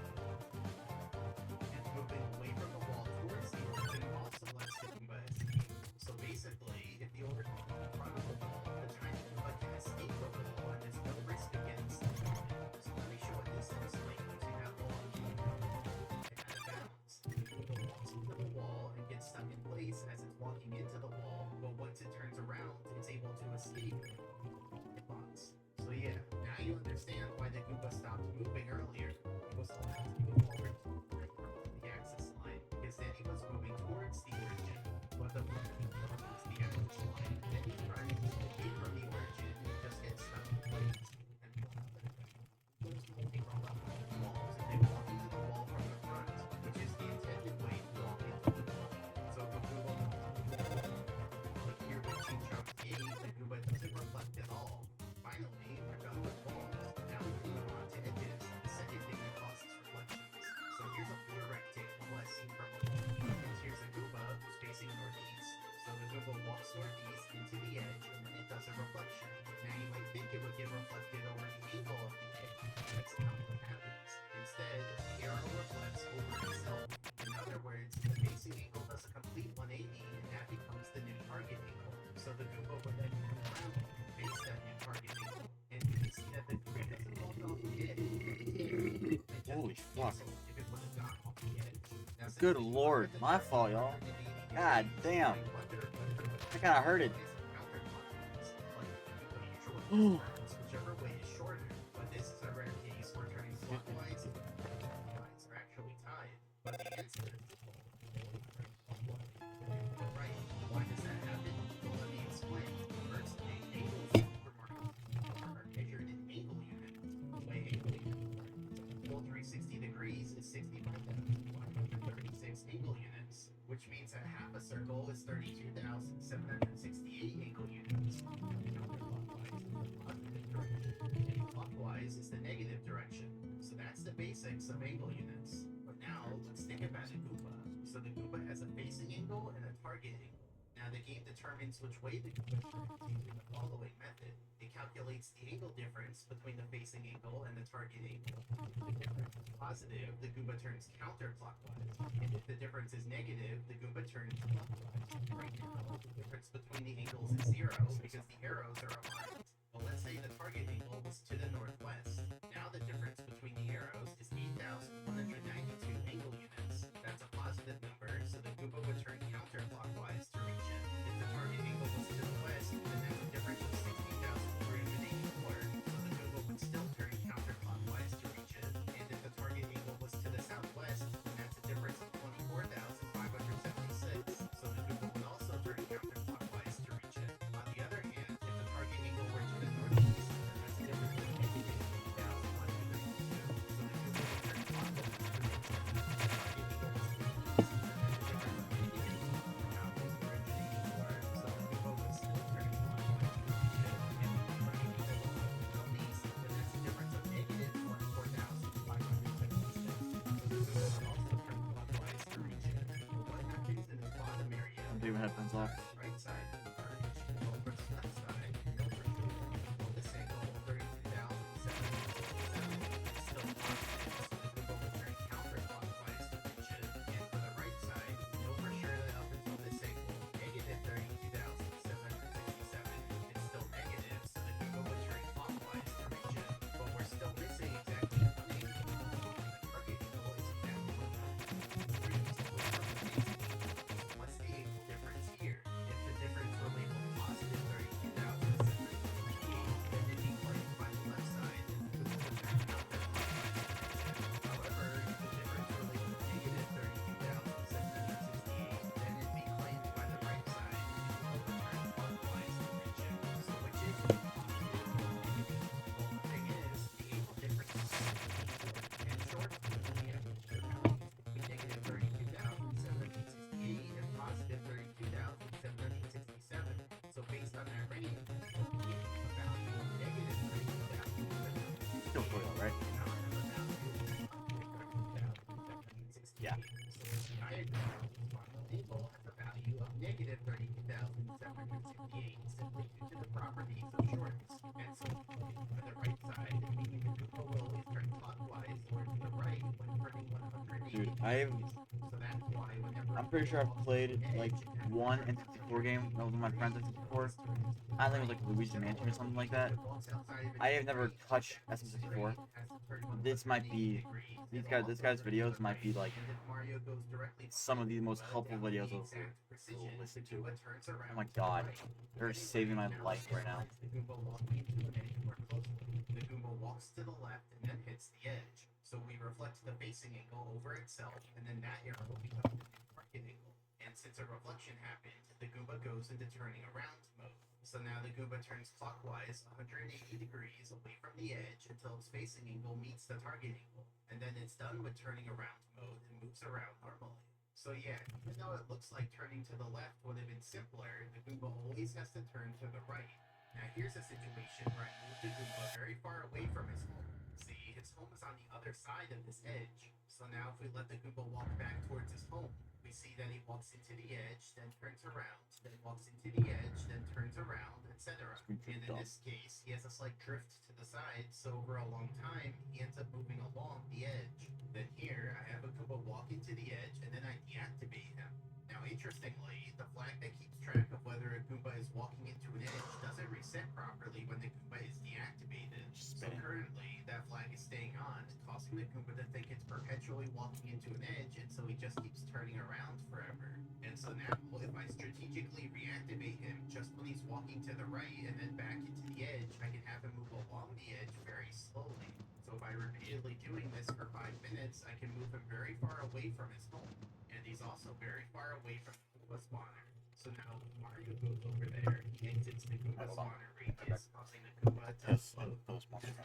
and moving away from the wall towards the origin also lets the Goomba escape. So basically, if the origin is in front of the wall, the tiny Goomba can escape the wall and there's no risk of getting stuck on it. So let me show what this looks like using that wall and out of bounds. The Goomba walks into the wall and gets stuck in place as it's walking into the wall, but once it turns around, it's able to escape the box. So yeah, now you understand why the Goomba stopped moving earlier. It was allowed to move forward from the axis line, because then he was moving towards the origin, but the moment he crosses the axis line, then he's trying to move away from the origin and just gets stuck in place. And they roll up the walls and they walk into the wall from the front, which is the intended way to walk into the wall. So the Goomba, like here with Ching Chong's gate, the Goomba doesn't reflect at all. Finally, we're done with walls. Now we can move on to edges, the second thing that causes reflections. So here's a floor rectangle as seen from above. And here's a Goomba who's facing northeast. So the Goomba walks northeast into the edge and then it does a reflection. Now you might think it would get reflected over the angle of the edge. That's not what happens. Instead, the arrow reflects over itself. In other words, the facing angle does a complete 180 and that becomes the new target angle. So the Goomba would then turn around and face that new target angle. And you can see that the Goomba doesn't fall off the edge. Holy fuck. If it would have gone off the edge. Now, since Good the Goomba lord, doesn't my have fault, y'all. 180 God degrees, damn. I wonder I kinda hurted. Whichever way is shorter, but this is a rare case where turning clockwise and clockwise are actually tied. But the answer is right. Why does 65,136 angle units, which means that half a circle is 32,768 angle units. Counterclockwise is the positive direction, and clockwise is the negative direction. So that's the basics of angle units. But now, let's think about a Goomba. So the Goomba has a facing angle and a target angle. Now the game determines which way the Goomba turns using the following method. It calculates the angle difference between the facing angle and the target angle. If the difference is positive, the Goomba turns counterclockwise. And if the difference is negative, the Goomba turns clockwise. Right now, the difference between the angles is 0 because the arrows are aligned. Well, let's say the target angle was to the northwest. Now the difference between the arrows is 8,192 angle units. That's a positive number, so the Goomba would turn counterclockwise to reach it. If the target angle was to the west, then that's a difference of 16,384, so the Goomba would still turn counterclockwise to reach it. And if the target angle was to the southwest, then that's a difference of 24,576, so the Goomba would also turn counterclockwise to reach it. On the other hand, if the target angle were to the northeast, then that's a difference of negative 8,192, so the Goomba would turn clockwise to reach it. If the target angle was to the east, then that's a difference of negative 8,184, so the Goomba would still turn clockwise to reach it. And if the target angle was to the southeast, then that's a difference of negative 24,576, so the Goomba would also turn clockwise to reach it. But what happens in the bottom area? I'm taking my headphones off. Right side of the target, over the left side, no pressure. Well, this angle, 32,767, is still positive, so the Goomba would turn counterclockwise to reach it. And for the right side, no pressure up until this angle, negative 32,767, it's still negative, so the Goomba would turn clockwise to reach it. But we're still missing exactly one angle. The target angle is exactly 103, what's the angle difference here? If the difference were labeled positive 32,768, then it'd be claimed by the left side and the Goomba would turn counterclockwise to reach it. However, if the difference were labeled negative 32,768, then it'd be claimed by the right side and the Goomba would turn clockwise to reach it. So which is positive or negative? Well, the thing is, the angle difference is and short we only have two values between negative 32,768 and positive 32,767. So based on that range, we have a value of negative 32,768. Still pretty all right. Now I have a value of positive 32,768. Yeah. So in the diagram, the final angle has a value of negative 32,768 simply due to the properties of shortness. And so looking for the right side, meaning the Goomba will always turn clockwise or to the right when turning 180 Dude, degrees. So that's why whenever I'm pretty sure I've played like one N64 game that was with my friends N64. I think it was like Luigi Mansion or something like that. I have never touched SM64. This might be this guy's videos might be like some of the most helpful videos I've listened to. Oh my god, they're saving my life right now. The Goomba walks to the left and then hits the edge. So we reflect the facing angle over itself, and then that arrow will become the new target angle. And since a reflection happened, the Goomba goes into turning around mode. So now the Goomba turns clockwise 180 degrees away from the edge until its facing angle meets the target angle. And then it's done with turning around mode and moves around normally. So yeah, even though it looks like turning to the left would have been simpler, the Goomba always has to turn to the right. Now here's a situation where I moved the Goomba very far away from his home. See, his home is on the other side of this edge. So now if we let the Goomba walk back towards his home, we see that he walks into the edge, then turns around, then walks into the edge, then turns around, etc. And in this case, he has a slight drift to the side, so over a long time, he ends up moving along the edge. Then here, I have a Goomba walk into the edge, and then I deactivate him. Now interestingly, the flag that keeps track of whether a Goomba is walking into an edge doesn't reset properly when the Goomba is deactivated. So currently, that flag is staying on, causing the Goomba to think it's perpetually walking into an edge, and so he just keeps turning around forever. And so now, if I strategically reactivate him just when he's walking to the right and then back into the edge, I can have him move along the edge very slowly. So by repeatedly doing this for 5 minutes, I can move him very far away from his home. And he's also very far away from the Goomba spawner. So now when Mario goes over there, he exits the Goomba spawner radius, causing the Goomba to Test float those monsters.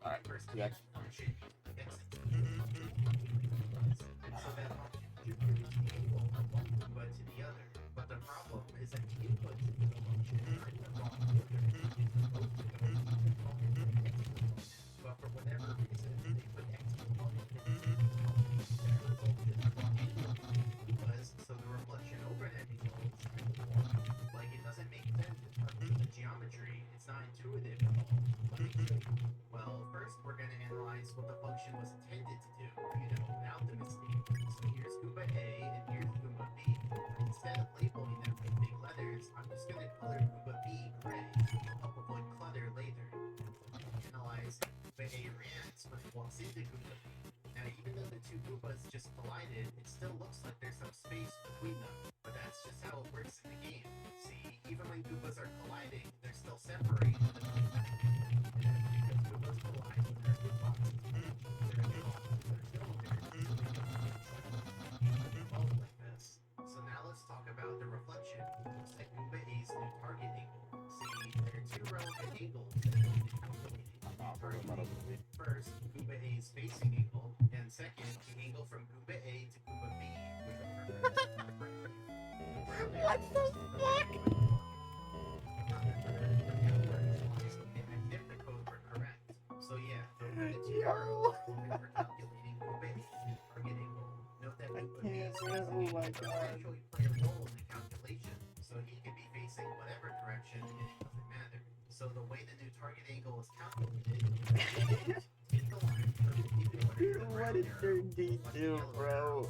Alright, First yeah. function gets it. So that function contributes the input from one Goomba to the other. But the problem is that the input to the function are in the wrong order. It's supposed to go to the component and X component. But for whatever reason, they put X component and X component. That resulted in the wrong input to the Goombas, so the reflection overhead angle is kind of wrong. Like, it doesn't make sense in terms of the geometry. It's not intuitive at all. Let me show you. Well, first we're going to analyze what the function was intended to do, without the mistake. So here's Goomba A and here's Goomba B. Instead of labeling them with big letters, I'm just going to color Goomba B gray to help avoid clutter later. Analyze Goomba A reacts when it walks into Goomba B. Now, even though the two Goombas just collided, it still looks like there's some space between them. But that's just how it works in the game. See, even when Goombas are colliding, they're still separated. So now let's talk about the reflection. Looks like Goomba A's new target angle. See, there are two relevant angles that we need to calculate. First, Goomba A's facing angle, and second, the angle from Goomba A to Goomba B, which What the fuck? if the code were correct. So yeah, those are the two arrows for calculating Goomba A's new target angle. Note that Goomba B's facing angle doesn't actually play a role in the calculation, so he can be facing whatever direction and it doesn't matter. So the way the new target angle is calculated is hit the line perpendicular to the What brown did arrow, D2, bro?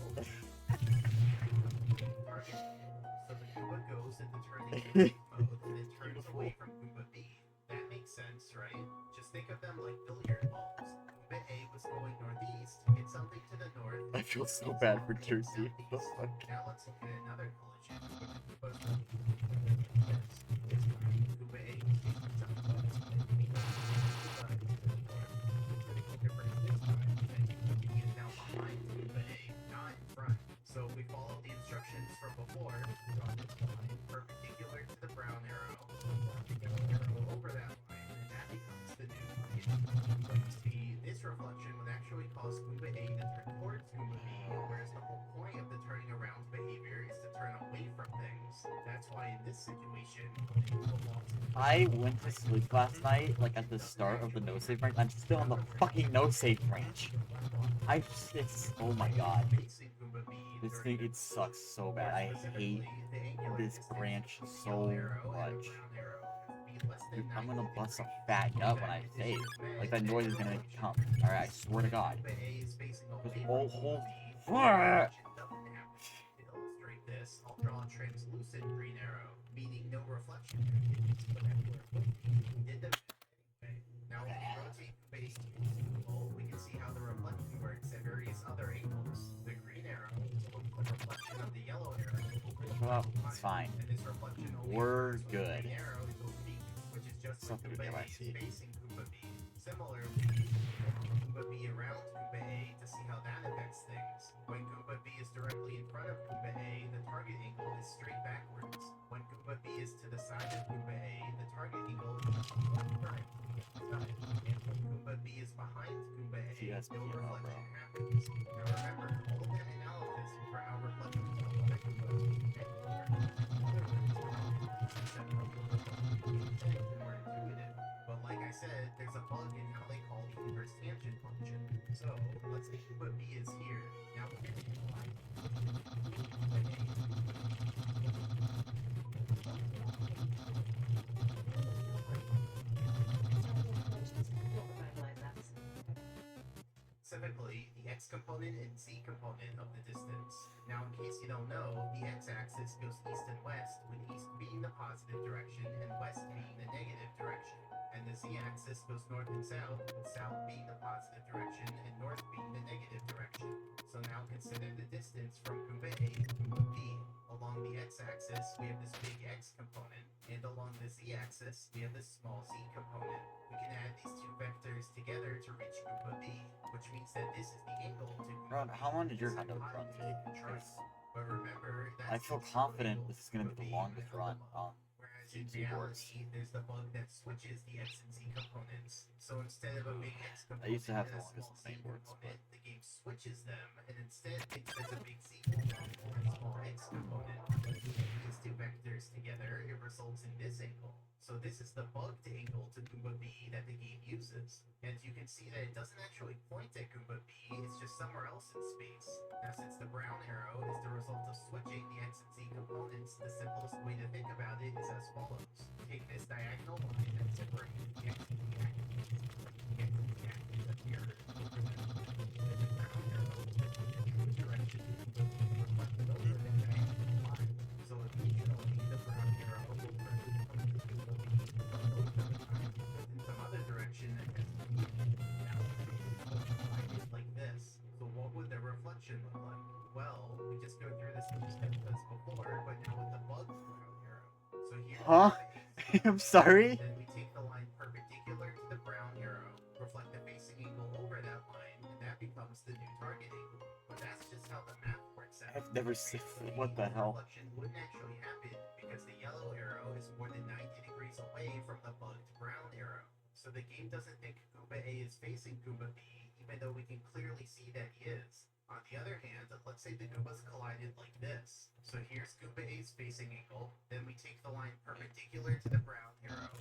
target angle. So the Goomba goes into turning mode and then turns away from Goomba B. That makes sense, right? Just think of them like billiard balls. Goomba A was going northeast, hit something to the north. I feel so bad for Jersey. What the fuck? Now let's look at another collision with the Goombas going this. This time, Goomba A was taking some focus and Goomba to the north. The critical difference this time is that Goomba B is now behind Goomba A, not in front. So if we follow the instructions from before, draw this line perpendicular to the brown arrow, the yellow arrow over that line, and that becomes the new target. But you see, this reflection would actually cause Goomba A to turn towards Goomba B, whereas the whole point of the turning around behavior is to turn away from things. That's why in this situation, when Goomba walks into I went to sleep last night, like at the start of the no save range. I'm still in the fucking no save range. It's, oh my god. This thing, it sucks so bad. I hate this branch so much. Dude, I'm gonna bust a fat gut when I save. Like, that noise is gonna come. Alright, I swear to god. Oh, fuck! To illustrate this, I'll draw a translucent green arrow, meaning no reflection. We did them anyway. Now if we rotate the base to its angle, we can see how the reflection works at various other angles. The green arrow is the reflection of the yellow arrow. Well, it's fine. And this reflection only We're occurs when the good. green arrow is oblique, which is just when Something Goomba to A get is my facing Goomba B. Similarly, Goomba B around Goomba A to see how that affects things. When Goomba B is directly in front of Goomba A, the target angle is straight backwards. When Goomba B is to the side of Goomba A, the target angle is right. And when Goomba B is behind Goomba A, GSP, no bro. reflection happens. Now remember, all of that analysis is for how reflections on other Goombas and other more intuitive. But like I said, instead, there's a bug in how they call the inverse tangent function. So, let's say Goomba B is here. Now we're going to analyze specifically the x component and z component of the distance. Now, in case you don't know, the x-axis goes east and west, with east being the positive direction and west being the negative direction. And the z-axis goes north and south, with south being the positive direction and north being the negative direction. So now consider the distance from Goomba A to Goomba B. Along the x-axis, we have this big x component, and along the z-axis, we have this small z component. We can add these two vectors together to reach Goomba B, which means that this is the angle to Goomba Ron, B. how long did your This is kind of run hypotenuse take? control. 'Cause But remember, I that's feel the zero confident angle this is to gonna be Goomba the B longest without run the bug. on Whereas in GT boards. reality, there's the bug that switches the x and z components. So instead of a big x I component used to have and the a longest small z main boards, but component, the game switches them and instead thinks there's a big z component and a small x component. When you add these two vectors together, it results in this angle. So this is the bugged angle to Goomba B that the game uses. And you can see that it doesn't actually point at Goomba B, it's just somewhere else in space. Now since the brown arrow is the result of switching the x and z components, the simplest way to think about it is as follows. Take this diagonal line and separate the x and the axis. The x and the axis appear over that line. And the brown arrow is in the direction reflected over the diagonal line. So occasionally the brown arrow will turn to Goomba B, but most of the time it's in some other direction that has to be. Now like this. So what would the reflection look like? Well, we just go through this little step as before, but now with the bugged brown arrow. So here Huh? I'm sorry? then we take the line perpendicular to the brown arrow, reflect the facing angle over that line, and that becomes the new target angle. But that's just how the math works out. I've never seen. Reality, What the this hell? reflection wouldn't actually happen because the yellow arrow is more than 90 degrees away from the bugged brown arrow. So the game doesn't think Goomba A is facing Goomba B, even though we can clearly see that he is. On the other hand, let's say the Goombas collided like this. So here's Goomba A's facing angle, then we take the line perpendicular to the brown arrow,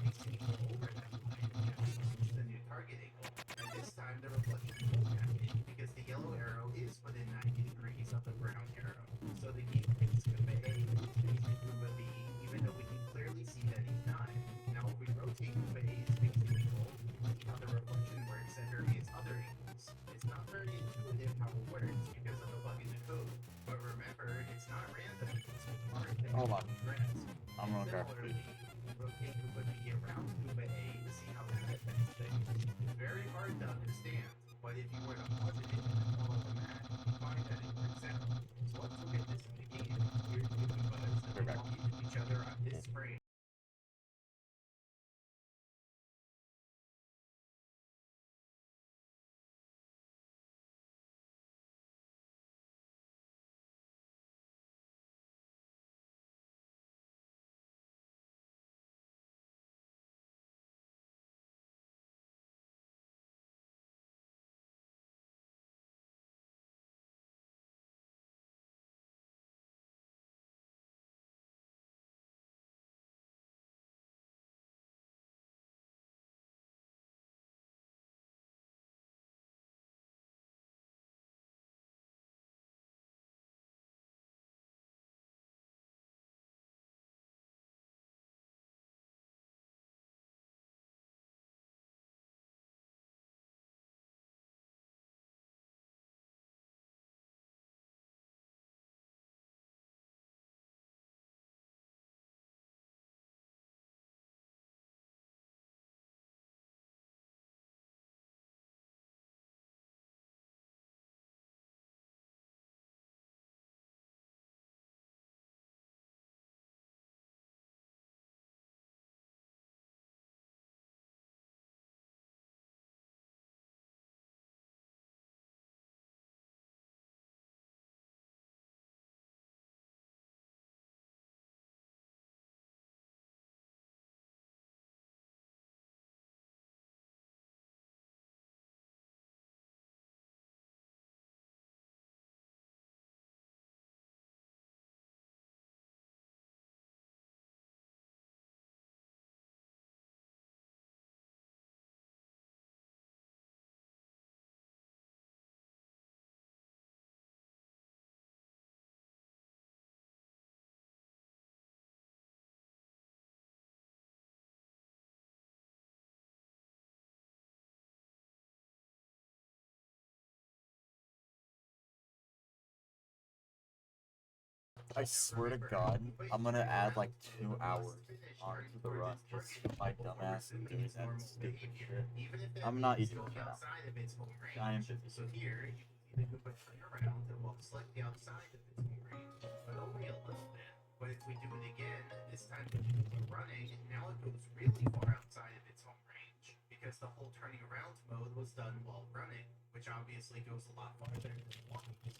facing angle over that line, and that becomes the new target angle. And this time the reflection won't happen because the yellow arrow is within 90 degrees of the brown arrow. So the game thinks Goomba A is facing Goomba B, even though we can clearly see that he's not. Now if we rotate Goomba A's facing angle, see how the reflection works at various other angles. It's not very intuitive how it works because of a bug in the code. But remember, it's not random, it's hard to Hold on. grasp. I'm gonna grab Similarly, food. rotate Goomba B around Goomba A to see how that affects things. It's very hard to understand, but if you were to pause it and follow the math, you'd find that it works out. So let's look at this in the game. Here's the Goombas, and they bump into each other on this frame. I swear to God, I'm gonna add like 2 hours onto the run just for my dumbass doing that stupid shit. I'm not eating right now. I am busy. So here, you can see the Goomba turn around and walk slightly outside of its home range, but only a little bit. But if we do it again, this time with the Goomba running, now it goes really far outside of its home range, because the whole turning around mode was done while running, which obviously goes a lot farther than walking speed.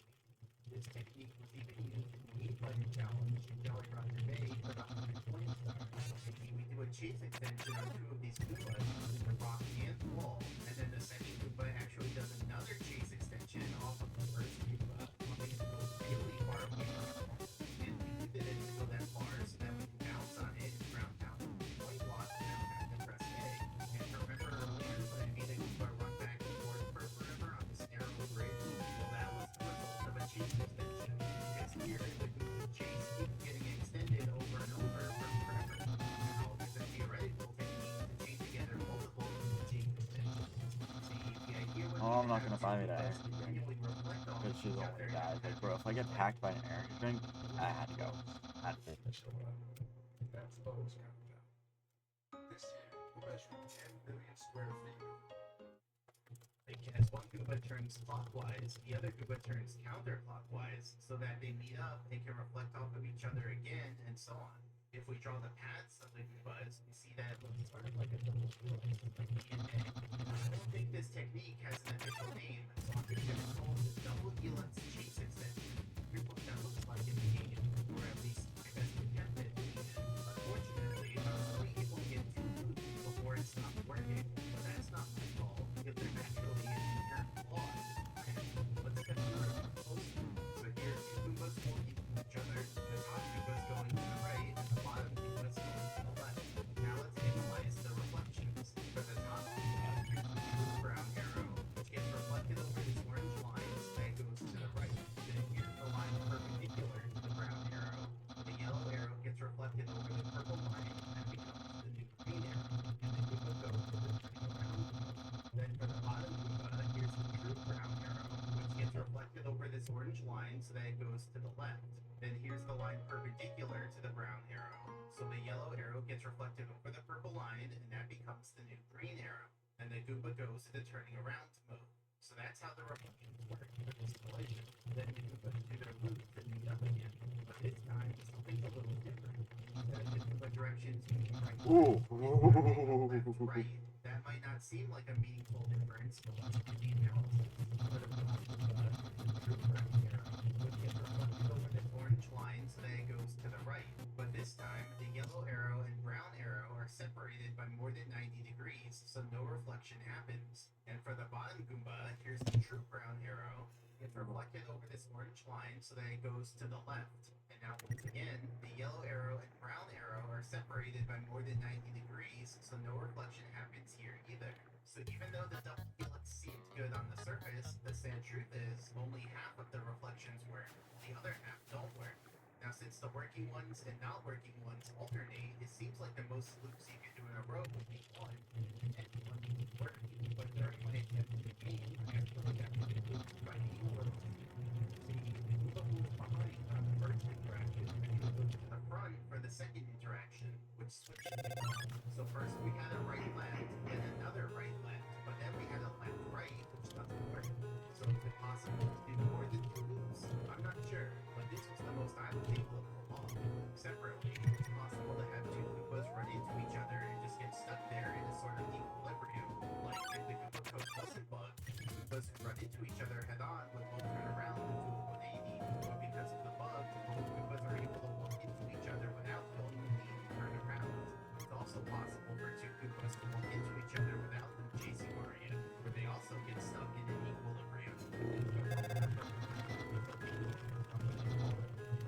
This technique was even used in the Wii Fighter Challenge in Jolly Roger Bay for the 120 stars. If we do a chase extension on 2 of these Goombas, the rock and wall, and then the second Goomba actually does another chase extension off of the first Goomba, wanting to go really far away from the wall. And we did it to go that far so that we can bounce on it and ground down the point block without having to press A. And remember earlier when I made a Goomba run back and forth forever on this narrow bridge? Well, that was the result of a chase extension. Because here, the Goomba chase keeps getting extended over and over for forever. Now, there's a theoretical technique to chain together multiple Goomba chase extensions. See, the idea would be Oh, I'm to not have gonna two buy me that Goombas energy drink. continually reflect off Because of she's each only other. that. Like, bro, if I get hacked by an energy drink, I had to go. I had to finish. That's bonus countdown. This will measure 10 billion square feet. Like, as one Goomba turns clockwise, the other Goomba turns counterclockwise, so that they meet up, they can reflect off of each other again, and so on. If we draw the paths of the Goombas, we see that it looks sort of like a double helix, like DNA. I don't think this technique has an official name, so I'm just gonna call it the double helix chase extension. Here's what that looks like in the game, or at least I best attempt it. Unfortunately, I was only able to get 2 loops before it stopped working, but that's not my fault, because there's actually an inherent flaw in this plan. Let's get through it closely. So here, 2 Goombas walking to each other, the top Goombas going to the right, and the bottom Goombas going to the left. Now let's analyze the reflections. For the top Goomba, here's the blue brown arrow, which gets reflected over this orange line, so that goes to the right. Then here's the line perpendicular to the brown arrow. The yellow arrow gets reflected over the purple line, and that becomes the new green arrow. And the Goomba goes to the turning around mode. Then for the bottom Goomba, here's the true brown arrow, which gets reflected over this orange line, so that it goes to the left. Then here's the line perpendicular to the brown arrow. So the yellow arrow gets reflected over the purple line, and that becomes the new green arrow. And the Goomba goes to the turning around mode. So that's how the reflections work for this collision. Then the Goombas do their loop to meet up again. But this time, something's a little different. Instead of the Goomba directions being right, Ooh. left, right, that might not seem like a meaningful difference, but let's do the analysis. For the blue Goomba, the true brown arrow, which gets reflected over this orange line so that it goes to the right. But this time, the yellow arrow and brown arrow are separated by more than 90 degrees, so no reflection happens. And for the bottom Goomba, here's the true brown arrow. It's reflected over this orange line so that it goes to the left. And now once again, the yellow arrow and brown arrow are separated by more than 90 degrees, so no reflection happens here either. So even though the double helix seems good on the surface, the sad truth is only half of the reflections work, the other half don't work. Now since the working ones and not working ones alternate, it seems like the most loops you could do in a row would be 1, and 1 would work. But during my attempt to the game, I actually got to the loops by the equal. See, the Goomba moves behind on the first interaction, and it moves to the front for the second interaction, which switches it up. So first we had a right left, then another right left, but then we had a left right, which doesn't work. So is it possible to do more than 2 loops? I'm not sure, but this was the most I was able to pull off. Separately, it's possible to have 2 Goombas run into each other and just get stuck there in a sort of equilibrium. Like if the Goomba code wasn't bugged, the Goombas who run into each other head on would both turn around and do a 180. But because of the bug, both Goombas are able to walk into each other without going the need to turn around. It's also possible for 2 Goombas to walk into each other without them chasing Mario, where they also get stuck in an equilibrium.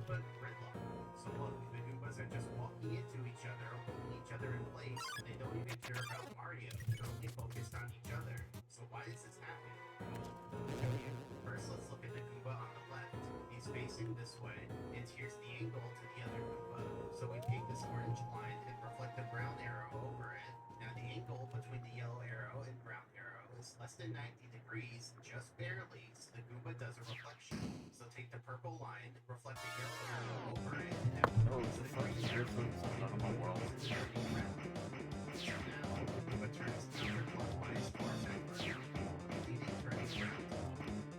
But gridlock. So look, the Goombas are just walking into each other, holding each other in place. They don't even care about Mario. They're only focused on each other. So why is this happening? Well, to show you, first let's look at the Goomba on the left. He's facing this way, and here's the angle to the other Goomba. So we take this orange line and reflect the brown arrow over it. Now the angle between the yellow arrow and brown arrow is less than 90 degrees, just barely, so the Goomba does a reflection. So take the purple line, reflect the yellow arrow over it, and now Oh, it's a fucking difference on my world. now the Goomba turns counterclockwise towards that direction, leading turns around.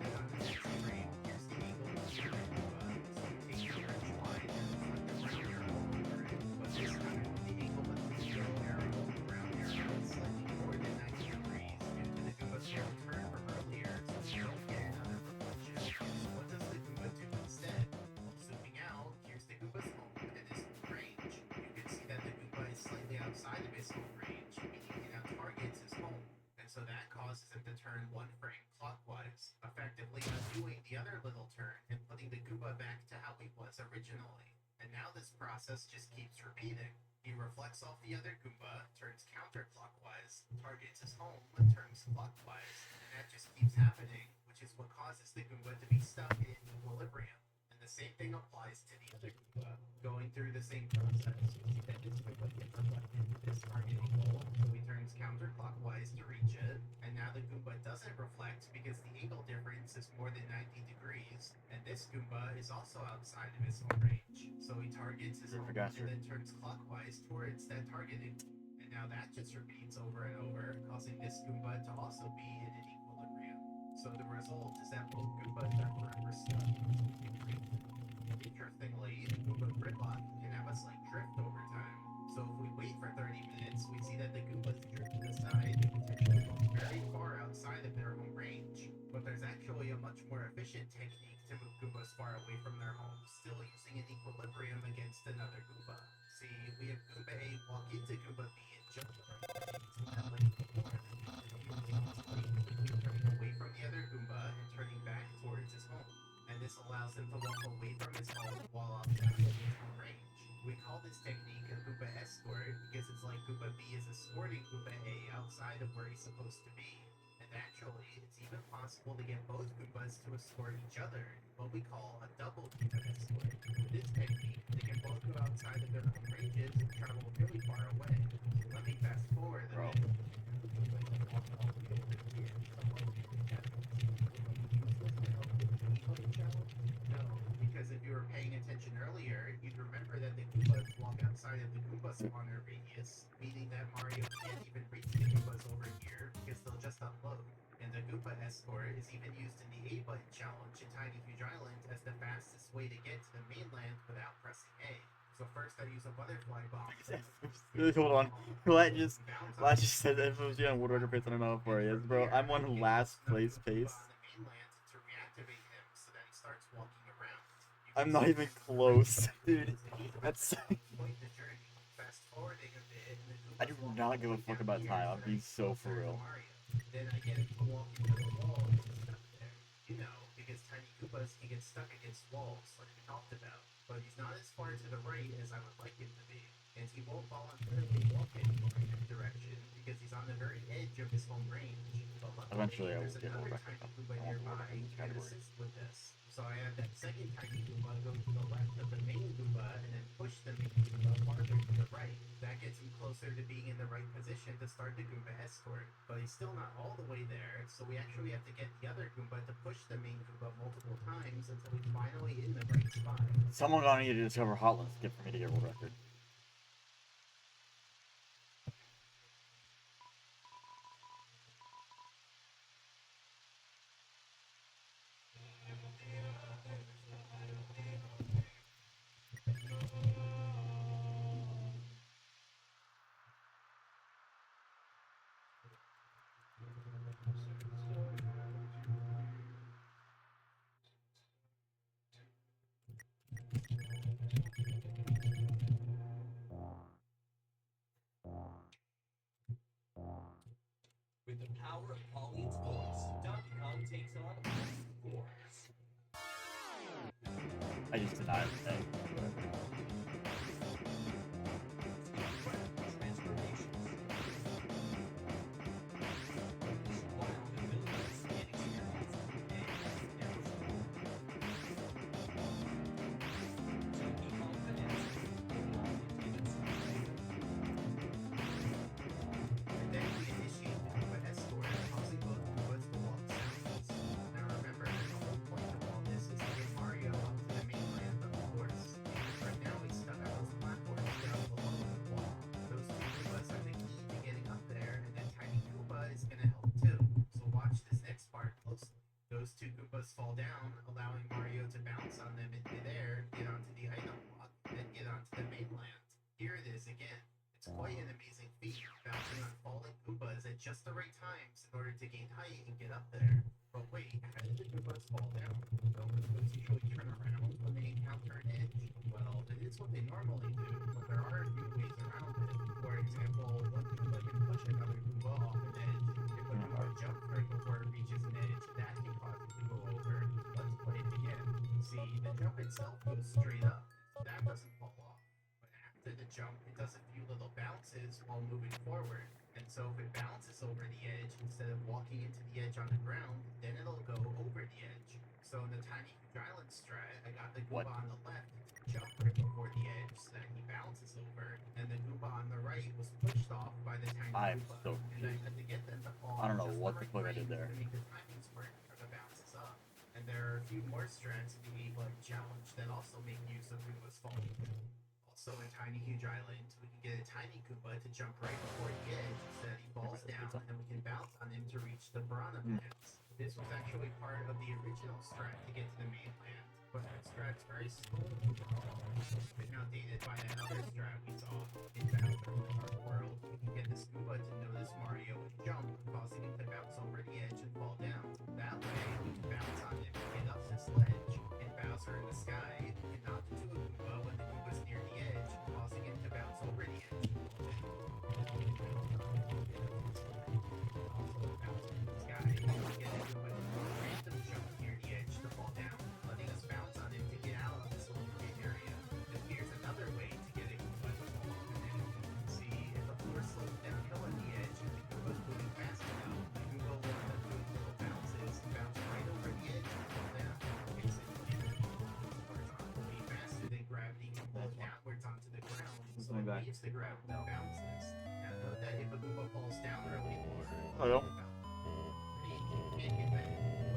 Then on the next frame, here's the angle of the Goomba, so take your orange line and reflect the brown arrow over it, but this time the angle of the yellow arrow and the brown arrow is slightly more than 90 degrees due to the Goomba's failed turn from earlier, so you don't get another reflection. So what does the Goomba do instead? Well, zooming out, here's the Goomba's home and his home range. You can see that the Goomba is slightly outside of his home range, meaning he now targets his home. And so that causes him to turn one frame clockwise, effectively undoing the other little turn and putting the Goomba back to how he was originally. And now this process just keeps repeating. He reflects off the other Goomba, turns counterclockwise, targets his home, and turns clockwise. And that just keeps happening, which is what causes the Goomba to be stuck in equilibrium. And the same thing applies to the other Goomba. Going through the same process, you see that this Goomba gets reflected with this targeting goal, so he turns counterclockwise to reach it. And now the Goomba doesn't reflect because the angle difference is more than 90 degrees, and this Goomba is also outside of his home range. So he targets his home and then turns clockwise towards that targeting. And now that just repeats over and over, causing this Goomba to also be in an equilibrium. So the result is that both Goombas are forever stuck. Interestingly, the Goomba gridlock can have a slight drift over time. So if we wait for 30 minutes, we see that the Goombas drift aside, potentially going very far outside of their home range. But there's actually a much more efficient technique to move Goombas far away from their homes, still using an equilibrium against another Goomba. See, we have Goomba A walk into Goomba B and jump turning away from the other Goomba and turning back towards his home. And this allows him to walk away from his home while outside of his home range. We call this technique a Goomba escort because it's like Goomba B is escorting Goomba A outside of where he's supposed to be. And actually, it's even possible to get both Goombas to escort each other, what we call a double Goomba escort. With this technique, they can both go outside of their home ranges and travel really far away. So let me fast forward a bit. No, because if you were paying attention earlier, you'd remember that the Goombas walk outside of the Goomba spawner radius, meaning that Mario can't even reach the Goombas over here because they'll just unload. And the Goomba escort is even used in the A-button challenge in Tiny Huge Island as the fastest way to get to the mainland without pressing A. So first I use a butterfly bomb. Hold on. Vlad just said FFG on Woodworker Pace. I don't know how far he is, bro. I'm on last place pace. To reactivate him so that he starts walking around. I'm not even close, dude. That's. Fast forwarding a bit, and the I do not give a fuck about time. I'm being so for real. Then I get him to walk into the wall and he's stuck there. You know, because Tiny Koopas can get stuck against walls like we talked about. But he's not as far to the right as I would like him to be. And he won't voluntarily walk anymore in that direction because he's on the very edge of his home range. But luckily, Eventually, I will there's get another more Tiny record. Koopa I want nearby more who can category. assist with this. So I have that second Tiny Koopa go to the left of the main Koopa and then push the main Koopa farther to the right. That gets him closer to being in the right position to start the Goomba escort. But he's still not all the way there, so we actually have to get the other Goomba to push the main Koopa multiple times until he's finally in the right spot. Someone gonna need to discover Hotless to get for me to get world record. With the power of Pauline's voice, Donkey Kong takes on force. I just denied it. Transformations. Wild abilities and experience they have never seen. Donkey Kong Finesse. And then we initiate the Goomba escort, causing both two Goombas fall down, allowing Mario to bounce on them in midair, get onto the item block, then get onto the mainland. Here it is again. It's quite an amazing feat, bouncing on falling Goombas at just the right times in order to gain height and get up there. But wait, how did the Goombas fall down? Don't the Goombas usually turn around when they encounter an edge? Well, it is what they normally do, but there are a few ways around it. For example, one Goomba can push another Goomba off an edge. If a Goomba jumps right before it reaches an edge, that can cause it to go over. Let's play it again. See, the jump itself goes straight up. That doesn't fall off. But after the jump, it does a few little bounces while moving forward. And so if it bounces over the edge instead of walking into the edge on the ground, then it'll go over the edge. So in the Tiny Huge Island strat, I got the Goomba on the left to jump right before the edge so that he bounces over, and the Goomba on the right was pushed off by the Tiny I'm Goomba. so And I had to get them to fall I don't know just what the the right fuck I did way there. to make the timings work for the bounces up. And there are a few more strats in the 8-button challenge that also make use of Goombas falling. Also in Tiny Huge Island, we can get a Tiny Goomba to jump right before the edge so that he falls down, and we can bounce on him to reach the Piranha Plants. This was actually part of the original strat to get to the mainland, but that strat's very slow overall. It's been outdated by that other strat we saw. In Bowser in the Dark World, we can get this Goomba to notice Mario and jump, causing him to bounce over the edge and fall down. That way, we can bounce on him and get up this ledge. In Bowser in the Sky, we can knock into a Goomba when the Goomba's near the edge, causing him to bounce over the edge. Also, in Bowser in the Sky, we can get a Goomba to do a random jump near the edge to fall down, letting us bounce on him to get out of this little gray area. Then here's another way to get a Goomba to fall off an edge. See, if the floor slopes downhill at the edge and the Goomba's moving fast enough, the Goomba will end up doing little bounces and bounce right over the edge and fall down. Basically, horizontally faster than gravity can pull it downwards onto the ground, so it leaves the ground and bounces. Now note that if a Goomba falls down early or Hello. he can't get back.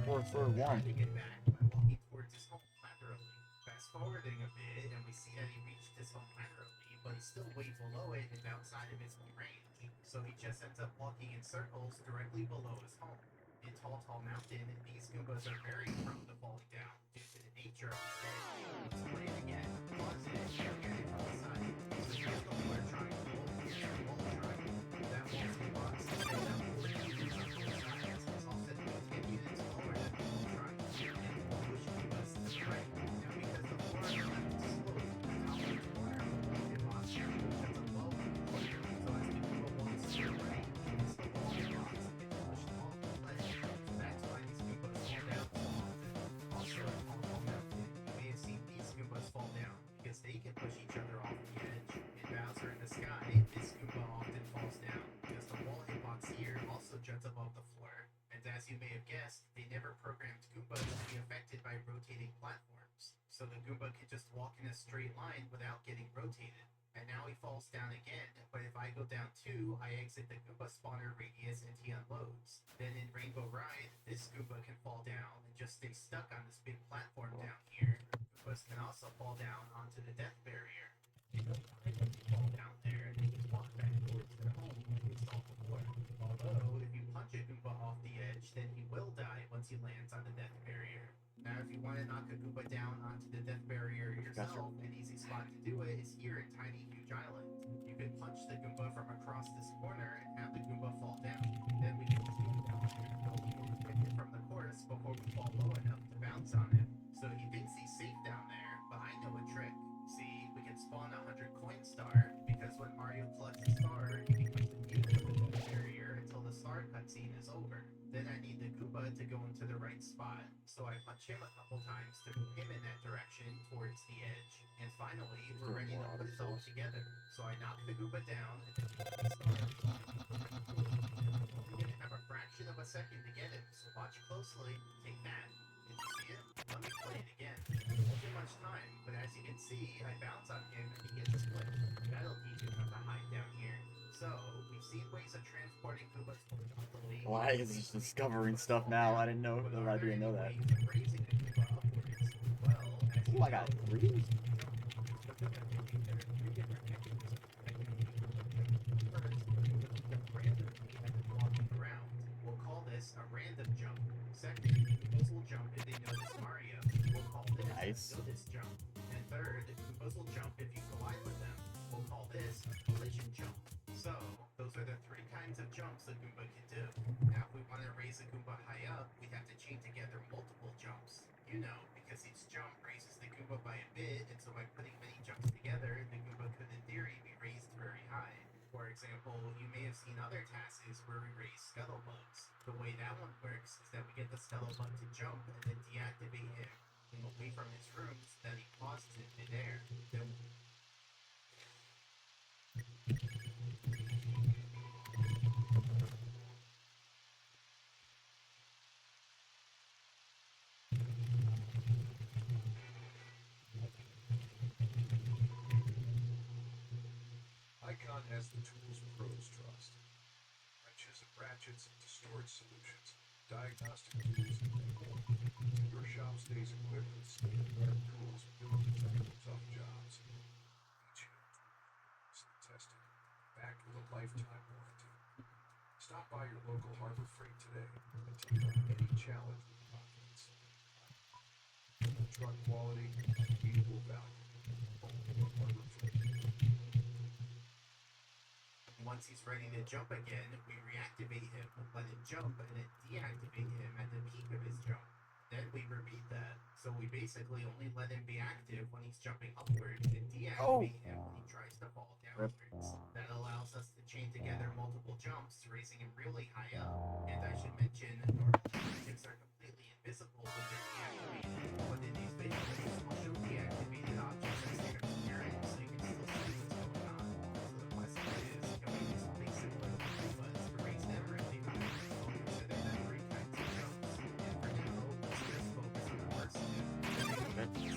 Four, four, one. To get back by walking towards his home laterally. Fast forwarding a bit, and we see that he reached his home laterally, but he's still way below it and outside of his home range. So he just ends up walking in circles directly below his home. In Tall Mountain, these Goombas are very prone to falling down due to the nature of the stage. Let's play it again, pause it, and get it from the side. So here's the water triangle, here's the wall triangle. That wall's the box, and that wall is it's all set to go 10 units lower than the wall triangle, and push Goombas to the right. Now because the floor on the left is sloped, the top of the corner of the wall box sets a low on the corner. So as the Goomba walks to the right, it's the wall box and gets pushed off the ledge. So that's why these Goombas fall down so often. Also at Tall Mountain, you may have seen these Goombas fall down because they can push each other off the edge. In Bowser in the Sky, this Goomba often falls down because the wall hitbox here also juts above the floor. And as you may have guessed, they never programmed Goombas to be affected by rotating platforms. So the Goomba can just walk in a straight line without getting rotated. And now he falls down again, but if I go down 2, I exit the Goomba spawner radius and he unloads. Then in Rainbow Ride, this Goomba can fall down and just stay stuck on this big platform down here. Goombas can also fall down onto the death barrier. They don't mind when they fall down there, and they just walk back towards their home and install the floor. Although, if you punch a Goomba off the edge, then he will die once he lands on the death barrier. Now, if you want to knock a Goomba down onto the death barrier yourself, an easy spot to do it is here in Tiny Huge Island. You can punch the Goomba from across this corner and have the Goomba fall down. Then we can zoom down here until we can hit him from the course before we fall low enough to bounce on him. So he thinks he's safe down there, but I know a trick. See, we can spawn a 100 coin star, because when Mario collects a star, he becomes immune to the death barrier until the star cutscene is over. Then I need the Goomba to go into the right spot, so I punch him a couple times to move him in that direction towards the edge. And finally, we're ready to put it all together. So I knock the Goomba down, and then the star is We're gonna have a fraction of a second to get him, so watch closely. Take that. Did you see it? Let me play it again. It won't take much time, but as you can see, I bounce on him and he gets split. That'll teach him how to hide down here. So, we've seen ways of transporting Goombas horizontally. Why is he just discovering stuff now? I didn't know. I didn't know that. Oh, I got 3. We'll call this this a random jump. Second, Goombas will jump if they notice Mario. We'll call this Nice. a notice jump. And third, Goombas will jump if you collide with them. We'll call this a collision jump. So, those are the three kinds of jumps a Goomba can do. Now, if we want to raise a Goomba high up, we'd have to chain together multiple jumps. You know, because each jump raises the Goomba by a bit, and so by putting many jumps together, the Goomba could in theory be raised very high. For example, you may have seen other tasks where we raise scuttlebugs. The way that one works is that we get the scuttlebug to jump and then deactivate him away from his room so that he pauses in midair. Then Icon has the tools pros trust. Wrenches and ratchets into storage solutions, diagnostic tools, and more. Your shop stays equipped with state-of-the-art tools built to tackle tough jobs. Each is tested, backed with a lifetime warranty. Stop by your local Harbor Freight today and take on any challenge with confidence. Truck quality, equal value. Only Harbor Freight. once he's ready to jump again, we reactivate him, let him jump, and then deactivate him at the peak of his jump. Then we repeat that. So we basically only let him be active when he's jumping upward and deactivate him when he tries to fall downwards. That allows us to chain together multiple jumps, raising him really high up. And I should mention, normal objects are completely invisible when they're deactivated, but in these videos, I'll show deactivated objects as transparent so you can still see what's going on. So the question is, can we do something similar to Goombas to raise them really high? We'll consider them three kinds of jumps. And for now, let's just focus on the first two.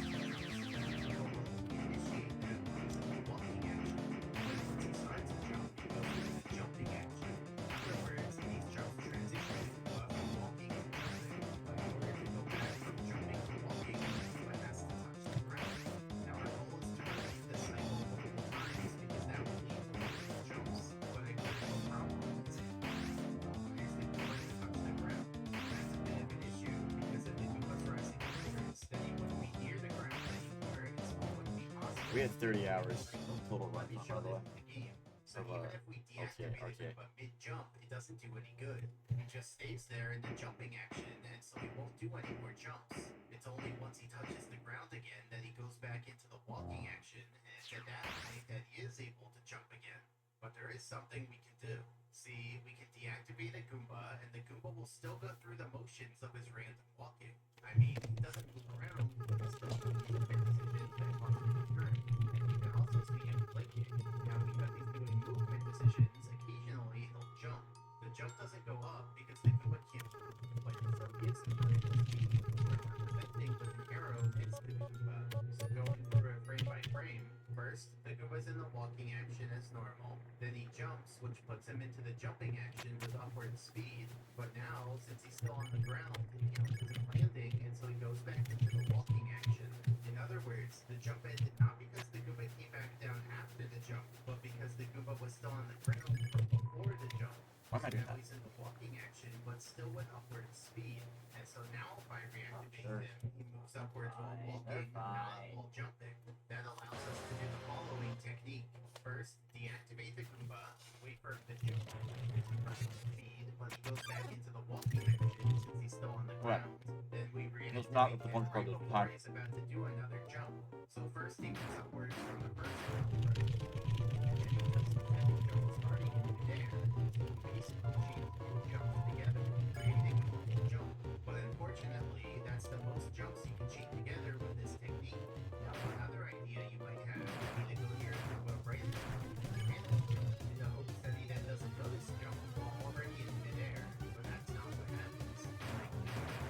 Initiate that using the walking action. Once he starts a jump, he goes into the jumping action. In other words, these jumps transition from walking to jumping. But in order to go back from jumping to walking, Goomba has to touch the ground. Now our goal is to repeat this cycle multiple times because that will lead to multiple jumps. But a critical problem is the Goomba to touch the ground. That's a bit of an issue because if the Goomba's rising upwards, then he wouldn't be near the ground anymore, and so it wouldn't be possible. We had 30 hours total Let run me time, show by the way. this in the game. So Of, even if we deactivate a RTA. Goomba mid-jump, it doesn't do any good. He just stays there in the jumping action, and so he won't do any more jumps. It's only once he touches the ground again that he goes back into the walking action, and it's at that point that he is able to jump again. But there is something we can do. See, we can deactivate a Goomba, and the Goomba will still go through the motions of his random walking. I mean, he doesn't move around, but he's still doing movement decisions that cause him to turn. And you can also see him blinking. Now, because he's doing movement decisions, occasionally he'll jump. The jump doesn't go up because the Goomba can't move, but he still gives him vertical speed, which we're representing with an arrow next to the Goomba. So going through it frame by frame, first, the Goomba's in the walking action as normal, then he jumps, which puts him into the jumping action with upward speed, but now, since he's still on the ground, he counts as a landing, and so he goes back into the walking action. In other words, the jump ended not because the Goomba came back down after the jump, but because the Goomba was still on the ground from before the jump. Why am I So doing now that? he's in the walking action, but still with upward speed. And so now by reactivating Sure. him, he moves upwards while Fine, walking, they're not fine. while jumping. That allows us to do the following technique. First, deactivate the Goomba, wait for him to jump to vertical speed, but he goes back into the walking action since he's still on the Right. ground. Then we Let's start with reactivate the him one right called the before time. he's about to do another jump. So first he moves upwards from the first jump, and then he does the second jump starting in midair. So we basically chain two jumps together, creating a full jump. But unfortunately, that's the most jumps you can chain together with this technique. Now, another idea you might have would be to go to your Goomba right in the hopes that he then doesn't notice jump while already in midair. But that's not what happens. Like,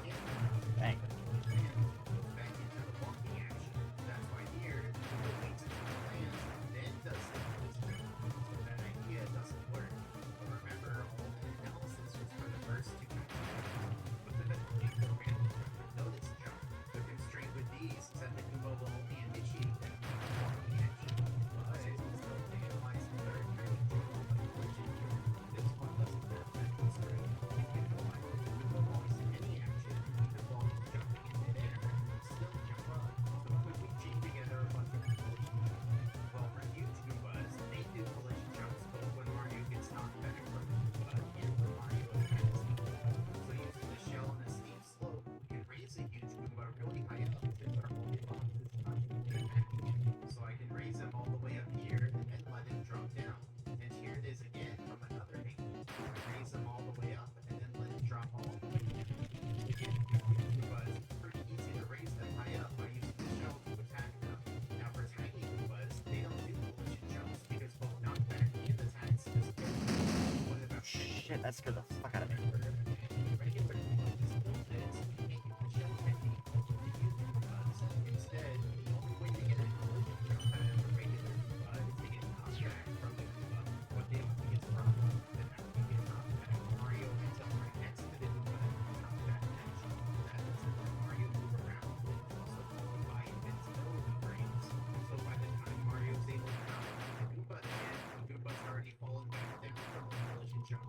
you can't Dang. goes back into the walking action. That's why here, Goomba waits until he lands, then does the notice jump. So that idea doesn't work. But remember, all the analysis was That scared the fuck out of me. Regular Goomba just built this can't use the shell technique to use Goombas. Instead, the only way to get a collision jump out of a regular Goomba is to get knockback from the Goomba. But then when he gets frostbite, then after he gets knockback, Mario ends up right next to the Goomba and knockback next. That lets Mario move around. It's also followed by invincibility frames. So by the time Mario's able to knock back the Goomba again, the Goomba's already fallen back down from the collision jump.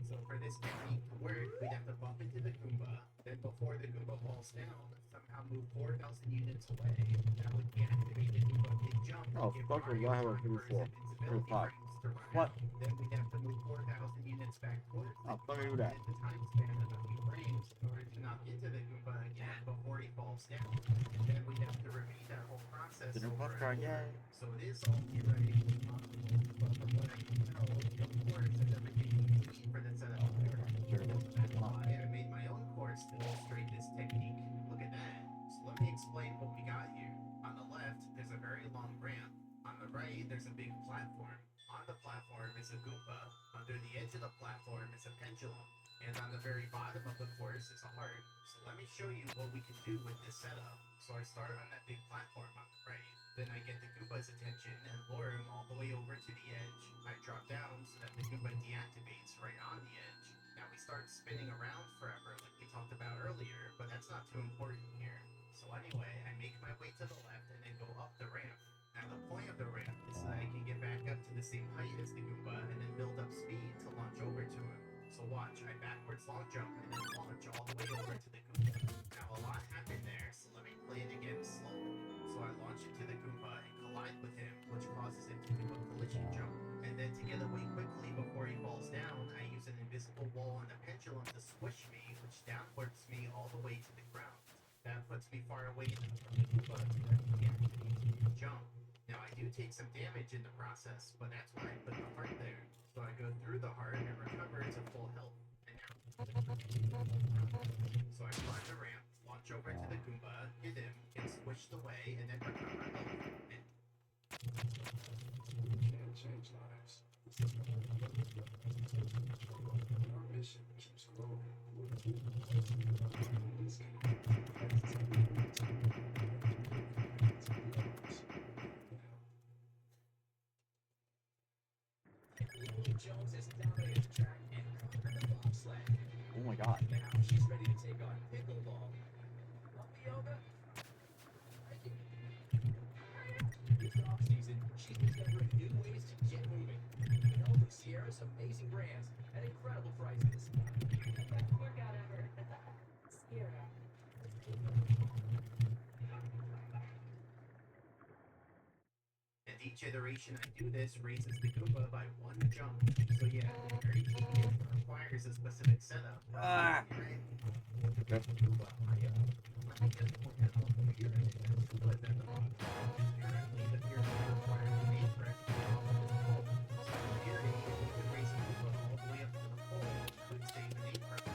So for this technique to work, we'd have to bump into the Goomba, then before the Goomba falls down, somehow move 4,000 units away. That would deactivate the Goomba big jump and Oh, give fuck it, Mario I have a time for his 34. invincibility 35. frames to run What? out. Then we'd have to move 4,000 units back towards the Oh, fuck Goomba do that. within the time span of a few frames in order to knock into the Goomba again before he falls down. Then we'd have to repeat that whole process Didn't over fuck and her, over. yay. So it is all theoretically possible, but from what I can tell, of course, I've never taken the lead for the setup of the That's why I made my own course to illustrate this technique. Look at that. So let me explain what we got here. On the left, there's a very long ramp. On the right, there's a big platform. On the platform is a Goomba. Under the edge of the platform is a pendulum. And on the very bottom of the course is a heart. So let me show you what we can do with this setup. So I start on that big platform on the right. Then I get the Goomba's attention and lure him all the way over to the edge. I drop down so that the Goomba deactivates right on the edge. Now we start spinning around forever like we talked about earlier, but that's not too important here. So anyway, I make my way to the left and then go up the ramp. Now the point of the ramp is so that I can get back up to the same height as the Goomba and then build up speed to launch over to him. So watch, I backwards long jump and then launch all the way over to the Goomba. Now a lot happened there, so let me play it again slowly. So I launch into the Goomba and collide with him, which causes him to do a collision jump. And then to get away quickly before he falls down, I use an invisible wall on the pendulum to squish me, which downwards me all the way to the ground. That puts me far away enough from the Goomba to let me deactivate the jump. Now I do take some damage in the process, but that's why I put the heart there. So I go through the heart and recover to full health. And now so I climb the ramp, launch over to the Goomba, hit him, get squished away, and then recover health. And Can't change lives. Our mission keeps growing. Lily Jones has dominated the track and conquered the bobsled. Oh my god. Now she's ready to take on pickleball. Love the yoga? Thank you. This off-season, she's discovering new ways to get moving. Developing Sierra's amazing brands at incredible prices. Best workout ever. Sierra. And each iteration I do this raises the Goomba by one jump. So yeah, it's very tedious and requires a specific setup. Ah. The Goomba, I just point that out over here. The Goomba is at the bottom. Currently, the pyramid requires an aim press to get off of this pole. So in theory, if we could raise the Goomba all the way up to the pole, it would save an aim press.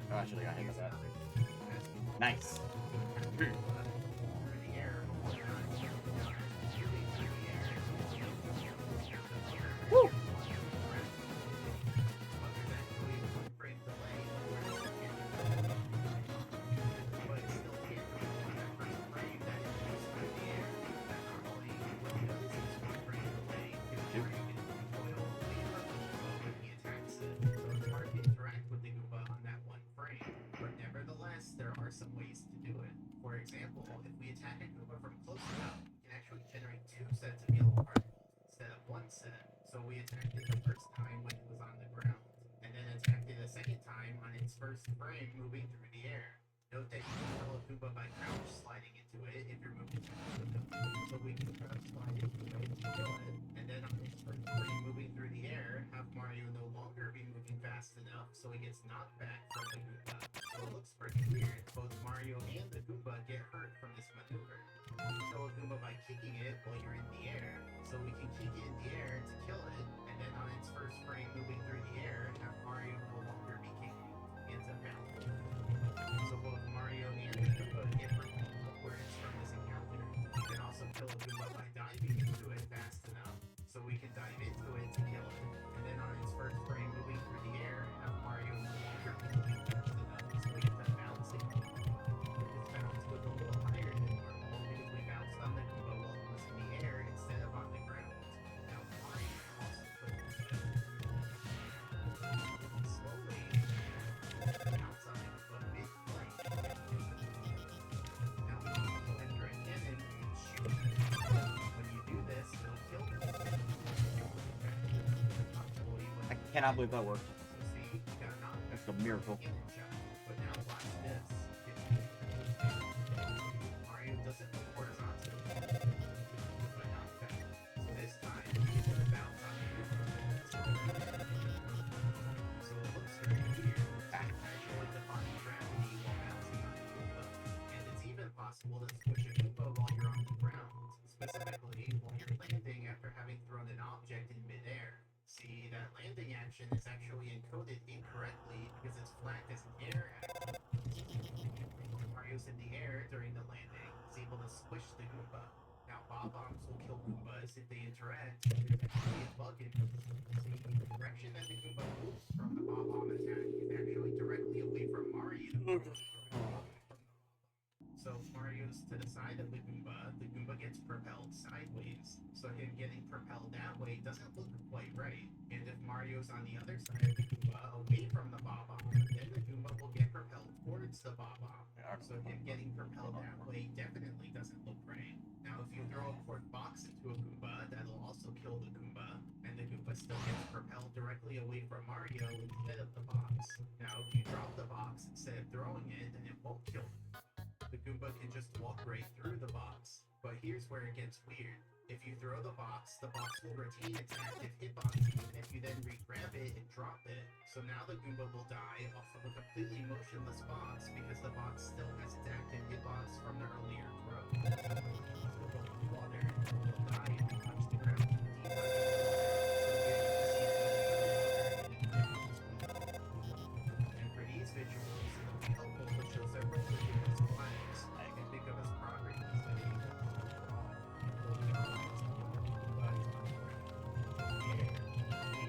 Oh, I should have got hit with that. Nice. Woo! are some ways to do it. For example, if we attack a Goomba from close enough, we can actually generate 2 sets of yellow particles instead of 1 set. So we attacked it the first time when it was on the ground, and then attacked it a second time on its first frame moving through the air. Note that you can kill a Goomba by crouch sliding into it if you're moving too quickly. So we can crouch slide into it to kill it, and then on its first frame moving through the air, have Mario no longer be moving fast enough so he gets knocked back from the Goomba. So it looks pretty weird. Both Mario and the Goomba get hurt from this maneuver. You kill a Goomba by kicking it while you're in the air, so we can kick it in the air to kill it, and then on its first frame moving through the air, have Mario no longer be kicking into bounds. So both Mario and the Goomba get propelled upwards from this encounter. We can also kill a Goomba by diving into it fast enough, so we can dive into it to kill it, and then on its first frame moving through the air, have Mario no longer be moving fast enough, so we get that bouncing. This bounce was a little higher than normal because we bounced on the Goomba while it was in the air instead of on the ground. Now Mario also killed the Goomba. Slowly, bounce on the Goomba mid-flight. Now we can go enter a cannon and shoot. When you do this, it'll kill the Goomba. I cannot believe that worked. So see, you got knocked back. It's a miracle. Cannon shot. But now watch this. Mario doesn't move horizontally. But not back. So this time, he's gonna bounce on the Goomba. So it looks very weird. Actually defying gravity while bouncing on the Goomba. And it's even possible to squish a Goomba while you're on the ground. Specifically, while you're landing after having thrown an object in midair. See, that landing action is actually encoded incorrectly because it's flagged as an air action. When Mario's in the air during the landing, it's able to squish the Goomba. Now, Bob-Bombs will kill Goombas if they interact. There's actually a bug in this. See, the direction that the Goomba moves from the Bob-Bomb attack is actually directly away from Mario. So if Mario's to the side of the Goomba gets propelled sideways. So him getting propelled that way doesn't look quite right. And if Mario's on the other side of the Goomba, away from the Bob-Bomb, then the Goomba will get propelled towards the Bob-Bomb. So him getting propelled that way definitely doesn't look right. Now if you throw a cork box into a Goomba, that'll also kill the Goomba. And the Goomba still gets propelled directly away from Mario instead of the box. Now if you drop the box instead of throwing it, then it won't kill the Goomba. The Goomba can just walk right through the box. But here's where it gets weird. If you throw the box will retain its active hitbox even if you then re-grab it and drop it. So now the Goomba will die off of a completely motionless box because the box still has its active hitbox from the earlier throw. The Goomba will water will die if you touch the ground. And for these visuals, it'll be helpful to show several Goomba's flags. I can think of as properties that you can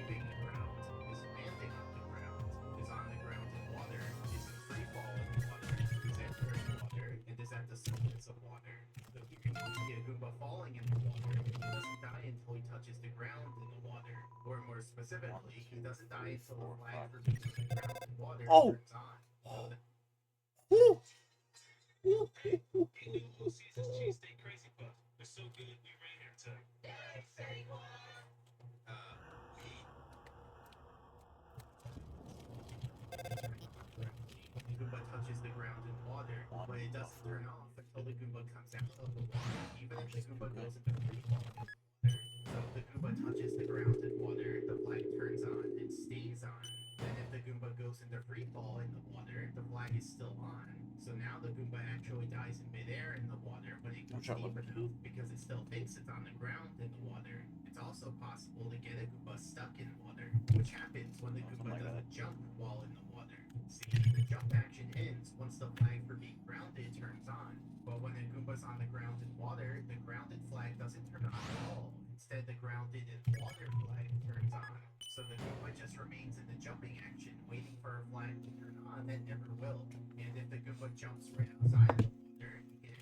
leaving the ground, is landing on the ground, is on the ground in water, is in free fall in water, is entering water, and is at the surface of water. So you can see a Goomba falling in the water. He doesn't die until he touches the ground in the water. Or more specifically, he doesn't die until the flag for being on the ground in water turns on. So Hey, Little Caesar's cheesesteak crazy puff. They're so good, we ran here to. the Goomba touches the ground in water, but it doesn't turn off until the Goomba comes out of the water, even if the Goomba goes into free fall in the water. So if the Goomba touches the ground in water, the flag turns on and stays on. Then if the Goomba goes into free fall in the water, the flag is still on. So now the Goomba actually dies in midair in the water, but it goes deep enough because it still thinks it's on the ground in the water. It's also possible to get a Goomba stuck in water, which happens when the Goomba doesn't jump while in the water. See, the jump action ends once the flag for being grounded turns on. But when a Goomba's on the ground in water, the grounded flag doesn't turn on at all. Instead, the grounded in water flag turns on. So the Goomba just remains in the jumping action, waiting for a flag to turn on that never will. And if the Goomba jumps right outside of the water, he can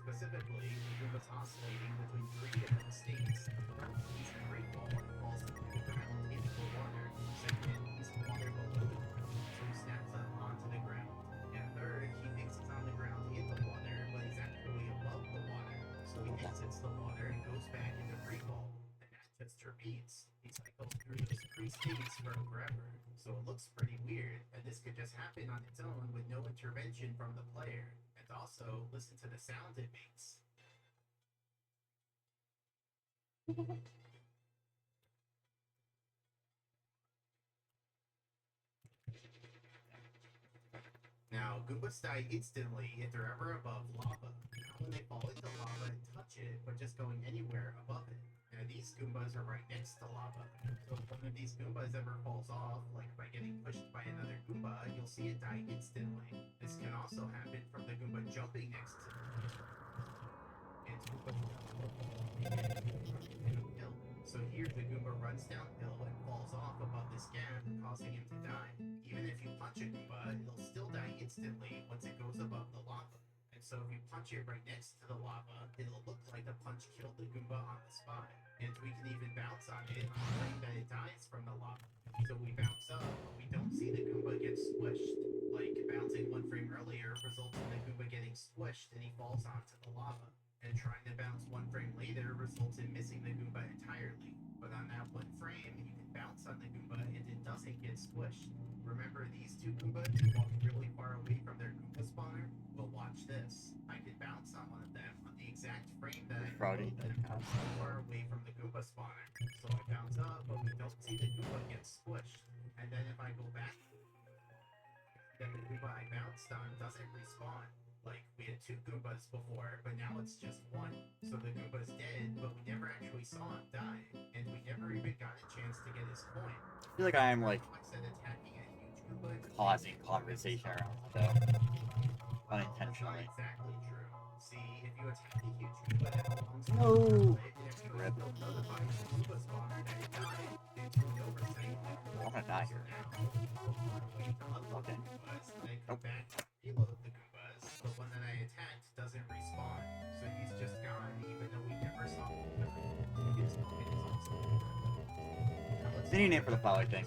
specifically, the Goomba's oscillating between 3 different states. He's in free fall and falls into the ground into the water. Second, he's in water below the ground. exits the water and goes back into free fall. And that just repeats. He cycles through those three states for forever. So it looks pretty weird, and this could just happen on its own with no intervention from the player. And also, listen to the sound it makes. Now, Goombas die instantly if they're ever above lava. Not when they fall into lava and touch it, but just going anywhere above it. Now, these Goombas are right next to lava. So if one of these Goombas ever falls off, like by getting pushed by another Goomba, you'll see it die instantly. This can also happen from the Goomba jumping next to it. And Goombas downhill. So here the Goomba runs downhill and falls off above this gap, causing him to die. Even if you punch a Goomba, it'll still die instantly once it goes above the lava. And so if you punch it right next to the lava, it'll look like the punch killed the Goomba on the spot. And we can even bounce on it on the frame that it dies from the lava. So we bounce up, but we don't see the Goomba get squished. Like bouncing one frame earlier results in the Goomba getting squished and he falls onto the lava. And trying to bounce one frame later results in missing the Goomba entirely. But on that one frame, you can bounce on the Goomba and it doesn't get squished. Remember these two Goombas who walk really far away from their Goomba spawner? Well, watch this. I can bounce on one of them on the exact frame that I Frowdy. them so far away from the Goomba spawner. So I bounce up, but we don't see the Goomba get squished. And then if I go back, then the Goomba I bounced on doesn't respawn. Like, we had two Goombas before, but now it's just one. So the Goomba's dead, but we never actually saw him die. And we never even got a chance to get his coin. I feel like I'm like I said attacking a huge Goomba causing conversation around stuff unintentionally. That's not exactly true. See, if you attack a huge Goomba that belongs to No. it, and if you Rip. still notify the Goomba spawner that it died, then to an oversight. I'm gonna die here. Okay. Then come Nope. back, reload the Goombas. The one that I attacked doesn't respawn, so he's just gone, even though we never saw him. Any name for the flower thing?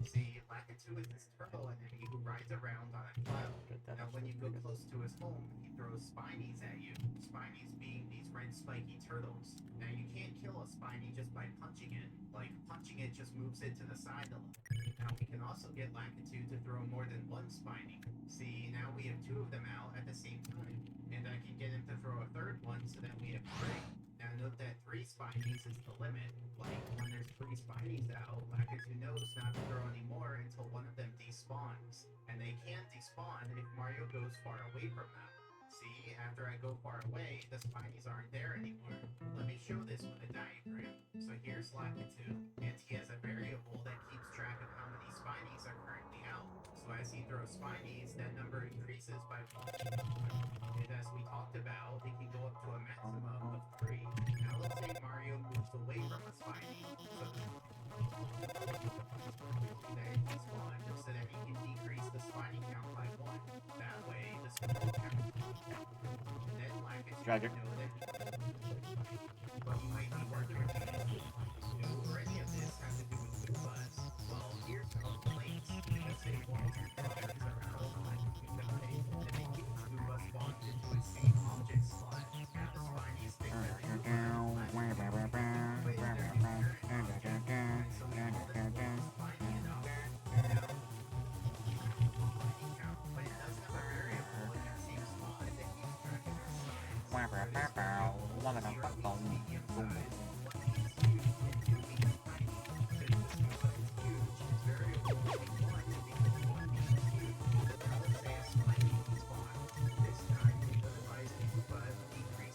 See, Lakitu is this turtle enemy who rides around on a cloud. Now, when you go close to his home, he throws spinies at you. Spinies being these red spiky turtles. Now, you can't kill a spiny just by punching it. Like, punching it just moves it to the side a little. Now, we can also get Lakitu to throw more than one spiny. See, now we have two of them out at the same time. And I can get him to throw a third one so that we have three. Now, note that 3 spinies is the limit. Like, when there's 3 spinies out, Lakitu knows not to throw any more until one of them despawns. And they can't despawn if Mario goes far away from them. See, after I go far away, the spinies aren't there anymore. Let me show this with a diagram. So here's Lakitu, and he has a variable that keeps track of how many spinies are currently out. So as he throws spinies, that number increases by 1. And as we talked about, it can go up to a maximum of 3. Now let's say Mario moves away from a spiny, so that it can spawn so that he can decrease the spiny count by 1. That way, the spiny count. And then Lakitu Dragger. know that but you might be wondering, or any of this has to do with Goombas. Well, here's how it relates. Let's say one of your brothers around like Goomba, and they keep Goomba spawned into a same object slot. Now the spinies think they're in the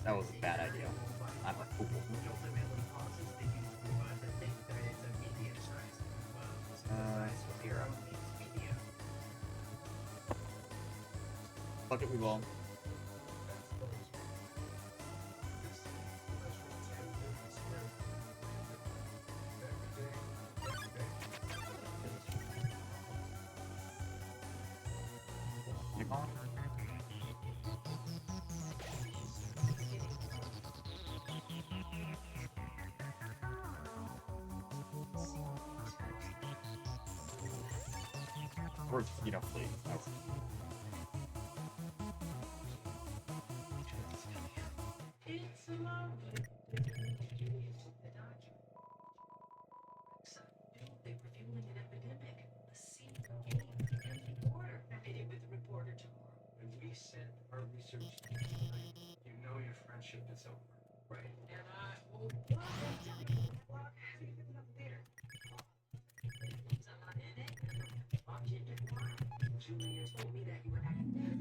That was a bad idea. I'm a fool. Fuck it, we will. You calling? Or, you know, please. It's so lovely. Julius took the Dodge. So, they were fueling an epidemic. A sea game and the border. I meet with the reporter tomorrow. When we send our research team tonight, you know your friendship is over, right? And I will block that Jimmy. Block. How do you get enough beer? There's a lot in it. Object of wine. Julia told me that you were active.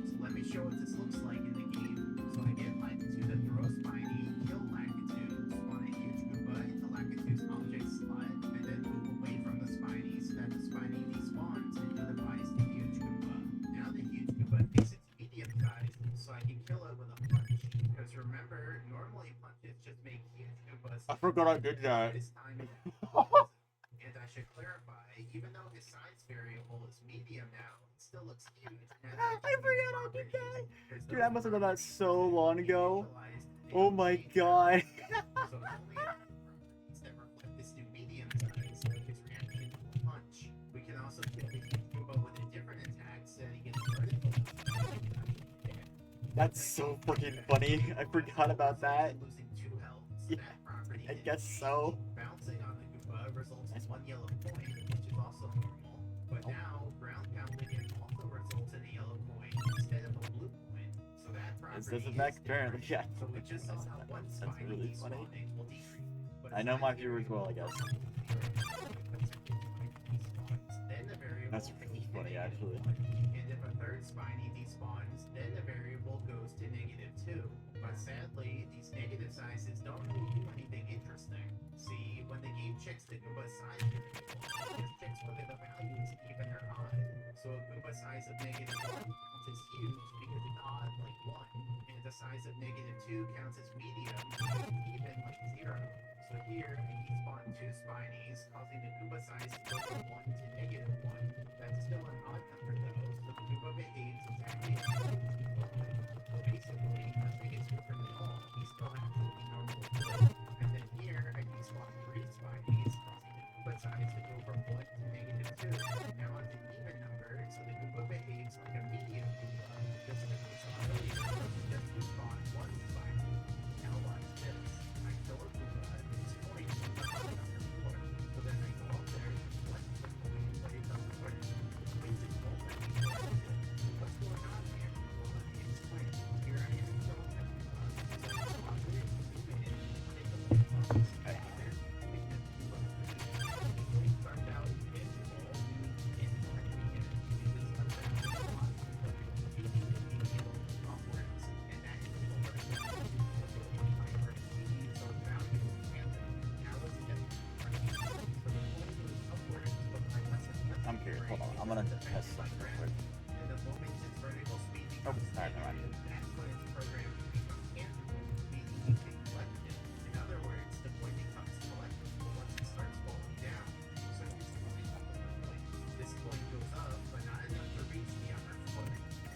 So let me show what this looks like in the game. So I get Lakitu to throw Spiny, kill Lakitu, spawn a huge Goomba into Lakitu's object slot, and then move away from the Spiny so that the Spiny despawns and notifies the huge Goomba. Now the huge Goomba thinks it's medium sized, so I can kill it with a punch. Because remember, normally punches just make huge Goombas. I forgot I did that. This time it and I should clarify, even though his size variable is medium now, it still looks huge. I forgot I did that. Dude, I must have done that so long ago. Oh my god. So only properties that reflect this new medium size, like his reaction to a punch. We can also kill the huge Goomba with a different attack, setting it vertical. That's so fucking funny. I forgot about that. Losing 2 health. So Yeah, that property I is guess so. bouncing on the Goomba results in 1 yellow coin, which is also normal. But now ground pounding it also results in a yellow coin instead of a blue coin. So that property It's this is effect, apparently. Yeah. So we just saw how one That's Spiny really funny. despawning will decrease. But I know my aside viewers from will, I guess. then the variable That's really funny, actually. and if a third Spiny despawns, then the variable goes to -2. But sadly, these negative sizes don't really do anything interesting. See, when the game checks the Goomba size variable, it just checks whether the value is even or odd. So a Goomba size of -1 counts as huge because it's odd like 1, and the size of -2 counts as medium because it's even like 0. So here, I despawn 2 Spinies, causing the Goomba size to go from 1 to -1. That's still an odd number though, so the Goomba behaves exactly as the Goomba would. So basically, nothing is different at all. He's still absolutely normal. And then here, I despawn 3 Spinies, causing the Goomba size to go from 1 to -2. Now on to even number, so the Goomba behaves like a medium Goomba, just like we saw earlier. Just despawn 1 Spiny. Now watch this. I kill a Goomba, it's going to be number 4. So then I go up there and select the coin, but it doesn't work. It just won't let me do it. What's going on here? Well, let me explain. Here I am killing a Goomba. So I pause it, zoom in, take a look at the box. There, make the Goomba green. The coin starts out invisible, and when we get it, it starts out with a lot of upwards, and that is the word. So my first CD, so value is random. Now let's get so the coin goes upwards, but my lesson I'm curious. Hold on. I'm gonna test something real quick. and the moment its vertical speed Oh, becomes alright, never mind. that's when it's programmed to become tangible, meaning you can collect it. In other words, the coin becomes collectible once it starts falling down. So here's the point of the coin. This coin goes up, but not enough to reach the upper floor.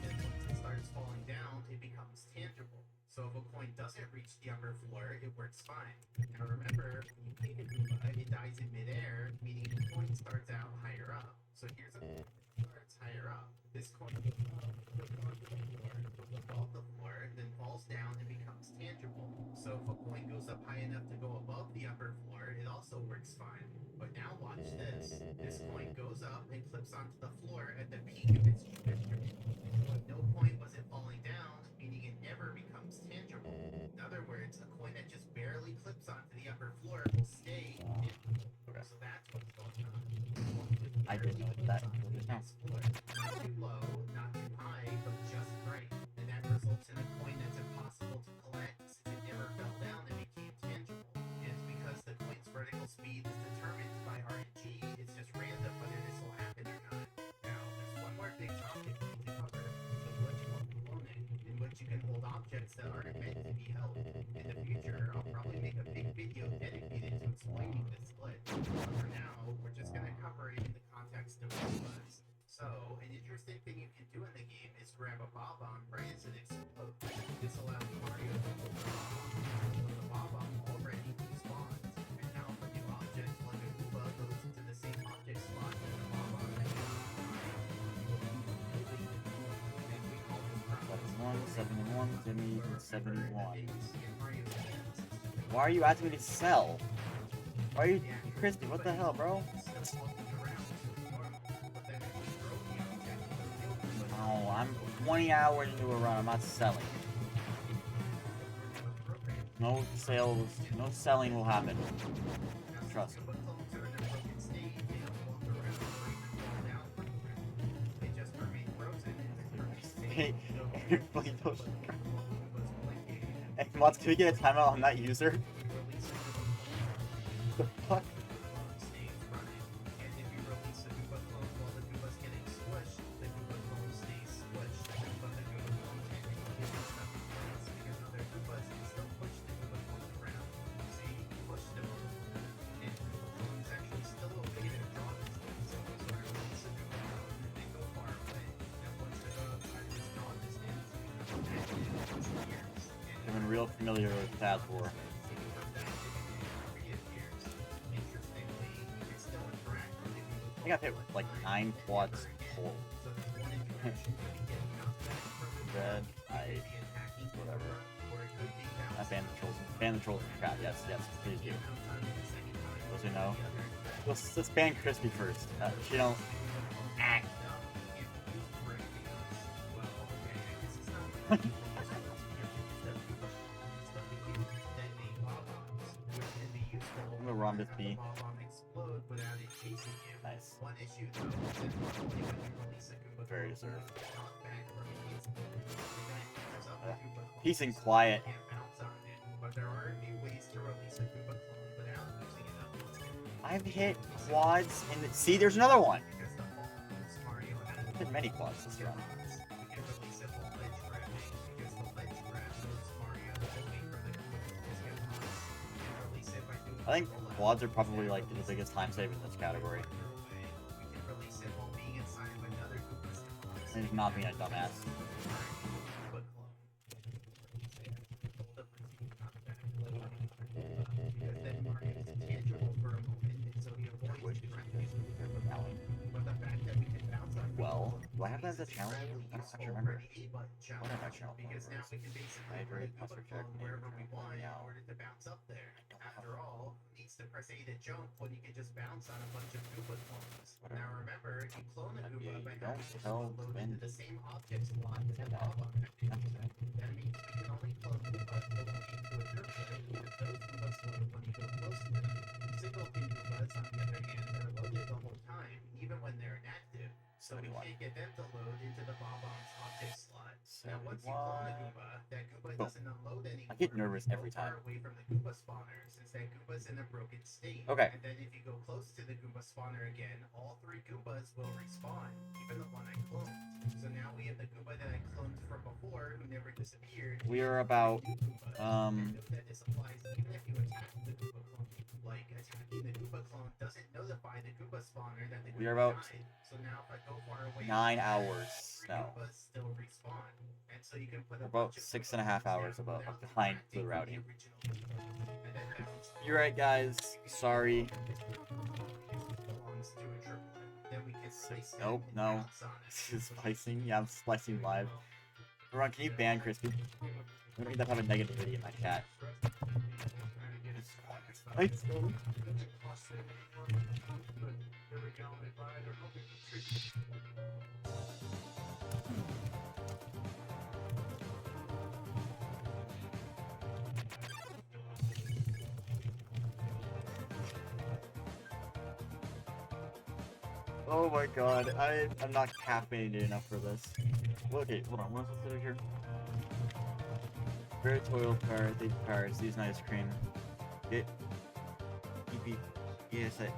And once it starts falling down, it becomes tangible. So if a coin doesn't reach the upper floor, it works fine. Now remember, when you take a Goomba, it dies in midair, meaning the coin starts out higher up. So here's a coin that starts higher up. This coin goes up, goes onto the floor, goes above the floor, then falls down and becomes tangible. So if a coin goes up high enough to go above the upper floor, it also works fine. But now watch this. This coin goes up and clips onto the floor at the peak of its trajectory. So if no coin wasn't falling down, meaning it never becomes tangible. In other words, a coin that just barely clips onto the upper floor will stay tangible. So that's what's going on. I didn't know that. Not too low, not too high, but just right. And that results in a coin that's impossible to collect since it never fell down and became tangible. And it's because the coin's vertical speed is determined by RNG. It's just random whether this will happen or not. Now, there's one more big topic we need to cover. The glitch called cloning, in which you can hold objects that aren't meant to be held. In the future, I'll probably make a big video dedicated to explaining this glitch. But for now, we're just going to cover it in the context of Goombas. So, an interesting thing you can do in the game is grab a Bob-omb right as it explodes. This allows Mario to hold the Bob-omb, so the Bob-omb already despawns. And now if a new object like a Goomba goes into the same object slot as the Bob-omb has been and we call this process. One 71, Jimmy 71. Why are you asking me to sell? Why are you, Crispy? What the hell, bro? No, I'm 20 hours into a run. I'm not selling. No sales, no selling will happen. Trust me. Hey, Mods, can we get a timeout on that user? The fuck? I've been real familiar with that war. I think I've hit like 9 quads total. Red, whatever. I ban the trolls. Ban the trolls from chat. Yes, yes, please do. Those who know. Let's ban Crispy first. She don't. I'm gonna ROM this B. Nice. Very deserved. Peace and quiet. I've hit quads in the. See, there's another one! I've hit many quads this run. I think quads are probably like the biggest time save in this category. And not being a dumbass. Well, do I have that as a challenge? I don't actually remember. What are my challenge? Hydrate, posture check, meow. After all, needs to press A to jump when you can just bounce on a bunch of Koopa clones. Now remember, you clone a Koopa by having it load into the same object slot as the Bob-omb activity. That means we can only clone Koopas belonging to a group set, because those Koopas load when you go close to them. Single pin Koopas, on the other hand, are loaded the whole time, even when they're inactive. So we can't get them to load into the Bob-omb's object slot. Now once you clone a Koopa, that Koopa doesn't unload anymore. I get nervous every time. Away from the Koopa spawner, since that Koopa's in a broken state. Okay. And then if you go close to the Goomba spawner again, all 3 Goombas will respawn, even the one I cloned. So now we have the Goomba that I cloned from before, who never disappeared. We are about, And note that this applies even if you attack the Goomba clone. Like, attacking the Goomba clone doesn't notify the Goomba spawner that the Goomba we are about died. So now if I go far away, 9 hours now. Goombas still respawn. And so you can put We're about 6.5 hours behind blue routing. You're right, guys. Sorry. Nope, no. This is splicing. Yeah, I'm splicing live. Ron, can you ban Crispy? I don't need to have a negativity in my chat. It's oh my god, I'm not caffeinated enough for this. Okay, hold on, what's this here? Very toil power, they powers, use an ice cream. Get EP ESA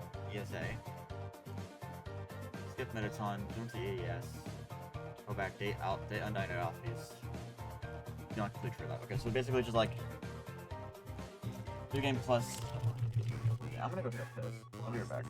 skip Metaton, jump to AES. Go back, date out, date undited alphas. You don't have to click for that. Okay, so basically just like New Game Plus. Yeah, I'm gonna go check this. I'll be right back.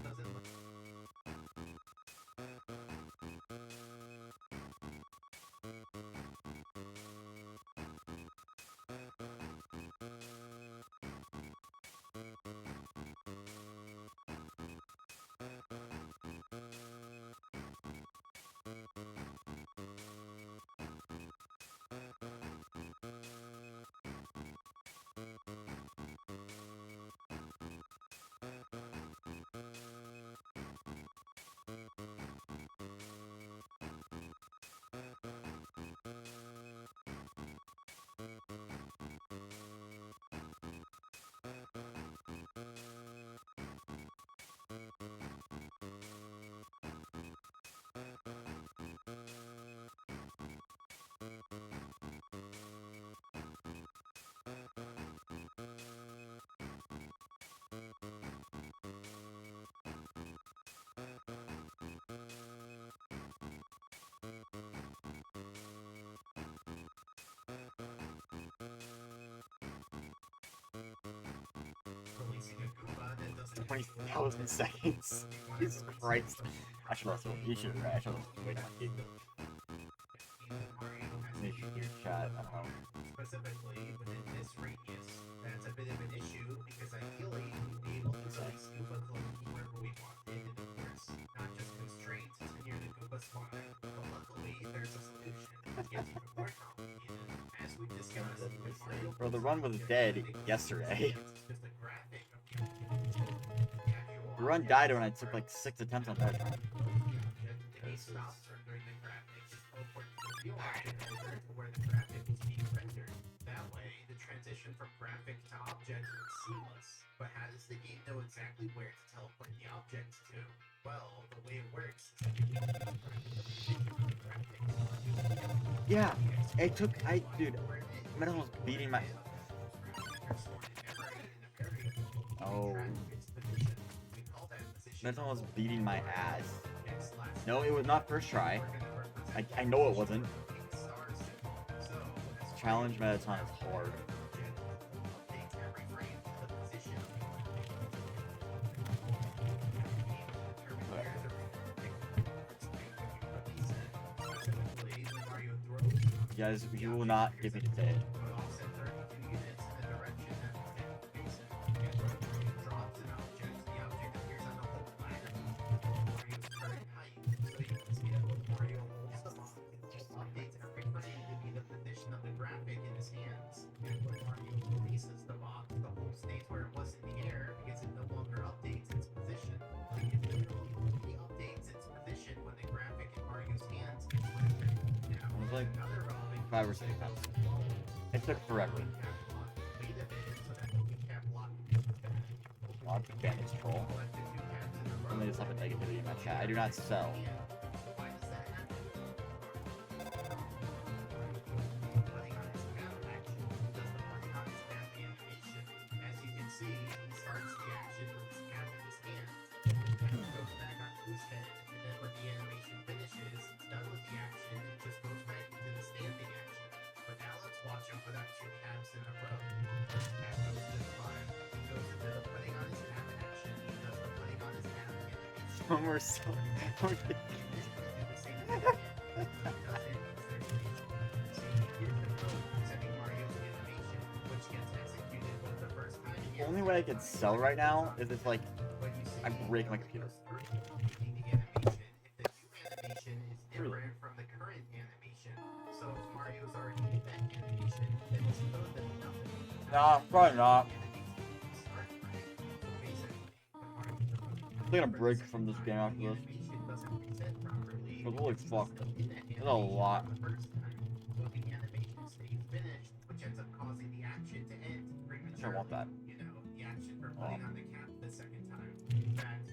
20,000 seconds. Jesus Christ. I should also, you should, right? I should also wait on my game. Make your chat, I don't know. Specifically within this radius, that's a bit of an issue because ideally we'd be able to play scuba collect wherever we wanted, and of course, not just constrained to near the Koopa spawn, but luckily there's a solution that gets even more complicated. As we discussed, with Mario Bro, the run was dead yesterday. just a graphic of the actual The run died when I took like 6 attempts on that time. It stops rendering the graphic, just teleport the real object over to where the graphic was being rendered. That way, the transition from graphic to object is seamless. But how does the game know exactly where to teleport the object to? Well, the way it works is that you Yeah, it took, dude, Metal was beating my... Oh. Metal was beating my ass. No, it was not first try. I know it wasn't. Challenge Metaton is hard. You guys, you will not give me the day. Like 5 or 6 times. It took forever. Lots of damage troll. Let me just have a negativity in my chat. I do not sell. We're so the only way I could sell right now is if like I break my computer. Nah, probably not. I'm gonna break from this game after this. But holy fuck. That's a lot. I want that.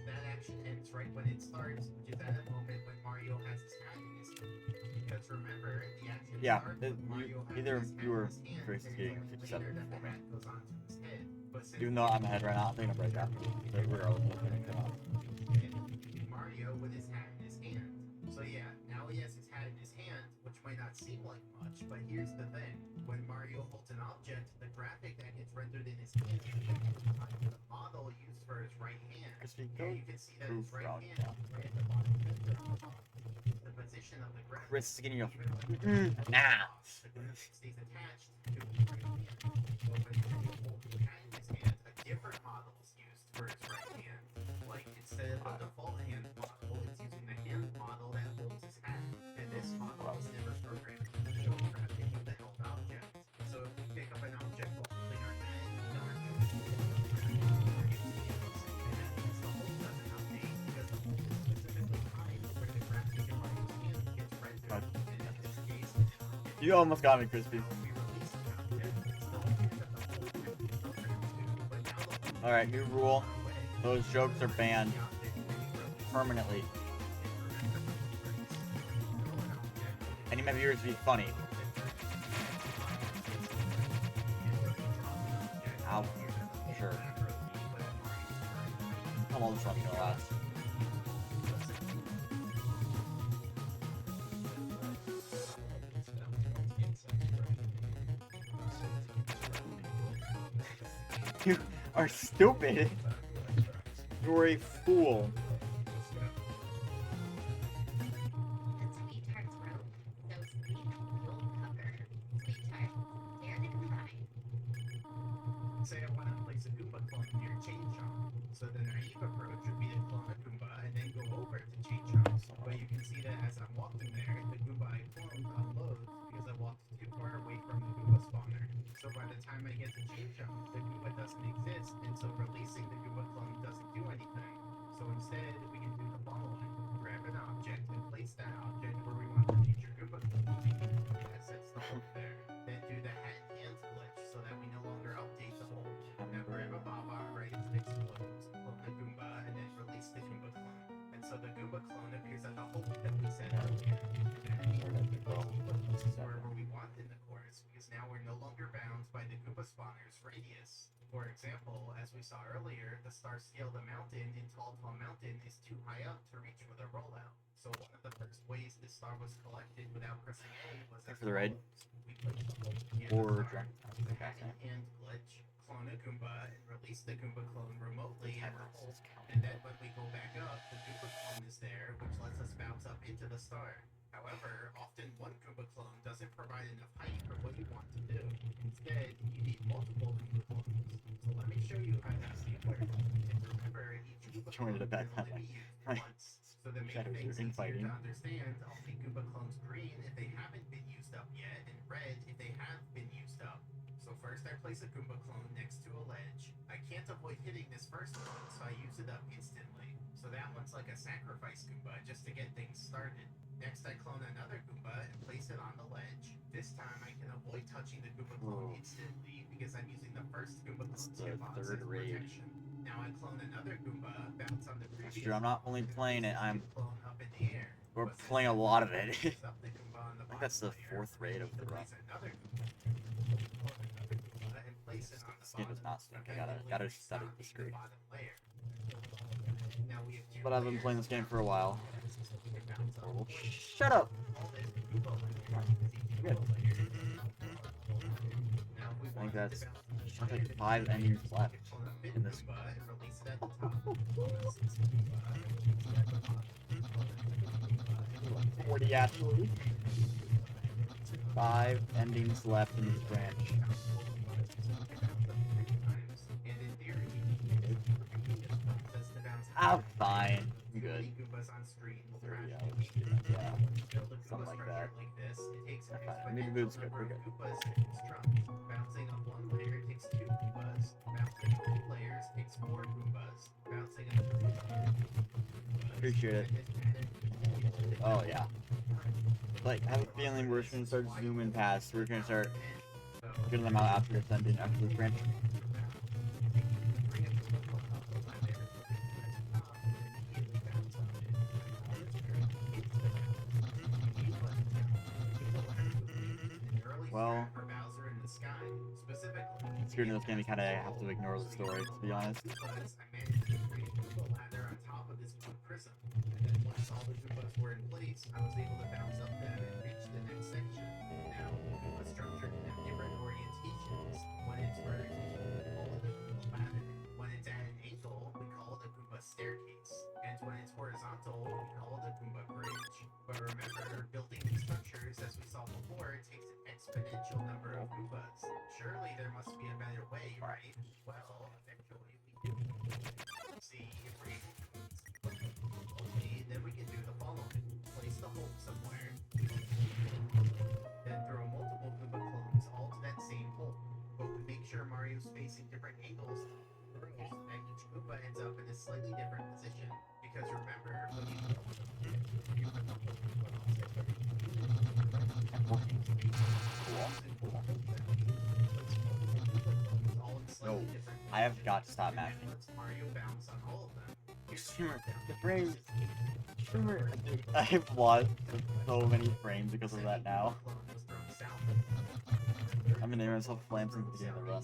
That action ends right when it starts, which is at a moment when Mario has his hat in his hand. Because remember, the action starts when Mario has either his hat you were in his hand, Grace and Game then 57 later before the me. hat goes onto his head. But since Even though I'm ahead right now, I'm gonna break after this. But regardless, I'm gonna come out. Mario with his hat in his hand. So yeah, now he has his hat in his hand, which might not seem like much, but here's the thing. When Mario holds an object, the graphic that gets rendered in his hand is the model used for his right hand. Here you can see that his right hand right at the bottom is the position of the graphic. Chris is getting your Nah. The graphic stays attached to his right hand. So when Mario holds his hat in his hand, a different model is used for his right hand. Like instead of the default hand model, it's using the hand model that holds his hat. And this model is never programmed to show the graphic of the held object. So if we pick up an object while holding our hat, Mario will see the graphic of Mario's hands. And that means the hold doesn't update because the hold is specifically tied to where the graphic in Mario's hand gets rendered. And in this case, You almost got me, Crispy. we release the object. It's still here that the hold can be programmed to, but now the hold Alright, new rule. is away. Those jokes are banned permanently. Any of my viewers be funny. Ow. Sure. Come on, this one's gonna last. You are stupid. You're a fool. Sweet Tart's rope. So sweet, you'll pucker. Sweet Tart, dare to combine. Say I want to place a Goomba clone near Chain Chomp. So the naive approach would be to clone a Goomba and then go over to Chain Chomp. But you can see that as I'm walking there, the Goomba I cloned unloads because I walked too far away from the Goomba spawner. So by the time I get to Chain Chomp, the Goomba doesn't exist, and so releasing the Goomba clone doesn't do anything. So instead, we can do the following. Grab an object and place that object where we want the future Goomba clone to be. That sets the hole there. Then do the hat hands glitch so that we no longer update the hole. Now grab a Baba right as it explodes, clone the Goomba, and then release the Goomba clone. And so the Goomba clone appears at the hole that we set earlier. Wherever we want in the course, because now we're no longer bound by the Goomba spawner's radius. For example, as we saw earlier, the star scale the mountain in Tall Mountain is too high up to reach with a rollout. So one of the first ways this star was collected without pressing A was Thanks for the raid. we placed the hole near Or the star, drunk. the hat in hand glitch, clone a Goomba, and release the Goomba clone remotely at the hole. And then when we go back up, the Goomba clone is there, which lets us bounce up into the star. However, often one Goomba clone doesn't provide enough height for what you want to do. Instead, you need multiple Goomba clones. So let me show you how this works. And remember, each Goomba clone Joined it can back only that be used way. once. So to make Shadows things are easier infighting. to understand, I'll make Goomba clones green if they haven't been used up yet, and red if they have been used up. So first I place a Goomba clone next to a ledge. I can't avoid hitting this first one, so I use it up instantly. So that one's like a sacrifice Goomba just to get things started. Next I clone another Goomba and place it on the ledge. This time I can avoid touching the Goomba clone instantly because I'm using the first Goomba It's clone's the hitbox as third raid. protection. Now I clone another Goomba, bounce on the That's previous true, I'm not only one, and playing it, place I'm the clone up in the air. we're But since playing a I lot of it. use up the Goomba on the I think that's the bottom layer, fourth raid of the run. place another Goomba, clone another Goomba, and place it on the This game does bottom. not stink. I gotta study the Stocking screen. bottom layer. Now we have two But I've been layers playing this game for a while. so we can bounce up. Oh, shut up! All this Goomba layer is each Good. Goomba layer. Now if we I think wanted to that's bounce to the sounds like side, 5 endings left clone a fifth in this. Goomba and release it at the top. Clone a sixth Goomba and release it at the bottom. Clone a fifth Goomba and 40 actually. 5 endings left in this branch. I'm fine. I'm good. 30 hours. Yeah. Something like that. That's fine. Maybe mood's good. We're good. Bouncing on one layer takes 2 Goombas. Bouncing on 2 layers takes 4 Goombas. Bouncing on 3 layers. Appreciate it. Oh yeah. Like, I have a feeling we're just gonna start zooming past. We're gonna start getting them out after this ending, after this branch. Well, it's good in this game, you kinda have to ignore the story, to be honest. I managed to create a ladder on top of this one prism. And then once all the Goombas were in place, I was able to bounce up them and reach the next section. Now, the Goomba structure can have different orientations. When it's vertical, we call it a Goomba ladder. When it's at an angle, we call it a Goomba staircase. And when it's horizontal, we call it a Goomba bridge. But remember, building these structures, as we saw before, it takes an exponential number of Goombas. Surely there must be a better way, right? Well, eventually we do. See if we're able to. Okay, then we can do the following. Place the hole somewhere. Then throw multiple Goomba clones all to that same hole. But we make sure Mario's facing different angles so that each Goomba ends up in a slightly different position. Because remember, when you put the No, I have got to stop mashing. Mario bounce on all of them. The frames. I've lost so many frames because of that now. I'm gonna name myself Flames in the beginning of the run.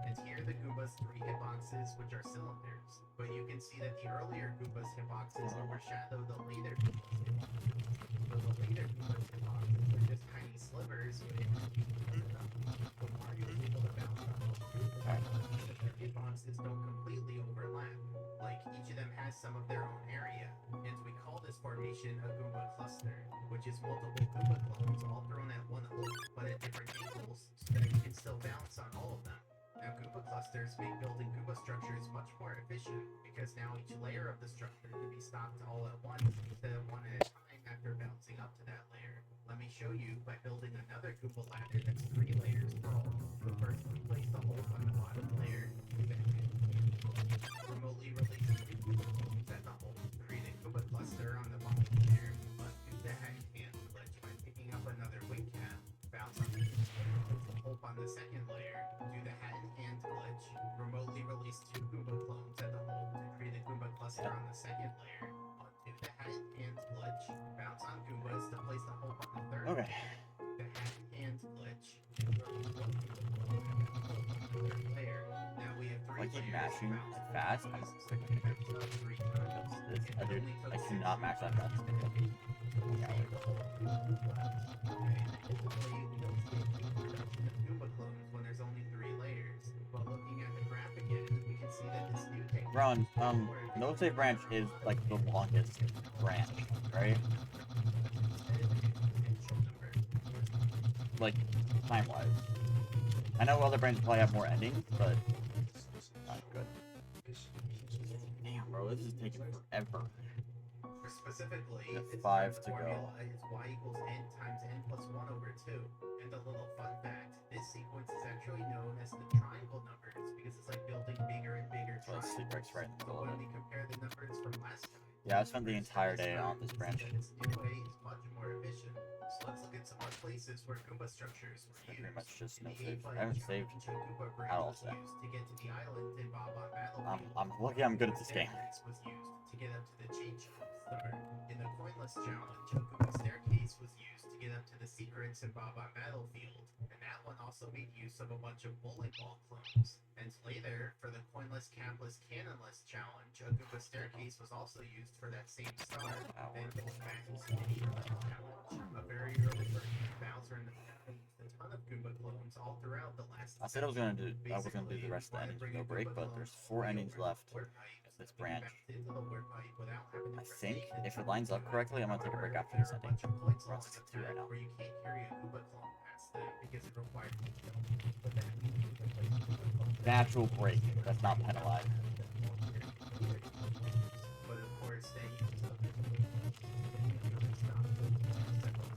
And here the Goomba's 3 hitboxes, which are cylinders. But you can see that the earlier Goomba's hitboxes overshadow the later Goomba's hitboxes. So the later Goomba's hitboxes are just tiny slivers, but it Mario is able to bounce on those Goombas. hitboxes don't completely overlap. Like, each of them has some of their own area. And we call this formation a Goomba cluster, which is multiple Goomba clones all thrown at one hole, but at different angles, so that you can still bounce on all of them. Now, Goomba clusters make building Goomba structures much more efficient, because now each layer of the structure can be stopped all at once, instead of one at a time after bouncing up to that layer. Let me show you by building another Goomba ladder that's 3 layers tall. So first, we place the hole on the bottom layer, remotely release the Goomba clones at the hole, create a Goomba cluster on the bottom layer, undo the head hand glitch by picking up another wing cap, bounce on the hole on the second layer, do the hat and hand glitch, remotely release 2 Goomba clones at the hole to create a Goomba cluster on the second layer, undo the hat and hand glitch, bounce on Goombas to place the hole on the third Okay. layer, the hat and hand glitch, layer. Now we have 3 If I keep layers. mashing Bounce like fast, I'm Goombas sick to bounce up 3 times. I cannot mash that fast. Goomba clones when there's only 3 layers. But looking at the graph again, we can see that this new technique. Ron, no save branch is like the longest branch, right? Like time wise. I know other branches probably have more endings, but not good. Damn, bro, this is taking forever. Specifically, We have its 5 to go. formula is y equals n times n plus 1 over 2. And a little fun fact, this sequence is actually known as the triangle numbers because it's like building bigger and bigger So let's see, triangles. breaks right in the So middle of when it. we compare the numbers from last time, Yeah, I spent the entire day on this branch. This new way is much more efficient. So let's look at some more places where Goomba structures were used. Pretty much just In no the save. A-Plane I haven't saved challenge, a Goomba bridge at all was today. used to get to the island in Bob on Battlefield. I'm lucky I'm good at this game. Staircase was used to get up to the change star. In the coinless challenge, a Goomba staircase was used to get up to the secrets in Bob on Battlefield. And that one also made use of a bunch of bowling ball clones. And later, for the coinless, capless, cannonless challenge, a Goomba staircase was also used for that same star. Then goes back to the medieval challenge. A very early version of Bowser and the Family used a ton of Goomba clones all throughout the last. I said I was gonna do the rest of the endings with no break, but there's 4 endings left in this branch. I think if it lines up correctly, I'm gonna take a break after this ending. We're on 62 right now. Where you can't carry a Goomba clone past them because it requires Natural break. That's not penalized. But of course, they use several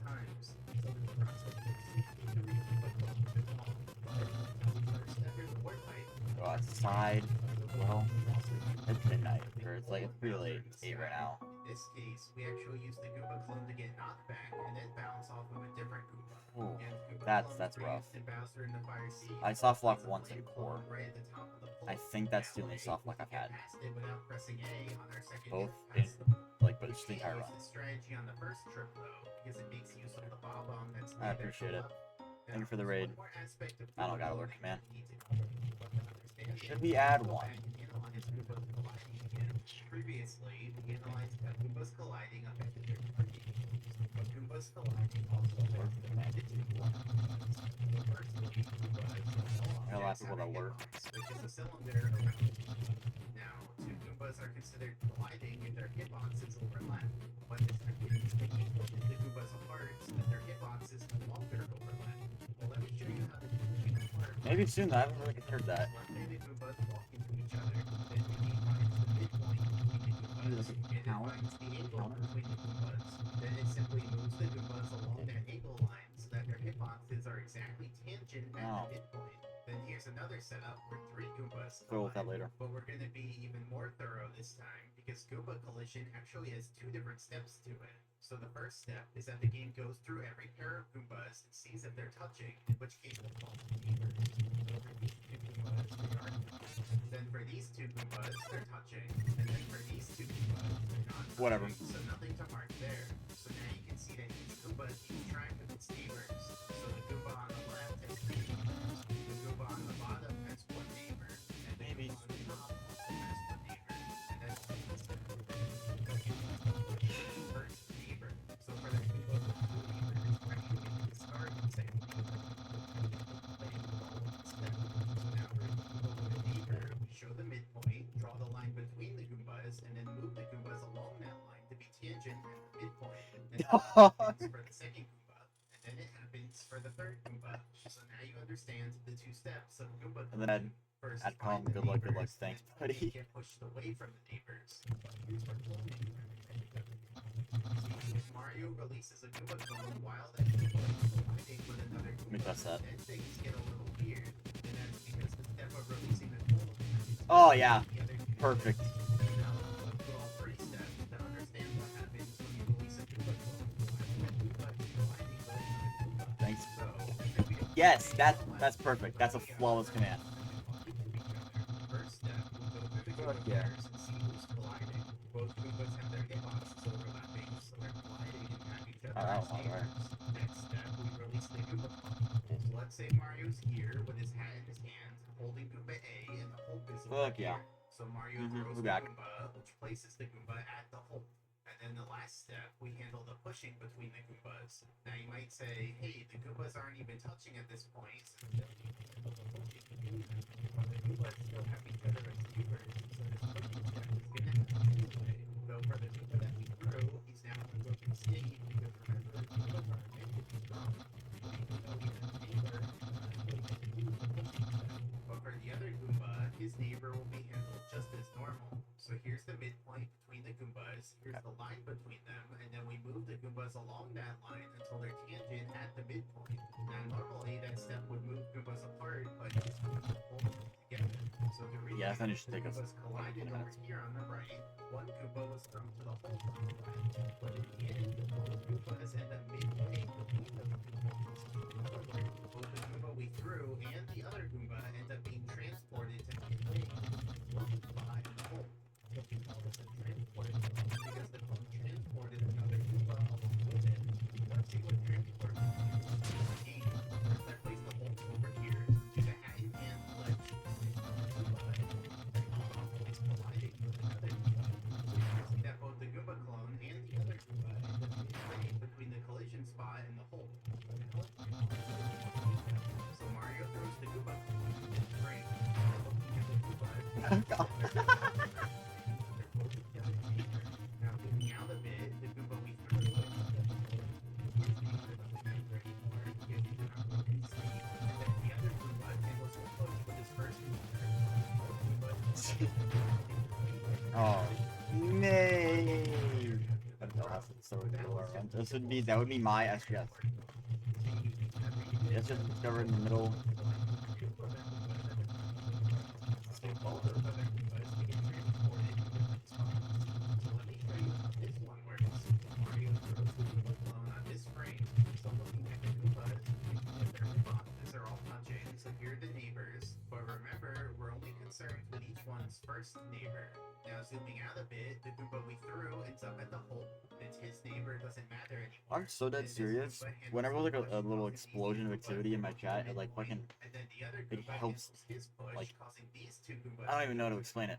times. So the process Go outside. Well, it's midnight. Or it's like it's pretty late. It's 8 right now. In this case, we actually use the Goomba clone to get knocked back and then bounce off of a different Goomba. Ooh, And Goomba that's clones rough. raised and Bowser in the Fire Sea. I soft locked once in core. Right at the top of the pole. I think that's the only soft lock I've had. Passed it without pressing A on our second Both hit in pass. like, but it's the entire run. Use this strategy on the first trip though, because it makes use of the bob bomb that's I appreciate it. Thank you for the raid. I don't gotta lurk, man. Should we add one? Previously, we analyzed how Goombas colliding affected their target. But Goombas colliding also affected the magnitude. There are a lot of people that work. Which is a cylinder around. Now, 2 Goombas are considered colliding if their hitboxes overlap. But this technique pushes the Goombas apart so that their hitboxes no longer overlap. Well, let me show you how to push them apart. Maybe soon. I haven't really considered that. Let the Goombas walk into each other. Then when he finds the midpoint between the Goombas, and it finds the angle between the Goombas, then it simply moves the Goombas along that angle line so that their hitboxes are exactly tangent at Oh. the midpoint. Then here's another setup where 3 Goombas Throw with that collide. later. But we're going to be even more thorough this time because Goomba collision actually has 2 different steps to it. So the first step is that the game goes through every pair of Goombas and sees if they're touching, in which case they'll call them neighbors. Then for these 2 Goombas, they're touching, and then for these 2 Goombas, they're not touching. Whatever. So nothing to mark there. So now you can see that each Goomba keeps track of its neighbors. So the Goomba on the left has 3 neighbors, the Goomba on the bottom has 1 neighbor, and the Maybe. Goomba on the top also has 1 neighbor. And then first neighbor. So for that Goomba with 2 neighbors, actually discard the second neighbor. So now for a Goomba with a neighbor, to be tangent at the midpoint. And then it happens for the second Goomba, and then it happens for the third Goomba. So now you understand the two steps of Goomba. And then First, I'd call him find the good luck, neighbors, thanks, and buddy. get pushed away from the neighbors. Here's where cloning See, if Mario releases a Goomba clone while that Goomba is colliding with another Let me Goomba, test that. then things get a little weird. And that's because the step of releasing the clone Oh yeah, the other Goomba. perfect. Now, well, three steps to understand what happens when you release a Goomba clone. When Goomba is colliding with another Goomba. Thanks. So, if we don't Yes, that's perfect. That's a flawless command. First step, we'll go through the Fuck Goomba yeah. pairs and see who's colliding. Both Goombas have their hitboxes overlapping, so they're colliding and have each other Oh, as alright. neighbors. Next step, we release the Goomba clone. So let's say Mario's here with his hat in his hand, holding Goomba A, and the Hulk is over Fuck yeah. here. So Mario Mhm, throws we're the back. Goomba, which places the Goomba at the Hulk. And then the last step, we handle the pushing between the Goombas. Now you might say, hey, the Goombas aren't even touching at this point, so then you can handle the pushing between them. But the Goombas still have each other as neighbors, so this pushing step is gonna happen anyway. Though for the Goomba that we threw, he's now in a broken state, because remember, Goombas are meant to be strong. Even though we have a neighbor, but for the other Goomba, his neighbor will be handled just as normal. So here's the midpoint between the Goombas, here's the line between them, and then we move the Goombas along that line until they're tangent at the midpoint. Now normally that step would move Goombas apart, but this one would pull them together. So the reason Yeah, I think it the should take us Goombas collided 20 over minutes. here on the right, one Goomba was thrown to the hole on the left, but in the end, both Goombas end up midway between the midpoints. However, both the Goomba we threw and the other Goomba end up being transported to midway by the hole. So we call this a transport because the clone transported another Goomba along with it. Let's see what transport means in the game. First, I place the hole over here to the hat in hand glitch. Is colliding with another Goomba. So you can see that both the Goomba clone and the other Goomba end up midway between the collision spot and the hole. So Mario throws the Goomba clone in the frame. Looking at the Goombas. Now moving out a bit, the Goomba we threw is and then the other Goomba handles the push with his first Oh, nay. That would be my SGS. It's just discovered in the middle. First neighbor. Now zooming out a bit, the Goomba we threw ends up at the hole. It's his neighbor, doesn't matter anymore. I'm so dead serious. Whenever like a little explosion of activity in my chat, it like fucking And then the other it Goomba helps, handles his push, like, causing these two Goombas. I don't even know how to explain it.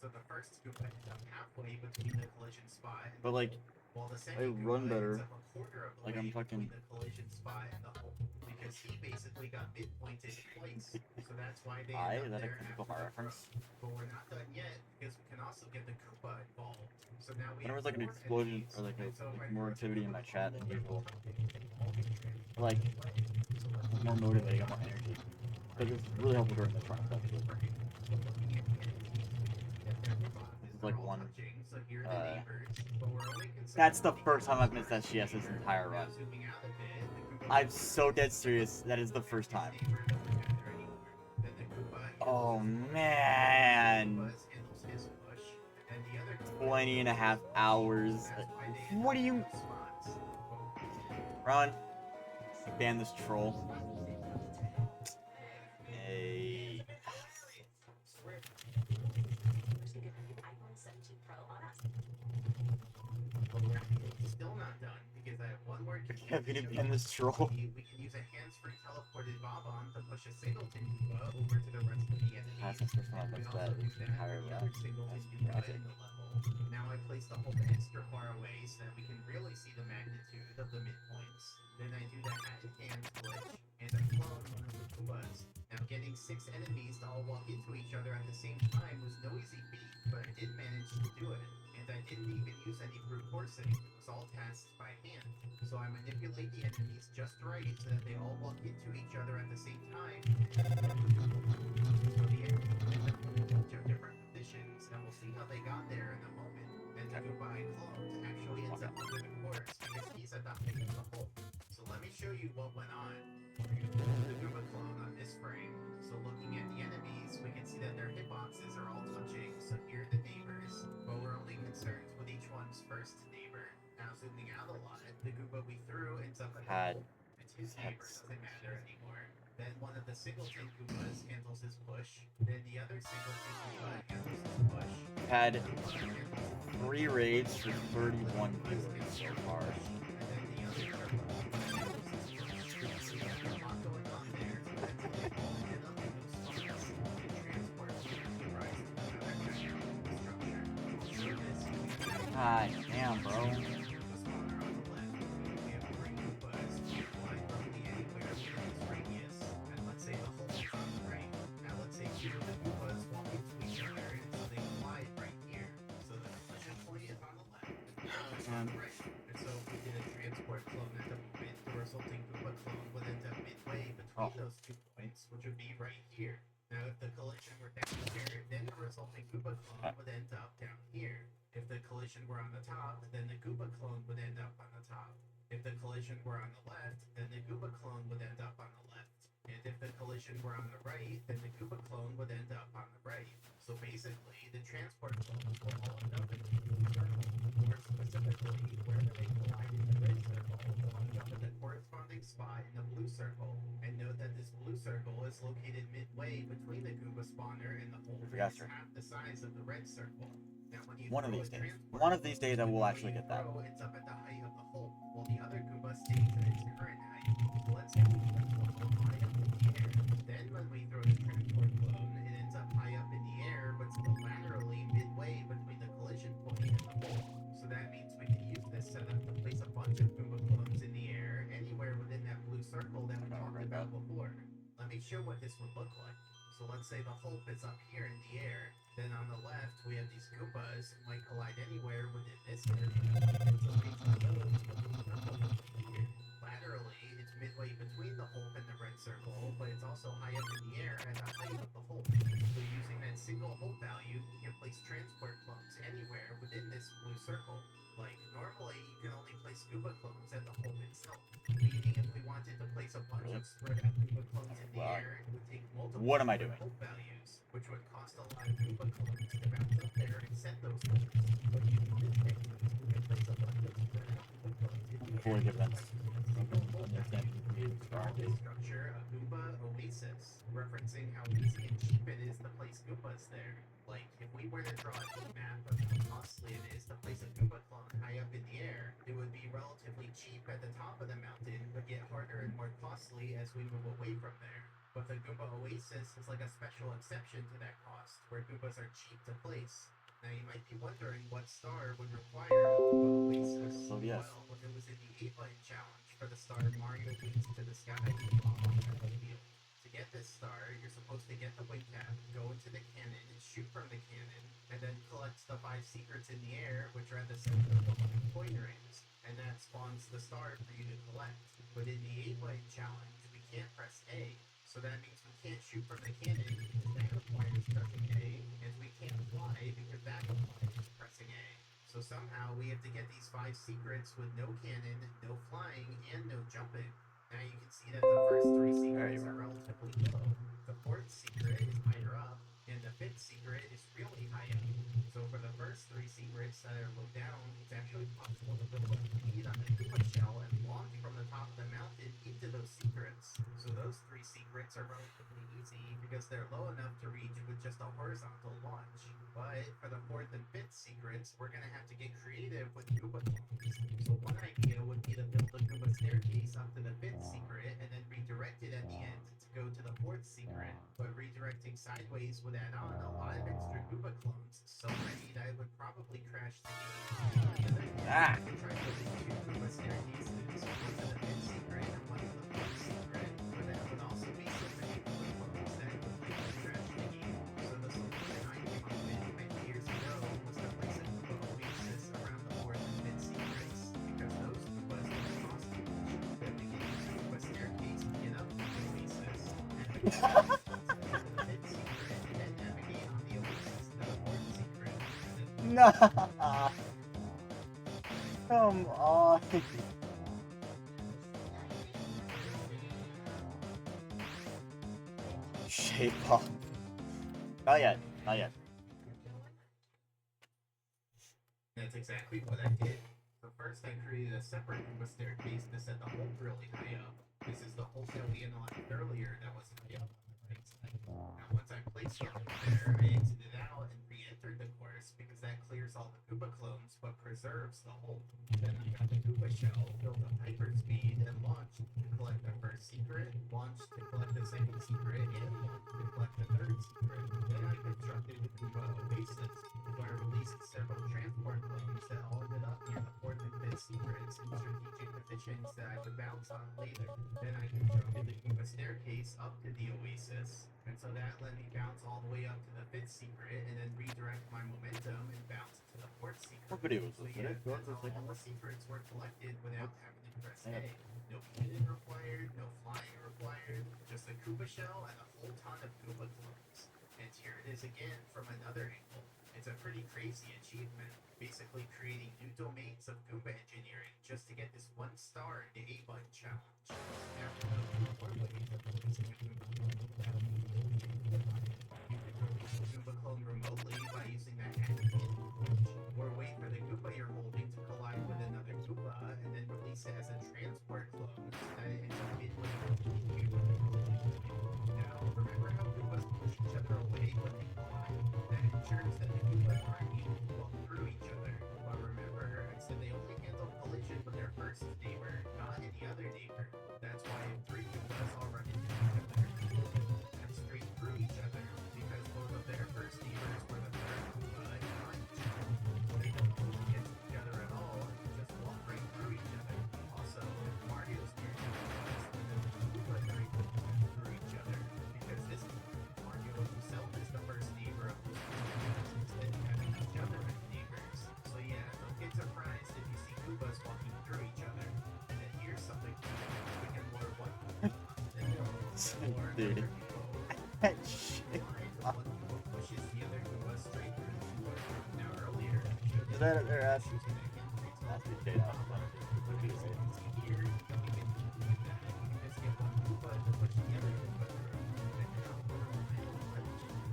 So the first Goomba ends up halfway between the collision spot and But like while the I second run Goomba better. ends up a quarter of the Like, way I'm fucking- between the collision spot and the hole. Because he basically got midpointed twice. So that's why they Is end up that a there critical after my the reference? throw. But we're not done yet because we can also get the Koopa involved. So now we Whenever have it's like an four explosion enemies. or like, And so like by more throwing activity in the my Koopa chat than clone, usual, all the transported like away. So let's more motivating, I'm more energy. Because it's really helpful during this run stuff. This is like one. That's the first time I've missed SGS this entire run. I'm so dead serious. That is the first time. Oh man. 20.5 hours. What do you... Run. Ban this troll. Hey. Still not done because I have one more key. Yeah, we didn't ban this troll. We can use a hands-free teleported Bob-on to push a Singleton Goomba over to the rest of the enemy. That's the first time I've We missed also that do that entire with the run. other Singleton That's Goomba tragic. in the level. Now I place the Hulk extra far away so that we can really see the magnitude of the midpoints. Then I do the hat in hand glitch, and I clone one of the Goombas. Now getting 6 enemies to all walk into each other at the same time was no easy feat, but I did manage to do it. And I didn't even use any brute forcing, it was all tasks by hand. So I manipulate the enemies just right so that they all walk into each other at the same time. So the enemies end up in a bunch of different positions, and we'll see how they got there in a moment. And the Goomba I cloned actually ends up under the course because he's at the height of the hole. So let me show you what went on. The Goomba clone on this frame. So looking at the enemies, we can see that their hitboxes are all touching, so here are the neighbors, but we're only concerned with each one's first neighbor. Now zooming out a lot, the Goomba we threw ends up at the hole. It's his neighbor, doesn't matter anymore. Then one of the singleton Goombas handles his push, then the other singleton Goomba handles his push. Had 3 raids for 31 viewers so far. God damn, bro. Those 2 points, which would be right here. Now, if the collision were down here, then the resulting Goomba clone would end up down here. If the collision were on the top, then the Goomba clone would end up on the top. If the collision were on the left, then the Goomba clone would end up on the left. And if the collision were on the right, then the Goomba clone would end up on the right. So basically, the transport clones will all end up in the blue circle. More specifically, wherever they collide in the red circle, they'll end up in the corresponding spot in the blue circle. And note that this blue circle is located midway between the Goomba spawner and the hole that is half the size of the red circle. Now, when you One of these days I will actually get that. It's up at the height of the hole, while the other Goomba stays at its current height. So let's say we place one high up in the air. Then when we throw the transport clone, it ends up high up in the air, but still laterally midway between the collision point and the hole. So that means we can use this setup to place a bunch of Goomba clones in the air anywhere within that blue circle that we talked about before. Let me show what this would look like. So let's say the Hulk is up here in the air. Then on the left, we have these Goombas who might collide anywhere within this area. And so based on those, laterally, it's midway between the Hulk and the red circle, but it's also high up in the air at the height of the Hulk. So using that single Hulk value, you can place transport clones anywhere within this blue circle. Like, normally, you can only place Goomba clones at the Hulk itself. Meaning, if we wanted to place a bunch of spread out Goomba clones in the air, it would take multiple Hulk values, which would cost a lot of Goomba clones to bounce up there and set those Hulks. But using this technique, we can place a bunch of spread out Goomba clones in the Before air. the events. This structure, a Goomba oasis, referencing how easy and cheap it is to place Goombas there. Like, if we were to draw a heat map of how costly it is to place a Goomba clone high up in the air, it would be relatively cheap at the top of the mountain, but get harder and more costly as we move away from there. But the Goomba Oasis is like a special exception to that cost, where Goombas are cheap to place. Now you might be wondering what star would require a Goomba Oasis. So yes. Well, it was in the 8-line challenge for the star Mario Leads to the Sky on the field. To get this star, you're supposed to get the wing cap, go into the cannon, and shoot from the cannon, and then collect the 5 secrets in the air, which are at the center of the 5 coin rings, and that spawns the star for you to collect. But in the 8-line challenge, we can't press A, so that means we can't shoot from the cannon because that requires pressing A, and we can't fly because that requires pressing A. So somehow we have to get these 5 secrets with no cannon, no flying, and no jumping. Now you can see that the first 3 secrets are relatively low. The 4th secret is higher up, and the 5th secret is really high up. So for the first 3 secrets that are low down, it's actually possible to build a lead on the Goomba shell and launch from the top of the mountain into those secrets. So those 3 secrets are relatively easy because they're low enough to reach with just a horizontal launch. But for the 4th and 5th secrets, we're going to have to get creative with Goomba clones. So one idea would be to build a Goomba staircase up to the 5th secret and then redirect it at the end to go to the 4th secret. But redirecting sideways would add on a lot of extra Goomba clones, so many that it would probably crash the game. The other thing, we could try building 2 Goomba staircases, one to the 5th secret and one to the 4th secret, but that would also be so many Goomba clones that it would No. Come on. Shape off. Not yet. Not yet. That's exactly what I did. So first I created a separate Goomba staircase to set the hole really high up. This is the hole that we unlocked earlier that was high up on the right side. Now once I placed the hole there, I exited out and re-entered the course because that clears all the Goomba clones but preserves the hole. Then I got the Goomba shell, built up hyperspeed, and launched to collect the first secret, launched to collect the second secret, and launched to collect the third secret. Then I constructed the Goomba Oasis, where I released several transport clones that all ended up near the fourth and fifth secrets in strategic positions that I would bounce on later. Then I constructed the Goomba staircase up to the Oasis, and so that let me bounce all the way up to the fifth secret and then redirect my momentum and bounce to the fourth secret. What video was So this? yeah, Did it go that's up how to all the secrets were collected without having to press Yeah. A. No cannon required, no flying required, just a Koopa shell and a whole ton of Koopa clones. And here it is again from another angle. It's a pretty crazy achievement, basically creating new domains of Goomba engineering just to get this 1 star in the A-Button challenge. Now, more ways of releasing a Goomba clone without using you can release a Goomba clone remotely by using that angle approach, or wait for the Goomba you're holding to collide with another Goomba and then release it as a transport clone so that it ends up midway between you and the Goomba. Now, remember how Goombas push each other away when they collide? That ensures that the Goombas aren't able to walk through each other. But remember, I said they only handle collision with their first neighbor, not any other neighbor. That's why if 3 Goombas all run into each other, and straight through each other, because both of their first neighbors were the third Goomba and not each other. So they don't push against each other at all, and just walk right through each other. Also, if Mario's near the Goombas, then the Goombas are able to walk through each other, because this Mario himself is the first neighbor of the Goombas, instead of having each other as neighbors. So yeah, don't get surprised if you see Goombas walking through each other. And then here's something cool. We can lure one Goomba, and then lure Dude. another Goomba. Shit. One Goomba pushes the other Goomba straight through the floor. Now earlier, I showed Is that their ass? using that handbrake That's the shade out. Okay, so you can see here, you can do that. You can just get one Goomba to push the other Goomba through. And now, for a moment,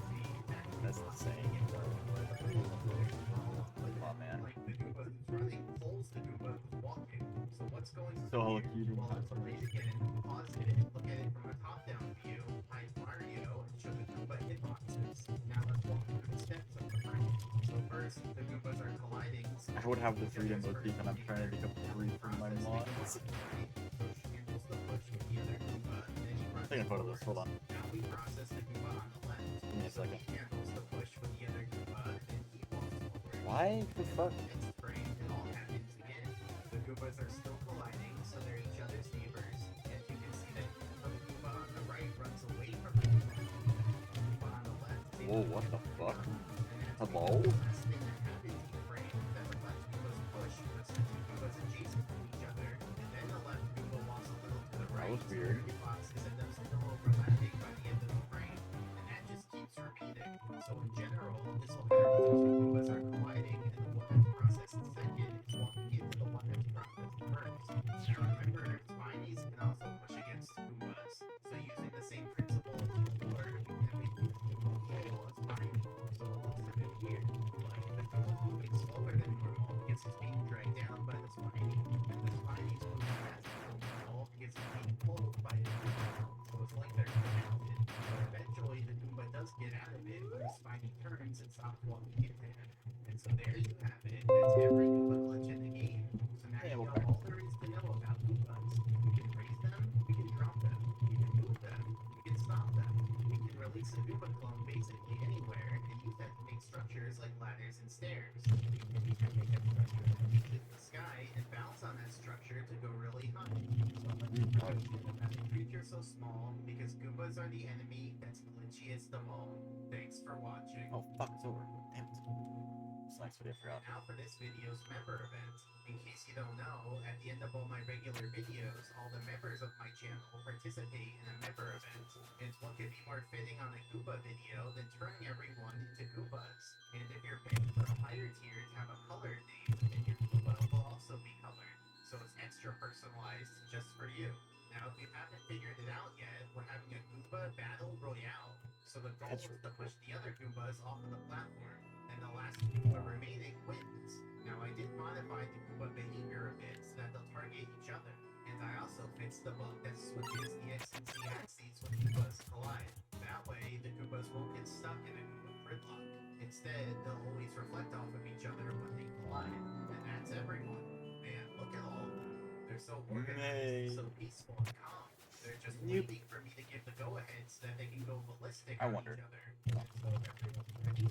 see exactly That's what insane. you get one Goomba to pull the other Goomba along with Come on, it. man. Like the Goomba who's running pulls the Goomba who's walking. So what's going on So here? cute. Well, let's play it again, pause it, look at it from a top-down view, hide Mario, and show the Goomba hitboxes. Now let's walk through the steps of the frame. So first, the Goombas are colliding. I would have the freedom of speak and I'm trying to become free from my mods. Take a photo of this, hold on. Now we process the Goomba on the left. Give me a second. He handles the push with the other Goomba, and then he walks forward. Why the fuck? Next frame, it all happens again. The Goombas are still colliding, so they're each other's neighbors. And you can see that the Goomba on the right runs away from the Goomba. The Goomba on the left is Whoa, able what to the get fuck? and that's Hello? the last thing that happens each frame that the left Goomba's push puts the 2 Goombas adjacent to each other, and then the left Goomba walks a little to the right. was weird. So the boxes end up still overlapping by the end of the frame, and that just keeps repeating. So in general, this will happen when 2 Goombas are colliding, and the one that's processed second is walking into the one that's processed first. Now remember, Spinies can also push against Goombas, so using the same principle as before, we can make these Goombas pull a Spiny. So it looks a bit weird. Like the Goomba's moving slower than normal because he's being dragged down by the Spiny, and the Spiny's moving faster than normal because he's being pulled by the Goomba. So it's like they're connected. But eventually the Goomba does get out of it when the Spiny turns and stops walking into him. And so there you have it. That's every Goomba glitch in the game. So now you know all there is to know about Goombas. We can raise them, we can drop them, we can move them, we can stop them. We can release a Goomba clone basically anywhere and use that to make structures like ladders and stairs. We can even make a structure that reaches the sky and bounce on that structure to go really high. So much information about a creature so small because Goombas are the enemy that's glitchiest of all. Thanks for watching. Oh fuck, it's over. Damn it. This next video I forgot. Now for this video's member event. In case you don't know, at the end of all my regular videos, all the members of my channel participate in a member event. And what could be more fitting on a Goomba video than turning everyone into Goombas? And if you're paying for a higher tier to have a colored name, then your Goomba will also be colored. So it's extra personalized just for you. Now if you haven't figured it out yet, we're having a Goomba Battle Royale. So the goal is to push the other Goombas off of the platform, and the last Goomba remaining wins. Now I did modify the Goomba behavior a bit so that they'll target each other, and I also fixed the bug that switches the X and Z axes when Goombas collide. That way, the Goombas won't get stuck in a Goomba gridlock. Instead, they'll always reflect off of each other when they collide, and that's everyone. Man, look at all of them. They're so organized, so peaceful and calm. They're just waiting for me to give the go-ahead so that they can go ballistic on each other. And so everyone's ready.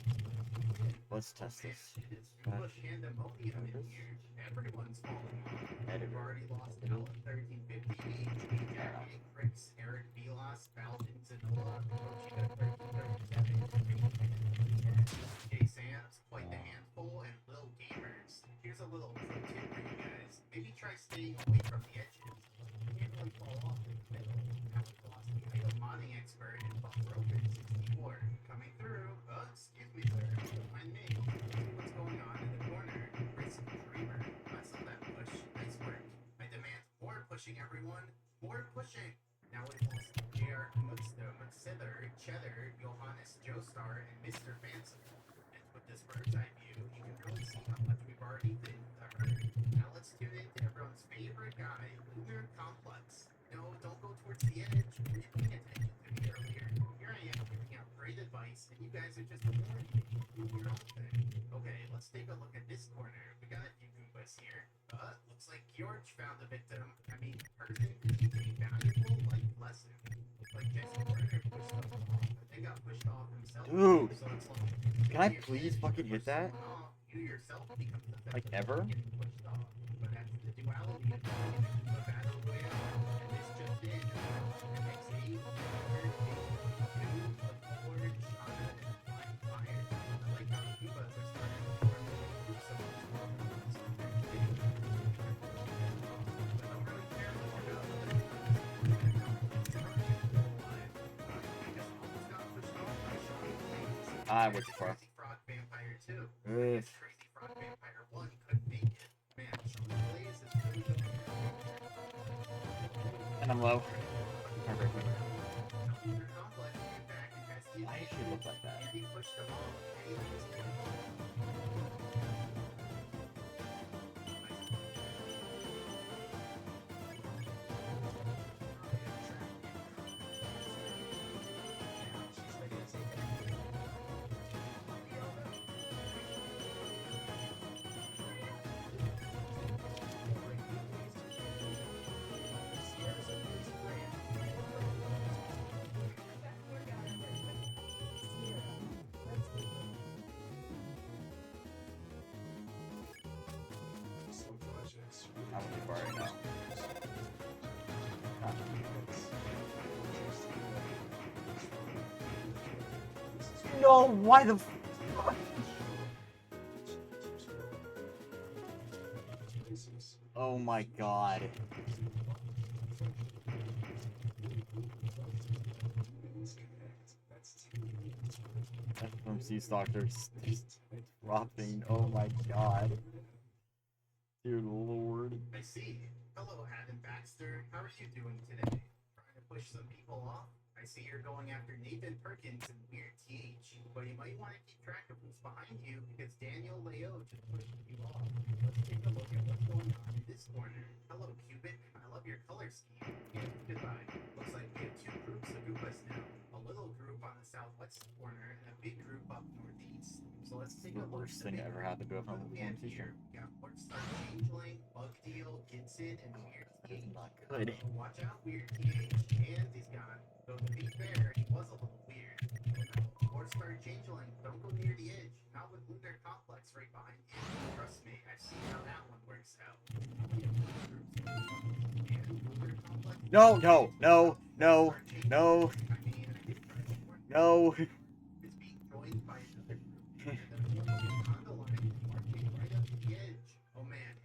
Let's test this. Goomba Pandemonium in here. Everyone's falling off. We've already lost Alan 1350, HP Jackie, Crix, Eric Vilas, Falcon, Zanola, Kochika 1337, Jay Sam's, Quite the Handful, and Lil Gamers. Here's a little pro tip for you guys. Maybe try staying away from the edges. You can't really fall off in the middle. Now we've lost the item modding expert and Buff Broken 64. Coming through. Excuse me, sir. Don't mind me. What's going on in the corner? Risk Dreamer. Let's let that push. Nice work. I demand more pushing, everyone. More pushing. Now we've lost JR Muxither, Cheddar, Johannes Joestar, and Mr. Fanciful. And with this bird's eye view, you can really see how much we've already been covered. Now let's tune in to everyone's favorite guy, Lunar Complex. No, don't go towards the edge. You didn't pay attention to me earlier. Here I am giving out great advice, and you guys are just ignoring me. Do your own thing. Okay, let's take a look at this corner. We got a few Goombas here. Looks like George found a victim. I mean, person who needs a valuable life lesson. Like Jesse Warner pushed off. They got pushed off himself. Dude, So it's like, can I please fucking hit that? you yourself become the Like ever? getting pushed off. But that's the duality of the battle royale. And this just in. NXT, Forge, Shana, and Flying Fire. I like how the Goombas are starting to form little groups amongst worlds. But I'm really careful about the I went too far. Crazy Frog Vampire 2. Ugh. Crazy Frog Vampire 1 couldn't make it. Man, Sean Blaze is really going And I'm low. Lunar Complex came back and has the Why does she look like that? and he pushed them off. And he just did it. She's ready to take it. Some projects I went too far right now. No, why the fuck? Oh my god. FMC's doctors dropping. Oh my god. Dear lord. I see. Hello, Adam Baxter. How are you doing today? Trying to push some people off? I see you're going after Nathan Perkins and Weird TH, but you might want to keep track of who's behind you because Daniel Leo just pushed you off. Let's take a look at what's going on in this corner. Hello, Cupid. I love your color scheme. And goodbye. Looks like we have two groups of Goombas now. A little group on the southwest corner and a big group up northeast. So let's take a The look worst at the thing big that ever group. happened to a What home do we have teacher. here? We got Portstar Changeling, Bug Deal, Gibson, and Weird TH. Not good. Watch out, Weird TH. And he's gone. Though to be fair, he was a little weird. Portstar Changeling, don't go near the edge. Not with Lunar Complex right behind you. Trust me, I've seen how that one works out. No, no, no, no, no, no. Is being joined by another group. The Condoline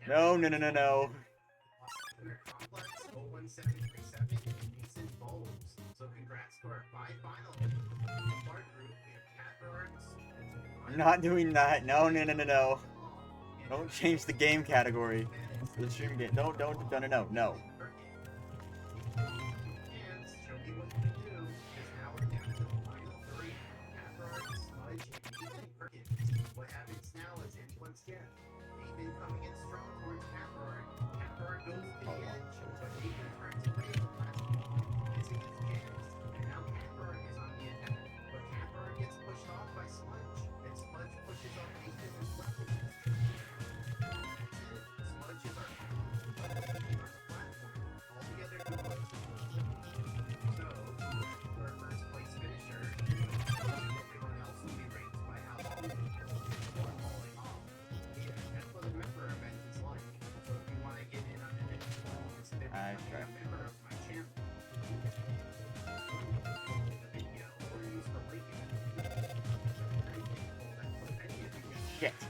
No, no, no, no, no. They're complex 01737 and decent bulbs. So congrats to our 5 finalists. In our group, we have Catbirds. I'm not doing that. No, no, no, no, no. Don't change the game category. The stream game. No, no, no, no, no. And show me what you can do, because now we're down to the final 3. Catbird, Smudge, and Cricket. What happens now is anyone's guess. Nathan coming in strong towards Catbird. Catbird goes to the edge, but Nathan turns away at the last moment, missing his chance. And now Catbird is on the attack. But Catbird gets pushed off by Smudge, and Smudge pushes off Nathan as well. Smudge is our platform. All the other Goombas. So, for our first place finisher, everyone else will be ranked by how long before falling off. Yeah, that's what a member event is like. So if you want to get in on the next one, consider becoming a member of my channel. The video or use the link in the description. Very thankful that so many of you guys Shit. You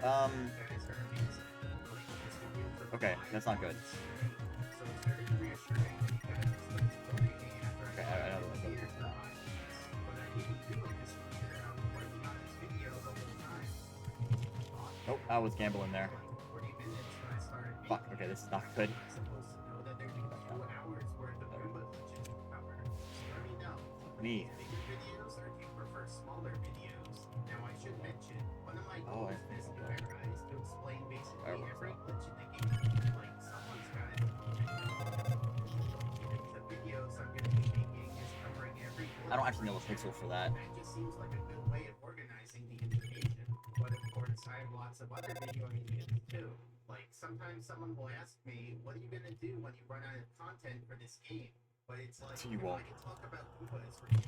guys are amazing. Like this video for Okay, that's not good. so it's very reassuring that you guys are still supporting me after Okay, I I don't like years that. behind this. But I didn't do it this year. I was working on this video the whole time. Nope, I was gambling there. 40 minutes when I started Fuck, making okay, it. this is not good. I'm supposed to know that there'd be 2 hours worth of Goomba glitches to cover. So let me know. Me. Bigger videos or do you prefer smaller videos? Now I should mention, one of my Oh, goals I this new era is to explain basically Fireworks every off. glitch in the game. Like someone's got it. The videos I'm going to be making is covering every glitch. I don't actually know a pixel for that. That just seems like a good way of organizing the information. But of course, I have lots of other video ideas too. Like sometimes someone will ask me, what are you gonna do when you run out of content for this game? But it's like, You won't. I can talk about Goombas for you.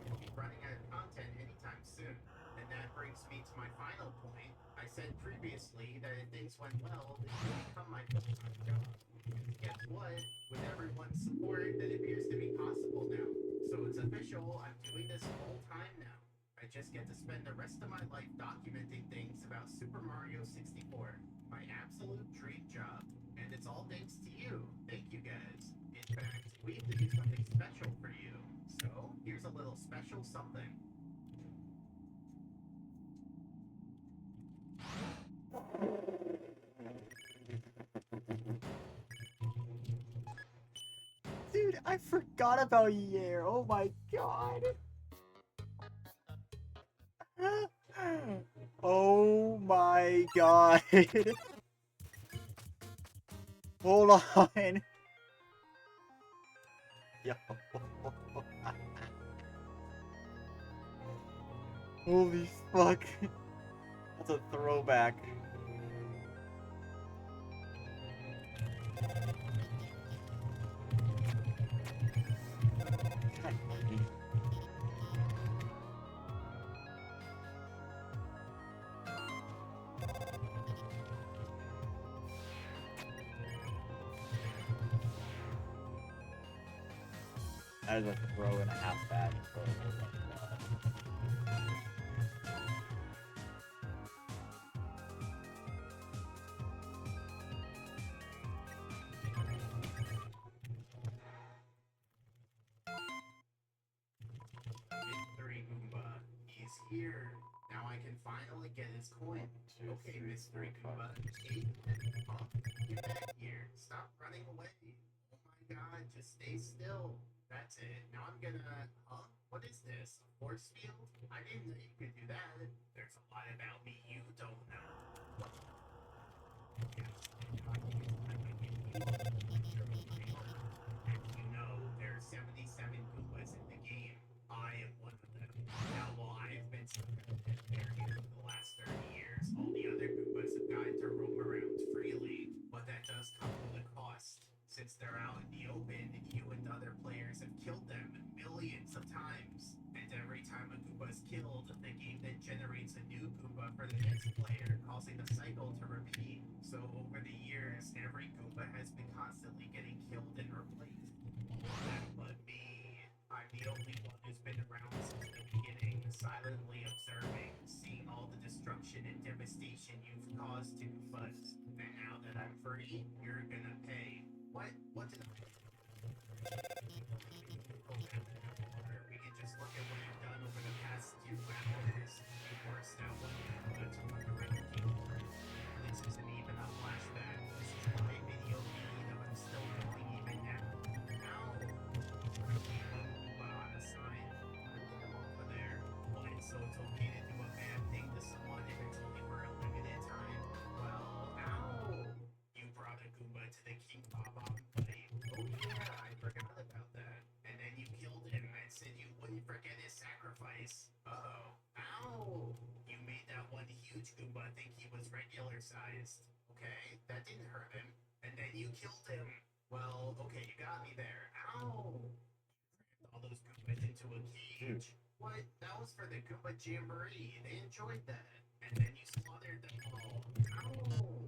We'll be running out of content anytime soon. And that brings me to my final point. I said previously that if things went well, this would become my full-time job. Guess what? With everyone's support, that appears to be possible now. So it's official, I'm doing this full time now. I just get to spend the rest of my life documenting things about Super Mario 64. My absolute dream job. And it's all thanks to you. Thank you guys. In fact, we have to do something special for you. So, here's a little special something. Dude, I forgot about Yair. Oh my god. Oh my god. Hold on. Yo. Holy fuck. That's a throwback. That is a throw and a half bad. Mystery Goomba. He's here. Now I can finally get his coin. Okay, Mystery Goomba. Hey, huh? Get back here. Stop running away. Oh my god, just stay still. That's it. Now I'm gonna... Huh? What is this? A force field? I didn't know you could do that. There's a lot about me you don't know. As you know, there are 77 Goombas in the game. I am one of them. Now, while I have been there here for the last 30 years, all the other Goombas have gotten to roam around freely, but that does come with a cost. Since they're out in the open, you and other players have killed them millions of times. And every time a Goomba is killed, the game then generates a new Goomba for the next player, causing the cycle to repeat. So over the years, every Goomba has been constantly getting killed and replaced. All of them but me. I'm the only one who's been around since the beginning, silently observing, seeing all the destruction destruction and devastation you've caused to Goombas. And now that I'm free, you're gonna pay. What? What did I... We can just look at what you've done over the past few hours. You forced out one Goomba to run away with you. This isn't even a flashback. This is my video feed that I'm still going even now. Ow! Goomba on a sign. Over there. What? So it's okay to do a bad thing to someone if it's only for a limited time? Well, ow! You brought a Goomba to the King Baba fight. Oh yeah, I forgot about that. And then you killed him and said you wouldn't forget his sacrifice. Uh-oh. Ow! You made that one huge Goomba think he was regular sized. Okay, that didn't hurt him. And then you killed him. Well, okay, you got me there. Ow! All those Goombas into a cage. What? That was for the Goomba Jamboree. They enjoyed that. And then you slaughtered them all. Ow!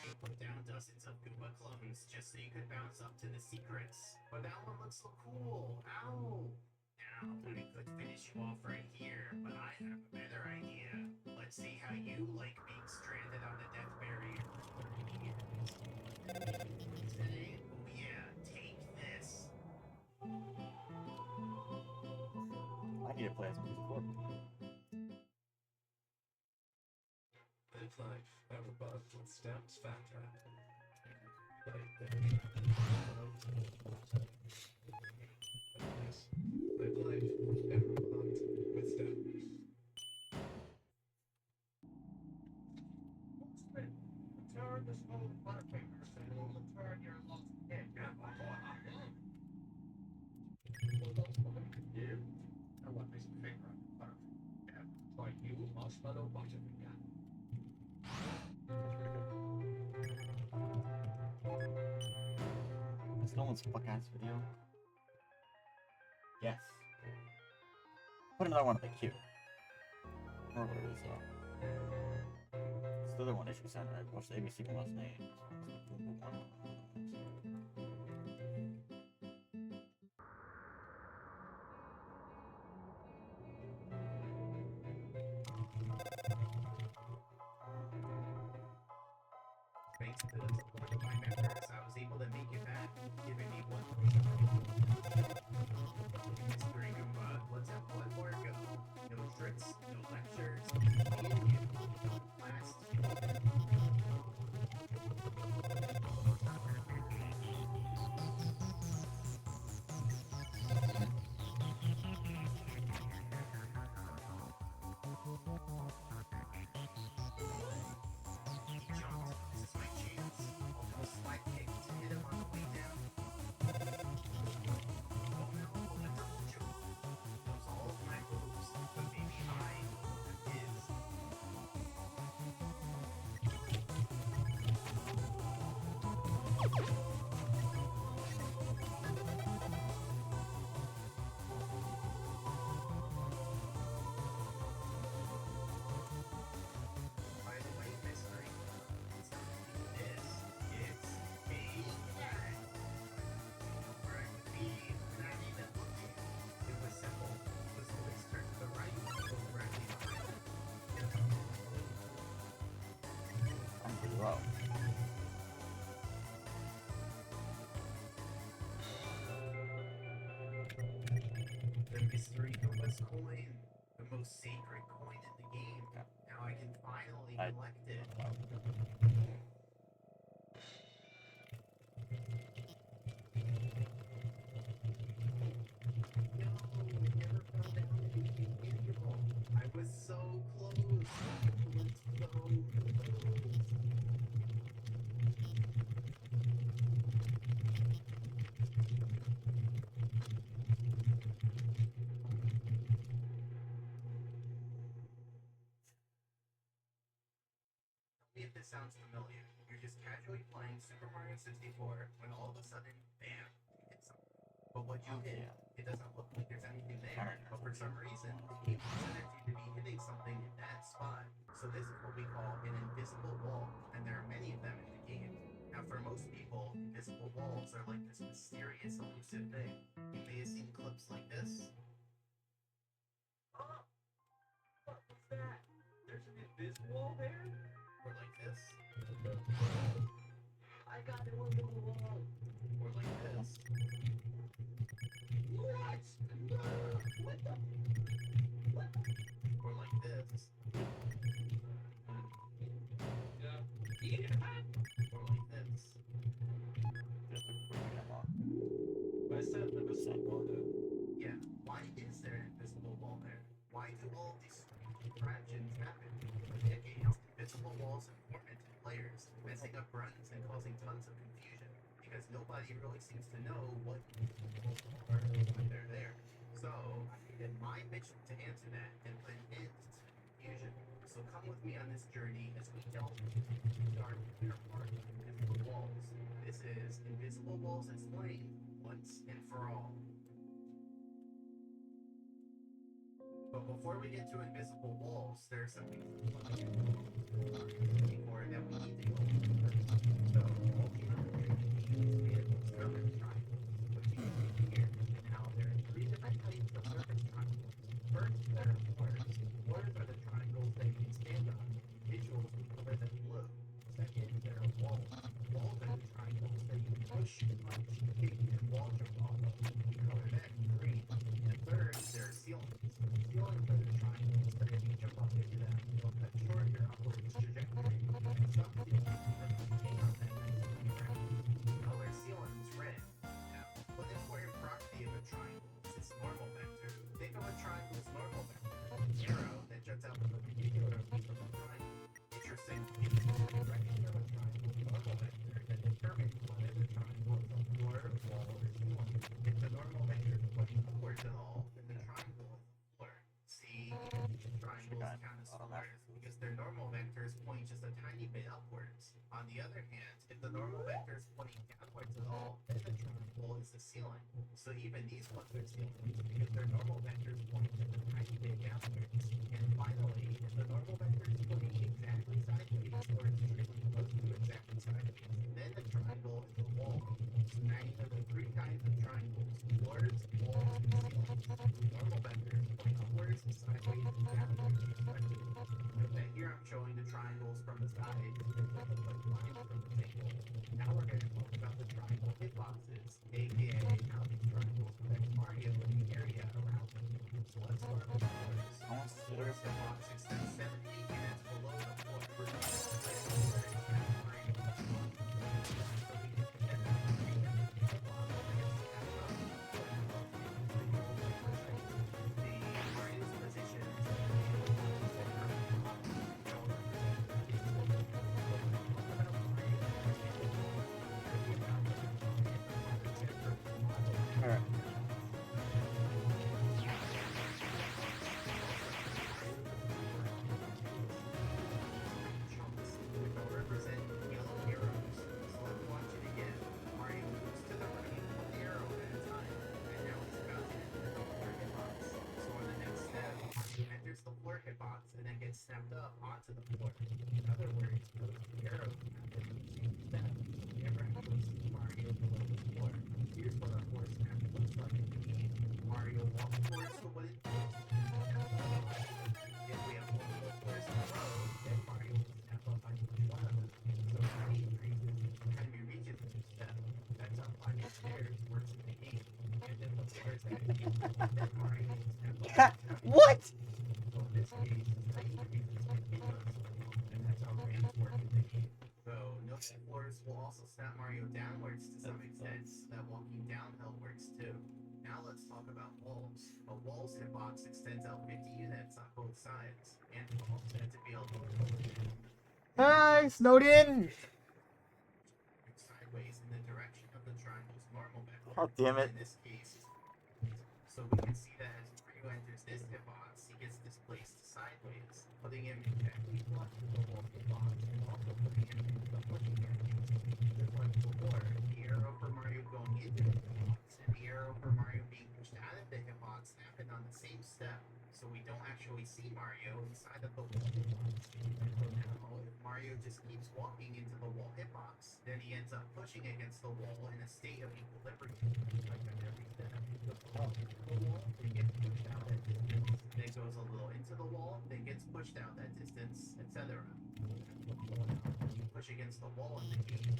You put down dozens of Goomba clones just so you could bounce up to the secrets. But that one looks so cool. Ow! Now, I could finish you off right here, but I have a better idea. Let's see how you like being stranded on the death barrier for 30 years. Today, oh yeah, take this. I need to play some music for Live life, ever bug with stems, fat trap. Live life, ever bugged with stems. Turn this whole butterfinger so you will turn your lost head. You? I want this finger on the butterfinger. Yeah, like you, marshmallow butterfinger. Is no one's fuck ass video? Yes. Put another one in the queue. Or what it is though. It's the other one issue center. I watched the ABC Plus name. Thanks to one of my members, I was able to make it back, giving me one Mystery Goomba, let's have one more go. No tricks, no lectures, no class. Wow. The mystery Goomba's coin, the most sacred coin in the game. Now I can finally collect it. No, I never found out anything valuable. I was so close. So close. If this sounds familiar, you're just casually playing Super Mario 64 when all of a sudden, bam, you hit something. But what you hit, it doesn't look like there's anything there. But for some reason, it considers you to be hitting something in that spot. So this is what we call an invisible wall, and there are many of them in the game. Now for most people, invisible walls are like this mysterious, elusive thing. You may have seen clips like this. Oh! What was that? There's an this wall there? Or like this? I got it on the wall. Or like this? What? No! What the? What? Or like this? Yeah. Or like this? Just a quick unlock. I said the invisible wall though. Yeah, why is there an invisible wall there? Why do all of these fractions happen? For decades, invisible walls have tormented players, messing up runs and causing tons of confusion, because nobody really seems to know what walls are when they're there. So, I made it my mission to answer that and put an end to the confusion. So come with me on this journey as we delve into the dark inner part of invisible walls. This is Invisible Walls Explained once and for all. But before we get to invisible walls, there are some things before that we need to go over. So, geometry means surface triangles, which you can see here. Now, there are three different types of surface triangles. First, there are floors. Floors are the triangles that you can stand on. Visuals we color them blue. Second, there are walls. Walls are the triangles that you can push, punch, kick, and wall jump off of. We color that green. And third, there are ceilings. Ceilings are the triangles that if you jump up into them, they'll cut short your upward trajectory. And some ceilings are hang on that nice clean ground. We color ceilings red. Now, one important property of a triangle is its normal vector. Think of a triangle's normal vector, an arrow that juts out from a particular piece of the triangle. Interesting. The direction of a triangle's normal vector that determines whether the triangle is a floor, wall, or ceiling. If the normal vector is pointing upwards at all, then the triangle is a floor. See, these triangles count as floors because their normal vectors point just a tiny bit upwards. On the other hand, if the normal vector is pointing downwards at all, then the triangle is the ceiling. So even these ones are ceilings because their normal vectors point just a tiny bit downwards. And finally, if the normal vector is pointing exactly sideways or extremely close to exactly sideways, then the triangle is a wall. So now you know the three kinds of triangles: floors, walls, and ceilings. Normal vectors point upwards, sideways, and downwards respectively. Note that here I'm showing the triangles from the sides because they look like lines from the table. Now we're going to talk about the triangle hitboxes, aka how these triangles affect Mario and the area around them. So let's start with floors. Almost Floors hitbox extends 7 units below the floor. We're going to split where it's at Mario. So we get together 3 units of hitbox against the background of the floor above the Mario's position is the center of the box. We all represent his floor. So when we talk about Mario and his hitbox, we're going to about the center of the model. Alright. Chunks, which will represent yellow arrows. So let's watch it again. Mario moves to the right, one arrow at a time, and now he's about to enter the floor hitbox. So on the next step, Mario enters the floor hitbox and then gets snapped up onto the floor. In other words, those two arrows happen in the same step, so we never actually see Mario below the floor. Here's what a floor snap looks like in the game. Mario walks towards the wooden post. If we have multiple floors in a row, then Mario will snap up on each one of them. So he increases each time he reaches a new step. That's how climbing stairs works in the game. And then the floors that he then Mario will snap up. What? So in this case, the height increases continuously, and that's how ramps work in the game. So note that floors will also snap Mario downwards to some extent, so that walking downhill works too. Now let's talk about walls. A wall's hitbox extends out 50 units on both sides, and walls tend to be a lower collision. Hi, Snowden! Sideways in the direction of the triangle's normal vector. God damn it. In this case, so we can see that as Mario enters this hitbox, he gets displaced sideways, putting him exactly flush with the wall hitbox, and also putting him into the pushing area. Just like before, the arrow for Mario going into the hitbox and the arrow for Mario being pushed out of the hitbox happened on the same step. so we don't actually see Mario inside of the wall hitbox. And so now, if Mario just keeps walking into the wall hitbox, then he ends up pushing against the wall in a state of equilibrium. Like at every step, he goes a little into the wall, then gets pushed out that distance, then goes a little into the wall, then gets pushed out that distance, etc. You push against the wall in the game.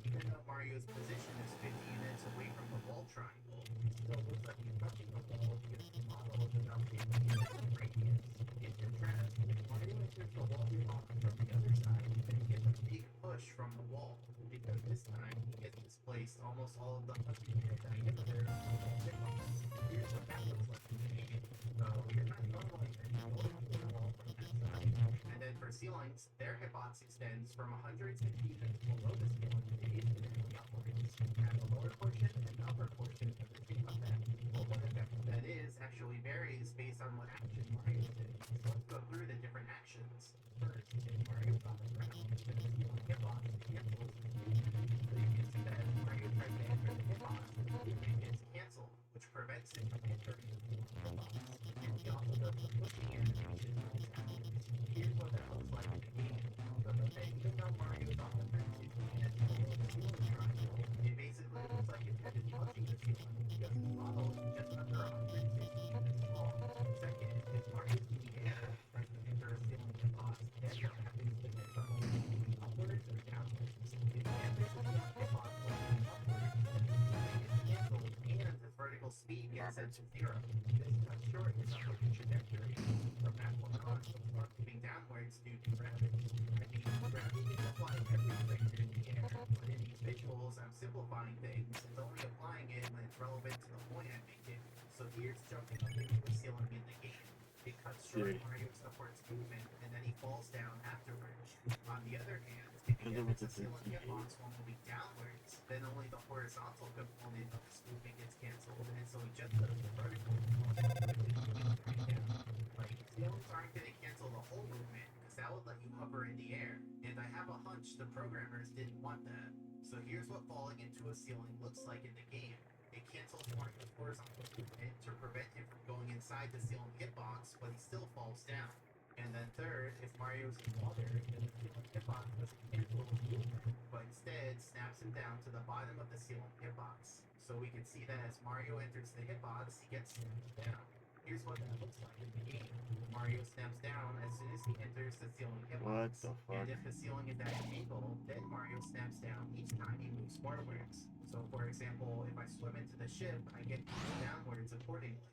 Even though Mario's position is 50 units away from the wall triangle, it still looks like he's touching the wall because the model is about 50 units in radius. In contrast, if Mario enters the wall hitbox from the other side, then he gets a big push from the wall, because this time he gets displaced almost all of the 100-unit diameter of the wall hitbox. Here's what that looks like in the game. So you're not normally going to the wall from that side. And then for ceilings, their hitbox extends from 150 units below the ceiling to infinitely upwards. And the lower portion and the upper portion of the same effect. But what effect that is actually varies based on what action Mario did. So let's go through the different actions. First, if Mario's on the ground, then the ceiling hitbox cancels his movement. So you can see that as Mario tries to enter the hitbox, the movement gets canceled, which prevents him from entering the ceiling hitbox. And he also does the pushing animation on his actions. Here's what that looks like in the game. So even though Mario's on the 160 units below the ceiling triangle, it basically looks like his head is touching the ceiling because the model is just under 160 units tall. Second, if Mario's in the air, trying to enter a ceiling hitbox, then what happens depends on whether he's moving upwards or downwards. If he enters the ceiling hitbox while moving upwards, then the movement gets canceled and his vertical speed gets set to 0. This cuts short his upward trajectory. From that point on, he'll start moving downwards due to gravity. I mean, gravity is applied everywhere in the air, but in these visuals, I'm simplifying things and only applying it when it's relevant to the point I'm making. So here's jumping up into a ceiling in the game. It cuts short Mario's upwards movement, and then he falls down afterwards. On the other hand, if he enters a ceiling hitbox while moving downwards, then only the horizontal component of his movement gets cancelled, and so he just does the vertical component, which is moving straight down. Like, ceilings aren't going to cancel the whole movement, because that would let you hover in the air, and I have a hunch the programmers didn't want that. So here's what falling into a ceiling looks like in the game. It cancels Mario's horizontal movement to prevent him from going inside the ceiling hitbox, but he still falls down. And then third, if Mario's in water, then the ceiling hitbox doesn't cancel his movement, but instead snaps him down to the bottom of the ceiling hitbox. So we can see that as Mario enters the hitbox, he gets snapped down. Here's what that looks like in the game. Mario snaps down as soon as he enters the ceiling What hitbox. the fuck? And if the ceiling is at an angle, then Mario snaps down each time he moves forwards. So for example, if I swim into the ship, I get pushed downwards accordingly.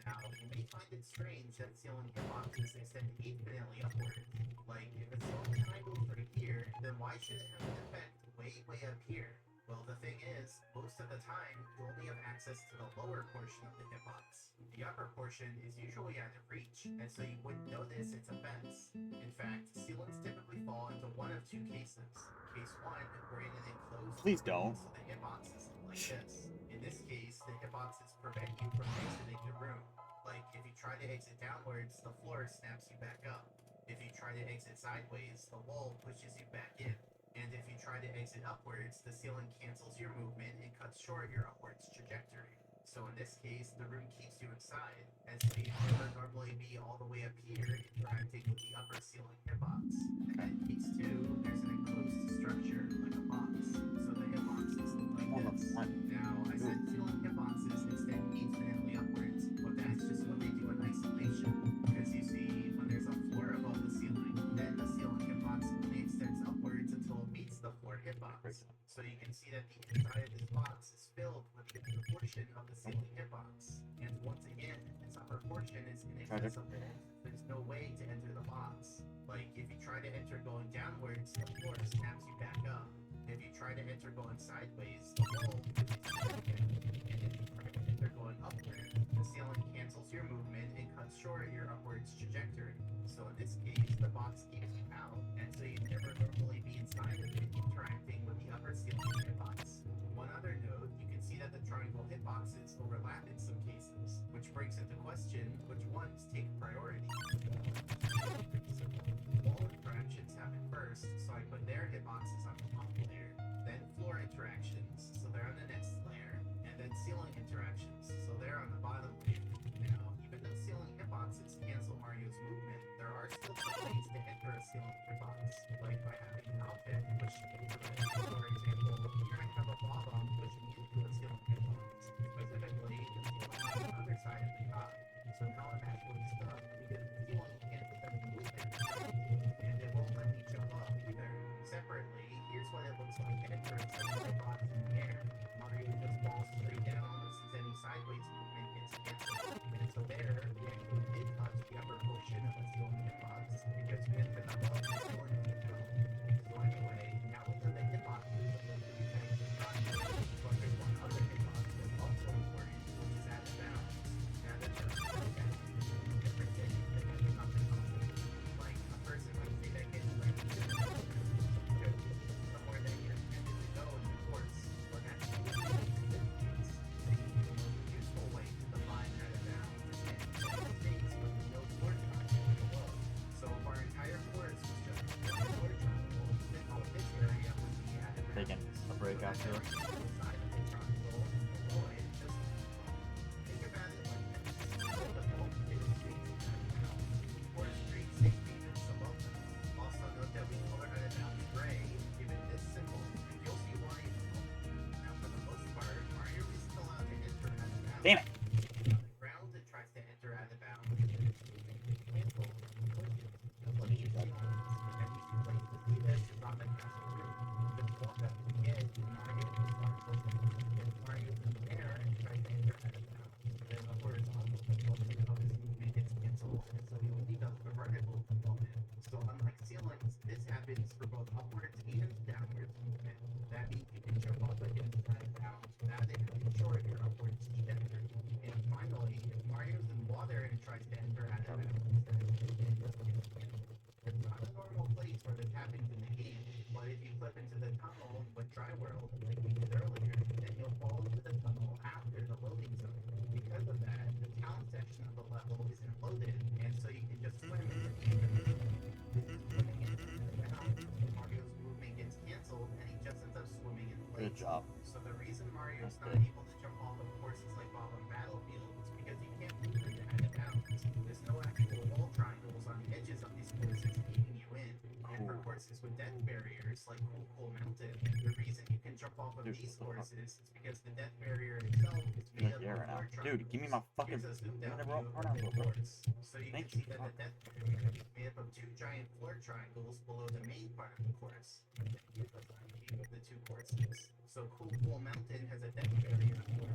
Now, you may find it strange that ceiling hitboxes extend infinitely upwards. Like, if a ceiling triangle's right here, then why should it have an effect way up here? Well, the thing is, most of the time, you only have access to the lower portion of the hitbox. The upper portion is usually out of reach, and so you wouldn't notice its effects. In fact, ceilings typically fall into one of two cases. Case 1, we're in an enclosed Please room, don't. so the hitboxes look like this. In this case, the hitboxes prevent you from exiting the room. Like, if you try to exit downwards, the floor snaps you back up. If you try to exit sideways, the wall pushes you back in. And if you try to exit upwards, the ceiling cancels your movement and cuts short your upwards trajectory. So in this case, the room keeps you inside, and so you'd never normally be all the way up here interacting with the upper ceiling hitbox. And in case 2, there's an enclosed structure, like a box. So the hitboxes look like this. Now, I said ceiling hitboxes extend infinitely upwards, but that's just what they do in isolation. Because you see, when there's a floor above the ceiling, then the ceiling hitbox only extends upwards until it meets the floor hitbox. So you can see that the inside of this box is filled with the upper portion of the ceiling hitbox. And once again, its upper portion is inaccessible. There's no way to enter the box. Like, if you try to enter going downwards, the floor snaps you back up. If you try to enter going sideways, the wall pushes you back in. And if you try to enter going upward, the ceiling cancels your movement and cuts short your upwards trajectory. So in this case, the box keeps you out, and so you'd never normally be inside of it interacting with the upper ceiling hitbox. One other note, you can see that the triangle hitboxes overlap in some cases, which brings into question which ones take priority. Wall interactions happen first, so I put their hitboxes on the top layer, then floor interactions, so they're on the next layer, and then ceiling interactions, so they're on the bottom layer. Now, even though ceiling hitboxes pit, which for example, you're gonna have a bomb which means to a ceiling hitbox. Specifically, the ceiling on the other side of the top. So now I'm actually stuck because the ceiling can't let me move it, and it won't let me jump up either. Separately, here's what it looks like entering some hitbox in the air. Mario just falls straight down since any sideways movement gets canceled. And so there, we actually did touch the upper portion of a ceiling hitbox because we ended up on the ceiling of the dome. So anyway, now we know the hitboxes of those three things are triangles, but there's one other hitbox that's also important, which is out of bounds. Now that there's different things that can be something awesome. Like a person might say that getting ready to somewhere that you're intended to go in the course, but actually useful way to define out of bounds is in states with no floor triangle below. So if our entire course was just one floor triangle, then all this area would be out of bounds. Taking a break after. Side of the triangle below it, just think about it like this. So the bulk is states out of bounds, or straight 6 meters above them. Also note that we color out of bounds gray, given this symbol, and you'll see why in a moment. Now for the most part, Mario is still allowed to enter out of bounds. Damn it. On the ground, it tries to enter out of bounds, and it's moving is canceled and pushes. That's what you see on this. And you can place to see this is on the castle roof. Just walk up to the edge, and Mario will start pushing. If Mario's in the air and tries to enter out of bounds, then the horizontal component of his movement gets canceled, and so he will need the vertical component. So unlike ceilings, this happens for both upwards and downwards movement. That means you can jump up against out of bounds without it having short your upwards trajectory. And finally, if Mario's in water and tries to enter out of bounds, then it just gets canceled. It's not a normal place where this happens in the game, but if you flip into the tunnel with Dry World, like we did earlier, then you'll fall into the tunnel after the loading zone. Because of that, the town section of the level isn't loaded, and so you can just swim into the end of the zone. This is swimming into the bounds, and Mario's movement gets canceled, and he just ends up swimming in place. Good job. So the reason Mario's That's not good. able to jump off of courses like Bob on Battlefield is because you can't move into out of bounds. There's no actual wall triangles on the edges of these courses keeping you in. And for courses with death barriers like Cool Mountain, the reason you can jump off of Dude, these what the fuck? courses is because the death barrier itself is made up Yeah, of right now. floor triangles. Dude, give me my fucking. Here's a zoomed out Whatever, view of hold on, the bro. course. So you Thank can you. see that the death barrier is made up of 2 giant floor triangles below the main part of the course. And then here's a side view of the 2 courses. So Cool Mountain has a death barrier floor,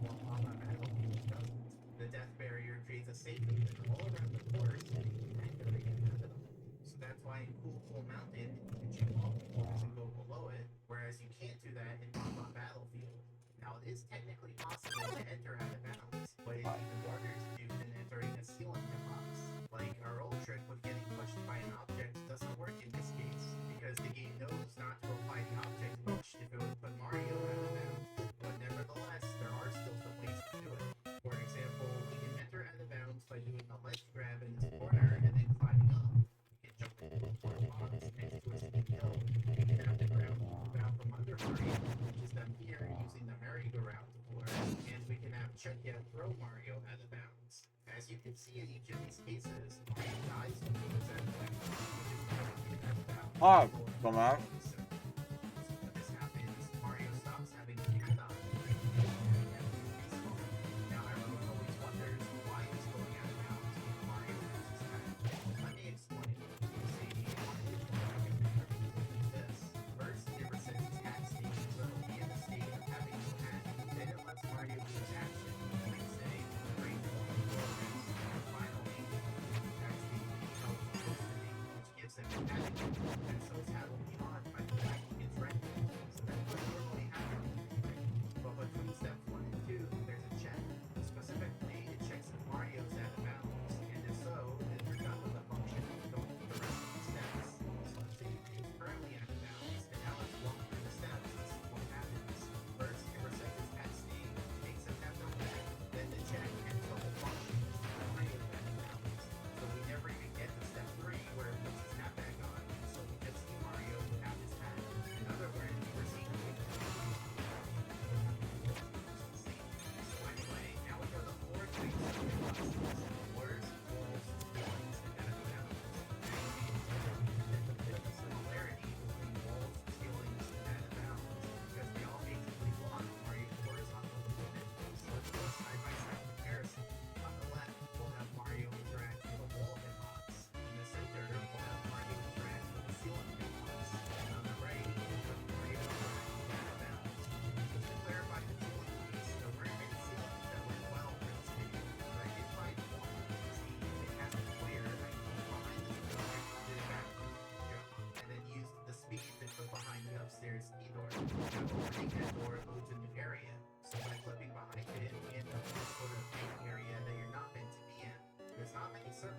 while Bob on Battlefield doesn't. The death barrier creates a safety net all around the course and you can enter the inevitable. So that's why in Cool Mountain you can jump off the course and go below it, whereas you can't do that in Bob on Battlefield. Now it is technically possible to enter out of bounds, but it's even harder to do than entering a ceiling hitbox. Like our old trick with getting pushed by an object doesn't work in this case, because the game knows not to apply the object push if it would put Mario out of bounds. But nevertheless, there are still some ways to do it. For example, we can enter out of bounds by doing a ledge grab in this corner and then climbing up. We can jump into the floor box next to a steep hill. We can have the ground move out from under Mario, which is them here using the merry-go-round floor, and we can have Chuck-Ya throw Mario out of bounds. As you can see in each of these cases, Mario dies when he goes out of bounds, which is how he can out of bounds. Oh, come on. So when this happens, Mario stops having a hand on it. Now everyone always wonders why he's going out of bounds when Mario loses time. Let me explain. See, Mario is like this. First, it resets its hat state, so it'll be in a state of having no hat. Then it lets Mario use action, like say, break one progress. And finally, that state becomes posting, which gives him an attitude. And so it's how we on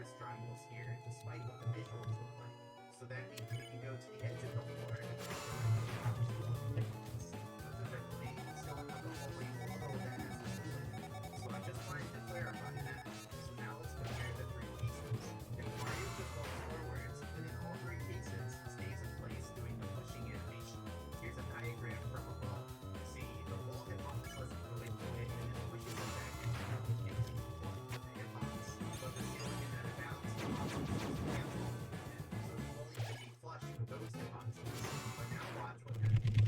enormous triangles here, despite what the visuals look like. So that means we can go to the edge of the floor and specifically, ceiling of the hallway below that has a split. So I just wanted to clarify that. So now let's compare the three cases. If Mario just walks forwards, then in all three cases, he stays in place doing the pushing animation. Here's a diagram from above. See, the wall hitbox lets him go into it and then pushes him back into the application with the hitbox. But the ceiling and out of bounds hitbox is cancel. So the bowling should be flush with those hitboxes. But now watch what happens.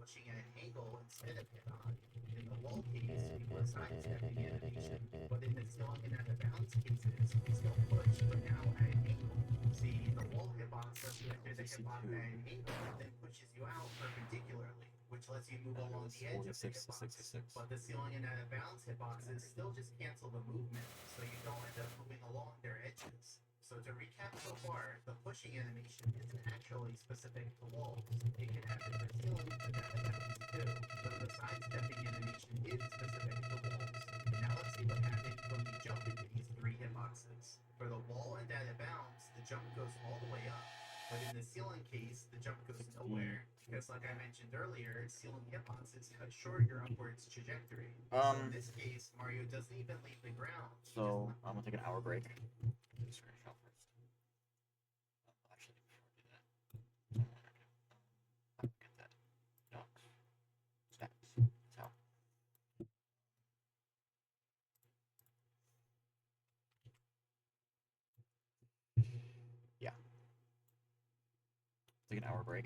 Pushing at an angle instead of hit on. In the wall case, we put sidestepping animation, but in the ceiling and out of bounds cases, we still push, but now at an angle. See, the wall hitbox lets you enter the hitbox at an angle and then pushes you out perpendicularly, which lets you move along the edge of the 46 to hitbox. 66. But the ceiling and out of bounds hitboxes still just cancel the movement, so you don't end up moving along their edges. So to recap so far, the pushing animation isn't actually specific to walls. It can have different ceilings and out of bounds too, though the sidestepping animation is specific to walls. Now let's see what happens when we jump into these three hitboxes. For the wall and out of bounds, the jump goes all the way up. But in the ceiling case, the jump goes nowhere, because like I mentioned earlier, ceiling hitboxes cut short your upwards trajectory. So in this case, Mario doesn't even leave the ground. He So just I'm gonna take an hour break. Do the screenshot first. Actually, before I do that, get that. Docs. Stats. That's how. Yeah. Take an hour break.